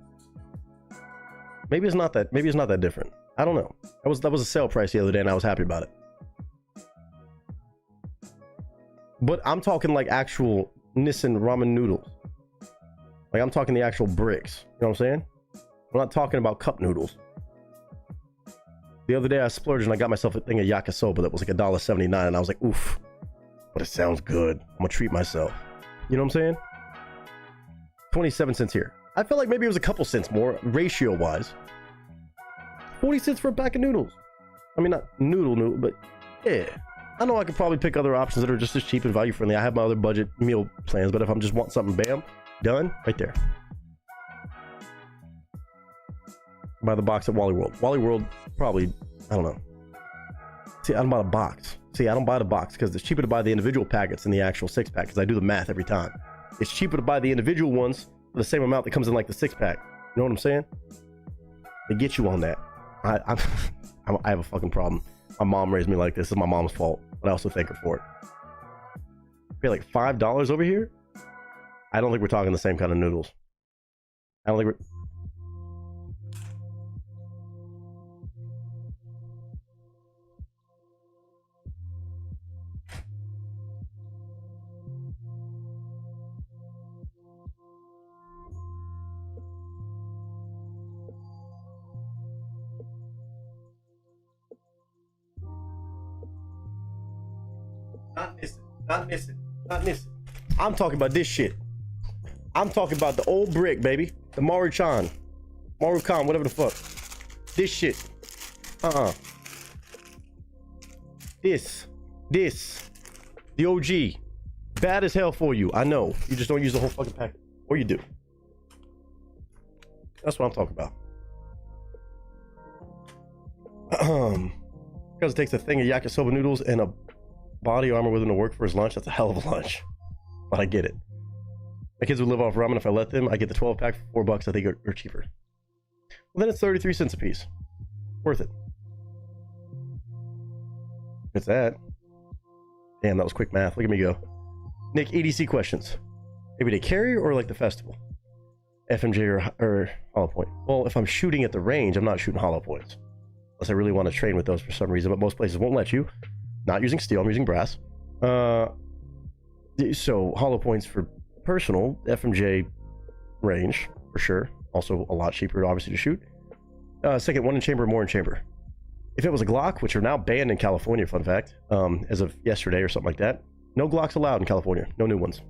Maybe it's not that different. I don't know. That was a sale price the other day and I was happy about it. But I'm talking like actual Nissan ramen noodles. Like I'm talking the actual bricks. You know what I'm saying? I'm not talking about cup noodles. The other day I splurged and I got myself a thing of yakisoba that was like $1.79 and I was like, oof, but it sounds good. I'm gonna treat myself. You know what I'm saying? 27 cents here. I felt like maybe it was a couple cents more ratio wise. 40 cents for a pack of noodles. I mean, not noodle, but yeah. I know I could probably pick other options that are just as cheap and value friendly. I have my other budget meal plans, but if I'm just want something, bam, done, right there. Buy the box at Wally World. Wally World, probably, I don't know. See, I don't buy the box. See, I don't buy the box because it's cheaper to buy the individual packets than the actual 6-pack because I do the math every time. It's cheaper to buy the individual ones for the same amount that comes in like the 6-pack. You know what I'm saying? They get you on that. I have a fucking problem. My mom raised me like this. It's my mom's fault, but I also thank her for it. Pay like $5 over here? I don't think we're talking the same kind of noodles. I don't think we're... Not Nissan. I'm talking about this shit. I'm talking about the old brick, baby. The Maruchan, whatever the fuck. This shit. This. The OG. Bad as hell for you. I know. You just don't use the whole fucking packet. Or you do. That's what I'm talking about. Because it takes a thing of yakisoba noodles and a body armor with him to work for his lunch. That's a hell of a lunch. But I get it. My kids would live off ramen if I let them. I get the 12-pack for $4. I think are cheaper. Well, then it's 33 cents a piece. Worth it. It's that. Damn, that was quick math. Look at me go. Nick, EDC questions. Everyday carrier or like the festival? FMJ or hollow point? Well, if I'm shooting at the range, I'm not shooting hollow points. Unless I really want to train with those for some reason, but most places won't let you. Not using steel, I'm using brass. So hollow points for personal, FMJ range, for sure. Also a lot cheaper, obviously, to shoot. Second, one in chamber, more in chamber. If it was a Glock, which are now banned in California, fun fact, as of yesterday or something like that, no Glocks allowed in California. No new ones.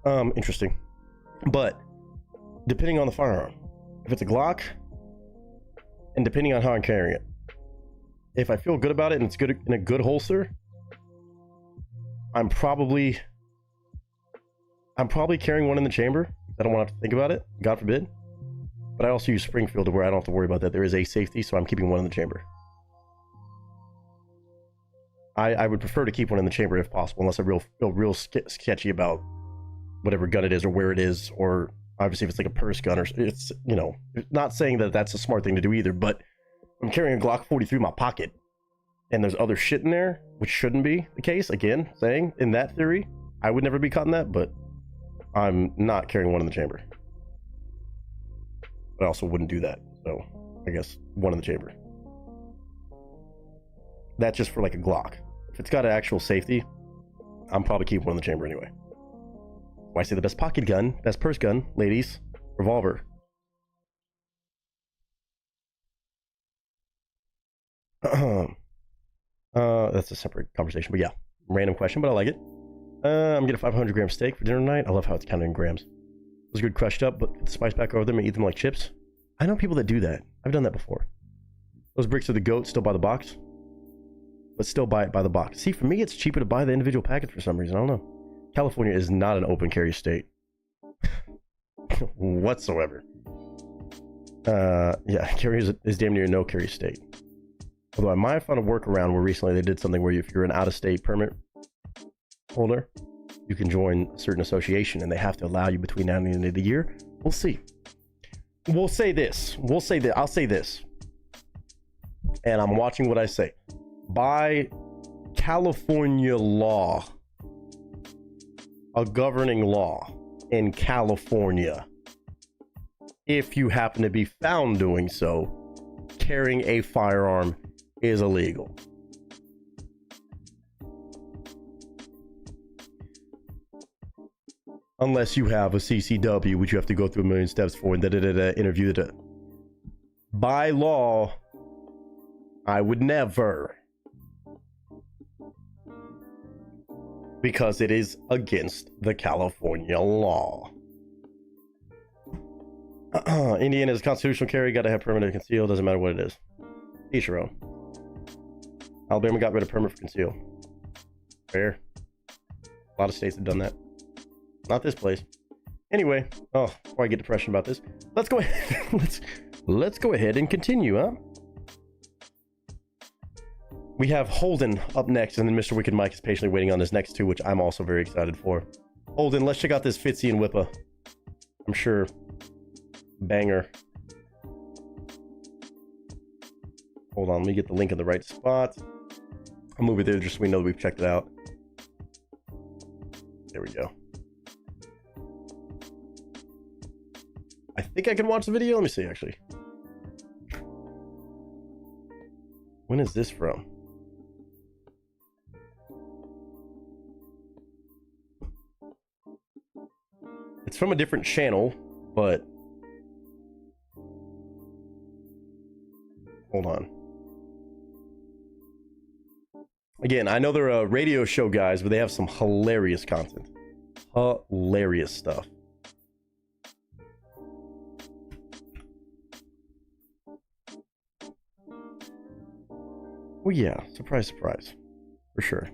Interesting. But depending on the firearm, if it's a Glock, and depending on how I'm carrying it, if I feel good about it and it's good in a good holster, I'm probably carrying one in the chamber. I don't want to have to think about it, God forbid. But I also use Springfield to where I don't have to worry about that. There is a safety, so I'm keeping one in the chamber. I would prefer to keep one in the chamber if possible, unless I feel real sketchy about whatever gun it is or where it is, or obviously if it's like a purse gun, or it's, you know, not saying that that's a smart thing to do either, but I'm carrying a Glock 43 in my pocket and there's other shit in there, which shouldn't be the case. Again, saying in that theory, I would never be caught in that, but I'm not carrying one in the chamber. But I also wouldn't do that. So I guess one in the chamber. That's just for like a Glock. If it's got an actual safety, I'm probably keeping one in the chamber anyway. Why I say the best pocket gun, best purse gun, ladies, revolver. That's a separate conversation, but yeah, random question, but I like it. I'm getting a 500 gram steak for dinner tonight. I love how it's counted in grams. Those are good crushed up, but get the spice back over them and eat them like chips. I know people that do that. I've done that before. Those bricks are the goat, still by the box, but still buy it by the box. See, for me, it's cheaper to buy the individual package for some reason. I don't know. California is not an open carry state whatsoever. Yeah, carry is damn near no carry state. Although I might have found a workaround where recently they did something where if you're an out-of-state permit holder, you can join a certain association and they have to allow you between now and the end of the year. We'll see. We'll say this. We'll say that. I'll say this. And I'm watching what I say. By California law, a governing law in California, if you happen to be found doing so, carrying a firearm is illegal. Unless you have a CCW, which you have to go through a million steps for, and interview. By law, I would never. Because it is against the California law. Indiana is constitutional carry. Got to have permit to conceal. Doesn't matter what it is. Each your own. Alabama got rid of permit for conceal. Fair. A lot of states have done that. Not this place. Anyway, before I get depression about this, let's go ahead. let's go ahead and continue, huh? We have Holden up next, and then Mr. Wicked Mike is patiently waiting on his next two, which I'm also very excited for. Holden, let's check out this Fitzy and Whippa. I'm sure. Banger. Hold on, let me get the link in the right spot. I'll move it there just so we know that we've checked it out. There we go. I think I can watch the video. Let me see, actually. When is this from? It's from a different channel, but hold on. Again, I know they're radio show guys, but they have some hilarious content. Hilarious stuff. Well, yeah, surprise, surprise, for sure.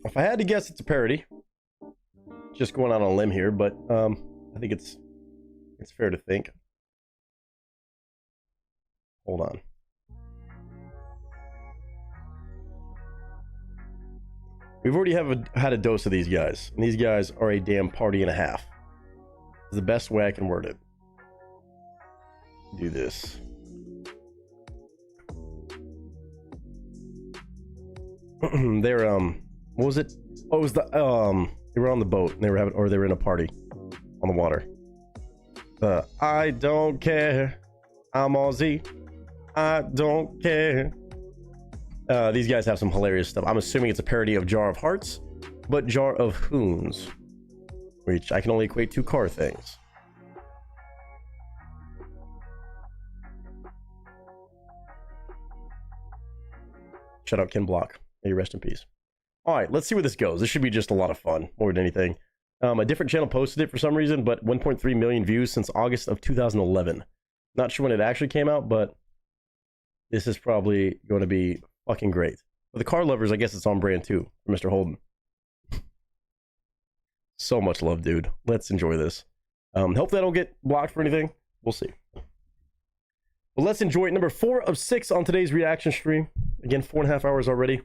If I had to guess, it's a parody. Just going out on a limb here, but I think it's fair to think. Hold on. We've already had a dose of these guys, and these guys are a damn party and a half. Is the best way I can word it. Do this. They're what was it? Oh, it was the they were on the boat and they were in a party on the water. I don't care. I'm Aussie. I don't care. These guys have some hilarious stuff. I'm assuming it's a parody of Jar of Hearts, but Jar of Hoons. which I can only equate to car things. Shout out Ken Block. May you rest in peace. All right, let's see where this goes. This should be just a lot of fun, more than anything. A different channel posted it for some reason, but 1.3 million views since August of 2011. Not sure when it actually came out, but this is probably going to be fucking great. For the car lovers, I guess it's on brand too, for Mr. Holden. So much love, dude. Let's enjoy this. Hopefully I don't get blocked for anything. We'll see. But let's enjoy it. Number 4 of 6 on today's reaction stream. Again, 4.5 hours already.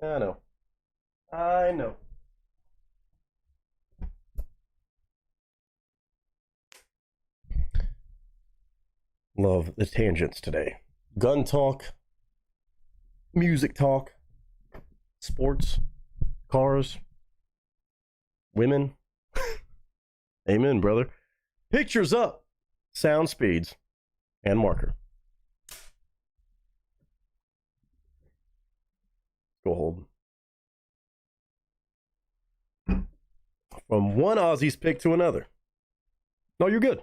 I know. I know. Love the tangents today. Gun talk, music talk, sports, cars, women. Amen, brother. Pictures up, sound speeds, and marker. Go hold. From one Aussie's pick to another. No, you're good.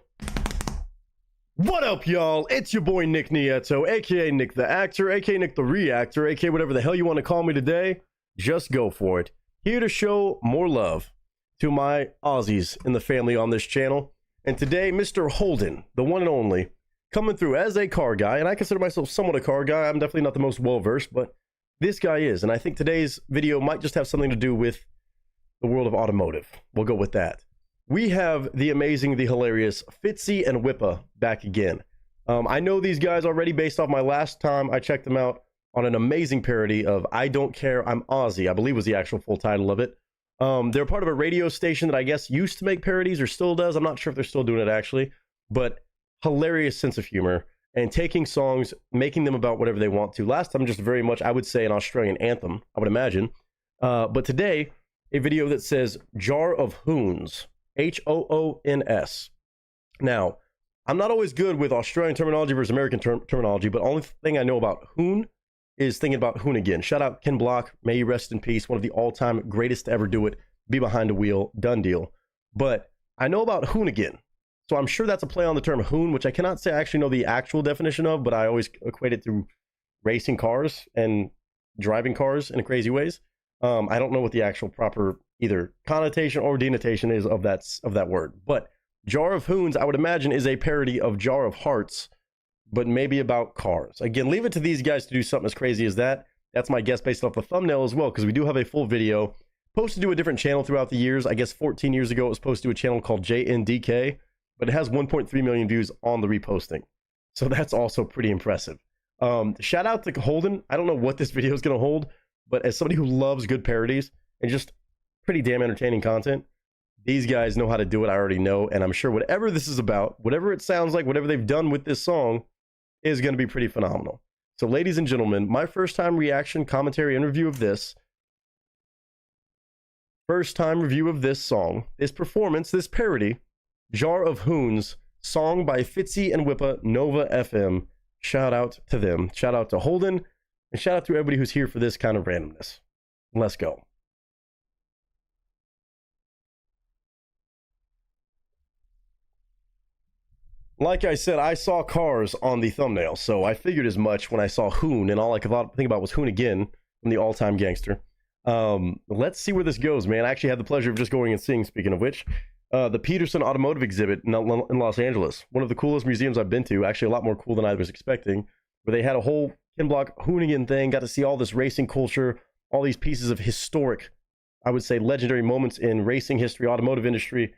What up, y'all? It's your boy Nick Nieto, aka Nick the Actor, aka Nick the Reactor, aka whatever the hell you want to call me today. Just go for it. Here to show more love to my Aussies in the family on this channel. And today, Mr. Holden, the one and only, coming through as a car guy. And I consider myself somewhat a car guy. I'm definitely not the most well-versed, but this guy is. And I think today's video might just have something to do with the world of automotive. We'll go with that. We have the amazing, the hilarious Fitzy and Whippa back again. I know these guys already based off my last time I checked them out on an amazing parody of I Don't Care, I'm Aussie, I believe was the actual full title of it. They're part of a radio station that I guess used to make parodies or still does. I'm not sure if they're still doing it actually, but hilarious sense of humor and taking songs, making them about whatever they want to. Last time just very much, I would say, an Australian anthem, I would imagine. But today, a video that says Jar of Hoons. H-O-O-N-S. Now, I'm not always good with Australian terminology versus American terminology, but only thing I know about hoon is thinking about hoonigan. Shout out Ken Block, may you rest in peace, one of the all-time greatest to ever do it, be behind the wheel, done deal. But I know about hoonigan, so I'm sure that's a play on the term hoon, which I cannot say I actually know the actual definition of, but I always equate it to racing cars and driving cars in crazy ways. I don't know what the actual proper either connotation or denotation is of that word, but Jar of Hoons, I would imagine, is a parody of Jar of Hearts, but maybe about cars. Again, leave it to these guys to do something as crazy as that. That's my guess based off the thumbnail as well, because we do have a full video posted to a different channel throughout the years. I guess 14 years ago it was posted to a channel called JNDK, but it has 1.3 million views on the reposting, so that's also pretty impressive. Shout out to Holden. I don't know what this video is going to hold, but as somebody who loves good parodies and just pretty damn entertaining content, these guys know how to do it. I already know, and I'm sure whatever this is about, whatever it sounds like, whatever they've done with this song is going to be pretty phenomenal. So ladies and gentlemen, my first time reaction, commentary, and review of this, first time review of this song, this performance, this parody, Jar of Hoons, song by Fitzy and Whippa, Nova FM. Shout out to them. Shout out to Holden, and shout out to everybody who's here for this kind of randomness. Let's go. Like I said, I saw cars on the thumbnail, so I figured as much when I saw Hoon, and all I could think about was Hoon again from the all-time gangster. Let's see where this goes, man. I actually had the pleasure of just going and seeing, speaking of which, the Peterson Automotive exhibit in Los Angeles. One of the coolest museums I've been to, actually a lot more cool than I was expecting, where they had a whole Ken Block Hoonigan thing, got to see all this racing culture, all these pieces of historic, I would say, legendary moments in racing history, automotive industry,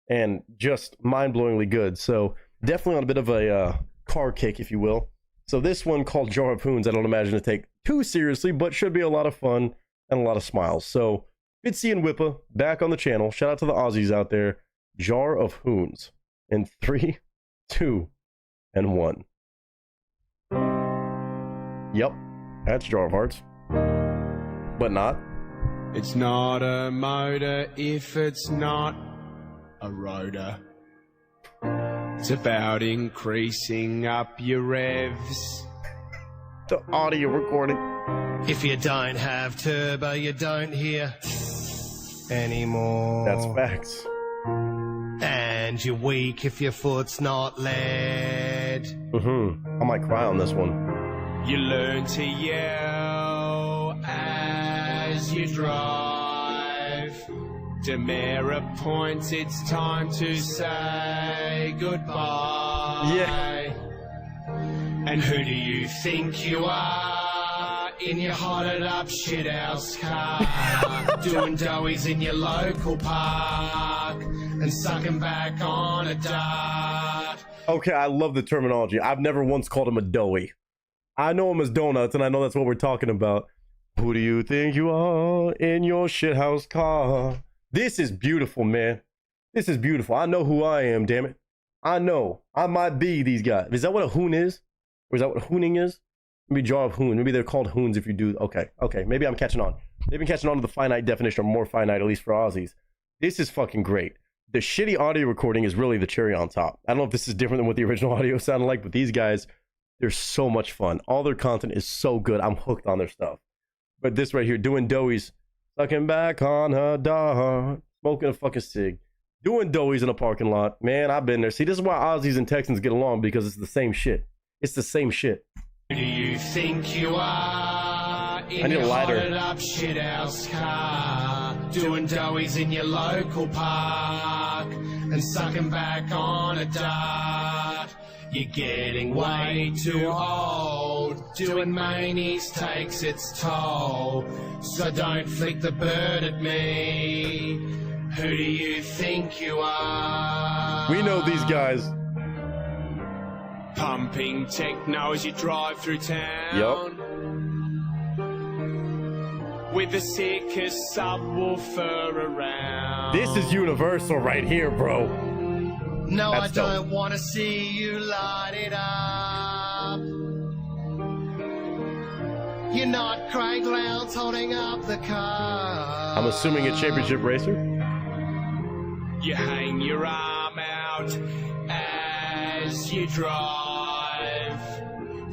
and just mind-blowingly good. So definitely on a bit of a car kick, if you will. So this one called Jar of Hoons, I don't imagine to take too seriously, but should be a lot of fun and a lot of smiles. So Fitzy and Whippa back on the channel. Shout out to the Aussies out there. Jar of Hoons. In 3, 2, and 1. Yep, that's Jar of Hearts. But not. It's not a motor if it's not a rotor. It's about increasing up your revs. The audio recording. If you don't have turbo, you don't hear anymore. That's facts. And you're weak if your foot's not led. I might cry on this one. You learn to yell as you drive. Demerit points, it's time to say goodbye. Yeah. And who do you think you are in your hotted up shithouse car? Doing doughies in your local park and sucking back on a dart. Okay, I love the terminology. I've never once called him a doughy. I know him as donuts, and I know that's what we're talking about. Who do you think you are in your shithouse car? This is beautiful, man. This is beautiful. I know who I am, damn it. I know. I might be these guys. Is that what a hoon is? Or is that what hooning is? Maybe jar of hoon. Maybe they're called hoons if you do. Okay. Maybe I'm catching on. Maybe I'm catching on to the finite definition, or more finite, at least for Aussies. This is fucking great. The shitty audio recording is really the cherry on top. I don't know if this is different than what the original audio sounded like, but these guys, they're so much fun. All their content is so good. I'm hooked on their stuff. But this right here, doing doughies, sucking back on a dart, smoking a fucking cig, doing doughies in a parking lot. Man, I've been there. See, this is why Aussies and Texans get along, because it's the same shit. It's the same shit. Who do you think you are in I need a your lighter. hotted up shithouse car? Doing doughies in your local park and sucking back on a dart. You're getting way too old. Doing manies takes its toll. So don't flick the bird at me. Who do you think you are? We know these guys. Pumping techno as you drive through town. Yup. With the sickest subwoofer around. This is universal right here, bro. No, That's I dope. don't want to see you light it up. You're not Craig Lowndes holding up the car. I'm assuming a championship racer. You hang your arm out as you drive.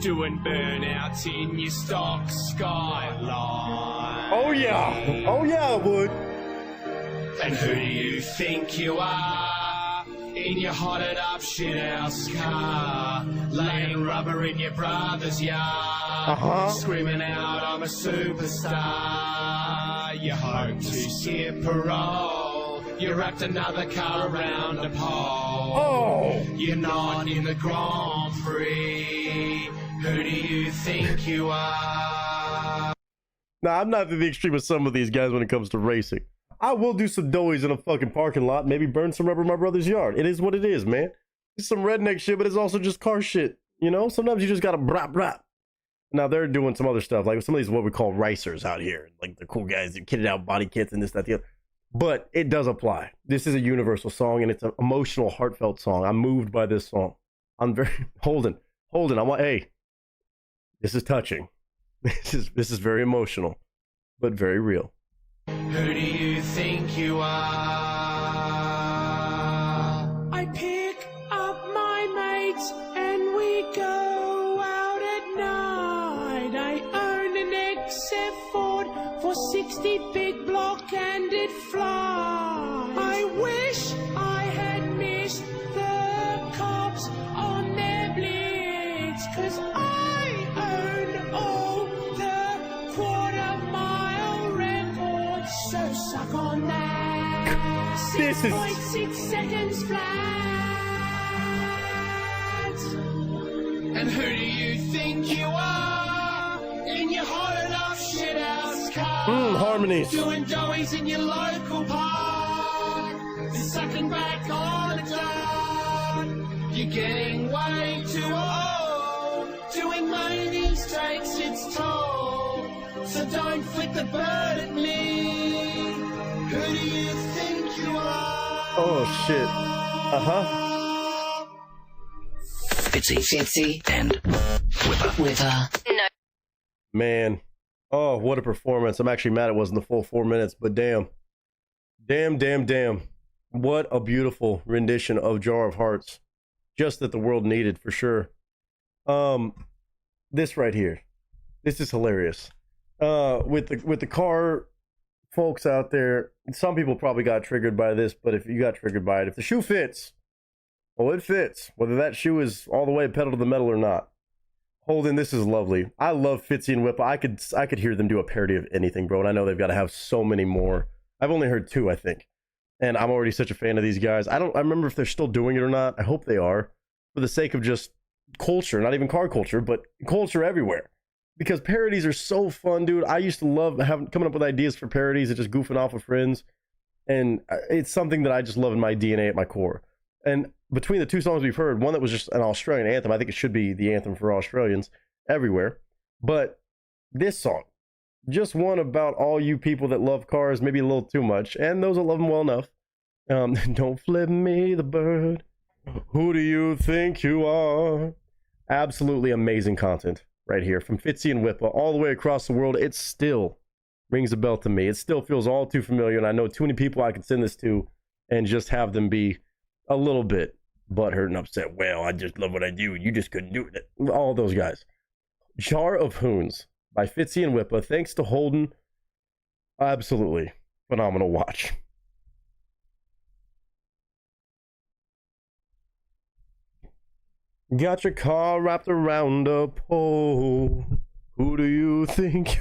Doing burnouts in your stock Skyline. Oh yeah. Oh yeah, I would. And who do you think you are in your hotted up shithouse car? Laying rubber in your brother's yard. Screaming out, I'm a superstar. You hope to skip parole. You wrapped another car around a pole. Oh. You're not in the Grand Prix. Who do you think you are? Nah, I'm not to the extreme of some of these guys when it comes to racing. I will do some doughies in a fucking parking lot, maybe burn some rubber in my brother's yard. It is what it is, man. It's some redneck shit, but it's also just car shit. You know, sometimes you just gotta brap brap. Now they're doing some other stuff, like some of these what we call ricers out here, like the cool guys that kitted out body kits and this, that, the other. But it does apply. This is a universal song, and it's an emotional, heartfelt song. I'm moved by this song. I'm very Holden. I want, hey, this is touching. This is very emotional, but very real. Who do you think you are? I pick up my mates and we go out at night. I own an XF Ford for 60 big block and it flies. I wish I had missed the cops on their blitz, 'cause I own all the quarter-mile records. So suck on that. This is 6.6 seconds flat. And who do you think you are in your hotted up shithouse car? Harmonies. Doing doughies in your local park. Sucking back on a dart. You're getting way too old. Doing manies takes its toll. So don't flick the bird at me. Who do you think you are? Oh shit. Fitzy and Wither. Man. Oh, what a performance. I'm actually mad it wasn't the full 4 minutes, but damn. Damn. What a beautiful rendition of Jar of Hearts. Just that the world needed, for sure. This right here. This is hilarious. With the car folks out there, some people probably got triggered by this, but if you got triggered by it, if the shoe fits, well, it fits. Whether that shoe is all the way pedal to the metal or not. Holden, this is lovely. I love Fitzy and Whippa. I could hear them do a parody of anything, bro. And I know they've got to have so many more. I've only heard 2, I think. And I'm already such a fan of these guys. I remember if they're still doing it or not. I hope they are. For the sake of just culture, not even car culture, but culture everywhere. Because parodies are so fun, dude. I used to love coming up with ideas for parodies and just goofing off with friends. And it's something that I just love in my DNA at my core. And between the 2 songs we've heard, one that was just an Australian anthem, I think it should be the anthem for Australians everywhere. But this song, just one about all you people that love cars, maybe a little too much, and those that love them well enough. Don't flip me the bird. Who do you think you are? Absolutely amazing content right here from Fitzy and Whippa all the way across the world. It still rings a bell to me. It still feels all too familiar, and I know too many people I could send this to and just have them be a little bit butthurt and upset. Well, I just love what I do. You just couldn't do it. All those guys. Jar of Hoons by Fitzy and Whippa. Thanks to Holden. Absolutely phenomenal watch. Got your car wrapped around a pole. Who do you think?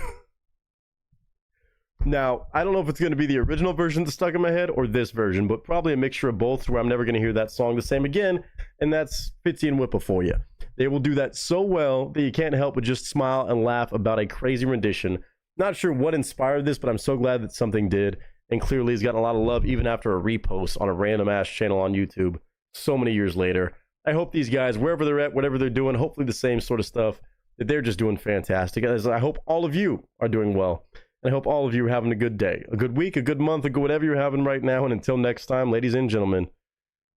Now, I don't know if it's going to be the original version that's stuck in my head or this version, but probably a mixture of both where I'm never going to hear that song the same again, and that's Fitzy and Whippa for you. They will do that so well that you can't help but just smile and laugh about a crazy rendition. Not sure what inspired this, but I'm so glad that something did, and clearly he's gotten a lot of love even after a repost on a random-ass channel on YouTube so many years later. I hope these guys, wherever they're at, whatever they're doing, hopefully the same sort of stuff, that they're just doing fantastic. As I hope all of you are doing well. And I hope all of you are having a good day, a good week, a good month, a good whatever you're having right now. And until next time, ladies and gentlemen,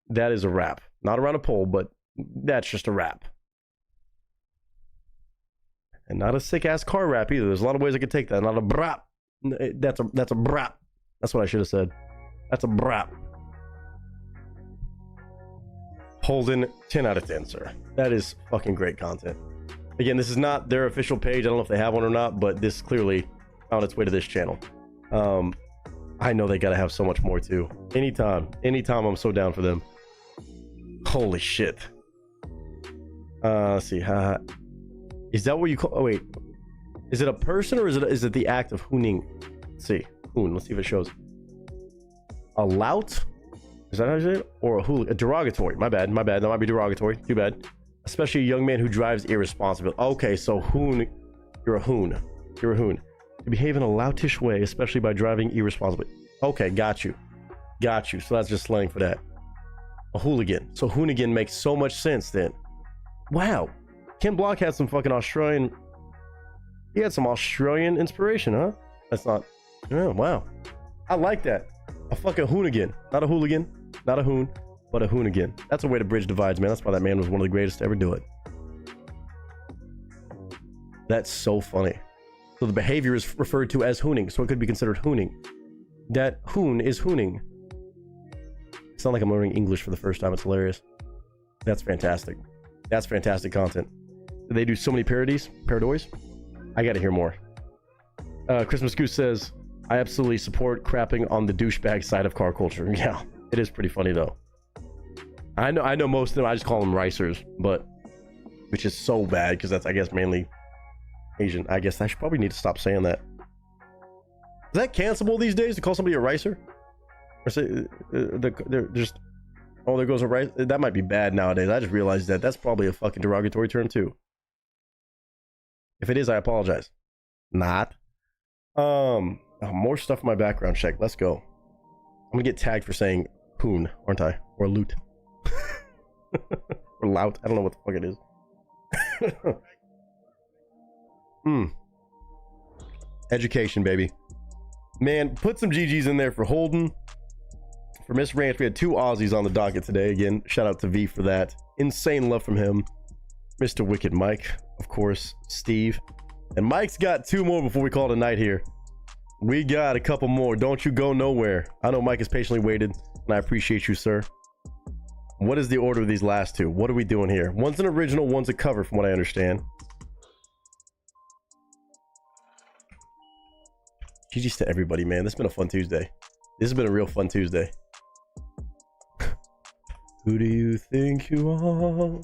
that is a wrap. Not around a pole, but that's just a wrap. And not a sick-ass car rap either. There's a lot of ways I could take that. Not a brap. That's a brap. That's what I should have said. That's a brap. Holden, 10 out of 10, sir. That is fucking great content. Again, this is not their official page. I don't know if they have one or not, but this clearly found its way to this channel. I know they gotta have so much more too. Anytime I'm so down for them. Holy shit. Let's see. Is that what you call? Oh wait, is it a person or is it the act of hooning? Let's see. Hoon. Let's see if it shows. A lout? Is that how you say it? Or a hooligan? A derogatory. My bad. That might be derogatory. Too bad. Especially a young man who drives irresponsibly. Okay, so hoon. You're a hoon. You're a hoon. You behave in a loutish way, especially by driving irresponsibly. Okay, got you. So that's just slang for that. A hooligan. So hoonigan makes so much sense then. Wow. Ken Block had some fucking Australian... He had some Australian inspiration, huh? That's not... Oh, wow. I like that. A fucking hoonigan. Not a hooligan. Not a hoon. But a hoonigan. That's a way to bridge divides, man. That's why that man was one of the greatest to ever do it. That's so funny. So the behavior is referred to as hooning, so it could be considered hooning. That hoon is hooning. It's not like I'm learning English for the first time. It's hilarious. That's fantastic. That's fantastic content. They do so many parodies. Paradoys. I gotta hear more. Christmas Goose says, I absolutely support crapping on the douchebag side of car culture. Yeah, it is pretty funny though. I know most of them, I just call them ricers, but which is so bad because that's, I guess, mainly Asian. I guess I should probably need to stop saying that. Is that cancelable these days to call somebody a ricer? Or say they're just, oh, there goes a rice. That might be bad nowadays. I just realized that that's probably a fucking derogatory term too. If it is, I apologize. Not. More stuff in my background check. Let's go. I'm gonna get tagged for saying poon, aren't I? Or loot. Or lout. I don't know what the fuck it is. Education, baby. Man, put some GGs in there for Holden. For Miss Ranch, we had 2 Aussies on the docket today. Again, shout out to V for that. Insane love from him. Mr. Wicked Mike, of course, Steve. And Mike's got 2 more before we call it a night here. We got a couple more. Don't you go nowhere. I know Mike has patiently waited, and I appreciate you, sir. What is the order of these last 2? What are we doing here? One's an original, one's a cover, from what I understand. GG's to everybody, man. This has been a fun Tuesday. This has been a real fun Tuesday. Who do you think you are?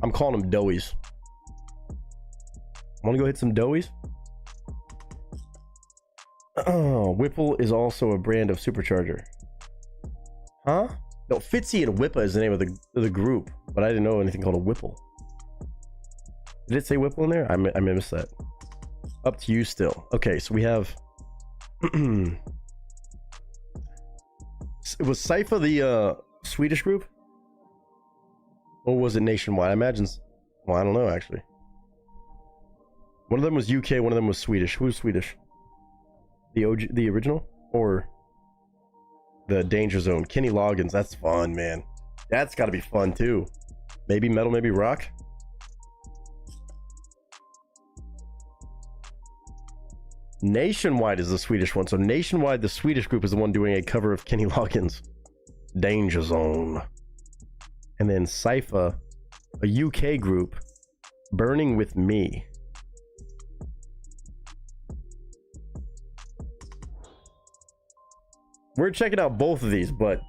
I'm calling them doughies. Want to go hit some doughies? Oh, Whipple is also a brand of supercharger. Huh? No, Fitzy and Whippa is the name of the group, but I didn't know anything called a Whipple. Did it say Whipple in there? I missed that. Up to you still. Okay, so we have... Was Cypher the Swedish group? Or was it nationwide? I imagine... Well, I don't know, actually. One of them was UK, one of them was Swedish. Who's Swedish? The OG, the original? Or the Danger Zone? Kenny Loggins. That's fun, man. That's got to be fun, too. Maybe metal, maybe rock? Nationwide is the Swedish one. So Nationwide, the Swedish group is the one doing a cover of Kenny Loggins' Danger Zone. And then Cypher, a UK group, Burning With Me. We're checking out both of these, but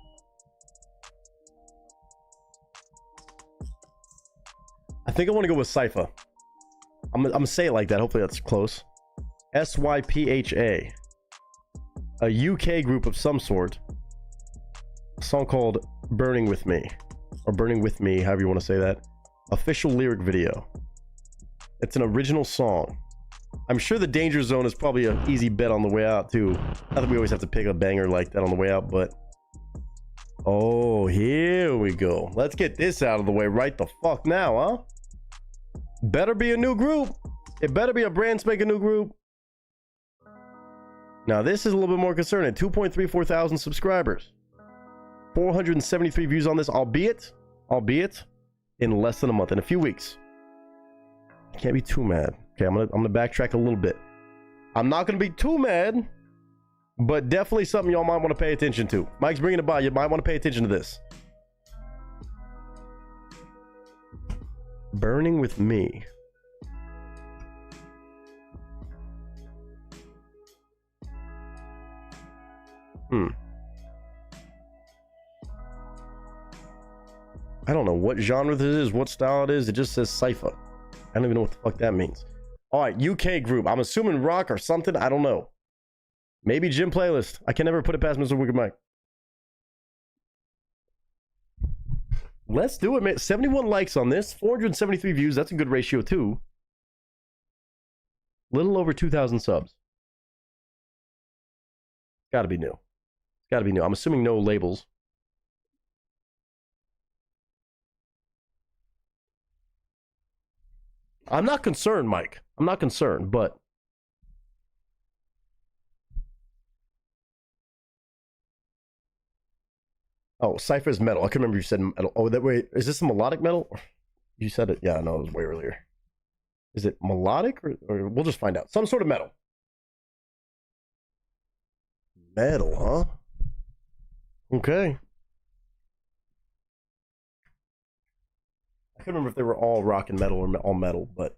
I think I want to go with Cypher. I'm gonna say it like that. Hopefully that's close. SYPHA, a UK group of some sort. A song called Burning With Me, or Burning With Me, however you want to say that. Official lyric video. It's an original song. I'm sure the Danger Zone is probably an easy bet on the way out too. Not that we always have to pick a banger like that on the way out, but... Oh, here we go. Let's get this out of the way right the fuck now, huh? Better be a new group. It better be a brand spanking new group. Now this is a little bit more concerning. 2.34 thousand subscribers. 473 views on this, albeit in less than a month, in a few weeks. I can't be too mad. Okay, I'm gonna backtrack a little bit. I'm not gonna be too mad, but definitely something y'all might want to pay attention to. Mike's bringing it by. You might want to pay attention to this. Burning With Me. I don't know what genre this is, what style it is. It just says Cypher. I don't even know what the fuck that means. All right, UK group. I'm assuming rock or something. I don't know. Maybe gym playlist. I can never put it past Mr. Wicked Mike. Let's do it, man. 71 likes on this. 473 views. That's a good ratio, too. Little over 2,000 subs. Gotta be new. It's gotta be new. I'm assuming no labels. I'm not concerned, Mike. I'm not concerned, but... Oh, Cypher is metal. I can remember you said metal. Oh, that way. Is this a melodic metal? You said it. Yeah, no, it was way earlier. Is it melodic or we'll just find out. Some sort of metal. Metal, huh? Okay. I couldn't remember if they were all rock and metal or all metal, but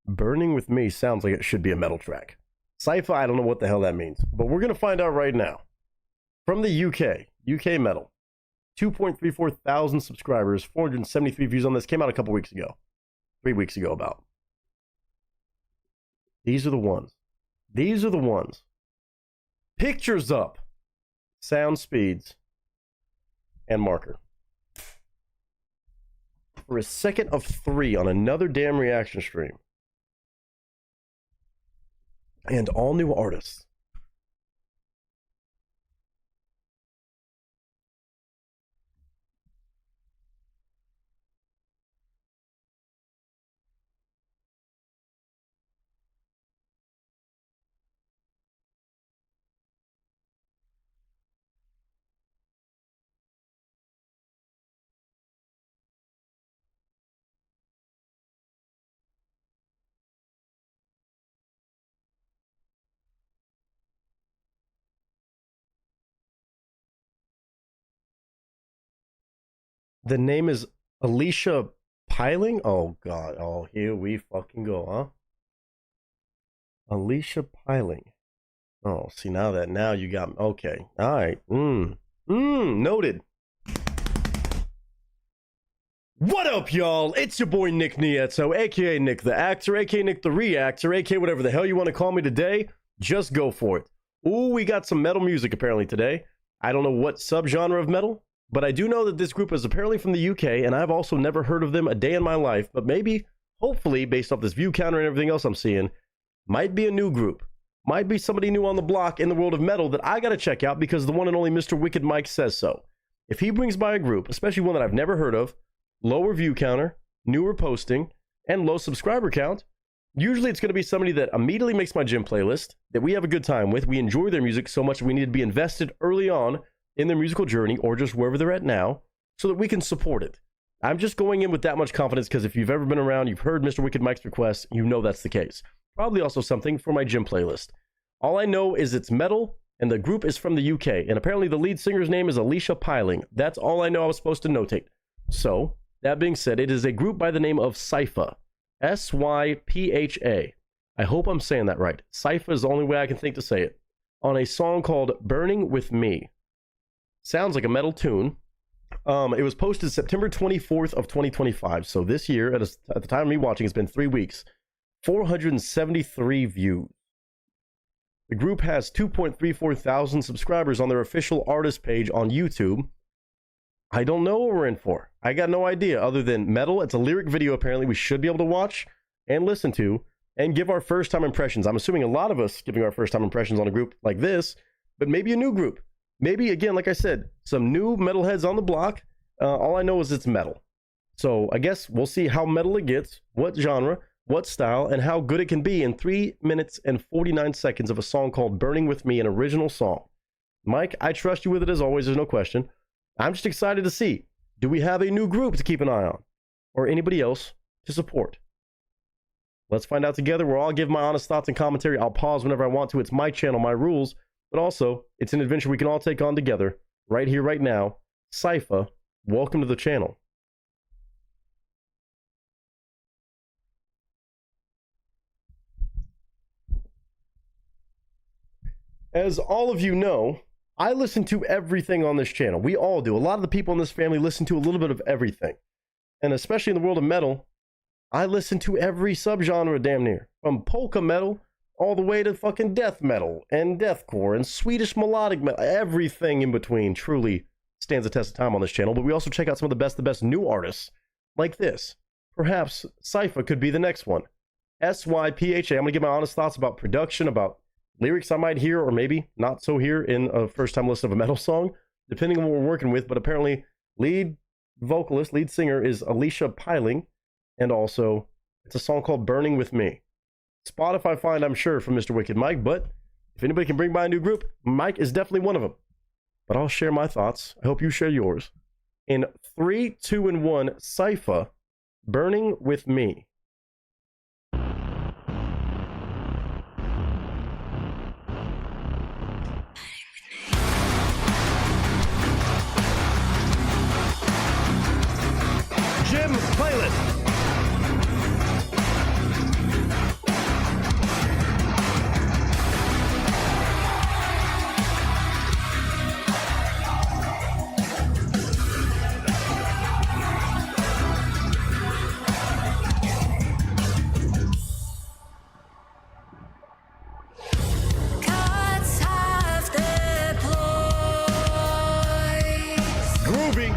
Burning With Me sounds like it should be a metal track. Cypher, I don't know what the hell that means, but we're going to find out right now. From the UK metal, 2.34 thousand subscribers, 473 views on this, came out a couple weeks ago, 3 weeks ago about. These are the ones. These are the ones. Pictures up, sound speeds, and marker. For a second of 3 on another damn reaction stream. And all new artists. The name is Alicia Piling? Oh, God. Oh, here we fucking go, huh? Alicia Piling. Oh, see, now you got me. Okay. All right. Noted. What up, y'all? It's your boy Nick Nieto, aka Nick the Actor, aka Nick the Reactor, aka whatever the hell you want to call me today. Just go for it. Ooh, we got some metal music apparently today. I don't know what subgenre of metal, but I do know that this group is apparently from the UK, and I've also never heard of them a day in my life, but maybe, hopefully, based off this view counter and everything else I'm seeing, might be a new group. Might be somebody new on the block in the world of metal that I gotta check out because the one and only Mr. Wicked Mike says so. If he brings by a group, especially one that I've never heard of, lower view counter, newer posting, and low subscriber count, usually it's going to be somebody that immediately makes my gym playlist, that we have a good time with, we enjoy their music so much we need to be invested early on in their musical journey or just wherever they're at now so that we can support it. I'm just going in with that much confidence because if you've ever been around, you've heard Mr. Wicked Mike's requests, you know that's the case. Probably also something for my gym playlist. All I know is it's metal and the group is from the UK and apparently the lead singer's name is Alicia Piling. That's all I know I was supposed to notate. So, that being said, it is a group by the name of Sypha. S-Y-P-H-A. I hope I'm saying that right. Sypha is the only way I can think to say it. On a song called Burning With Me. Sounds like a metal tune. It was posted September 24th of 2025. So this year, at the time of me watching, it's been 3 weeks. 473 views. The group has 2.34 thousand subscribers on their official artist page on YouTube. I don't know what we're in for. I got no idea other than metal. It's a lyric video apparently we should be able to watch and listen to and give our first time impressions. I'm assuming a lot of us giving our first time impressions on a group like this, but maybe a new group. Maybe, again, like I said, some new metalheads on the block. All I know is it's metal. So I guess we'll see how metal it gets, what genre, what style, and how good it can be in 3 minutes and 49 seconds of a song called Burning With Me, an original song. Mike, I trust you with it as always, there's no question. I'm just excited to see, do we have a new group to keep an eye on? Or anybody else to support? Let's find out together where I'll give my honest thoughts and commentary. I'll pause whenever I want to. It's my channel, my rules. But also, it's an adventure we can all take on together, right here, right now. Sypha, welcome to the channel. As all of you know, I listen to everything on this channel. We all do. A lot of the people in this family listen to a little bit of everything. And especially in the world of metal, I listen to every subgenre damn near. From polka metal all the way to fucking death metal and deathcore and Swedish melodic metal. Everything in between truly stands the test of time on this channel. But we also check out some of the best new artists like this. Perhaps Sypha could be the next one. S-Y-P-H-A. I'm going to give my honest thoughts about production, about lyrics I might hear or maybe not so hear in a first time listen of a metal song, depending on what we're working with. But apparently lead vocalist, lead singer is Alicia Piling, and also it's a song called Burning With Me. Spotify find, I'm sure, from Mr. Wicked Mike, but if anybody can bring by a new group, Mike is definitely one of them. But I'll share my thoughts. I hope you share yours. In 3, 2, and 1, Sypha, Burning With Me. Gym playlist. Cats have deployed. Groovy.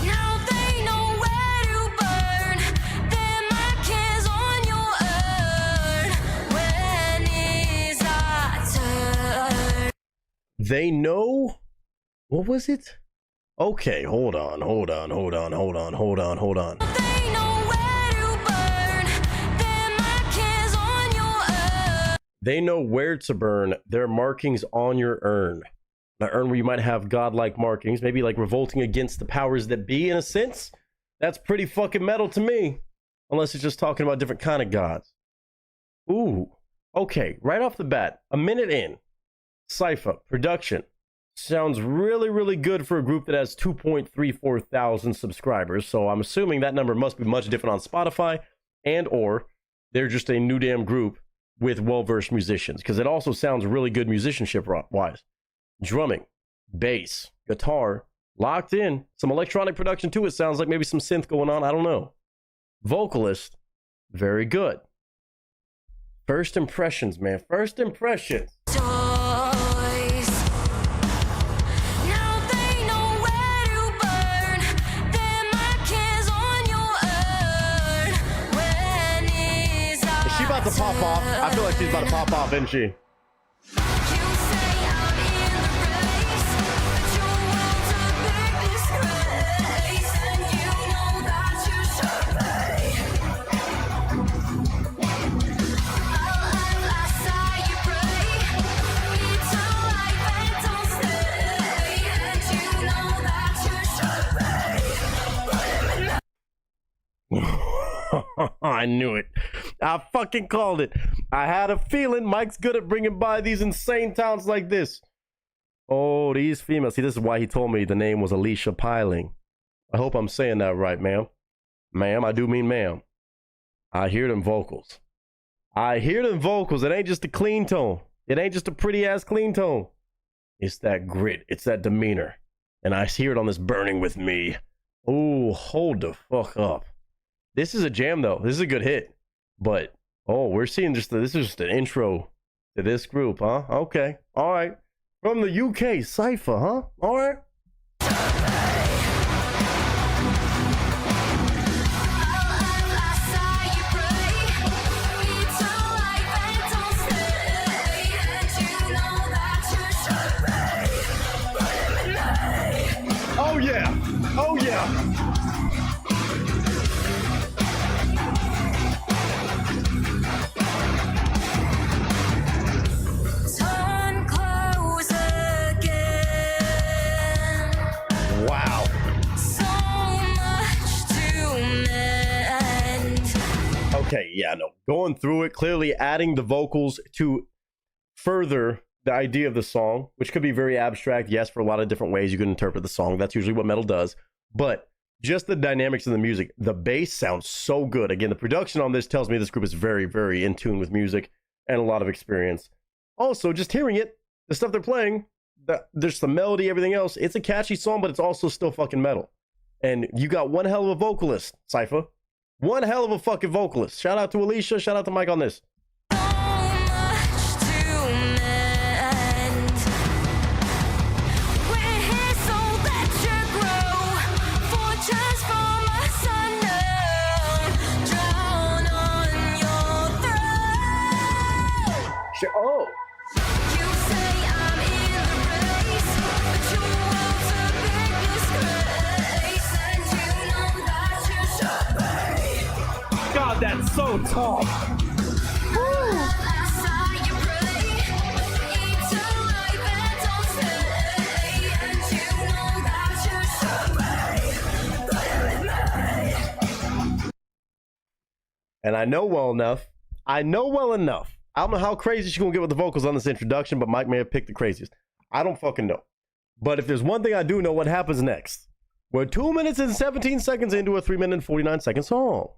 Now they know where to burn. Their mark is on your urn. When is our turn? They know. What was it? Okay, hold on. They know where to burn. Their mark is on your urn. They know where to burn their markings on your urn. An urn where you might have godlike markings, maybe like revolting against the powers that be in a sense. That's pretty fucking metal to me. Unless it's just talking about different kind of gods. Ooh. Okay, right off the bat, a minute in. Sypha, production, sounds really, really good for a group that has 2.34 thousand subscribers. So I'm assuming that number must be much different on Spotify, and or they're just a new damn group with well-versed musicians, because it also sounds really good musicianship-wise. Drumming, bass, guitar, locked in. Some electronic production too. It sounds like maybe some synth going on. I don't know. Vocalist, very good. First impressions, man. First impressions. Is she about to pop off? I feel like she's about to pop off, isn't she? I knew it. I fucking called it. I had a feeling Mike's good at bringing by these insane talents like this. Oh, these females. See, this is why he told me the name was Alicia Piling. I hope I'm saying that right, ma'am. Ma'am, I do mean ma'am. I hear them vocals. I hear them vocals. It ain't just a clean tone. It ain't just a pretty ass clean tone. It's that grit. It's that demeanor. And I hear it on this Burning With Me. Ooh, hold the fuck up. This is a jam, though. This is a good hit. But, oh, we're seeing this is just an intro to this group, huh? Okay. All right. From the UK, Cypher, huh? All right. Oh, yeah. Oh, yeah. Okay, yeah, no. Going through it, clearly adding the vocals to further the idea of the song, which could be very abstract. Yes, for a lot of different ways you can interpret the song. That's usually what metal does. But just the dynamics of the music. The bass sounds so good. Again, the production on this tells me this group is very, very in tune with music and a lot of experience. Also, just hearing it, the stuff they're playing, there's the melody, everything else. It's a catchy song, but it's also still fucking metal. And you got one hell of a vocalist, Cypher. One hell of a fucking vocalist. Shout out to Alicia. Shout out to Mike on this. Oh. God, that's so tall. And I know well enough. I don't know how crazy she's gonna get with the vocals on this introduction, but Mike may have picked the craziest. I don't fucking know. But if there's one thing I do know, what happens next? We're 2 minutes and 17 seconds into a 3 minute and 49 second song.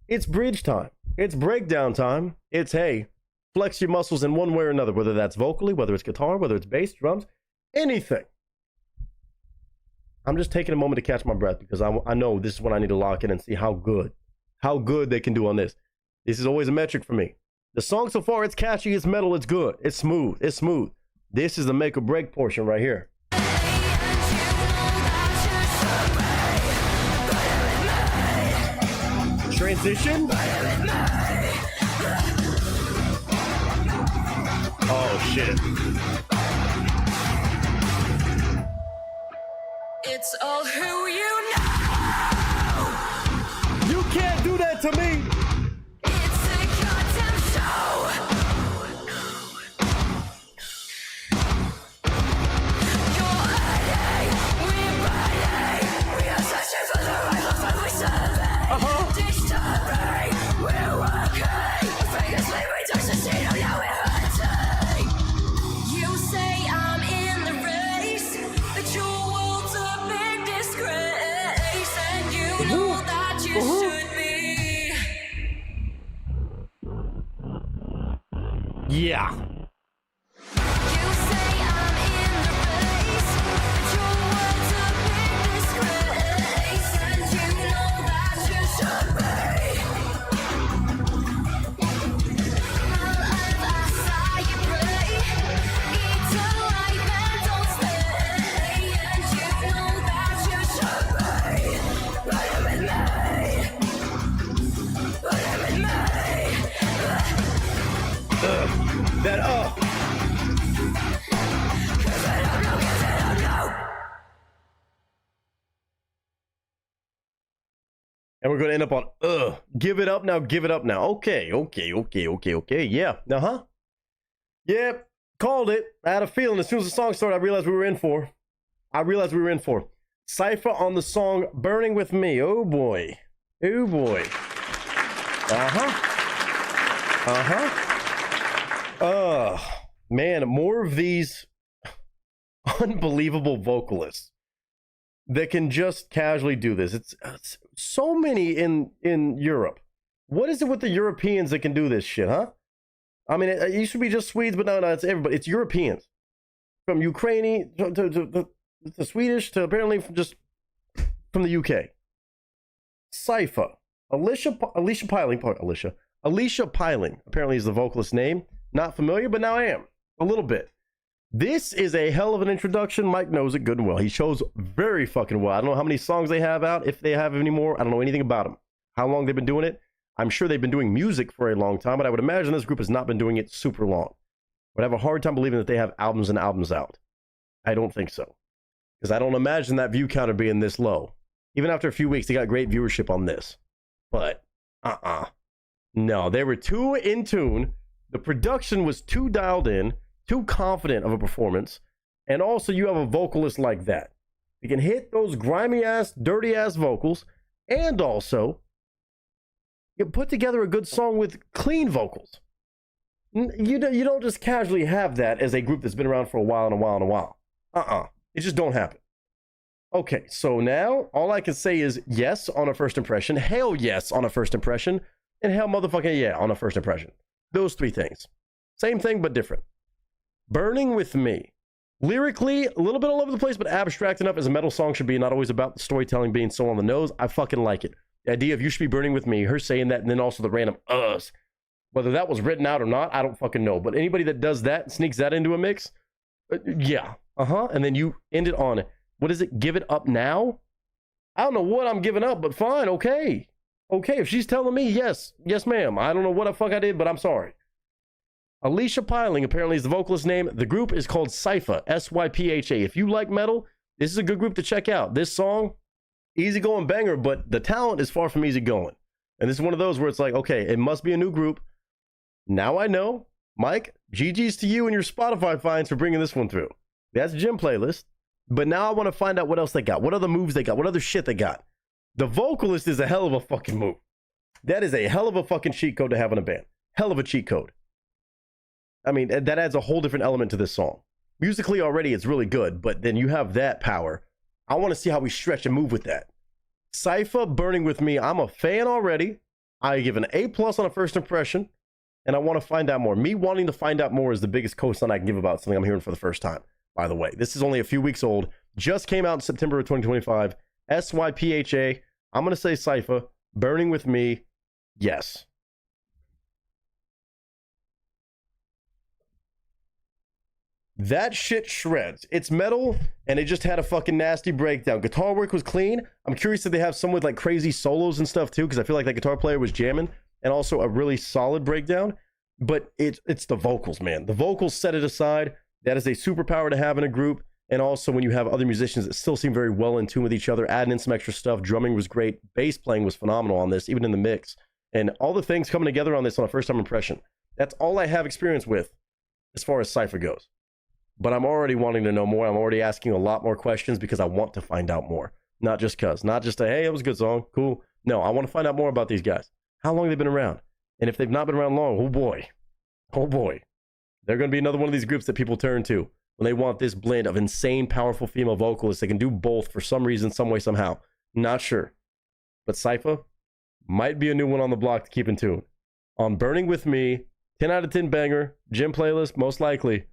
It's bridge time. It's breakdown time. It's, hey, flex your muscles in one way or another, whether that's vocally, whether it's guitar, whether it's bass, drums, anything. I'm just taking a moment to catch my breath because I know this is when I need to lock in and see how good they can do on this. This is always a metric for me. The song so far, it's catchy, it's metal, it's good, it's smooth. This is the make or break portion right here. Transition. Oh shit. It's all who you know. You can't do that to me. It's a goddamn show. You're hiding, we're burning. We are searching for the right of what we serve. Disturbing, we're working. Previously we touched the scene, oh now we're hunting. You say I'm in the should be. Yeah. You say I'm in the race, but your words a big disgrace, and you know that you should be. My life I saw you break, eat a life and don't stay, and you know that you should be. Put him in me, put him in me. That And we're gonna end up on give it up now, give it up now. Okay. Yeah. Uh-huh. Yep. Called it. I had a feeling as soon as the song started, I realized we were in for. Cypher on the song Burning With Me. Oh boy. Man, more of these unbelievable vocalists that can just casually do this. It's so many in Europe. What is it with the Europeans that can do this shit, huh? I mean, it used to be just Swedes, but no, it's everybody. It's Europeans. From Ukraine to Swedish to apparently from the UK. Cypher. Alicia Piling apparently is the vocalist name. Not familiar, but now I am. A little bit. This is a hell of an introduction. Mike knows it good and well. He shows very fucking well. I don't know how many songs they have out, if they have any more. I don't know anything about them. How long they've been doing it. I'm sure they've been doing music for a long time, but I would imagine this group has not been doing it super long. But I have a hard time believing that they have albums and albums out. I don't think so. Because I don't imagine that view counter being this low. Even after a few weeks, they got great viewership on this. But, no, they were too in tune. The production was too dialed in, too confident of a performance. And also, you have a vocalist like that. You can hit those grimy-ass, dirty-ass vocals. And also, you put together a good song with clean vocals. You don't just casually have that as a group that's been around for a while. It just don't happen. Okay, so now all I can say is yes on a first impression, hell yes on a first impression, and hell motherfucking yeah on a first impression. Those three things. Same thing, but different. Burning With Me. Lyrically, a little bit all over the place, but abstract enough as a metal song should be, not always about the storytelling being so on the nose. I fucking like it. The idea of you should be burning with me, her saying that, and then also the random uhs. Whether that was written out or not, I don't fucking know. But anybody that does that, sneaks that into a mix, yeah. And then you end it on, what is it? Give it up now? I don't know what I'm giving up, but fine, okay. Okay, if she's telling me, yes, ma'am. I don't know what the fuck I did, but I'm sorry. Alicia Piling apparently is the vocalist name. The group is called Sypha, S-Y-P-H-A. If you like metal, this is a good group to check out. This song, easygoing banger, but the talent is far from easygoing. And this is one of those where it's like, okay, it must be a new group. Now I know. Mike, GG's to you and your Spotify finds for bringing this one through. That's Gym Playlist. But now I want to find out what else they got. What other moves they got. What other shit they got. The vocalist is a hell of a fucking move. That is a hell of a fucking cheat code to have in a band. Hell of a cheat code. I mean, that adds a whole different element to this song. Musically already, it's really good, but then you have that power. I want to see how we stretch and move with that. Sypha, Burning With Me. I'm a fan already. I give an A+ on a first impression, and I want to find out more. Me wanting to find out more is the biggest cosign I can give about something I'm hearing for the first time, by the way. This is only a few weeks old. Just came out in September of 2025. SYPHA. I'm going to say Sypha, Burning With Me. Yes. That shit shreds. It's metal, and it just had a fucking nasty breakdown. Guitar work was clean. I'm curious if they have some with like crazy solos and stuff too, because I feel like that guitar player was jamming, and also a really solid breakdown. But it's the vocals, man. The vocals set it aside. That is a superpower to have in a group. And also when you have other musicians that still seem very well in tune with each other, adding in some extra stuff. Drumming was great. Bass playing was phenomenal on this, even in the mix. And all the things coming together on this on a first-time impression. That's all I have experience with as far as Sypha goes. But I'm already wanting to know more. I'm already asking a lot more questions because I want to find out more. Not just because. Not just a, hey, it was a good song. Cool. No, I want to find out more about these guys. How long they've been around. And if they've not been around long, oh boy. Oh boy. They're going to be another one of these groups that people turn to when they want this blend of insane, powerful female vocalists. They can do both for some reason, some way, somehow. Not sure. But Sypha, Might be a new one on the block to keep in tune. On Burning With Me, 10 out of 10 banger, gym playlist, most likely.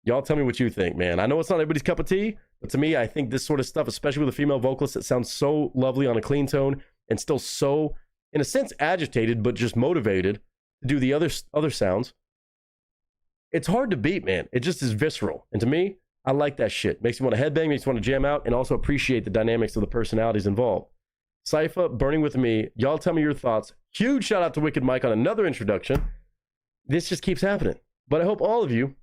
Y'all tell me what you think, man. I know it's not everybody's cup of tea, but to me, I think this sort of stuff, especially with a female vocalist that sounds so lovely on a clean tone and still so, in a sense, agitated, but just motivated to do the other sounds. It's hard to beat, man. It just is visceral. And to me, I like that shit. Makes you want to headbang, makes you want to jam out, and also appreciate the dynamics of the personalities involved. Cypher, Burning With Me. Y'all tell me your thoughts. Huge shout out to Wicked Mike on another introduction. This just keeps happening. But I hope all of you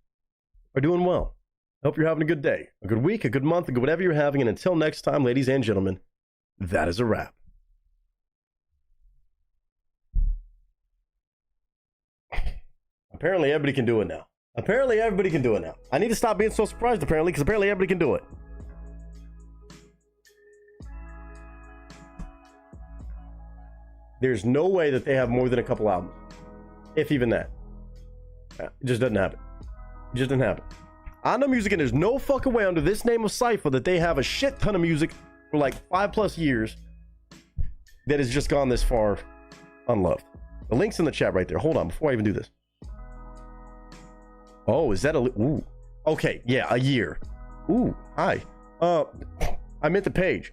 are doing well. I hope you're having a good day, a good week, a good month, a good whatever you're having. And until next time, ladies and gentlemen, that is a wrap. Apparently, everybody can do it now. Apparently, everybody can do it now. I need to stop being so surprised, apparently, because apparently everybody can do it. There's no way that they have more than a couple albums. If even that. It just doesn't happen. It just doesn't happen. I know music, and there's no fucking way under this name of Cypher that they have a shit ton of music for like 5+ years that has just gone this far unloved. The link's in the chat right there. Hold on, before I even do this. Oh, is that a... Ooh. Okay, yeah, a year. Ooh, hi. I meant the page.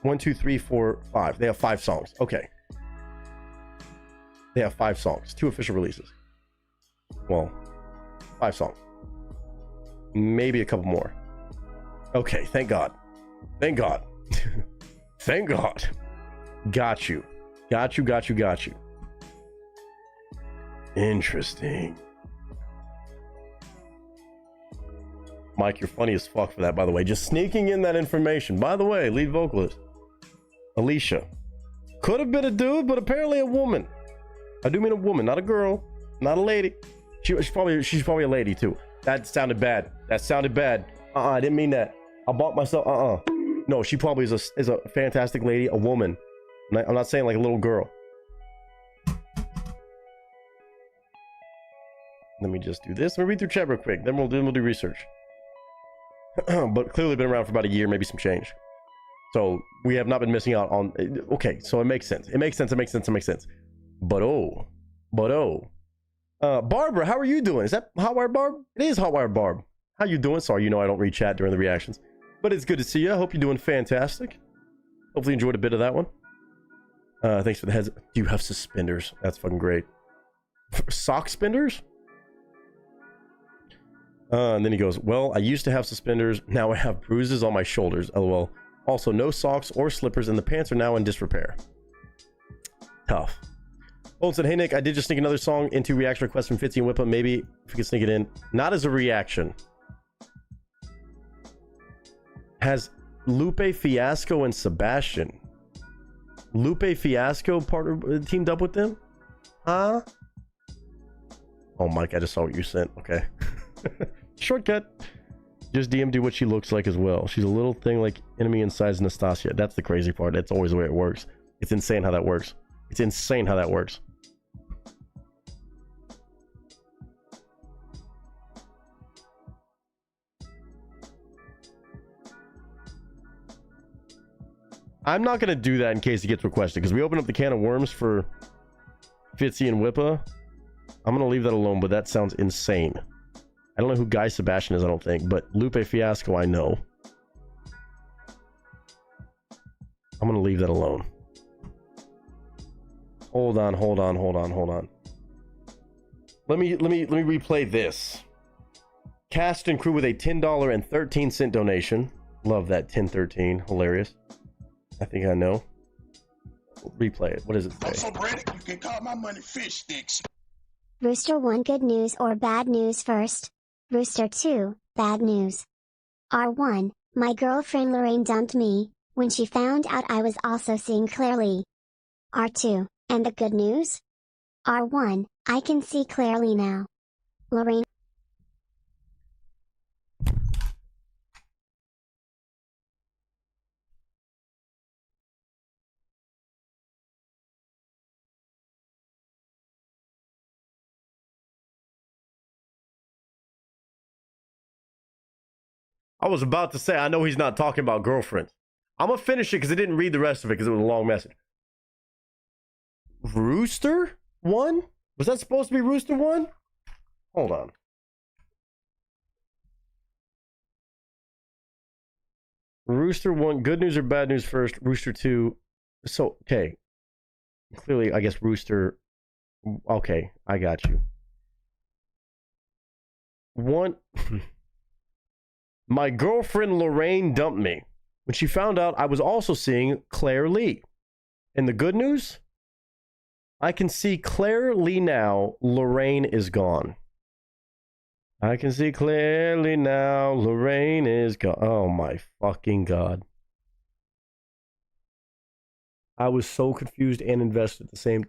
1, 2, 3, 4, 5. They have 5 songs. Okay. They have 5 songs. 2 official releases. Well, 5 songs. Maybe a couple more. Okay, thank God. Thank God. Thank God. Got you. Got you, got you, got you. Interesting. Mike, you're funny as fuck for that, by the way. Just sneaking in that information. By the way, lead vocalist. Alicia. Could have been a dude, but apparently a woman. I do mean a woman, not a girl, not a lady. She's probably a lady too. That sounded bad. That sounded bad. I didn't mean that. I bought myself. No, she probably is a fantastic lady, a woman. I'm not saying like a little girl. Let me just do this. Let me read through chat real quick. Then we'll do research. But clearly been around for about a year, maybe some change. So we have not been missing out on. Okay, so it makes sense. It makes sense. It makes sense. It makes sense. But Barbara, how are you doing? Is that Hotwire Barb? It is Hotwire Barb. How you doing? Sorry, you know I don't read chat during the reactions, but it's good to see you. I hope you're doing fantastic. Hopefully you enjoyed a bit of that one. Thanks for the heads. Do you have suspenders? That's fucking great. Sock spenders? And then he goes, well, I used to have suspenders. Now I have bruises on my shoulders. LOL. Also, no socks or slippers, and the pants are now in disrepair. Tough. Olin said, hey, Nick, I did just sneak another song into reaction request from Fitzy and Whippa. Maybe if we could sneak it in. Not as a reaction. Has Lupe Fiasco and Sebastian. Lupe Fiasco teamed up with them? Huh? Oh, Mike, I just saw what you sent. Okay. Shortcut. Just DM'd what she looks like as well. She's a little thing like enemy inside Nastasia. That's the crazy part. That's always the way it works. It's insane how that works. It's insane how that works. I'm not going to do that in case it gets requested, because we opened up the can of worms for Fitzy and Whippa. I'm going to leave that alone, but that sounds insane. I don't know who Guy Sebastian is, I don't think, but Lupe Fiasco, I know. I'm going to leave that alone. Hold on. Let me replay this. Cast and crew with a $10.13 donation. Love that 1013. Hilarious. I think I know. Replay it. What does it say? Also, Brandon, you can call my money fish sticks. Rooster 1, good news or bad news first? Rooster 2, bad news. R1, my girlfriend Lorraine dumped me when she found out I was also seeing clearly. R2, and the good news? R1, I can see clearly now. Lorraine. I was about to say, I know he's not talking about girlfriends. I'm gonna finish it because I didn't read the rest of it because it was a long message. Rooster 1? Was that supposed to be Rooster 1? Hold on. Rooster 1, good news or bad news first. Rooster 2. So, okay. Clearly, I guess Rooster. Okay, I got you. 1. My girlfriend Lorraine dumped me when she found out I was also seeing Claire Lee. And the good news? I can see Claire Lee now. Lorraine is gone. I can see clearly now. Lorraine is gone. Oh my fucking God. I was so confused and invested at the same.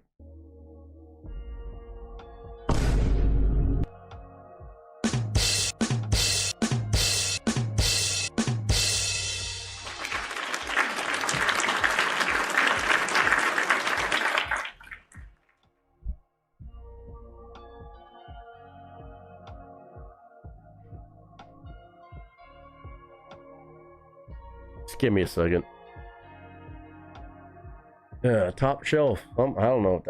Just give me a second. Yeah, top shelf. I don't know.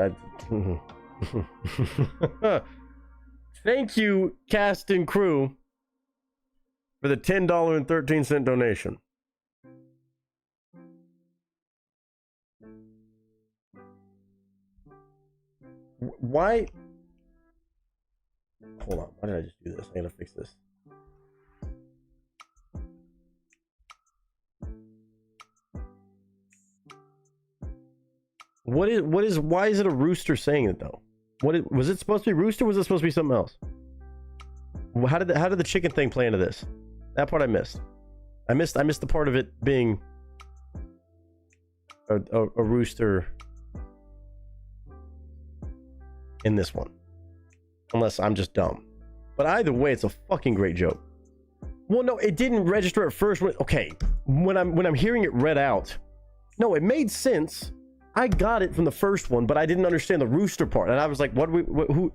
Thank you, cast and crew, for the $10.13 donation. Why? Hold on. Why did I just do this? I gotta fix this. Why is it a rooster saying it though? Was it supposed to be rooster or was it supposed to be something else? How did the chicken thing play into this? That part I missed. I missed the part of it being a rooster in this one. Unless I'm just dumb. But either way, it's a fucking great joke. Well, no, it didn't register at first. Okay, when I'm hearing it read out, no, it made sense. I got it from the first one, but I didn't understand the rooster part, and I was like, who?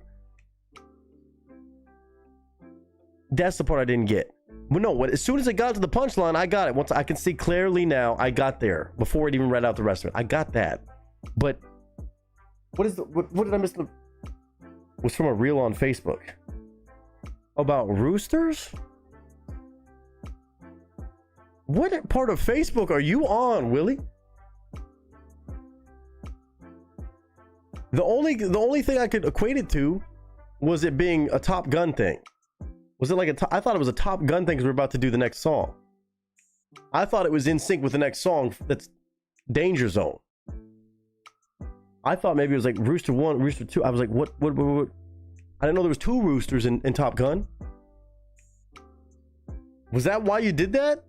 That's the part I didn't get. Well, no, as soon as it got to the punchline, I got it. Once I can see clearly now, I got there before it even read out the rest of it. I got that, but what did I miss? Was from a reel on Facebook about roosters. What part of Facebook are you on, Willie? The only thing I could equate it to was it being a Top Gun thing. Was it like I thought it was a Top Gun thing because we're about to do the next song. I thought it was in sync with the next song that's Danger Zone. I thought maybe it was like Rooster 1, Rooster 2. I was like, what? I didn't know there was 2 roosters in Top Gun. Was that why you did that?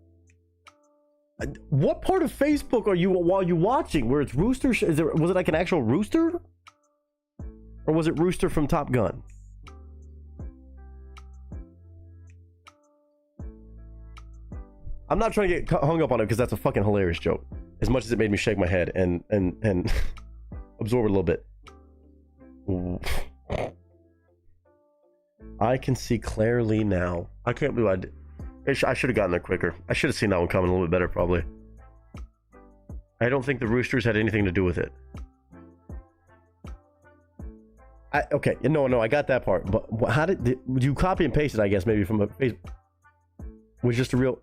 What part of Facebook are you while you watching where it's rooster? Was it like an actual rooster? Or was it Rooster from Top Gun? I'm not trying to get hung up on it because that's a fucking hilarious joke. As much as it made me shake my head and absorb it a little bit. I can see clearly now. I can't believe I did. I should have gotten there quicker. I should have seen that one coming a little bit better, probably. I don't think the roosters had anything to do with it. Okay, no, I got that part. But how did you copy and paste it? I guess maybe from a Facebook. Was just a real.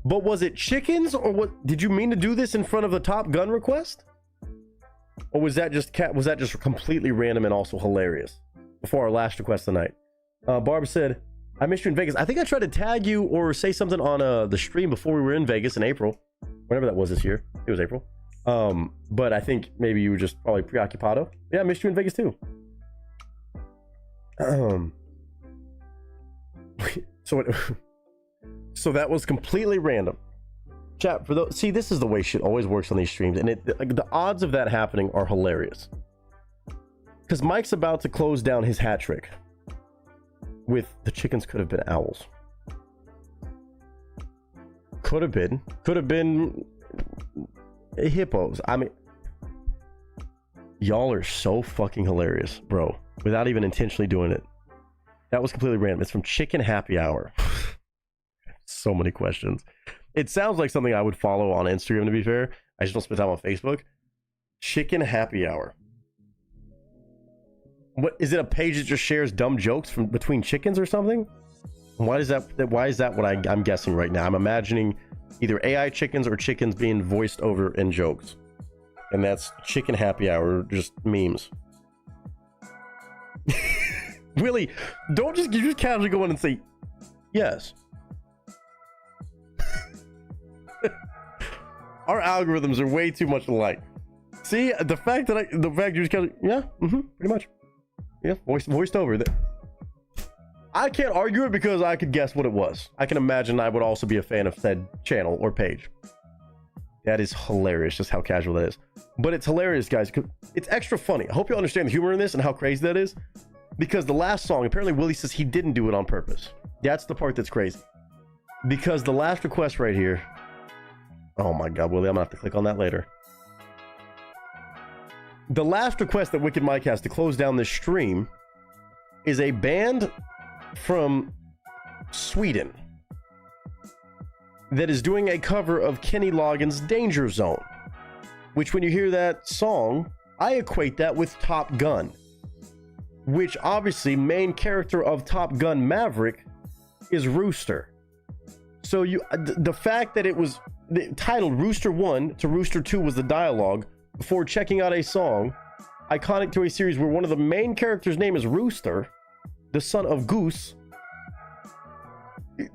But was it chickens or what? Did you mean to do this in front of the Top Gun request? Or was that just completely random and also hilarious? Before our last request tonight, Barb said, "I missed you in Vegas." I think I tried to tag you or say something on the stream before we were in Vegas in April, whenever that was this year. It was April. But I think maybe you were just probably preoccupado. Yeah, I missed you in Vegas too. So that was completely random. Chat for those. See, this is the way shit always works on these streams, and the odds of that happening are hilarious. Because Mike's about to close down his hat trick with the chickens could have been owls. Could have been hippos. I mean, y'all are so fucking hilarious, bro. Without even intentionally doing it. That was completely random. It's from Chicken Happy Hour. So many questions. It sounds like something I would follow on Instagram, to be fair. I just don't spend time on Facebook. Chicken Happy Hour. What is it? A page that just shares dumb jokes from between chickens or something? Why is that what I'm guessing right now? I'm imagining either AI chickens or chickens being voiced over in jokes. And that's Chicken Happy Hour, just memes. Willie, don't just casually go in and say yes. Our algorithms are way too much alike. See, the fact you just kind of, yeah, pretty much. Yeah, voiced over. I can't argue it because I could guess what it was. I can imagine I would also be a fan of said channel or page. That is hilarious, just how casual that is. But it's hilarious, guys. It's extra funny. I hope you understand the humor in this and how crazy that is. Because the last song, apparently Willie says he didn't do it on purpose. That's the part that's crazy. Because the last request right here. Oh my God, Willie, I'm gonna have to click on that later. The last request that Wicked Mike has to close down this stream is a band from Sweden that is doing a cover of Kenny Loggins' Danger Zone, which when you hear that song, I equate that with Top Gun, which obviously main character of Top Gun Maverick is Rooster. So the fact that it was titled Rooster 1 to Rooster 2 was the dialogue before checking out a song iconic to a series where one of the main characters' name is Rooster, the son of Goose.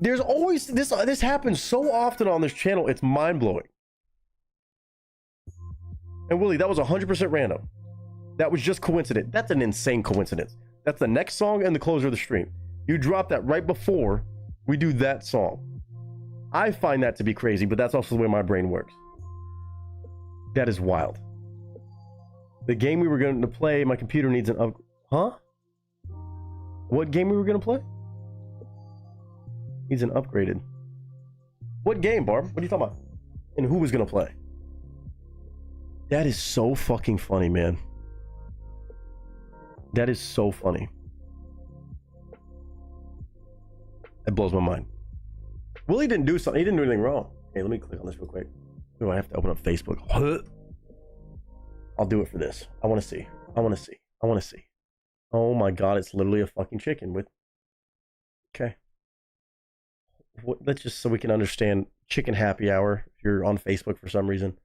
There's always this happens so often on this channel, it's mind-blowing. And Willie, that was 100% random. That was just coincident. That's an insane coincidence. That's the next song and the closer of the stream. You drop that right before we do that song. I find that to be crazy, but that's also the way my brain works. That is wild. The game we were going to play, my computer needs an upgrade. Huh? What game we were going to play? Needs an upgraded. What game, Barb? What are you talking about? And who was going to play? That is so fucking funny, man. That is so funny. That blows my mind. Willie didn't do something. He didn't do anything wrong. Hey, let me click on this real quick. Oh, I have to open up Facebook. I'll do it for this. I want to see. I want to see. I want to see. Oh my God, it's literally a fucking chicken with... Okay. Let's just, so we can understand Chicken Happy Hour. If you're on Facebook for some reason,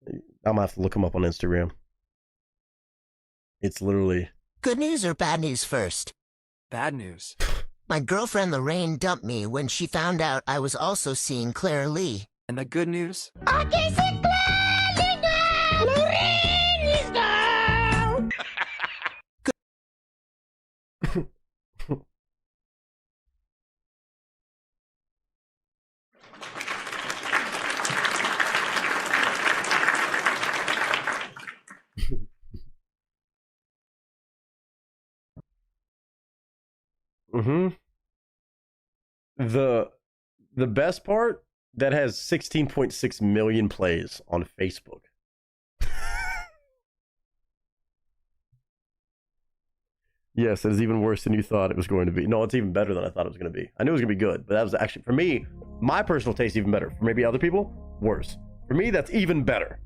I'm gonna have to look them up on Instagram. It's literally... Good news or bad news first? Bad news. My girlfriend Lorraine dumped me when she found out I was also seeing Claire Lee. And the good news? The best part, that has 16.6 million plays on Facebook. Yes, it is even worse than you thought it was going to be. No, it's even better than I thought it was going to be. I knew it was going to be good, but that was actually, for me, my personal taste, even better. For maybe other people, worse. For me, that's even better.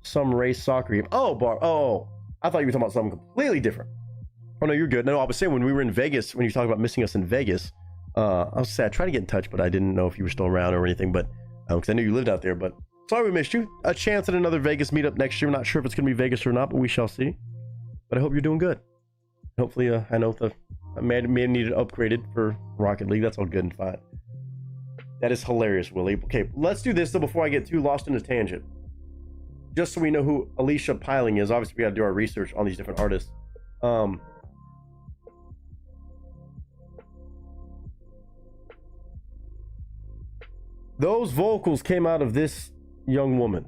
Some race soccer game. Oh, I thought you were talking about something completely different. Oh, no, you're good. No, I was saying when we were in Vegas, when you talked about missing us in Vegas, I was sad. I tried to get in touch, but I didn't know if you were still around or anything, but because I knew you lived out there, but sorry we missed you. A chance at another Vegas meetup next year. I'm not sure if it's going to be Vegas or not, but we shall see. But I hope you're doing good. Hopefully, I know I may have needed upgraded for Rocket League. That's all good and fine. That is hilarious, Willie. Okay, let's do this, though, before I get too lost in a tangent. Just so we know who Alicia Piling is. Obviously, we got to do our research on these different artists. Those vocals came out of this young woman.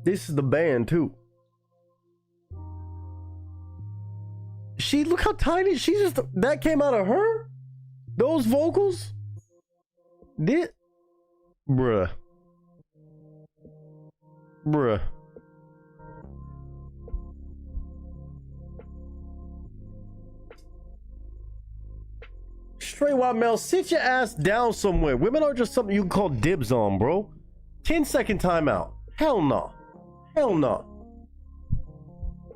This is the band too. She, look how tiny she just, that came out of her? Those vocals? Bruh. Straight white male, sit your ass down somewhere. Women are just something you can call dibs on, bro. 10-second timeout. Hell no. Hell no.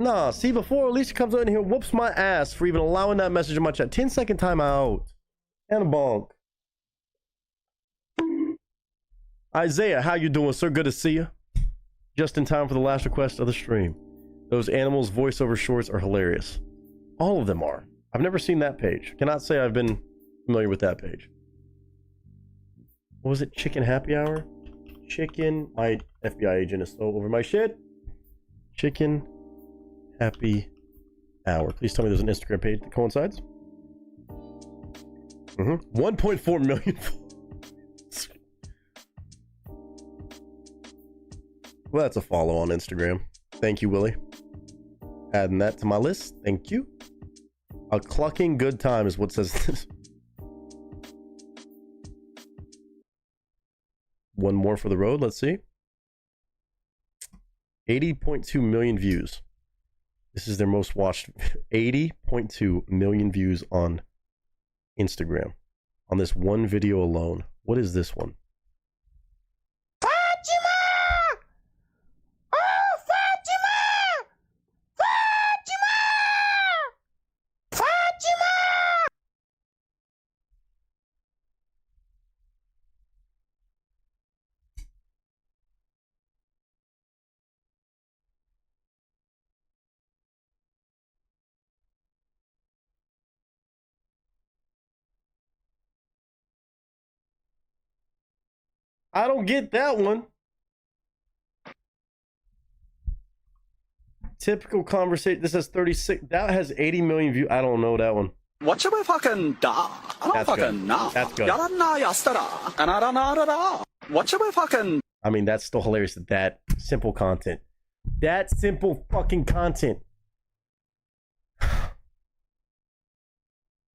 Nah, see, before Alicia comes in here and whoops my ass for even allowing that message in my chat. 10-second timeout. And a bonk. Isaiah, how you doing, sir? Good to see you. Just in time for the last request of the stream. Those animals voiceover shorts are hilarious. All of them are. I've never seen that page. Cannot say I've been familiar with that page. What was it? Chicken happy hour? Chicken. My FBI agent is so over my shit. Chicken happy hour. Please tell me there's an Instagram page that coincides. 1.4 million. Well, that's a follow on Instagram. Thank you, Willie. Adding that to my list. Thank you. A clucking good time is what says this. One more for the road. Let's see. 80.2 million views. This is their most watched. 80.2 million views on Instagram. On this one video alone. What is this one? I don't get that one. Typical conversation. This has 36. That has 80 million views. I don't know that one. What should we fucking da? I don't That's fucking good. know. That's good. What should we fucking? I mean, that's still hilarious. That simple content. That simple fucking content.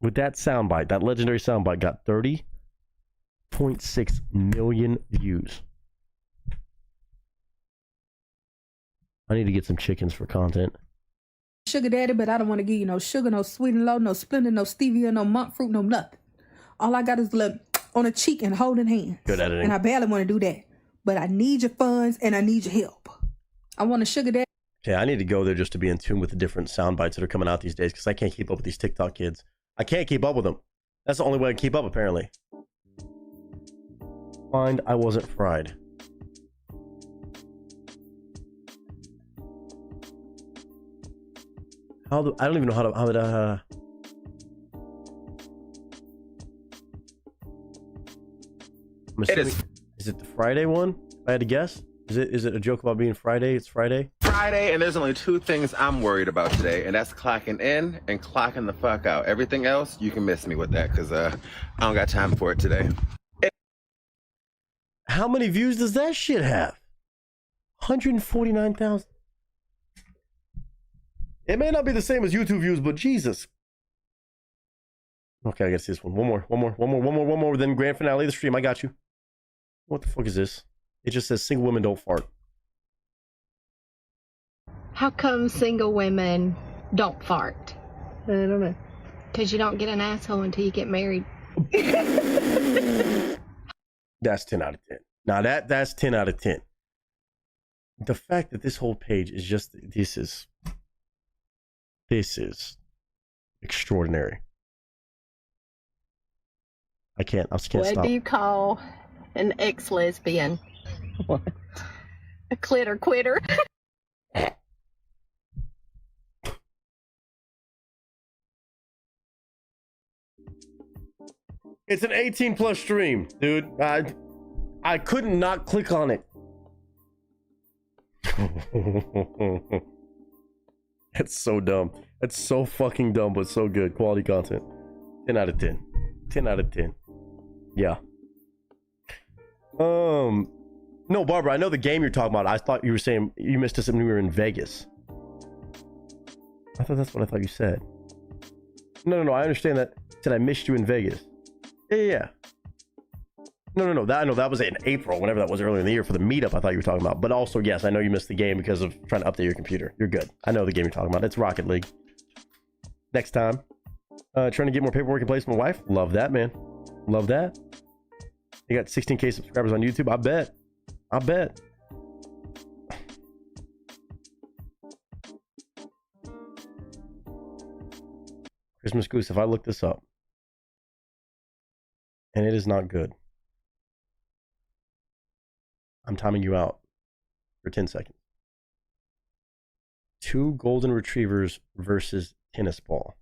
With that soundbite, that legendary soundbite got 30.6 million views. I need to get some chickens for content. Sugar daddy, but I don't want to give you no sugar, no sweet and low, no Splenda, no stevia, no monk fruit, no nothing. All I got is look on a cheek and holding hands. Good editing. And I barely want to do that. But I need your funds and I need your help. I want a sugar daddy. Okay, I need to go there just to be in tune with the different sound bites that are coming out these days because I can't keep up with these TikTok kids. I can't keep up with them. That's the only way I can keep up, apparently. Find I wasn't fried. I don't even know how to I'm assuming, is it the Friday one? If I had to guess. Is it a joke about being Friday? It's Friday. Friday, and there's only two things I'm worried about today, and that's clocking in and clocking the fuck out. Everything else, you can miss me with that because I don't got time for it today. How many views does that shit have? 149,000. It may not be the same as YouTube views, but Jesus. Okay, I guess this one. One more. Then grand finale of the stream. I got you. What the fuck is this? It just says single women don't fart. How come single women don't fart? I don't know. Because you don't get an asshole until you get married. That's 10 out of 10. Now that's 10 out of 10. The fact that this whole page is just this is extraordinary. I can't stop. What do you call an ex-lesbian? What? A clitter quitter. It's an 18 plus stream, dude. I couldn't not click on it. It's so dumb. It's so fucking dumb, but so good. Quality content. 10 out of 10. 10 out of 10. Yeah. No, Barbara, I know the game you're talking about. I thought you were saying you missed us when we were in Vegas. I thought that's what I thought you said. No, I understand that. I said I missed you in Vegas. Yeah. No. That was in April, whenever that was earlier in the year for the meetup I thought you were talking about. But also, yes, I know you missed the game because of trying to update your computer. You're good. I know the game you're talking about. It's Rocket League. Next time. Trying to get more paperwork in place for my wife. Love that, man. Love that. You got 16K subscribers on YouTube. I bet. Christmas Goose, if I look this up and it is not good, I'm timing you out for 10 seconds. 2 golden retrievers versus tennis ball.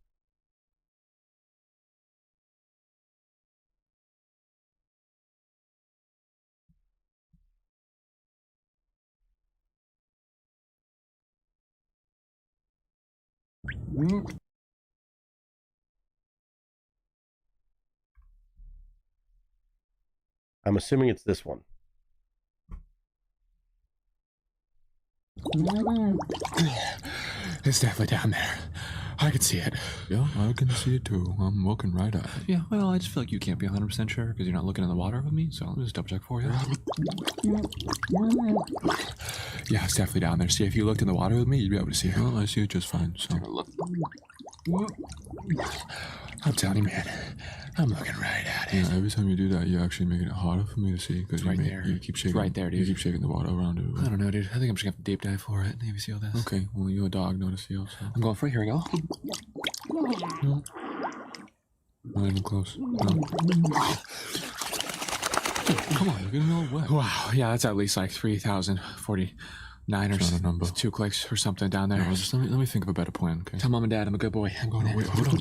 I'm assuming it's this one. It's definitely down there. I can see it. Yeah, I can see it too. I'm looking right at it. Yeah, well, I just feel like you can't be 100% sure because you're not looking in the water with me, so I'll just double check for you. Yeah, it's definitely down there. See, if you looked in the water with me, you'd be able to see it. Well, I see it just fine, so. I'm telling you, man, I'm looking right at it. Yeah, every time you do that, you're actually making it harder for me to see because you keep shaking. Right there, dude. You keep shaking the water around it. I don't know, dude. I think I'm just gonna have to deep dive for it. Maybe see all this. Okay, well, you're a dog, not a seal, so. I'm going for it. Here we go. No. Not even close. No. Come on, you're getting all wet. Wow, yeah, that's at least like 3,049 or It's not a number. 2 clicks or something down there. No, just let me think of a better plan, okay? Tell mom and dad I'm a good boy. I'm going in. Wait, hold on.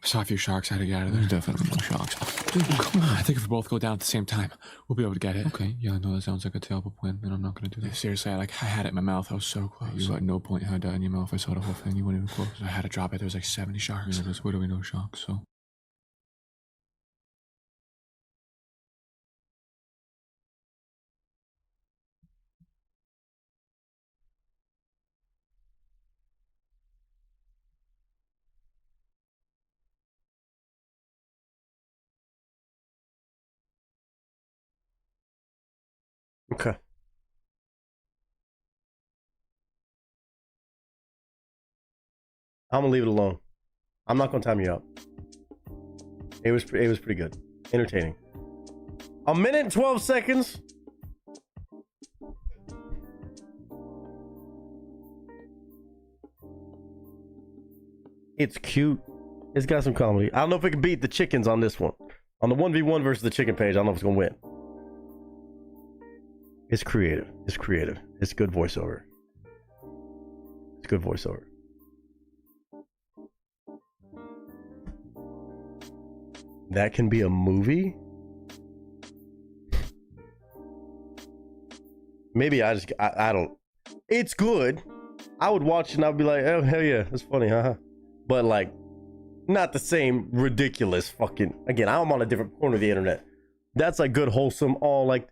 Saw a few sharks. I had to get out of there. There's definitely no sharks. Dude, come on. I think if we both go down at the same time, we'll be able to get it. Okay, yeah, no, that sounds like a terrible plan, and I'm not gonna do that. Seriously, I had it in my mouth. I was so close. You at no point had that in your mouth. I saw the whole thing. You weren't even close. I had to drop it. There was like 70 sharks. Yeah, there's literally no sharks, so. Okay. I'm gonna leave it alone. I'm not gonna time you out. It was pretty good, entertaining. 1 minute and 12 seconds. It's cute. It's got some comedy. I don't know if it can beat the chickens on this one. On the 1v1 versus the chicken page, I don't know if it's gonna win. It's creative. It's creative. It's good voiceover. It's good voiceover. That can be a movie? Maybe I don't. It's good. I would watch it and I'd be like, oh, hell yeah, that's funny, haha. But like, not the same ridiculous fucking. Again, I'm on a different corner of the internet. That's like good, wholesome, all like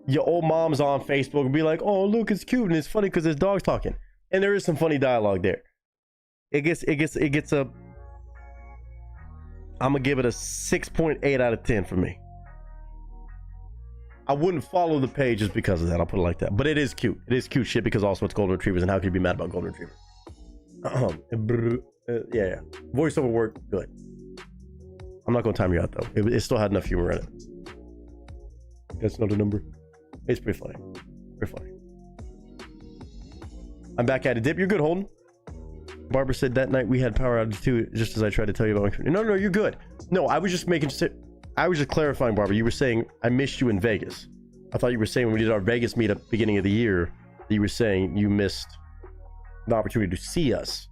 your old mom's on Facebook and be like, oh, look, it's cute and it's funny because there's dogs talking. And there is some funny dialogue there. It gets a. I'm gonna give it a 6.8 out of 10 for me. I wouldn't follow the page just because of that. I'll put it like that. But it is cute. It is cute shit because also it's golden retrievers, and how can you be mad about golden retrievers? Yeah. Voiceover work, good. I'm not gonna time you out though. It still had enough humor in it. That's not a number. It's pretty funny. Pretty funny. I'm back at it. Dip, you're good, Holden. Barbara said that night we had power outage too, just as I tried to tell you about my. No, you're good. No, I was just clarifying, Barbara. You were saying I missed you in Vegas. I thought you were saying when we did our Vegas meetup beginning of the year, that you were saying you missed the opportunity to see us.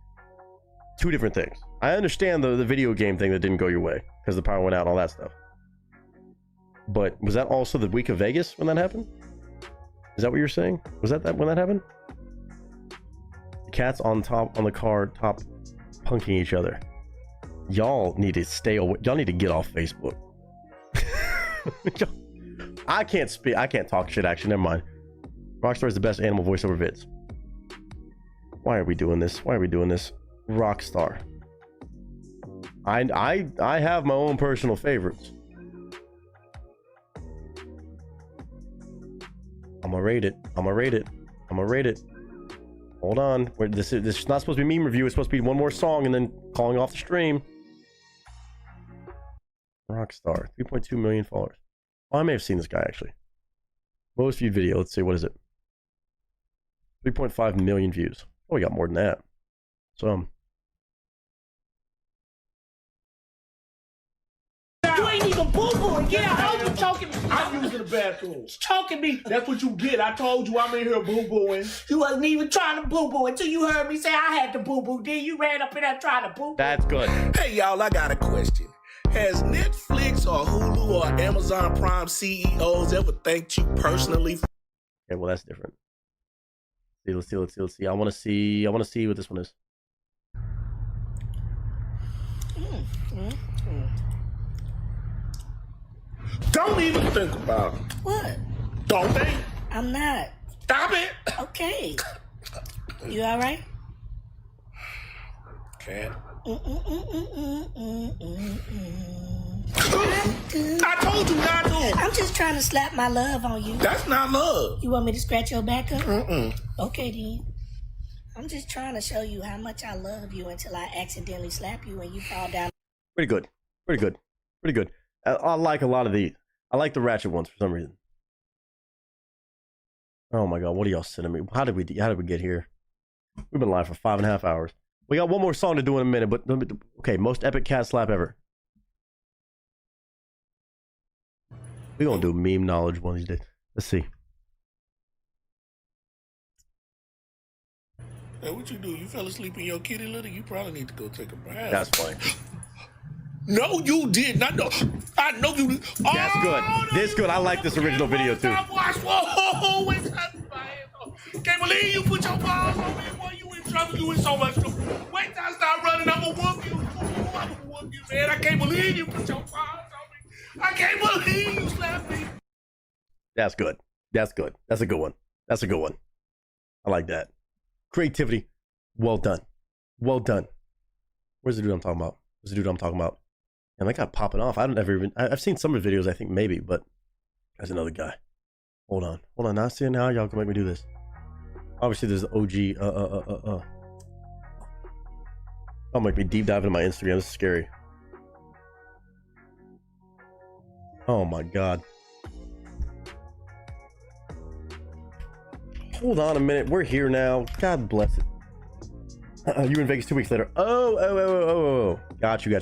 Two different things. I understand the video game thing that didn't go your way because the power went out and all that stuff. But was that also the week of Vegas when that happened? Is that what you're saying? Was that when that happened? The cats on the car top punking each other. Y'all need to stay away. Y'all need to get off Facebook. I can't speak. I can't talk shit. Actually, never mind. Rockstar is the best animal voiceover vids. Why are we doing this? Why are we doing this? Rockstar. I have my own personal favorites. I'm gonna rate it. I'm gonna rate it. I'm gonna rate it. Hold on. This is not supposed to be meme review. It's supposed to be one more song and then calling off the stream. Rockstar, 3.2 million followers. Oh, I may have seen this guy actually. Most viewed video. Let's see, what is it? 3.5 million views. Oh, we got more than that. So. You ain't even boo-booing. Get out. How you choking me? I'm using the bathroom. Choking me. That's what you get. I told you I'm in here boo-booing. You wasn't even trying to boo-boo until you heard me say I had to boo-boo. Then you ran up in there trying to boo-boo. That's good. Hey, y'all, I got a question. Has Netflix or Hulu or Amazon Prime CEOs ever thanked you personally? Okay, well, that's different. Let's see. I want to see what this one is. Don't even think about it. What? Don't think. I'm not. Stop it. Okay. You all right? Cat. I'm I told you not to. I'm just trying to slap my love on you. That's not love. You want me to scratch your back up? Mm-mm. Okay, then. I'm just trying to show you how much I love you until I accidentally slap you and you fall down. Pretty good. Pretty good. Pretty good. I like a lot of these. I like the ratchet ones for some reason. Oh my god, what are y'all sending me? How did we get here? We've been live for 5.5 hours. We got one more song to do in a minute, but okay, most epic cat slap ever. We're gonna do meme knowledge one of these days. Let's see. Hey, what you do? You fell asleep in your kitty litter? You probably need to go take a bath. That's funny. No, you did not. No, I know you did. That's good. No, this good. I like this original video too. Whoa, wait, can't believe you put your balls on me. Boy, you in trouble. You in so much trouble. Wait till I start running. I'm gonna whoop you. I'm gonna whoop you, man. I can't believe you put your balls on me. I can't believe you slapped me. That's good. That's good. That's a good one. That's a good one. I like that. Creativity. Well done. Well done. Where's the dude I'm talking about? Where's the dude I'm talking about? And that guy popping off. I've seen some of the videos, I think maybe, but there's another guy. Hold on. Now see now y'all can make me do this. Obviously there's the OG I'll make me deep dive into my Instagram. This is scary. Oh my god. Hold on a minute. We're here now. God bless it. You in Vegas 2 weeks later. Oh. Got you.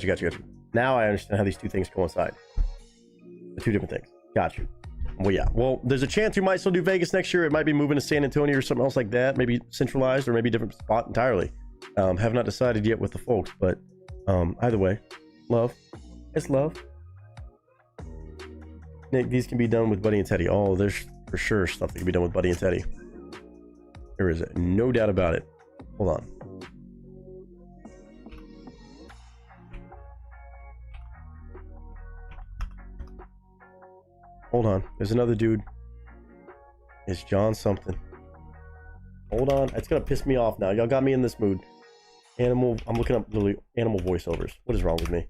Now I understand how these two things coincide. They're two different things. Got you. Well, yeah. Well, there's a chance we might still do Vegas next year. It might be moving to San Antonio or something else like that. Maybe centralized or maybe a different spot entirely. Have not decided yet with the folks, but either way, love. It's love. Nick, these can be done with Buddy and Teddy. Oh, there's for sure stuff that can be done with Buddy and Teddy. There is no doubt about it. Hold on. Hold on. There's another dude. It's John something. Hold on. It's gonna piss me off now. Y'all got me in this mood. Animal. I'm looking up literally animal voiceovers. What is wrong with me?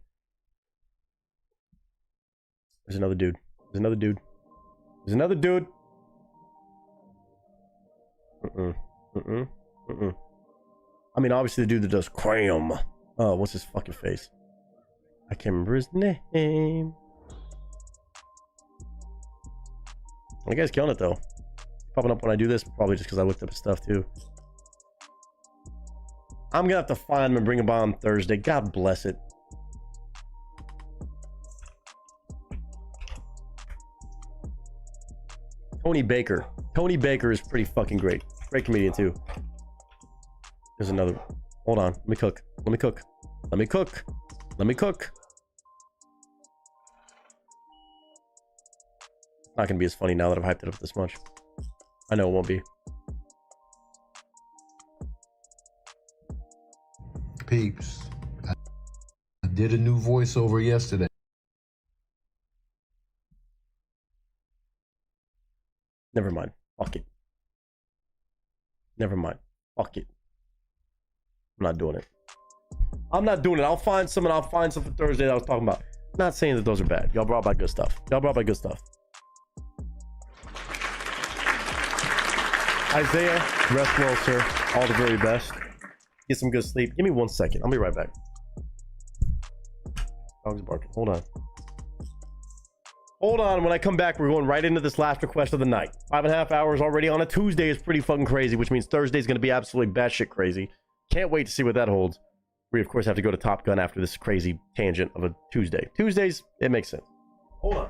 There's another dude. There's another dude. There's another dude. I mean, obviously the dude that does cram. Oh, what's his fucking face? I can't remember his name. You guys killing it though. Popping up when I do this, probably just because I looked up his stuff too. I'm gonna have to find him and bring him by on Thursday. God bless it. Tony Baker. Tony Baker is pretty fucking great. Great comedian too. There's another. Hold on. Let me cook. Let me cook. Let me cook. Let me cook. Not gonna be as funny now that I've hyped it up this much. I know it won't be. Peeps, I did a new voiceover yesterday. Never mind. Fuck it. Never mind. Fuck it. I'm not doing it. I'm not doing it. I'll find some and I'll find some for Thursday that I was talking about. Not saying that those are bad. Y'all brought by good stuff. Y'all brought by good stuff. Isaiah, rest well, sir. All the very best. Get some good sleep. Give me 1 second. I'll be right back. Dog's barking. Hold on. Hold on. When I come back, we're going right into this last request of the night. 5.5 hours already on a Tuesday is pretty fucking crazy, which means Thursday is going to be absolutely batshit crazy. Can't wait to see what that holds. We, of course, have to go to Top Gun after this crazy tangent of a Tuesday. Tuesdays, it makes sense. Hold on.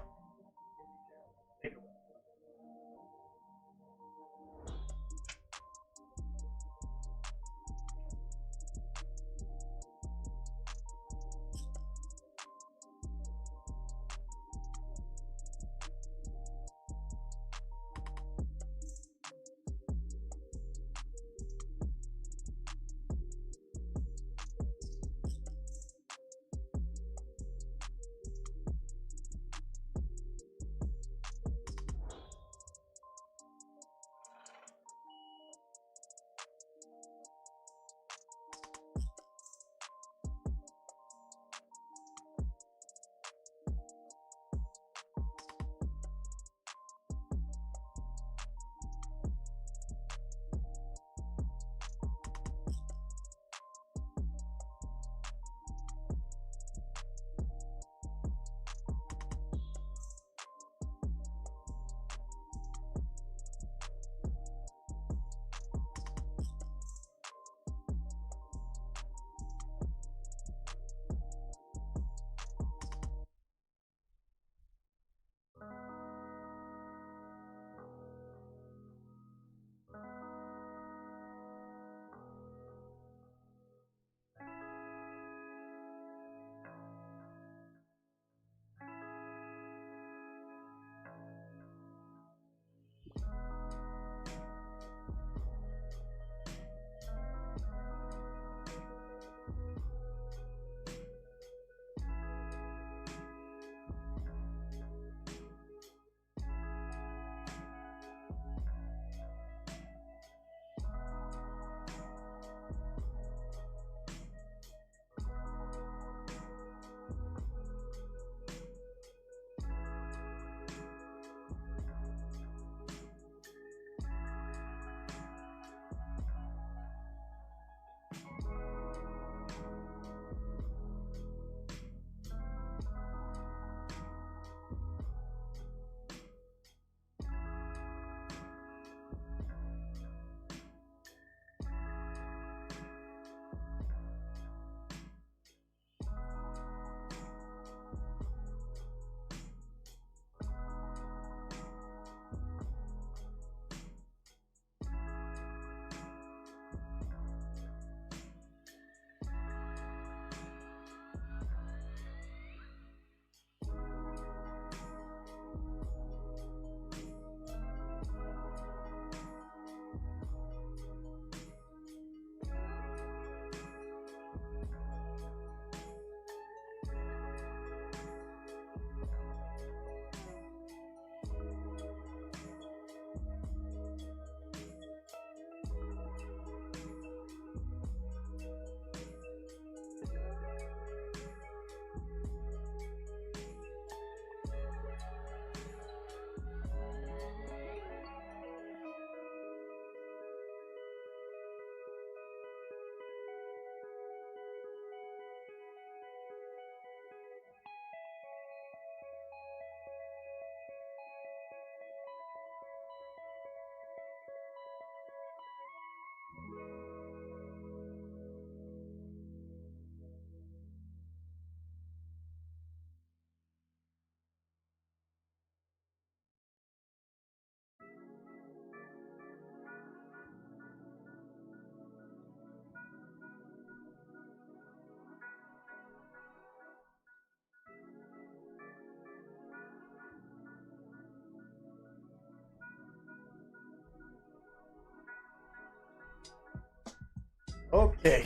Okay.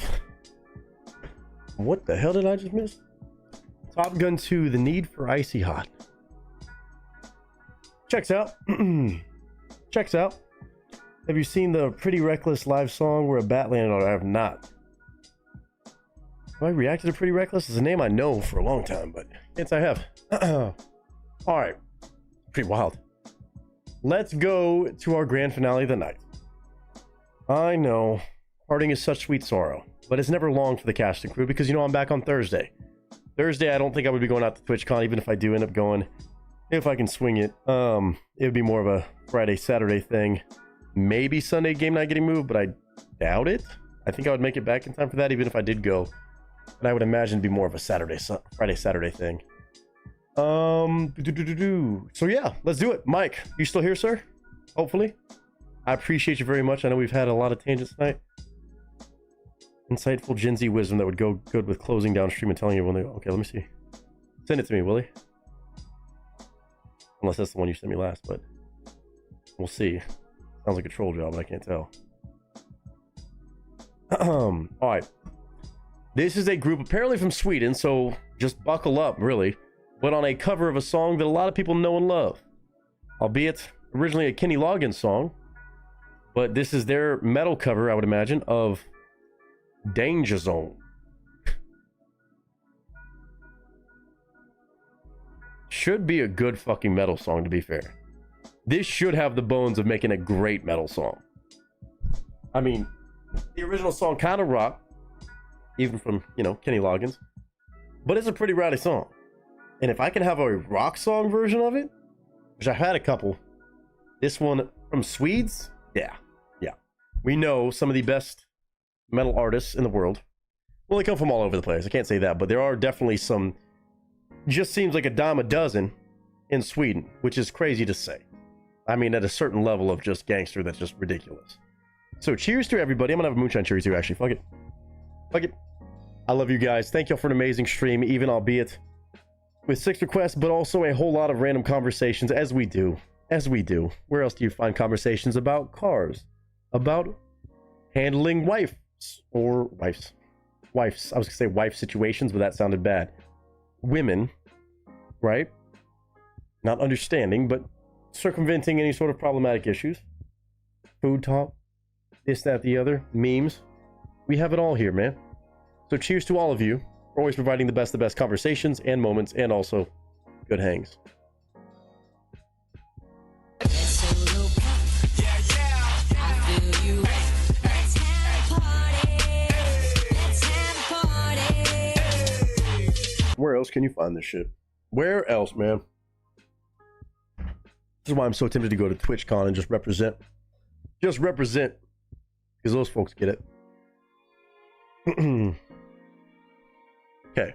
What the hell did I just miss? Top Gun 2, The Need for Icy Hot. Checks out. Checks out. Have you seen the Pretty Reckless live song where a bat landed on it? I have not. Have I reacted to Pretty Reckless? It's a name I know for a long time, but yes, I have. Alright. Pretty wild. Let's go to our grand finale of the night. I know, parting is such sweet sorrow, but it's never long for the cast and crew because, you know, I'm back on Thursday. Thursday, I don't think I would be going out to TwitchCon, even if I do end up going. If I can swing it. It would be more of a Friday, Saturday thing. Maybe Sunday game night getting moved, but I doubt it. I think I would make it back in time for that, even if I did go. But I would imagine it'd be more of a Friday, Saturday thing. So yeah, let's do it. Mike, you still here, sir? Hopefully. I appreciate you very much. I know we've had a lot of tangents tonight. Insightful Gen Z wisdom that would go good with closing down stream and telling you when they... Okay, let me see. Send it to me, Willie. Unless that's the one you sent me last, but... We'll see. Sounds like a troll job, but I can't tell. Alright. This is a group apparently from Sweden, so just buckle up, really. But on a cover of a song that a lot of people know and love. Albeit originally a Kenny Loggins song. But this is their metal cover, I would imagine, of Danger Zone. Should be a good fucking metal song, to be fair. This should have the bones of making a great metal song. I mean, the original song kind of rocked. Even from, you know, Kenny Loggins. But it's a pretty rowdy song. And if I can have a rock song version of it, which I've had a couple, this one from Swedes, yeah. We know some of the best metal artists in the world. Well, they come from all over the place. I can't say that, but there are definitely some, just seems like a dime a dozen in Sweden, which is crazy to say. I mean, at a certain level of just gangster, that's just ridiculous. So cheers to everybody. I'm gonna have a moonshine cherry too, actually. Fuck it. Fuck it. I love you guys. Thank y'all for an amazing stream, even albeit with 6 requests, but also a whole lot of random conversations, as we do. As we do. Where else do you find conversations about cars? About handling wives. Or wives. Wives. I was going to say wife situations, but that sounded bad. Women. Right? Not understanding, but circumventing any sort of problematic issues. Food talk. This, that, the other. Memes. We have it all here, man. So cheers to all of you. We're always providing the best conversations and moments, and also good hangs. Where else can you find this shit? Where else, man? This is why I'm so tempted to go to TwitchCon and just represent. Just represent. Because those folks get it. Okay.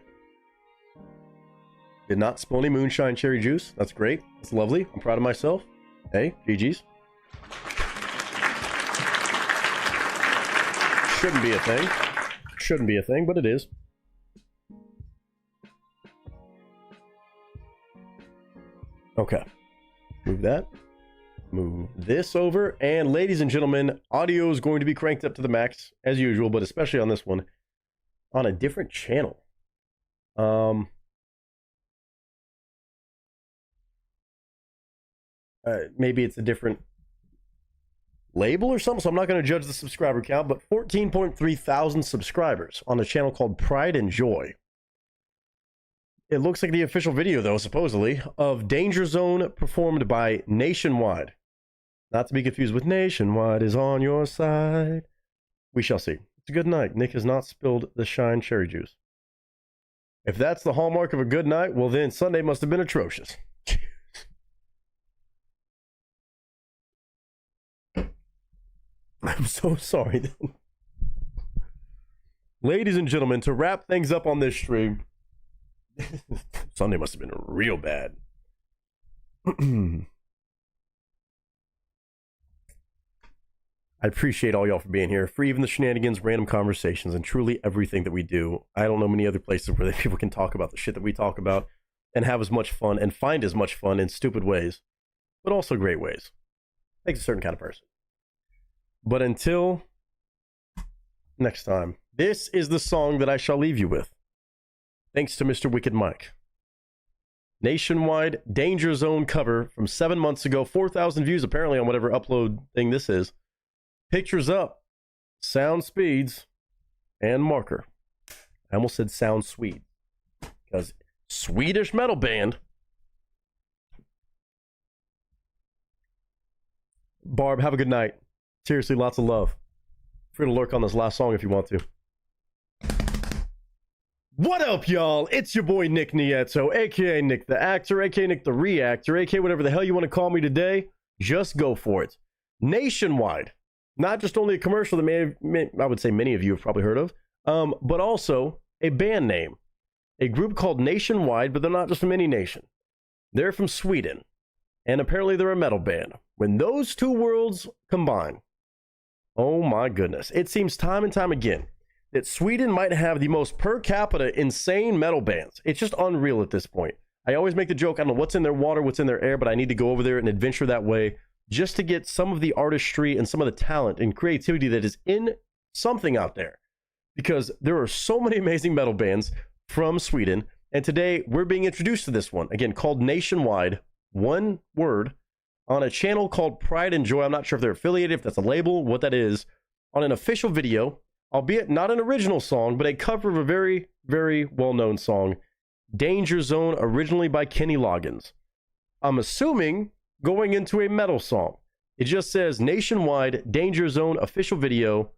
Did not spill any moonshine cherry juice. That's great. That's lovely. I'm proud of myself. Hey, GG's. Shouldn't be a thing. Shouldn't be a thing, but it is. Okay. Move that. Move this over. And ladies and gentlemen, audio is going to be cranked up to the max, as usual, but especially on this one, on a different channel. Maybe it's a different label or something, so I'm not going to judge the subscriber count, but 14.3 thousand subscribers on a channel called Pride and Joy. It looks like the official video, though, supposedly, of Danger Zone performed by Nationwide. Not to be confused with Nationwide is on your side. We shall see. It's a good night. Nick has not spilled the shine cherry juice. If that's the hallmark of a good night, well then Sunday must have been atrocious. I'm so sorry. Ladies and gentlemen, to wrap things up on this stream, Sunday must have been real bad. I appreciate all y'all for being here, for even the shenanigans, random conversations, and truly everything that we do. I don't know many other places where people can talk about the shit that we talk about and have as much fun and find as much fun in stupid ways, but also great ways. Takes a certain kind of person. But until next time, this is the song that I shall leave you with. thanks to Mr. Wicked Mike. Nationwide Danger Zone cover from 7 months ago. 4,000 views apparently on whatever upload thing this is. Pictures up, sound speeds, and marker. I almost said sound Swede because Swedish metal band. Barb, have a good night. Seriously, lots of love. Free to lurk on this last song if you want to. What up, y'all? It's your boy Nick Nieto, aka Nick the Actor, aka Nick the Reactor, aka whatever the hell you want to call me today. Just go for it. Nationwide. Not just only a commercial that I would say many of you have probably heard of, but also a band name. A group called Nationwide, but they're not just from any nation. They're from Sweden. And apparently they're a metal band. When those two worlds combine, oh my goodness, it seems time and time again that Sweden might have the most per capita insane metal bands. It's just unreal at this point. I always make the joke, I don't know what's in their water, what's in their air, but I need to go over there and adventure that way just to get some of the artistry and some of the talent and creativity that is in something out there. Because there are so many amazing metal bands from Sweden, and today we're being introduced to this one, again, called Nationwide, one word, on a channel called Pride and Joy. I'm not sure if they're affiliated, if that's a label, what that is, on an official video, albeit not an original song, but a cover of a very, very well-known song, Danger Zone, originally by Kenny Loggins. I'm assuming going into a metal song. It just says Nationwide Danger Zone official video,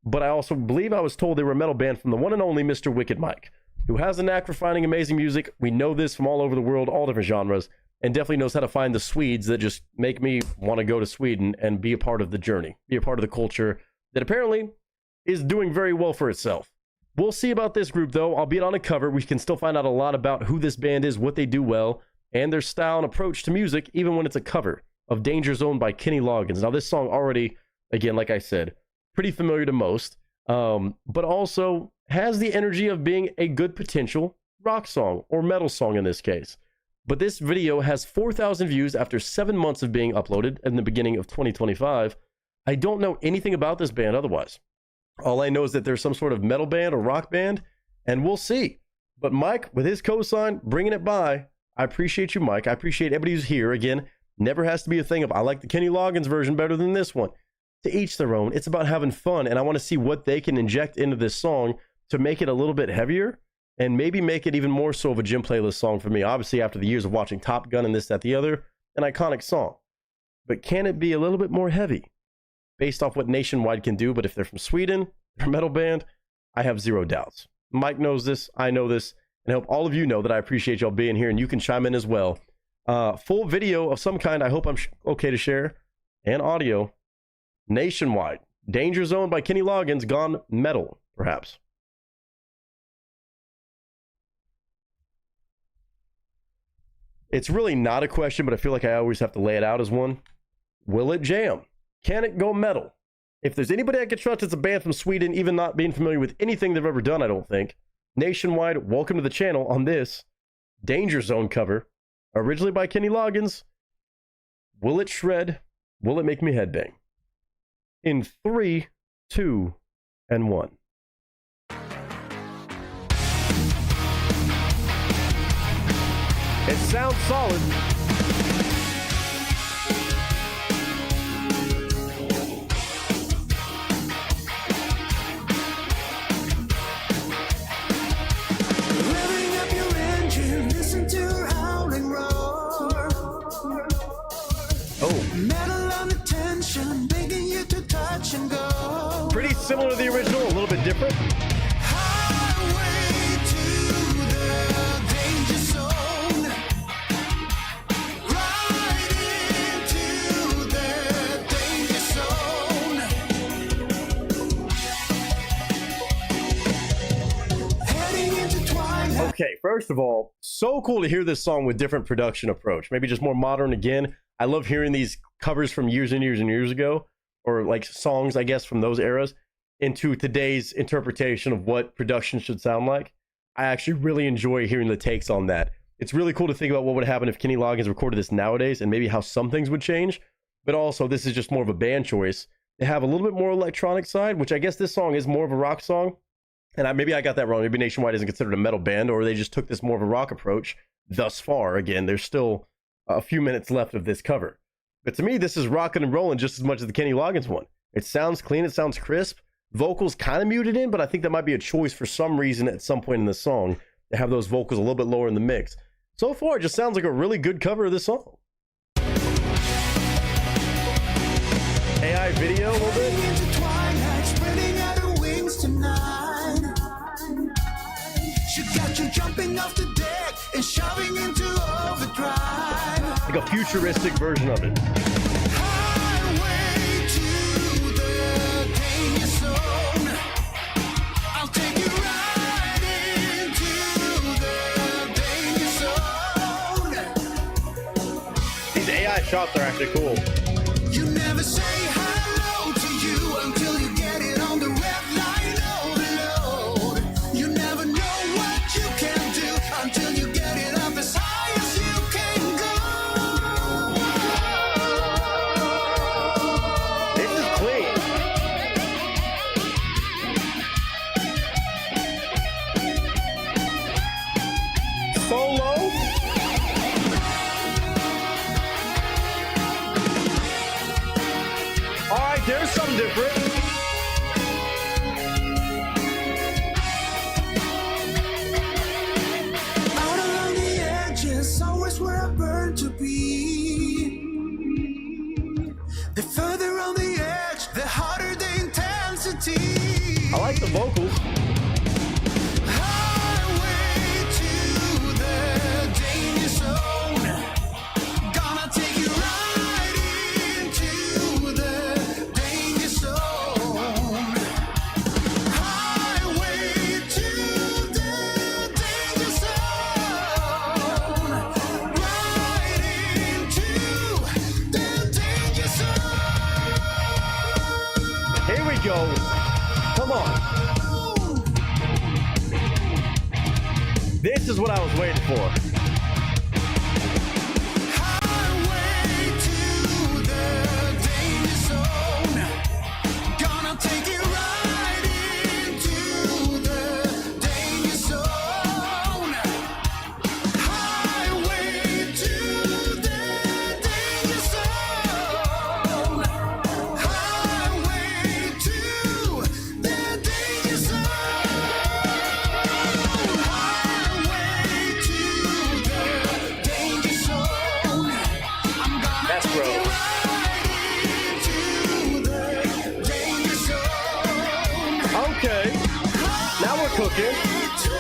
but I also believe I was told they were a metal band from the one and only Mr. Wicked Mike, who has a knack for finding amazing music. We know this from all over the world, all different genres, and definitely knows how to find the Swedes that just make me want to go to Sweden and be a part of the journey, be a part of the culture that apparently is doing very well for itself. We'll see about this group though, albeit on a cover. We can still find out a lot about who this band is, what they do well, and their style and approach to music, even when it's a cover of Danger Zone by Kenny Loggins. Now this song already, again, like I said, pretty familiar to most, but also has the energy of being a good potential rock song, or metal song in this case. But this video has 4,000 views after 7 months of being uploaded in the beginning of 2025. I don't know anything about this band otherwise. All I know is that there's some sort of metal band or rock band, and we'll see. But Mike, with his cosign, bringing it by, I appreciate you, Mike. I appreciate everybody who's here. Again, never has to be a thing of, I like the Kenny Loggins version better than this one. To each their own. It's about having fun, and I want to see what they can inject into this song to make it a little bit heavier, and maybe make it even more so of a gym playlist song for me. Obviously, after the years of watching Top Gun and this, that, the other, an iconic song. But can it be a little bit more heavy based off what Nationwide can do? But if they're from Sweden, they're a metal band, I have zero doubts. Mike knows this, I know this, and I hope all of you know that I appreciate y'all being here, and you can chime in as well. Full video of some kind, I hope I'm okay to share, and audio. Nationwide, Danger Zone by Kenny Loggins, gone metal, perhaps. It's really not a question, but I feel like I always have to lay it out as one. Will it jam? Can it go metal? If there's anybody I can trust, it's a band from Sweden, even not being familiar with anything they've ever done, I don't think. Nationwide, welcome to the channel on this Danger Zone cover, originally by Kenny Loggins. Will it shred? Will it make me headbang? In 3, 2, and 1. It sounds solid. Revving up your engine, listen to her howling roar. Oh. Metal on the tension, begging you to touch and go. Pretty similar to the original, a little bit different. Highway to the danger zone. Right into the danger zone. Heading into twilight. Okay, first of all, so cool to hear this song with different production approach. Maybe just more modern again. I love hearing these covers from years and years and years ago, or like songs, I guess, from those eras, into today's interpretation of what production should sound like. I actually really enjoy hearing the takes on that. It's really cool to think about what would happen if Kenny Loggins recorded this nowadays, and maybe how some things would change. But also, this is just more of a band choice. They have a little bit more electronic side, which I guess this song is more of a rock song. And maybe I got that wrong. Maybe Nationwide isn't considered a metal band, or they just took this more of a rock approach thus far. Again, there's still a few minutes left of this cover. But to me, this is rocking and rolling just as much as the Kenny Loggins one. It sounds clean. It sounds crisp. Vocals kind of muted in, but I think that might be a choice for some reason at some point in the song to have those vocals a little bit lower in the mix. So far, it just sounds like a really good cover of this song. AI video a little bit. She got you jumping off the deck and shoving into overdrive. Like a futuristic version of it. Highway to the danger zone. I'll take you right into the danger zone. These AI shots are actually cool. You never say hello to you until you get it on the red line overload. You never know what you can do until you get it up as high as you can go. This is clean. Solo. All right, there's something different. Out along the edges, always where I burn to be. The further on the edge, the harder the intensity. I like the vocals. Highway to the danger zone. Gonna take you right into the danger zone. Highway to the danger zone. Right into the danger zone. Here we go. Come on. This is what I was waiting for. Highway to the danger zone. Gonna take you right into the danger zone. Highway to the danger zone. Highway to the danger zone. Highway to the danger zone. I'm gonna That's take gross. you right into the danger zone. Okay. Now we're cooking. To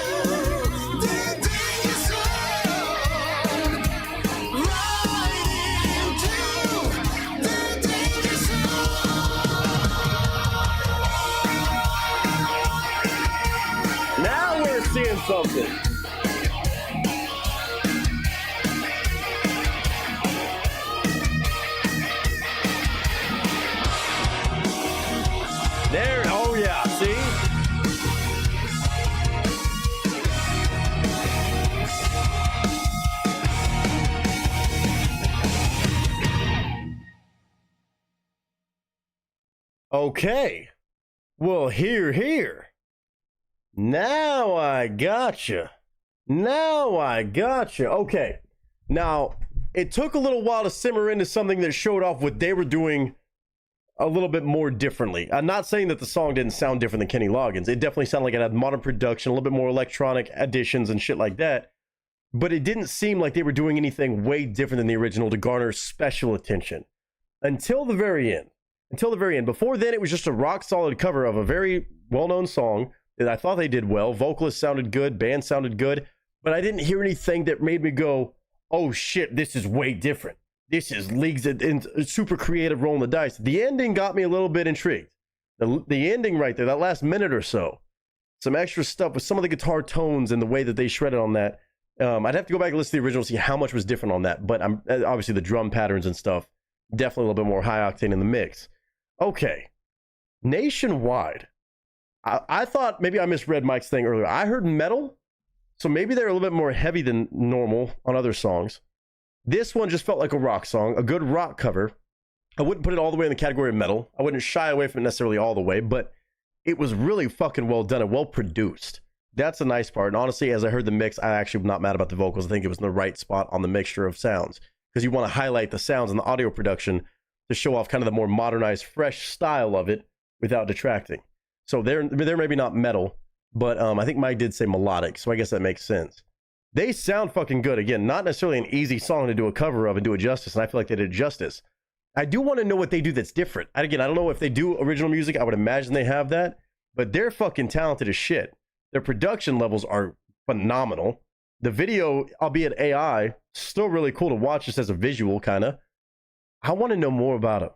the danger zone. Right into the danger zone. Now we're seeing something. There, oh yeah, see? Okay. Well, here. Now I gotcha. Okay. Now, it took a little while to simmer into something that showed off what they were doing a little bit more differently. I'm not saying that the song didn't sound different than Kenny Loggins. It definitely sounded like it had modern production, a little bit more electronic additions and shit like that. But it didn't seem like they were doing anything way different than the original to garner special attention. Until the very end. Before then, it was just a rock solid cover of a very well-known song that I thought they did well. Vocalists sounded good, band sounded good, but I didn't hear anything that made me go, oh shit, this is way different. This is leagues in super creative rolling the dice. The ending got me a little bit intrigued. The ending right there, that last minute or so, some extra stuff with some of the guitar tones and the way that they shredded on that. I'd have to go back and listen to the original to see how much was different on that, but I'm obviously the drum patterns and stuff, definitely a little bit more high octane in the mix. Okay, Nationwide. I thought maybe I misread Mike's thing earlier. I heard metal, so maybe they're a little bit more heavy than normal on other songs. This one just felt like a rock song, a good rock cover. I wouldn't put it all the way in the category of metal. I wouldn't shy away from it necessarily all the way, but it was really fucking well done and well produced. That's a nice part. And honestly, as I heard the mix, I actually am not mad about the vocals. I think it was in the right spot on the mixture of sounds, because you want to highlight the sounds and the audio production to show off kind of the more modernized, fresh style of it without detracting. So they're maybe not metal, but I think Mike did say melodic, so I guess that makes sense. They sound fucking good. Again, not necessarily an easy song to do a cover of and do it justice, and I feel like they did justice. I do want to know what they do that's different. Again, I don't know if they do original music. I would imagine they have that, but they're fucking talented as shit. Their production levels are phenomenal. The video, albeit AI, still really cool to watch just as a visual, kind of. I want to know more about them.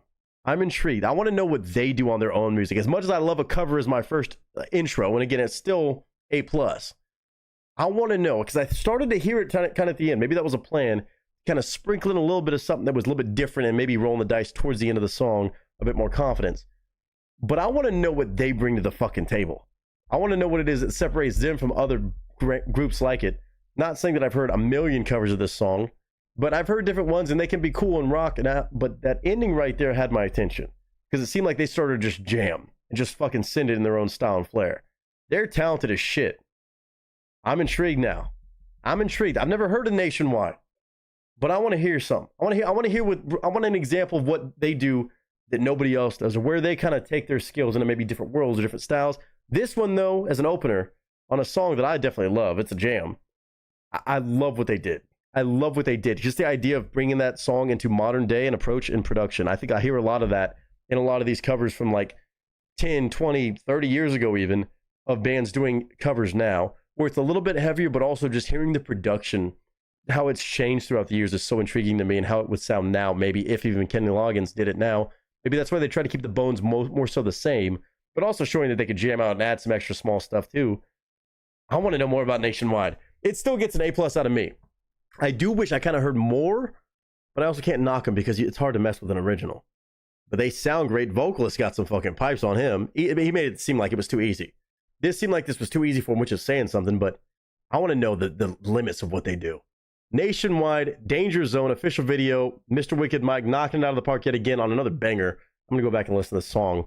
I'm intrigued. I want to know what they do on their own music. As much as I love a cover as my first intro, and again, it's still A+. I want to know, because I started to hear it kind of at the end. Maybe that was a plan, kind of sprinkling a little bit of something that was a little bit different and maybe rolling the dice towards the end of the song, a bit more confidence. But I want to know what they bring to the fucking table. I want to know what it is that separates them from other groups like it. Not saying that I've heard a million covers of this song, but I've heard different ones and they can be cool and rock and out. But that ending right there had my attention, because it seemed like they started to just jam and just fucking send it in their own style and flair. They're talented as shit. I'm intrigued now. I'm intrigued. I've never heard of Nationwide, but I want to hear something. I want an example of what they do that nobody else does, or where they kind of take their skills into maybe different worlds or different styles. This one, though, as an opener on a song that I definitely love, it's a jam. I love what they did. I love what they did. Just the idea of bringing that song into modern day and approach in production. I think I hear a lot of that in a lot of these covers from like 10, 20, 30 years ago even, of bands doing covers now, where it's a little bit heavier, but also just hearing the production, how it's changed throughout the years is so intriguing to me, and how it would sound now, maybe if even Kenny Loggins did it now. Maybe that's why they try to keep the bones more so the same, but also showing that they could jam out and add some extra small stuff too. I want to know more about Nationwide. It still gets an A+ out of me. I do wish I kind of heard more, but I also can't knock them because it's hard to mess with an original. But they sound great. Vocalist got some fucking pipes on him. He made it seem like it was too easy. This seemed like this was too easy for him, which is saying something, but I want to know the limits of what they do. Nationwide, Danger Zone, official video, Mr. Wicked Mike knocking it out of the park yet again on another banger. I'm going to go back and listen to this song.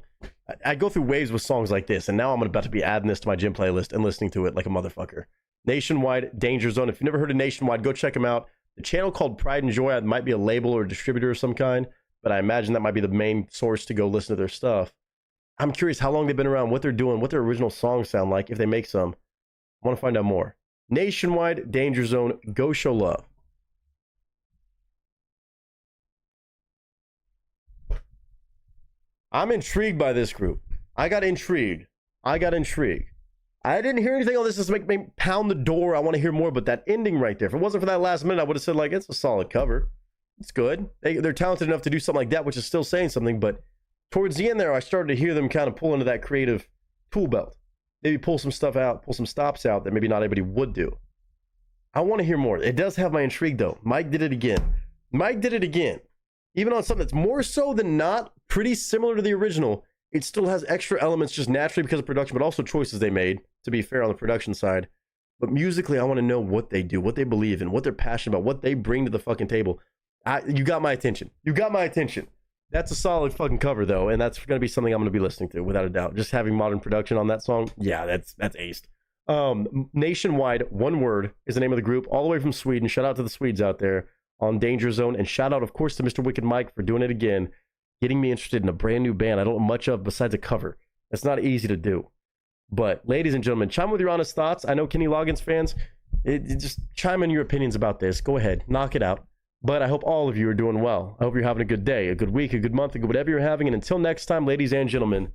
I go through waves with songs like this, and now I'm about to be adding this to my gym playlist and listening to it like a motherfucker. Nationwide, Danger Zone. If you've never heard of Nationwide, go check them out. The channel called Pride and Joy might be a label or a distributor of some kind, but I imagine that might be the main source to go listen to their stuff. I'm curious how long they've been around, what they're doing, what their original songs sound like, if they make some. I want to find out more. Nationwide, Danger Zone, go show love. I'm intrigued by this group. I got intrigued. I didn't hear anything on this to make me pound the door. I want to hear more, but that ending right there, if it wasn't for that last minute, I would have said, like, it's a solid cover. It's good. They're talented enough to do something like that, which is still saying something, but towards the end there, I started to hear them kind of pull into that creative tool belt. Maybe pull some stuff out, pull some stops out that maybe not everybody would do. I want to hear more. It does have my intrigue, though. Mike did it again. Even on something that's more so than not pretty similar to the original, it still has extra elements just naturally because of production, but also choices they made, to be fair, on the production side. But musically, I want to know what they do, what they believe in, what they're passionate about, what they bring to the fucking table. You got my attention. That's a solid fucking cover, though, and that's going to be something I'm going to be listening to, without a doubt. Just having modern production on that song, yeah, that's aced. Nationwide, one word, is the name of the group, all the way from Sweden. Shout out to the Swedes out there on Danger Zone, and shout out, of course, to Mr. Wicked Mike for doing it again, getting me interested in a brand new band I don't know much of besides a cover. It's not easy to do. But, ladies and gentlemen, chime with your honest thoughts. I know Kenny Loggins fans, just chime in your opinions about this. Go ahead, knock it out. But I hope all of you are doing well. I hope you're having a good day, a good week, a good month, a good whatever you're having. And until next time, ladies and gentlemen,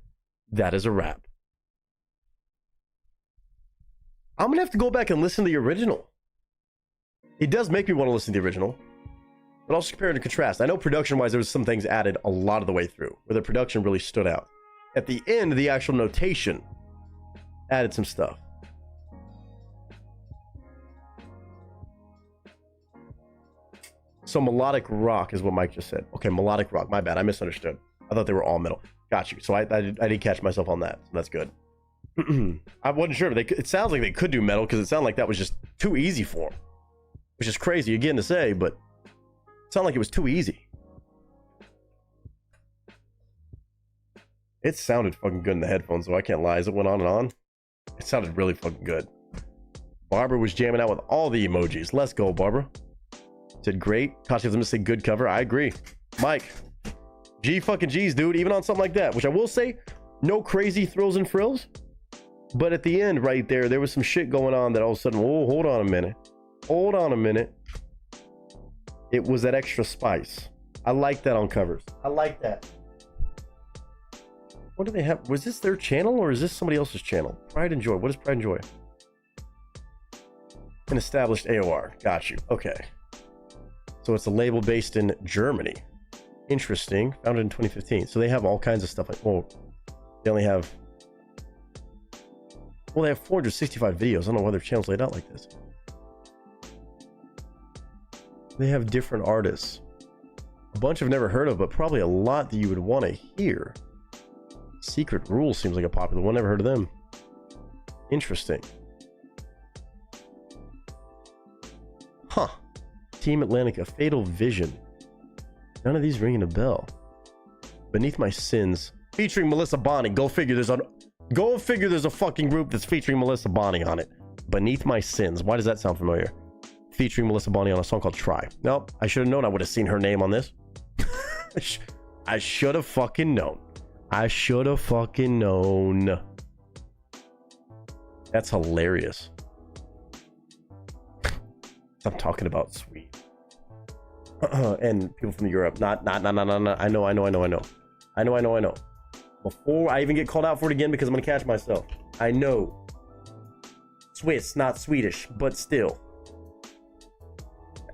that is a wrap. I'm going to have to go back and listen to the original. It does make me want to listen to the original. But also compare and contrast. I know production-wise, there was some things added a lot of the way through, where the production really stood out. At the end, the actual notation added some stuff. So melodic rock is what Mike just said. Okay, melodic rock. My bad. I misunderstood. I thought they were all metal. Got you. So I did catch myself on that. So that's good. I wasn't sure. But it sounds like they could do metal because it sounded like that was just too easy for them. Which is crazy again to say, but it sounded like it was too easy. It sounded fucking good in the headphones, so I can't lie. As it went on and on, it sounded really fucking good. Barbara was jamming out with all the emojis. Let's go, Barbara. Said great. Kashi was gonna say good cover. I agree. Mike, G fucking G's, dude. Even on something like that, which I will say, no crazy thrills and frills. But at the end, right there was some shit going on that all of a sudden, oh, hold on a minute. Hold on a minute. It was that extra spice. I like that on covers. I like that. What do they have? Was this their channel or is this somebody else's channel? Pride and Joy. What is Pride and Joy? An established AOR. Got you. Okay. So it's a label based in Germany. Interesting. Founded in 2015. So they have all kinds of stuff like, well, they only have, well, they have 465 videos. I don't know why their channel's laid out like this. They have different artists. A bunch I've never heard of, but probably a lot that you would want to hear. Secret Rules seems like a popular one. Never heard of them. Interesting. Huh. Team Atlantica. Fatal Vision. None of these ringing a bell. Beneath My Sins. Featuring Melissa Bonnie. Go figure there's a fucking group that's featuring Melissa Bonnie on it. Beneath My Sins. Why does that sound familiar? Featuring Melissa Bonnie on a song called Try. Nope. I should have known. I would have seen her name on this. I should have fucking known. I should have fucking known. That's hilarious. I'm talking about sweet. And people from Europe. Not. I know. Before I even get called out for it again, because I'm gonna catch myself. I know. Swiss, not Swedish, but still.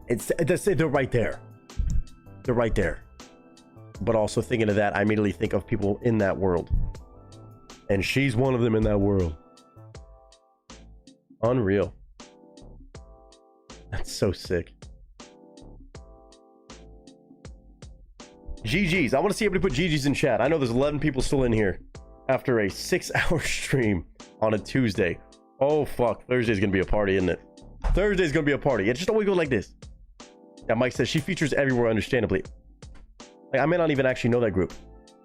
They're right there. They're right there. But also thinking of that, I immediately think of people in that world. And she's one of them in that world. Unreal. That's so sick. GG's. I want to see everybody put GG's in chat. I know there's 11 people still in here after a 6-hour stream on a Tuesday. Oh, fuck. Thursday's going to be a party, isn't it? Thursday's going to be a party. It just always goes like this. Yeah, Mike says she features everywhere, understandably. Like, I may not even actually know that group.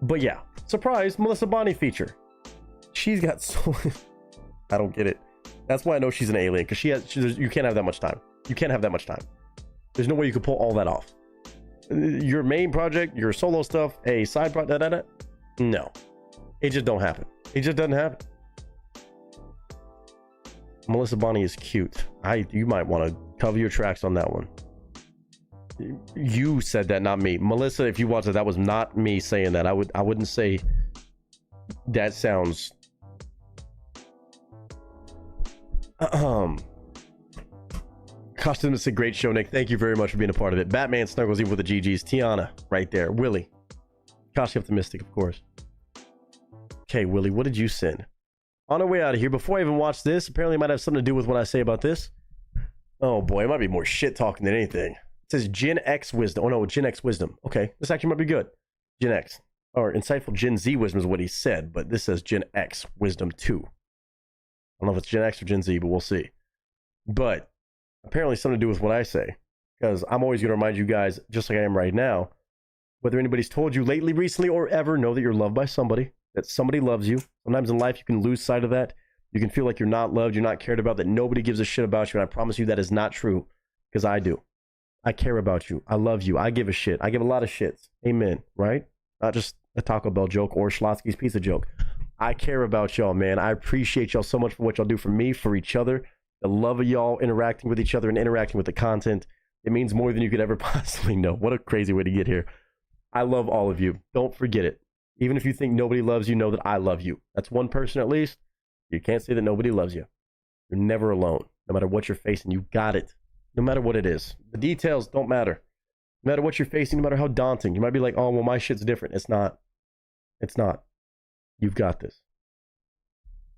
But yeah. Surprise, Melissa Bonnie feature. She's got so... I don't get it. That's why I know she's an alien, because you can't have that much time. You can't have that much time. There's no way you could pull all that off. Your main project, your solo stuff, a side project, no. It just don't happen. It just doesn't happen. Melissa Bonnie is cute. You might want to cover your tracks on that one. You said that, not me. Melissa, if you watch it, that was not me saying that. I wouldn't say that sounds Costume is a great show, Nick. Thank you very much for being a part of it. Batman snuggles even with the GGs. Tiana, right there. Willie. Kashi Optimistic, of course. Okay, Willie, what did you send? On our way out of here, before I even watch this, apparently it might have something to do with what I say about this. Oh boy, it might be more shit talking than anything. It says Gen X Wisdom. Oh no, Gen X Wisdom. Okay, this actually might be good. Gen X. Or insightful Gen Z Wisdom is what he said, but this says Gen X Wisdom 2. I don't know if it's Gen X or Gen Z, but we'll see. But apparently something to do with what I say, because I'm always going to remind you guys, just like I am right now, whether anybody's told you lately, recently, or ever, know that you're loved by somebody, that somebody loves you. Sometimes in life you can lose sight of that. You can feel like you're not loved, you're not cared about, that nobody gives a shit about you, and I promise you that is not true, because I do. I care about you. I love you. I give a shit. I give a lot of shits. Amen, right? Not just a Taco Bell joke or Schlotsky's pizza joke. I care about y'all, man. I appreciate y'all so much for what y'all do for me, for each other. The love of y'all interacting with each other and interacting with the content. It means more than you could ever possibly know. What a crazy way to get here. I love all of you. Don't forget it. Even if you think nobody loves you, know that I love you. That's one person at least. You can't say that nobody loves you. You're never alone. No matter what you're facing, you got it. No matter what it is. The details don't matter. No matter what you're facing, no matter how daunting. You might be like, oh, well, my shit's different. It's not. It's not. You've got this.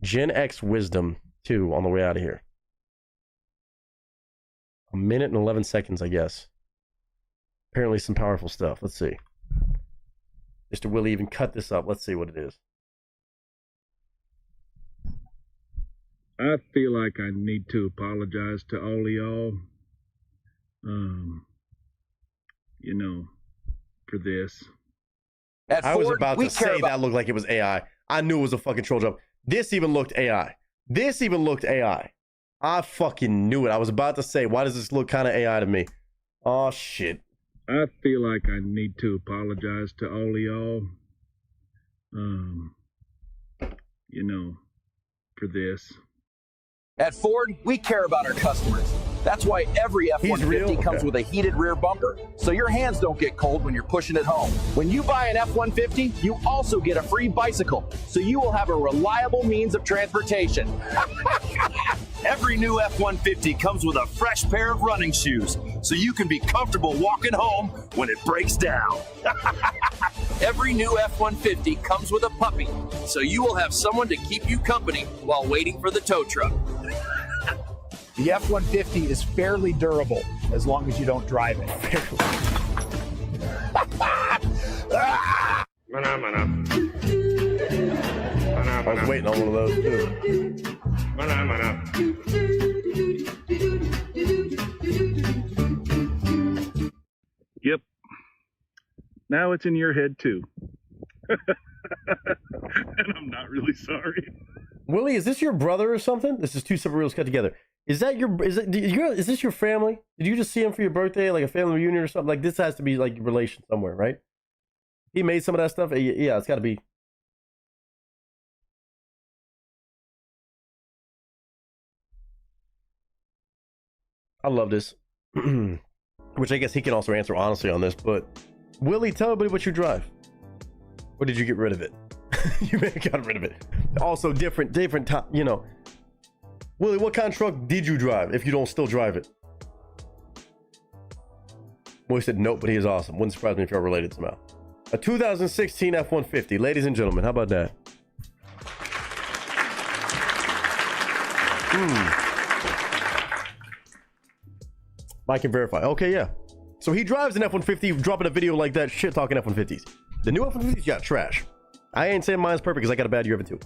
Gen X Wisdom 2 on the way out of here. 1 minute and 11 seconds, I guess. Apparently some powerful stuff. Let's see. Mr. Willie even cut this up. Let's see what it is. I feel like I need to apologize to all of y'all. You know, for this. At I was Ford, about we to say care about that looked like it was AI. I knew it was a fucking troll job. This even looked AI. This even looked AI. I fucking knew it. I was about to say, why does this look kind of AI to me? Oh, shit. I feel like I need to apologize to all of y'all. You know, for this. At Ford, we care about our customers. That's why every F-150 comes with a heated rear bumper, so your hands don't get cold when you're pushing it home. When you buy an F-150, you also get a free bicycle, so you will have a reliable means of transportation. Every new F-150 comes with a fresh pair of running shoes, so you can be comfortable walking home when it breaks down. Every new F-150 comes with a puppy, so you will have someone to keep you company while waiting for the tow truck. The F-150 is fairly durable as long as you don't drive it. I was waiting on one of those too. Yep. Now it's in your head too. And I'm not really sorry. Willie, is this your brother or something? This is two separate reels cut together. Is that your? Is this your family? Did you just see him for your birthday, like a family reunion or something? Like this has to be like relation somewhere, right? He made some of that stuff. Yeah, it's got to be. I love this, which I guess he can also answer honestly on this. But Willie, tell everybody what you drive. Or did you get rid of it? You may have got rid of it. Also, different time. You know. Willie, what kind of truck did you drive if you don't still drive it? Well, he said nope, but he is awesome. Wouldn't surprise me if you're related somehow. A 2016 F-150. Ladies and gentlemen, how about that? Mike can verify. Okay, yeah. So he drives an F-150, dropping a video like that, shit talking F-150s. The new F-150s got trash. I ain't saying mine's perfect because I got a bad year of it too.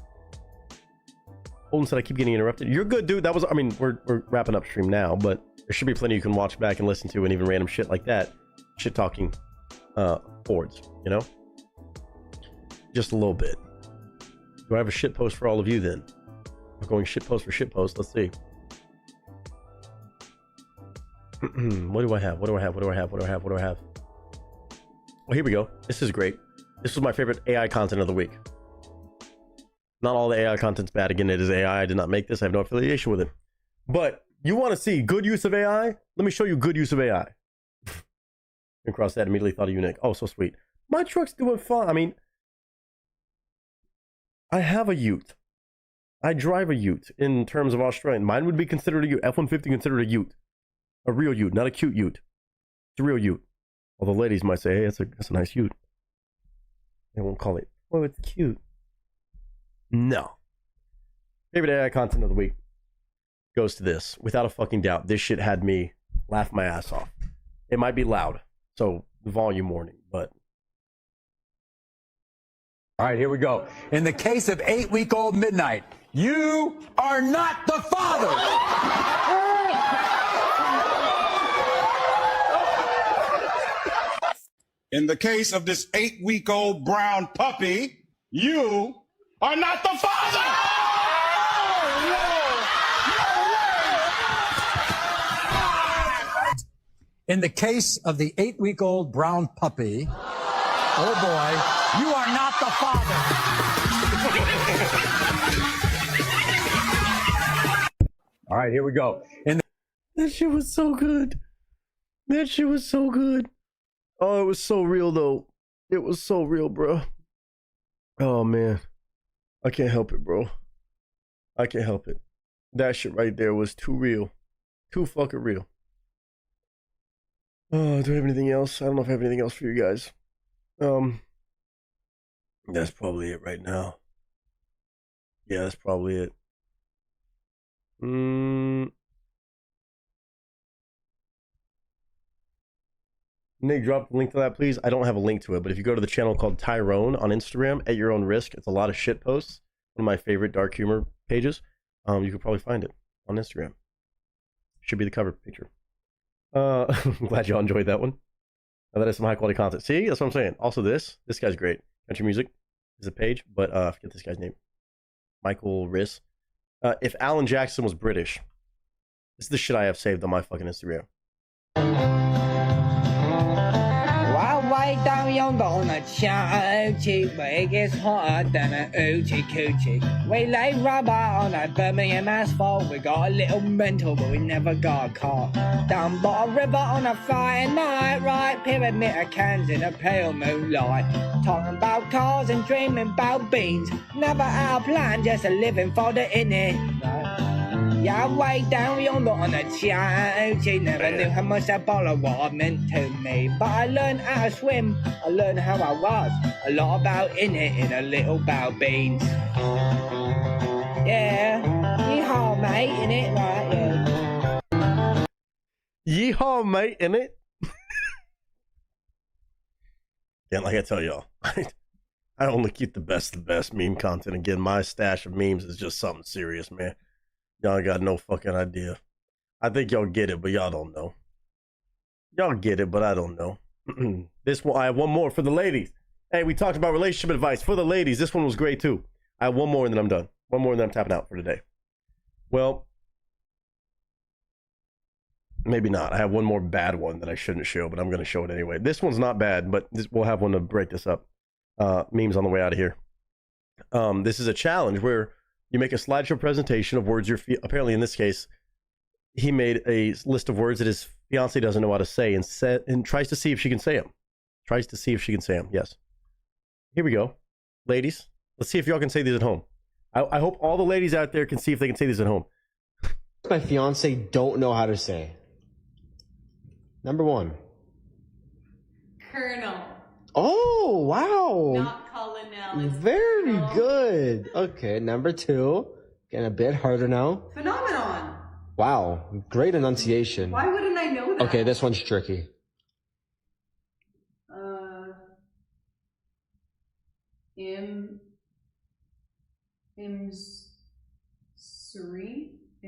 Holden said I keep getting interrupted. You're good, dude. That was, I mean, we're wrapping up stream now, but there should be plenty you can watch back and listen to, and even random shit like that. Shit talking Fords, you know? Just a little bit. Do I have a shit post for all of you then? We're going shit post for shit post. Let's see. What do I have? What do I have? What do I have? What do I have? What do I have? Well, here we go. This is great. This was my favorite AI content of the week. Not all the AI content's bad. Again, it is AI. I did not make this. I have no affiliation with it. But you want to see good use of AI? Let me show you good use of AI. Across that, immediately thought of you, Nick. Oh, so sweet. My truck's doing fine. I mean, I have a Ute. I drive a Ute in terms of Australian. Mine would be considered a Ute. F-150 considered a Ute. A real Ute, not a cute Ute. It's a real Ute. Although ladies might say, hey, that's a nice Ute. They won't call it, oh, it's cute. No. Favorite AI content of the week goes to this. Without a fucking doubt, this shit had me laugh my ass off. It might be loud, so volume warning, but. All right, here we go. In the case of 8-week-old Midnight, you are not the father. In the case of this 8-week-old brown puppy, you are not the father! In the case of the 8-week-old brown puppy, oh boy, you are not the father. All right, here we go. That shit was so good. That shit was so good. Oh, it was so real, though. It was so real, bro. Oh, man. I can't help it, bro. I can't help it. That shit right there was too real. Too fucking real. Oh, do I have anything else? I don't know if I have anything else for you guys. That's probably it right now. Yeah, that's probably it. Nick, drop the link to that, please. I don't have a link to it, but if you go to the channel called Tyrone on Instagram, at your own risk, it's a lot of shit posts. One of my favorite dark humor pages. You could probably find it on Instagram. Should be the cover picture. I'm glad y'all enjoyed that one. That is some high quality content. See, that's what I'm saying. Also, this guy's great. Country music is a page, but I forget this guy's name. Michael Riss. If Alan Jackson was British, this is the shit I have saved on my fucking Instagram. Way down yonder on a oochie, where it gets hotter than an oochie coochie. We lay rubber on a Birmingham asphalt. We got a little mental, but we never got a car. Down by a river on a Friday night, right? Pyramid of cans in a pale moonlight. Talking about cars and dreaming about beans. Never had a plan, just a living for the innit. Right? Yeah, way down yonder on a oochie. Never knew how much that bottle of water meant to me. But I learned how to swim, I learned how I was. A lot about innit and a little about beans. Yeah, yeehaw mate, innit, right, yeah. Yeehaw mate, innit? Yeah, like I tell y'all, I only keep the best meme content. Again, my stash of memes is just something serious, man. Y'all got no fucking idea. I think y'all get it, but y'all don't know. Y'all get it, but I don't know. This one, I have one more for the ladies. Hey, we talked about relationship advice for the ladies. This one was great too. I have one more and then I'm done. One more and then I'm tapping out for today. Well, maybe not. I have one more bad one that I shouldn't show, but I'm going to show it anyway. This one's not bad, but we'll have one to break this up. Memes on the way out of here. This is a challenge where you make a slideshow presentation of words apparently in this case, he made a list of words that his fiance doesn't know how to say and tries to see if she can say them. Tries to see if she can say them. Yes. Here we go. Ladies, let's see if y'all can say these at home. I hope all the ladies out there can see if they can say these at home. My fiance don't know how to say. Number 1. Colonel. Oh, wow. Not colonel. Very good. Okay, number 2. Getting a bit harder now. Phenomenon. Wow, great enunciation. Why wouldn't I know that? Okay, this one's tricky. I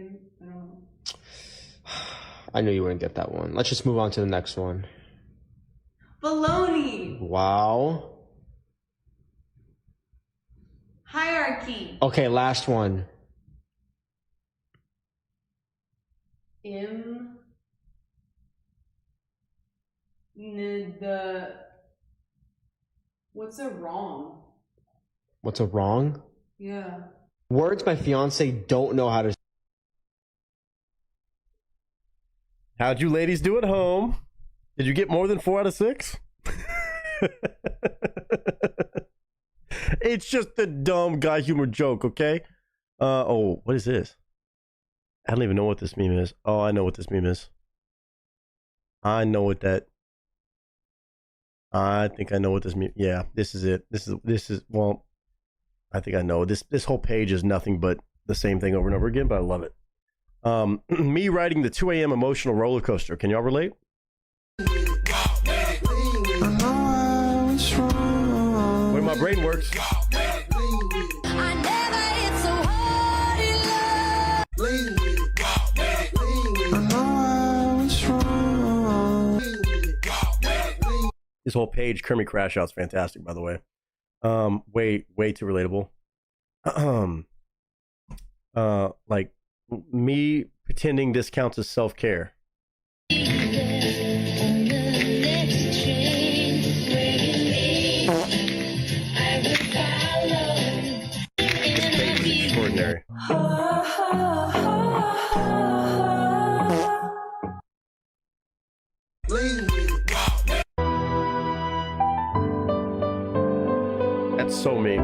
don't know. I knew you wouldn't get that one. Let's just move on to the next one. Baloney. Wow. Hierarchy. Okay, last one. What's a wrong? What's a wrong? Yeah. Words my fiance don't know how to. How'd you ladies do at home? Did you get more than 4 out of 6? It's just a dumb guy humor joke, okay? Oh, what is this? I don't even know what this meme is. Oh, I know what this meme is. I know what that. I think I know what this meme. Yeah, this is it. This is well. I think I know this. This whole page is nothing but the same thing over and over again, but I love it. Me riding the 2 a.m. emotional roller coaster. Can y'all relate? Where my brain works. This whole page, Kermit Crash Out's fantastic, by the way. Way too relatable. Like me pretending this counts as self-care. This page is extraordinary. That's so me.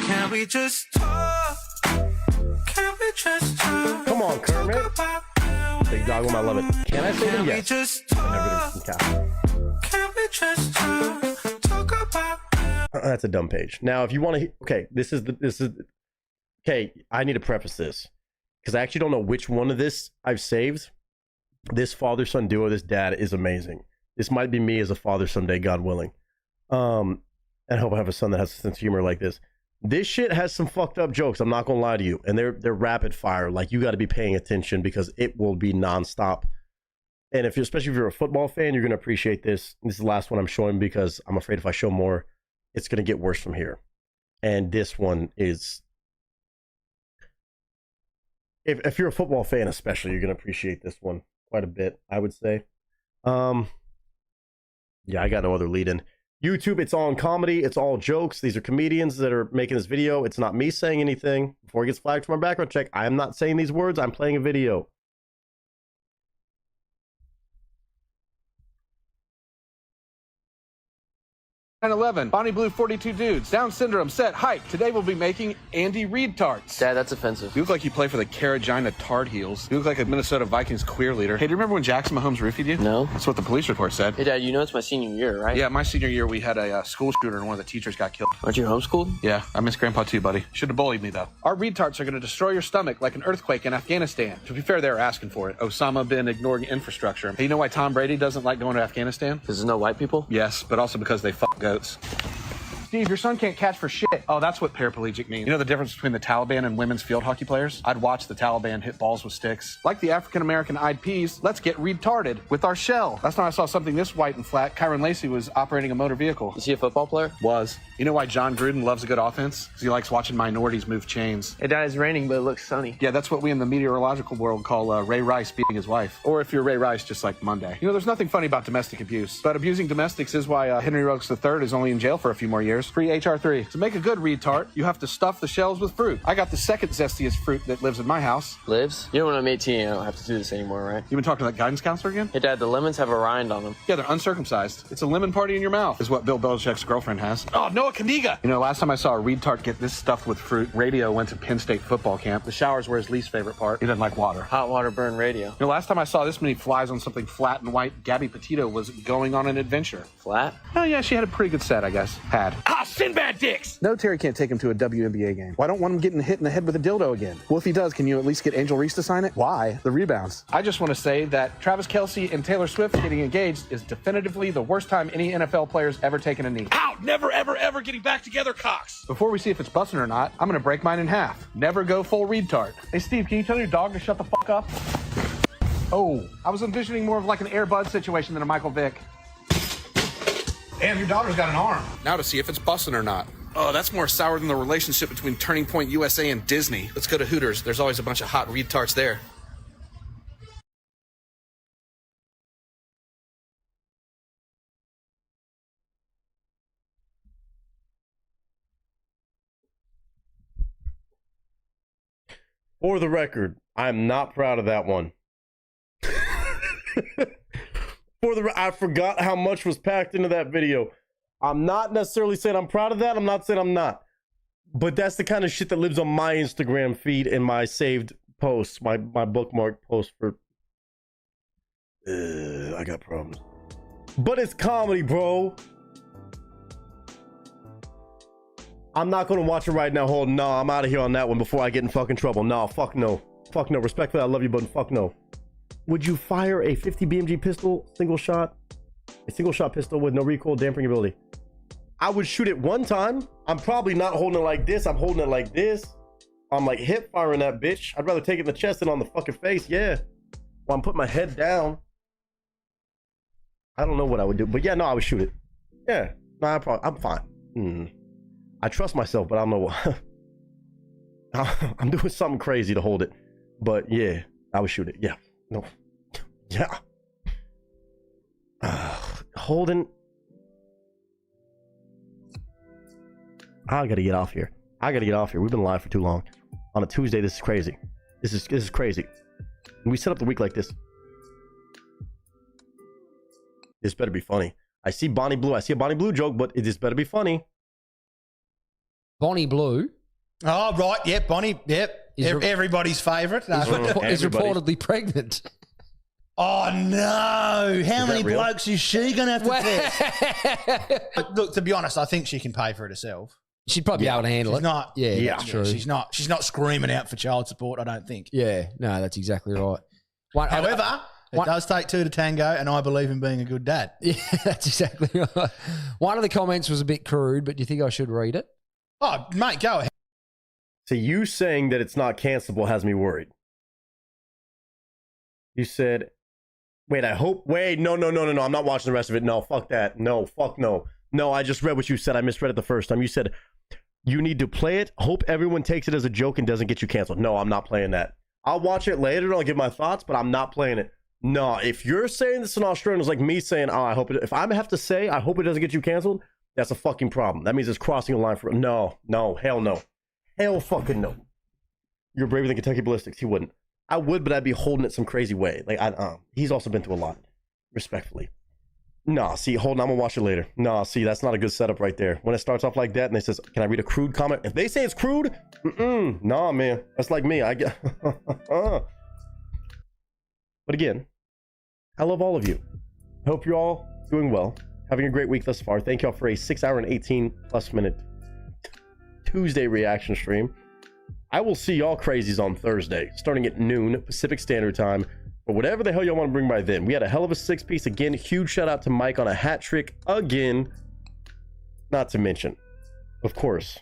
Can we just talk? Can we just talk? Come on, Kermit. Big dog when I love it. Can I say them? Yes. Can we just talk about? That's a dumb page. Now, if you want to, okay, this is okay. I need to preface this because I actually don't know which one of this I've saved. This father-son duo, this dad is amazing. This might be me as a father someday, God willing. I hope I have a son that has a sense of humor like this. This shit has some fucked up jokes. I'm not gonna lie to you, and they're rapid fire. Like, you got to be paying attention because it will be nonstop. And especially if you're a football fan, you're gonna appreciate this. This is the last one I'm showing because I'm afraid if I show more, it's gonna get worse from here. And this one is, if you're a football fan, especially, you're gonna appreciate this one quite a bit, I would say. Yeah, I got no other lead in. YouTube, it's all in comedy. It's all jokes. These are comedians that are making this video. It's not me saying anything. Before it gets flagged from our background check, I am not saying these words. I'm playing a video. 9/11, Bonnie Blue 42 dudes, Down syndrome, set, hype. Today we'll be making Andy Reid tarts. Dad, that's offensive. You look like you play for the Carolina Tart Heels. You look like a Minnesota Vikings queer leader. Hey, do you remember when Jackson Mahomes roofied you? No. That's what the police report said. Hey, Dad, you know it's my senior year, right? Yeah, my senior year we had a school shooter and one of the teachers got killed. Aren't you homeschooled? Yeah, I miss Grandpa too, buddy. Should have bullied me, though. Our Reid tarts are going to destroy your stomach like an earthquake in Afghanistan. To be fair, they were asking for it. Osama bin ignoring infrastructure. Hey, you know why Tom Brady doesn't like going to Afghanistan? Because there's no white people? Yes, but also because they fuck goats. Steve, your son can't catch for shit. Oh, that's what paraplegic means. You know the difference between the Taliban and women's field hockey players? I'd watch the Taliban hit balls with sticks. Like the African-American eyed peas, let's get retarded with our shell. Last time I saw something this white and flat, Kyron Lacey was operating a motor vehicle. Is he a football player? Was. You know why John Gruden loves a good offense? Because he likes watching minorities move chains. Hey, Dad, it's raining, but it looks sunny. Yeah, that's what we in the meteorological world call Ray Rice beating his wife. Or if you're Ray Rice, just like Monday. You know, there's nothing funny about domestic abuse. But abusing domestics is why Henry Ruggs III is only in jail for a few more years. Free HR 3. To make a good Reid tart, you have to stuff the shells with fruit. I got the second zestiest fruit that lives in my house. Lives? You know, when I'm 18, I don't have to do this anymore, right? You been talking to that guidance counselor again? Hey, Dad, the lemons have a rind on them. Yeah, they're uncircumcised. It's a lemon party in your mouth, is what Bill Belichick's girlfriend has. Oh, Noah Kaniga! You know, last time I saw a Reid tart get this stuffed with fruit, Radio went to Penn State football camp. The showers were his least favorite part. He doesn't like water. Hot water burn Radio. You know, last time I saw this many flies on something flat and white, Gabby Petito was going on an adventure. Flat? Oh, yeah, she had a pretty good set, I guess. Had. Ah, Sinbad dicks! No, Terry can't take him to a WNBA game. Why don't want him getting hit in the head with a dildo again? Well, if he does, can you at least get Angel Reese to sign it? Why? The rebounds. I just want to say that Travis Kelce and Taylor Swift getting engaged is definitively the worst time any NFL player's ever taken a knee. Out! Never, ever, ever getting back together, Cox! Before we see if it's busting or not, I'm going to break mine in half. Never go full Reid tart. Hey, Steve, can you tell your dog to shut the fuck up? Oh, I was envisioning more of like an Air Bud situation than a Michael Vick. Damn, your daughter's got an arm. Now to see if it's busting or not. Oh, that's more sour than the relationship between Turning Point USA and Disney. Let's go to Hooters. There's always a bunch of hot Reid tarts there. For the record, I'm not proud of that one. I forgot how much was packed into that video. I'm not necessarily saying I'm proud of that. I'm not saying I'm not. But that's the kind of shit that lives on my Instagram feed and my saved posts, my bookmark posts for... I got problems. But it's comedy, bro. I'm not going to watch it right now. Hold on. No, I'm out of here on that one before I get in fucking trouble. No, fuck no. Fuck no. Respectfully, I love you, but fuck no. Would you fire a 50 BMG pistol, single shot? A single shot pistol with no recoil dampering ability? I would shoot it one time. I'm probably not holding it like this. I'm holding it like this. I'm like hip firing that bitch. I'd rather take it in the chest than on the fucking face. Yeah. While I'm putting my head down. I don't know what I would do. But yeah, no, I would shoot it. Yeah. No, I'm fine. I trust myself, but I don't know what. I'm doing something crazy to hold it. But yeah, I would shoot it. Yeah. No. Yeah. Holding. I gotta get off here. We've been live for too long. On a Tuesday, this is crazy. This is crazy. We set up the week like this. This better be funny. I see Bonnie Blue. I see a Bonnie Blue joke, but this better be funny. Bonnie Blue. Oh, right. Yep, Bonnie. Yep. Everybody's favourite. No. Is reportedly pregnant. Oh, no. How many blokes is she going to have to test? Look, to be honest, I think she can pay for it herself. She'd probably be able to handle it. Not, yeah, that's true. She's not screaming out for child support, I don't think. Yeah, no, that's exactly right. However, it does take two to tango, and I believe in being a good dad. Yeah, that's exactly right. One of the comments was a bit crude, but do you think I should read it? Oh, mate, go ahead. So you saying that it's not cancelable has me worried. You said, wait, I hope, wait, no, I'm not watching the rest of it. No, fuck that. No, fuck no. No, I just read what you said. I misread it the first time. You said, you need to play it, hope everyone takes it as a joke and doesn't get you canceled. No, I'm not playing that. I'll watch it later and I'll give my thoughts, but I'm not playing it. No, if you're saying this in Australian, it's like me saying, oh, I hope it, if I have to say, I hope it doesn't get you canceled, that's a fucking problem. That means it's crossing a line for, no, hell no. Hell fucking no. You're braver than Kentucky Ballistics. He wouldn't. I would, but I'd be holding it some crazy way. Like, he's also been through a lot, respectfully. Nah, see, hold on, I'm gonna watch it later. Nah, see, that's not a good setup right there. When it starts off like that and they says, can I read a crude comment? If they say it's crude, nah, man. That's like me. I get. But again, I love all of you. I hope you're all doing well, having a great week thus far. Thank y'all for a 6 hour and 18 plus minute Tuesday reaction stream. I will see y'all crazies on Thursday, starting at noon Pacific Standard Time, or whatever the hell y'all want to bring by then. We had a hell of a 6-piece again. Huge shout out to Mike on a hat trick again. Not to mention, of course,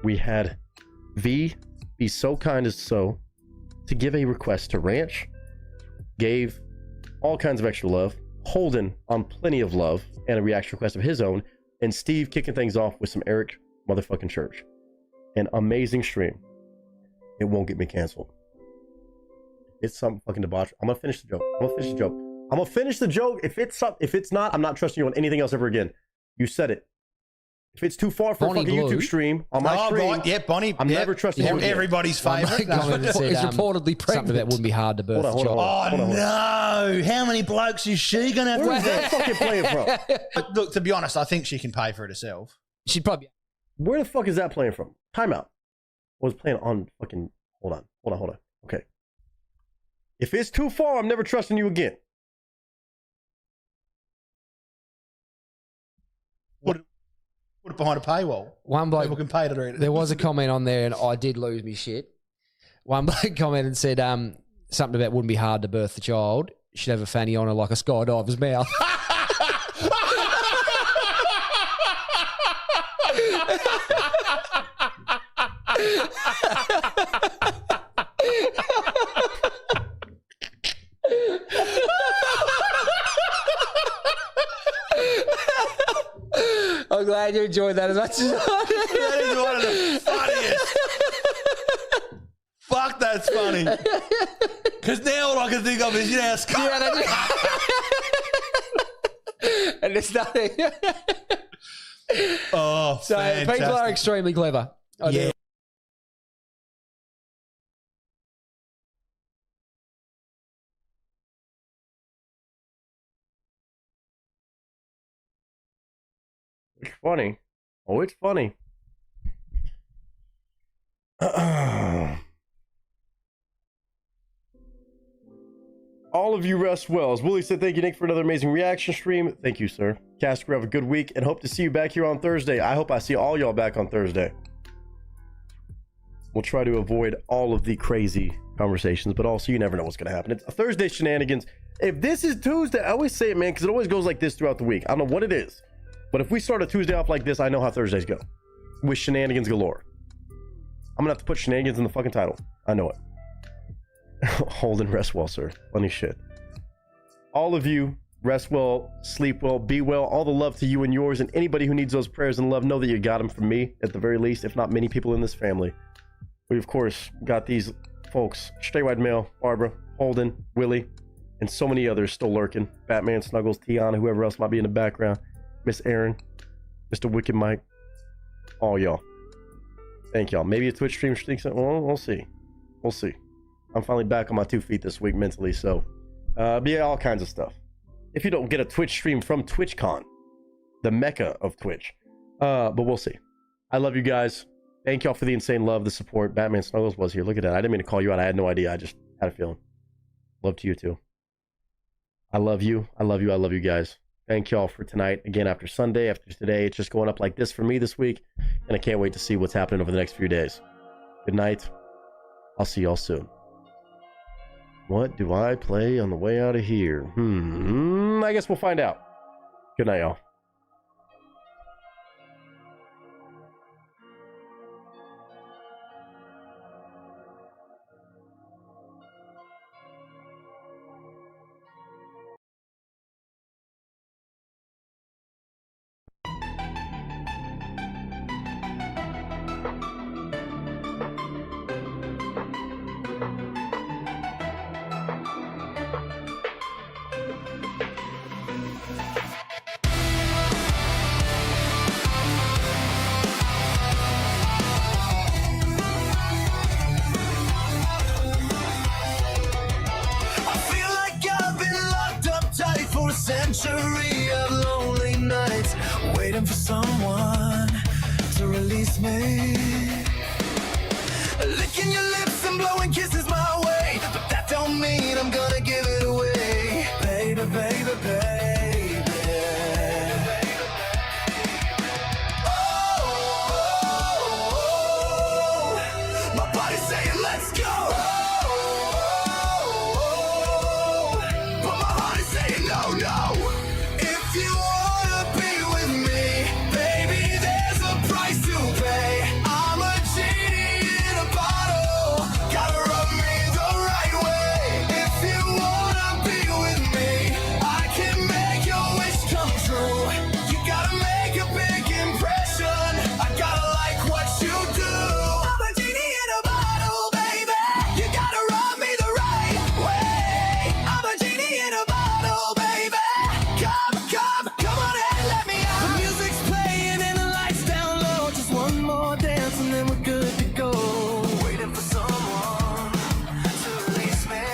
we had V be so kind as so to give a request to Ranch, gave all kinds of extra love, Holden on plenty of love and a reaction request of his own, and Steve kicking things off with some Eric motherfucking Church. An amazing stream. It won't get me canceled. It's some fucking debauchery. I'm gonna finish the joke. I'm gonna finish the joke. If it's not, I'm not trusting you on anything else ever again. You said it. If it's too far for a fucking YouTube stream, on my stream, right. Yeah, Bonnie. I'm never trusting you again. Everybody's favorite. It's reportedly pregnant. Something that wouldn't be hard to birth. Hold on. No, how many blokes is she gonna have? Where's that fucking playing from? Look, to be honest, I think she can pay for it herself. She'd probably. Where the fuck is that playing from? Timeout. I was playing on fucking. Hold on. Okay. If it's too far, I'm never trusting you again. Put it behind a paywall. One bloke people can pay to read it. There was a comment on there, and I did lose me shit. One bloke commented and said something about wouldn't be hard to birth the child. She'd have a fanny on her like a skydiver's mouth. I'm glad you enjoyed that as much as I did. That is one of the funniest. Fuck, that's funny. Because now all I can think of is, and it's nothing. Oh, so fantastic. people are extremely clever. I do. It's funny. Oh, it's funny. All of you rest well. As Willie said, thank you, Nick, for another amazing reaction stream. Thank you, sir. Casper, have a good week and hope to see you back here on Thursday. I hope I see all y'all back on Thursday. We'll try to avoid all of the crazy conversations, but also you never know what's going to happen. It's a Thursday shenanigans. If this is Tuesday, I always say it, man, because it always goes like this throughout the week. I don't know what it is. But if we start a Tuesday off like this, I know how Thursdays go. With shenanigans galore. I'm going to have to put shenanigans in the fucking title. I know it. Hold and rest well, sir. Funny shit. All of you, rest well, sleep well, be well. All the love to you and yours. And anybody who needs those prayers and love, know that you got them from me, at the very least, if not many people in this family. We, of course, got these folks. Straight White Male, Barbara, Holden, Willie, and so many others still lurking. Batman, Snuggles, Tiana, whoever else might be in the background. Miss Aaron, Mr. Wicked Mike, all y'all. Thank y'all. Maybe a Twitch stream stinks. Well, we'll see. We'll see. I'm finally back on my 2 feet this week mentally, so yeah, all kinds of stuff. If you don't get a Twitch stream from TwitchCon, the mecca of Twitch, but we'll see. I love you guys. Thank y'all for the insane love, the support. Batman Snuggles was here. Look at that. I didn't mean to call you out. I had no idea. I just had a feeling. Love to you too. I love you. I love you. I love you guys. Thank y'all for tonight. Again, after Sunday, after today, it's just going up like this for me this week. And I can't wait to see what's happening over the next few days. Good night. I'll see y'all soon. What do I play on the way out of here? I guess we'll find out. Good night, y'all. century of lonely nights, waiting for someone to release me. Licking your lips and blowing kisses my way, but that don't mean I'm gonna give it away. Baby, baby, baby. Oh, my body's saying let's go. But my heart is saying no, no. If you wanna be with me, baby, there's a price to pay. I'm a genie in a bottle, gotta rub me the right way. If you wanna be with me, I can make your wish come true. You gotta make a big impression, I gotta like what you do. I'm a genie in a bottle, baby, you gotta rub me the right way. I'm a genie in a bottle, baby. Come on and let me out. The music's playing and the lights down low. Just one more dance and then we're good to go. Waiting for someone to release me.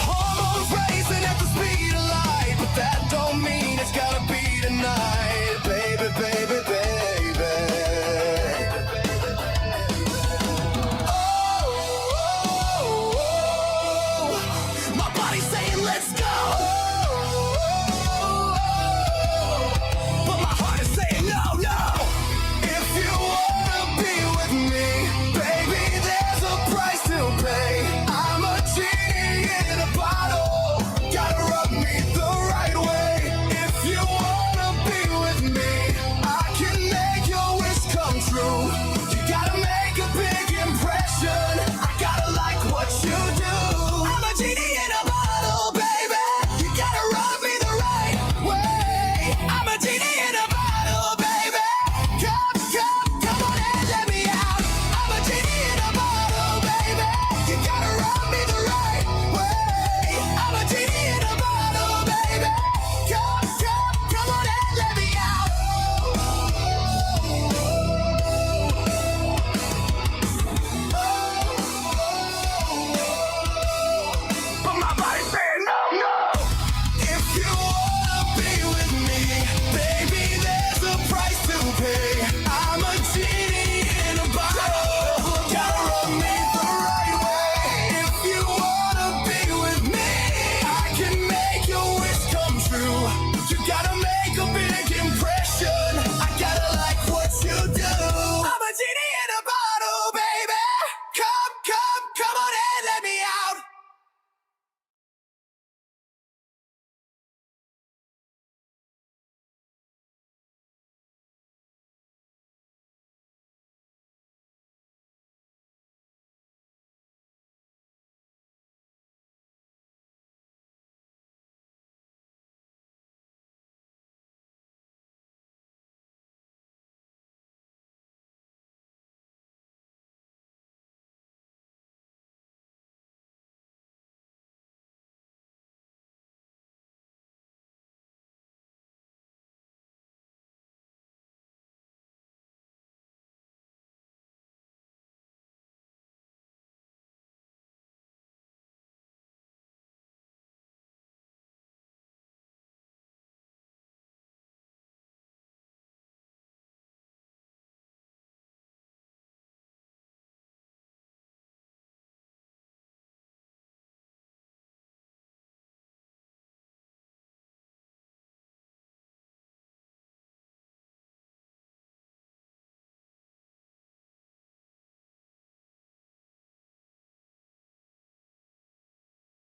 Hormones racing at the speed of light, but that don't mean it's gotta be tonight. Baby, baby, baby. Oh, my body's saying let's go. But my heart is saying no, no. If you wanna be with me, baby, there's a price to pay. I'm a genie in a bottle, gotta rub me the right way. If you wanna be with me, I can make your wish come true. You gotta make a big impression, I gotta like what you do. I'm a genie in a bottle, baby, you gotta rub me the right way. I'm a genie in a bottle, baby. Come on and let me out. I'm a genie in a bottle, baby. You gotta rub me the right way. I'm a genie in a bottle, baby. Come on and let me out. But my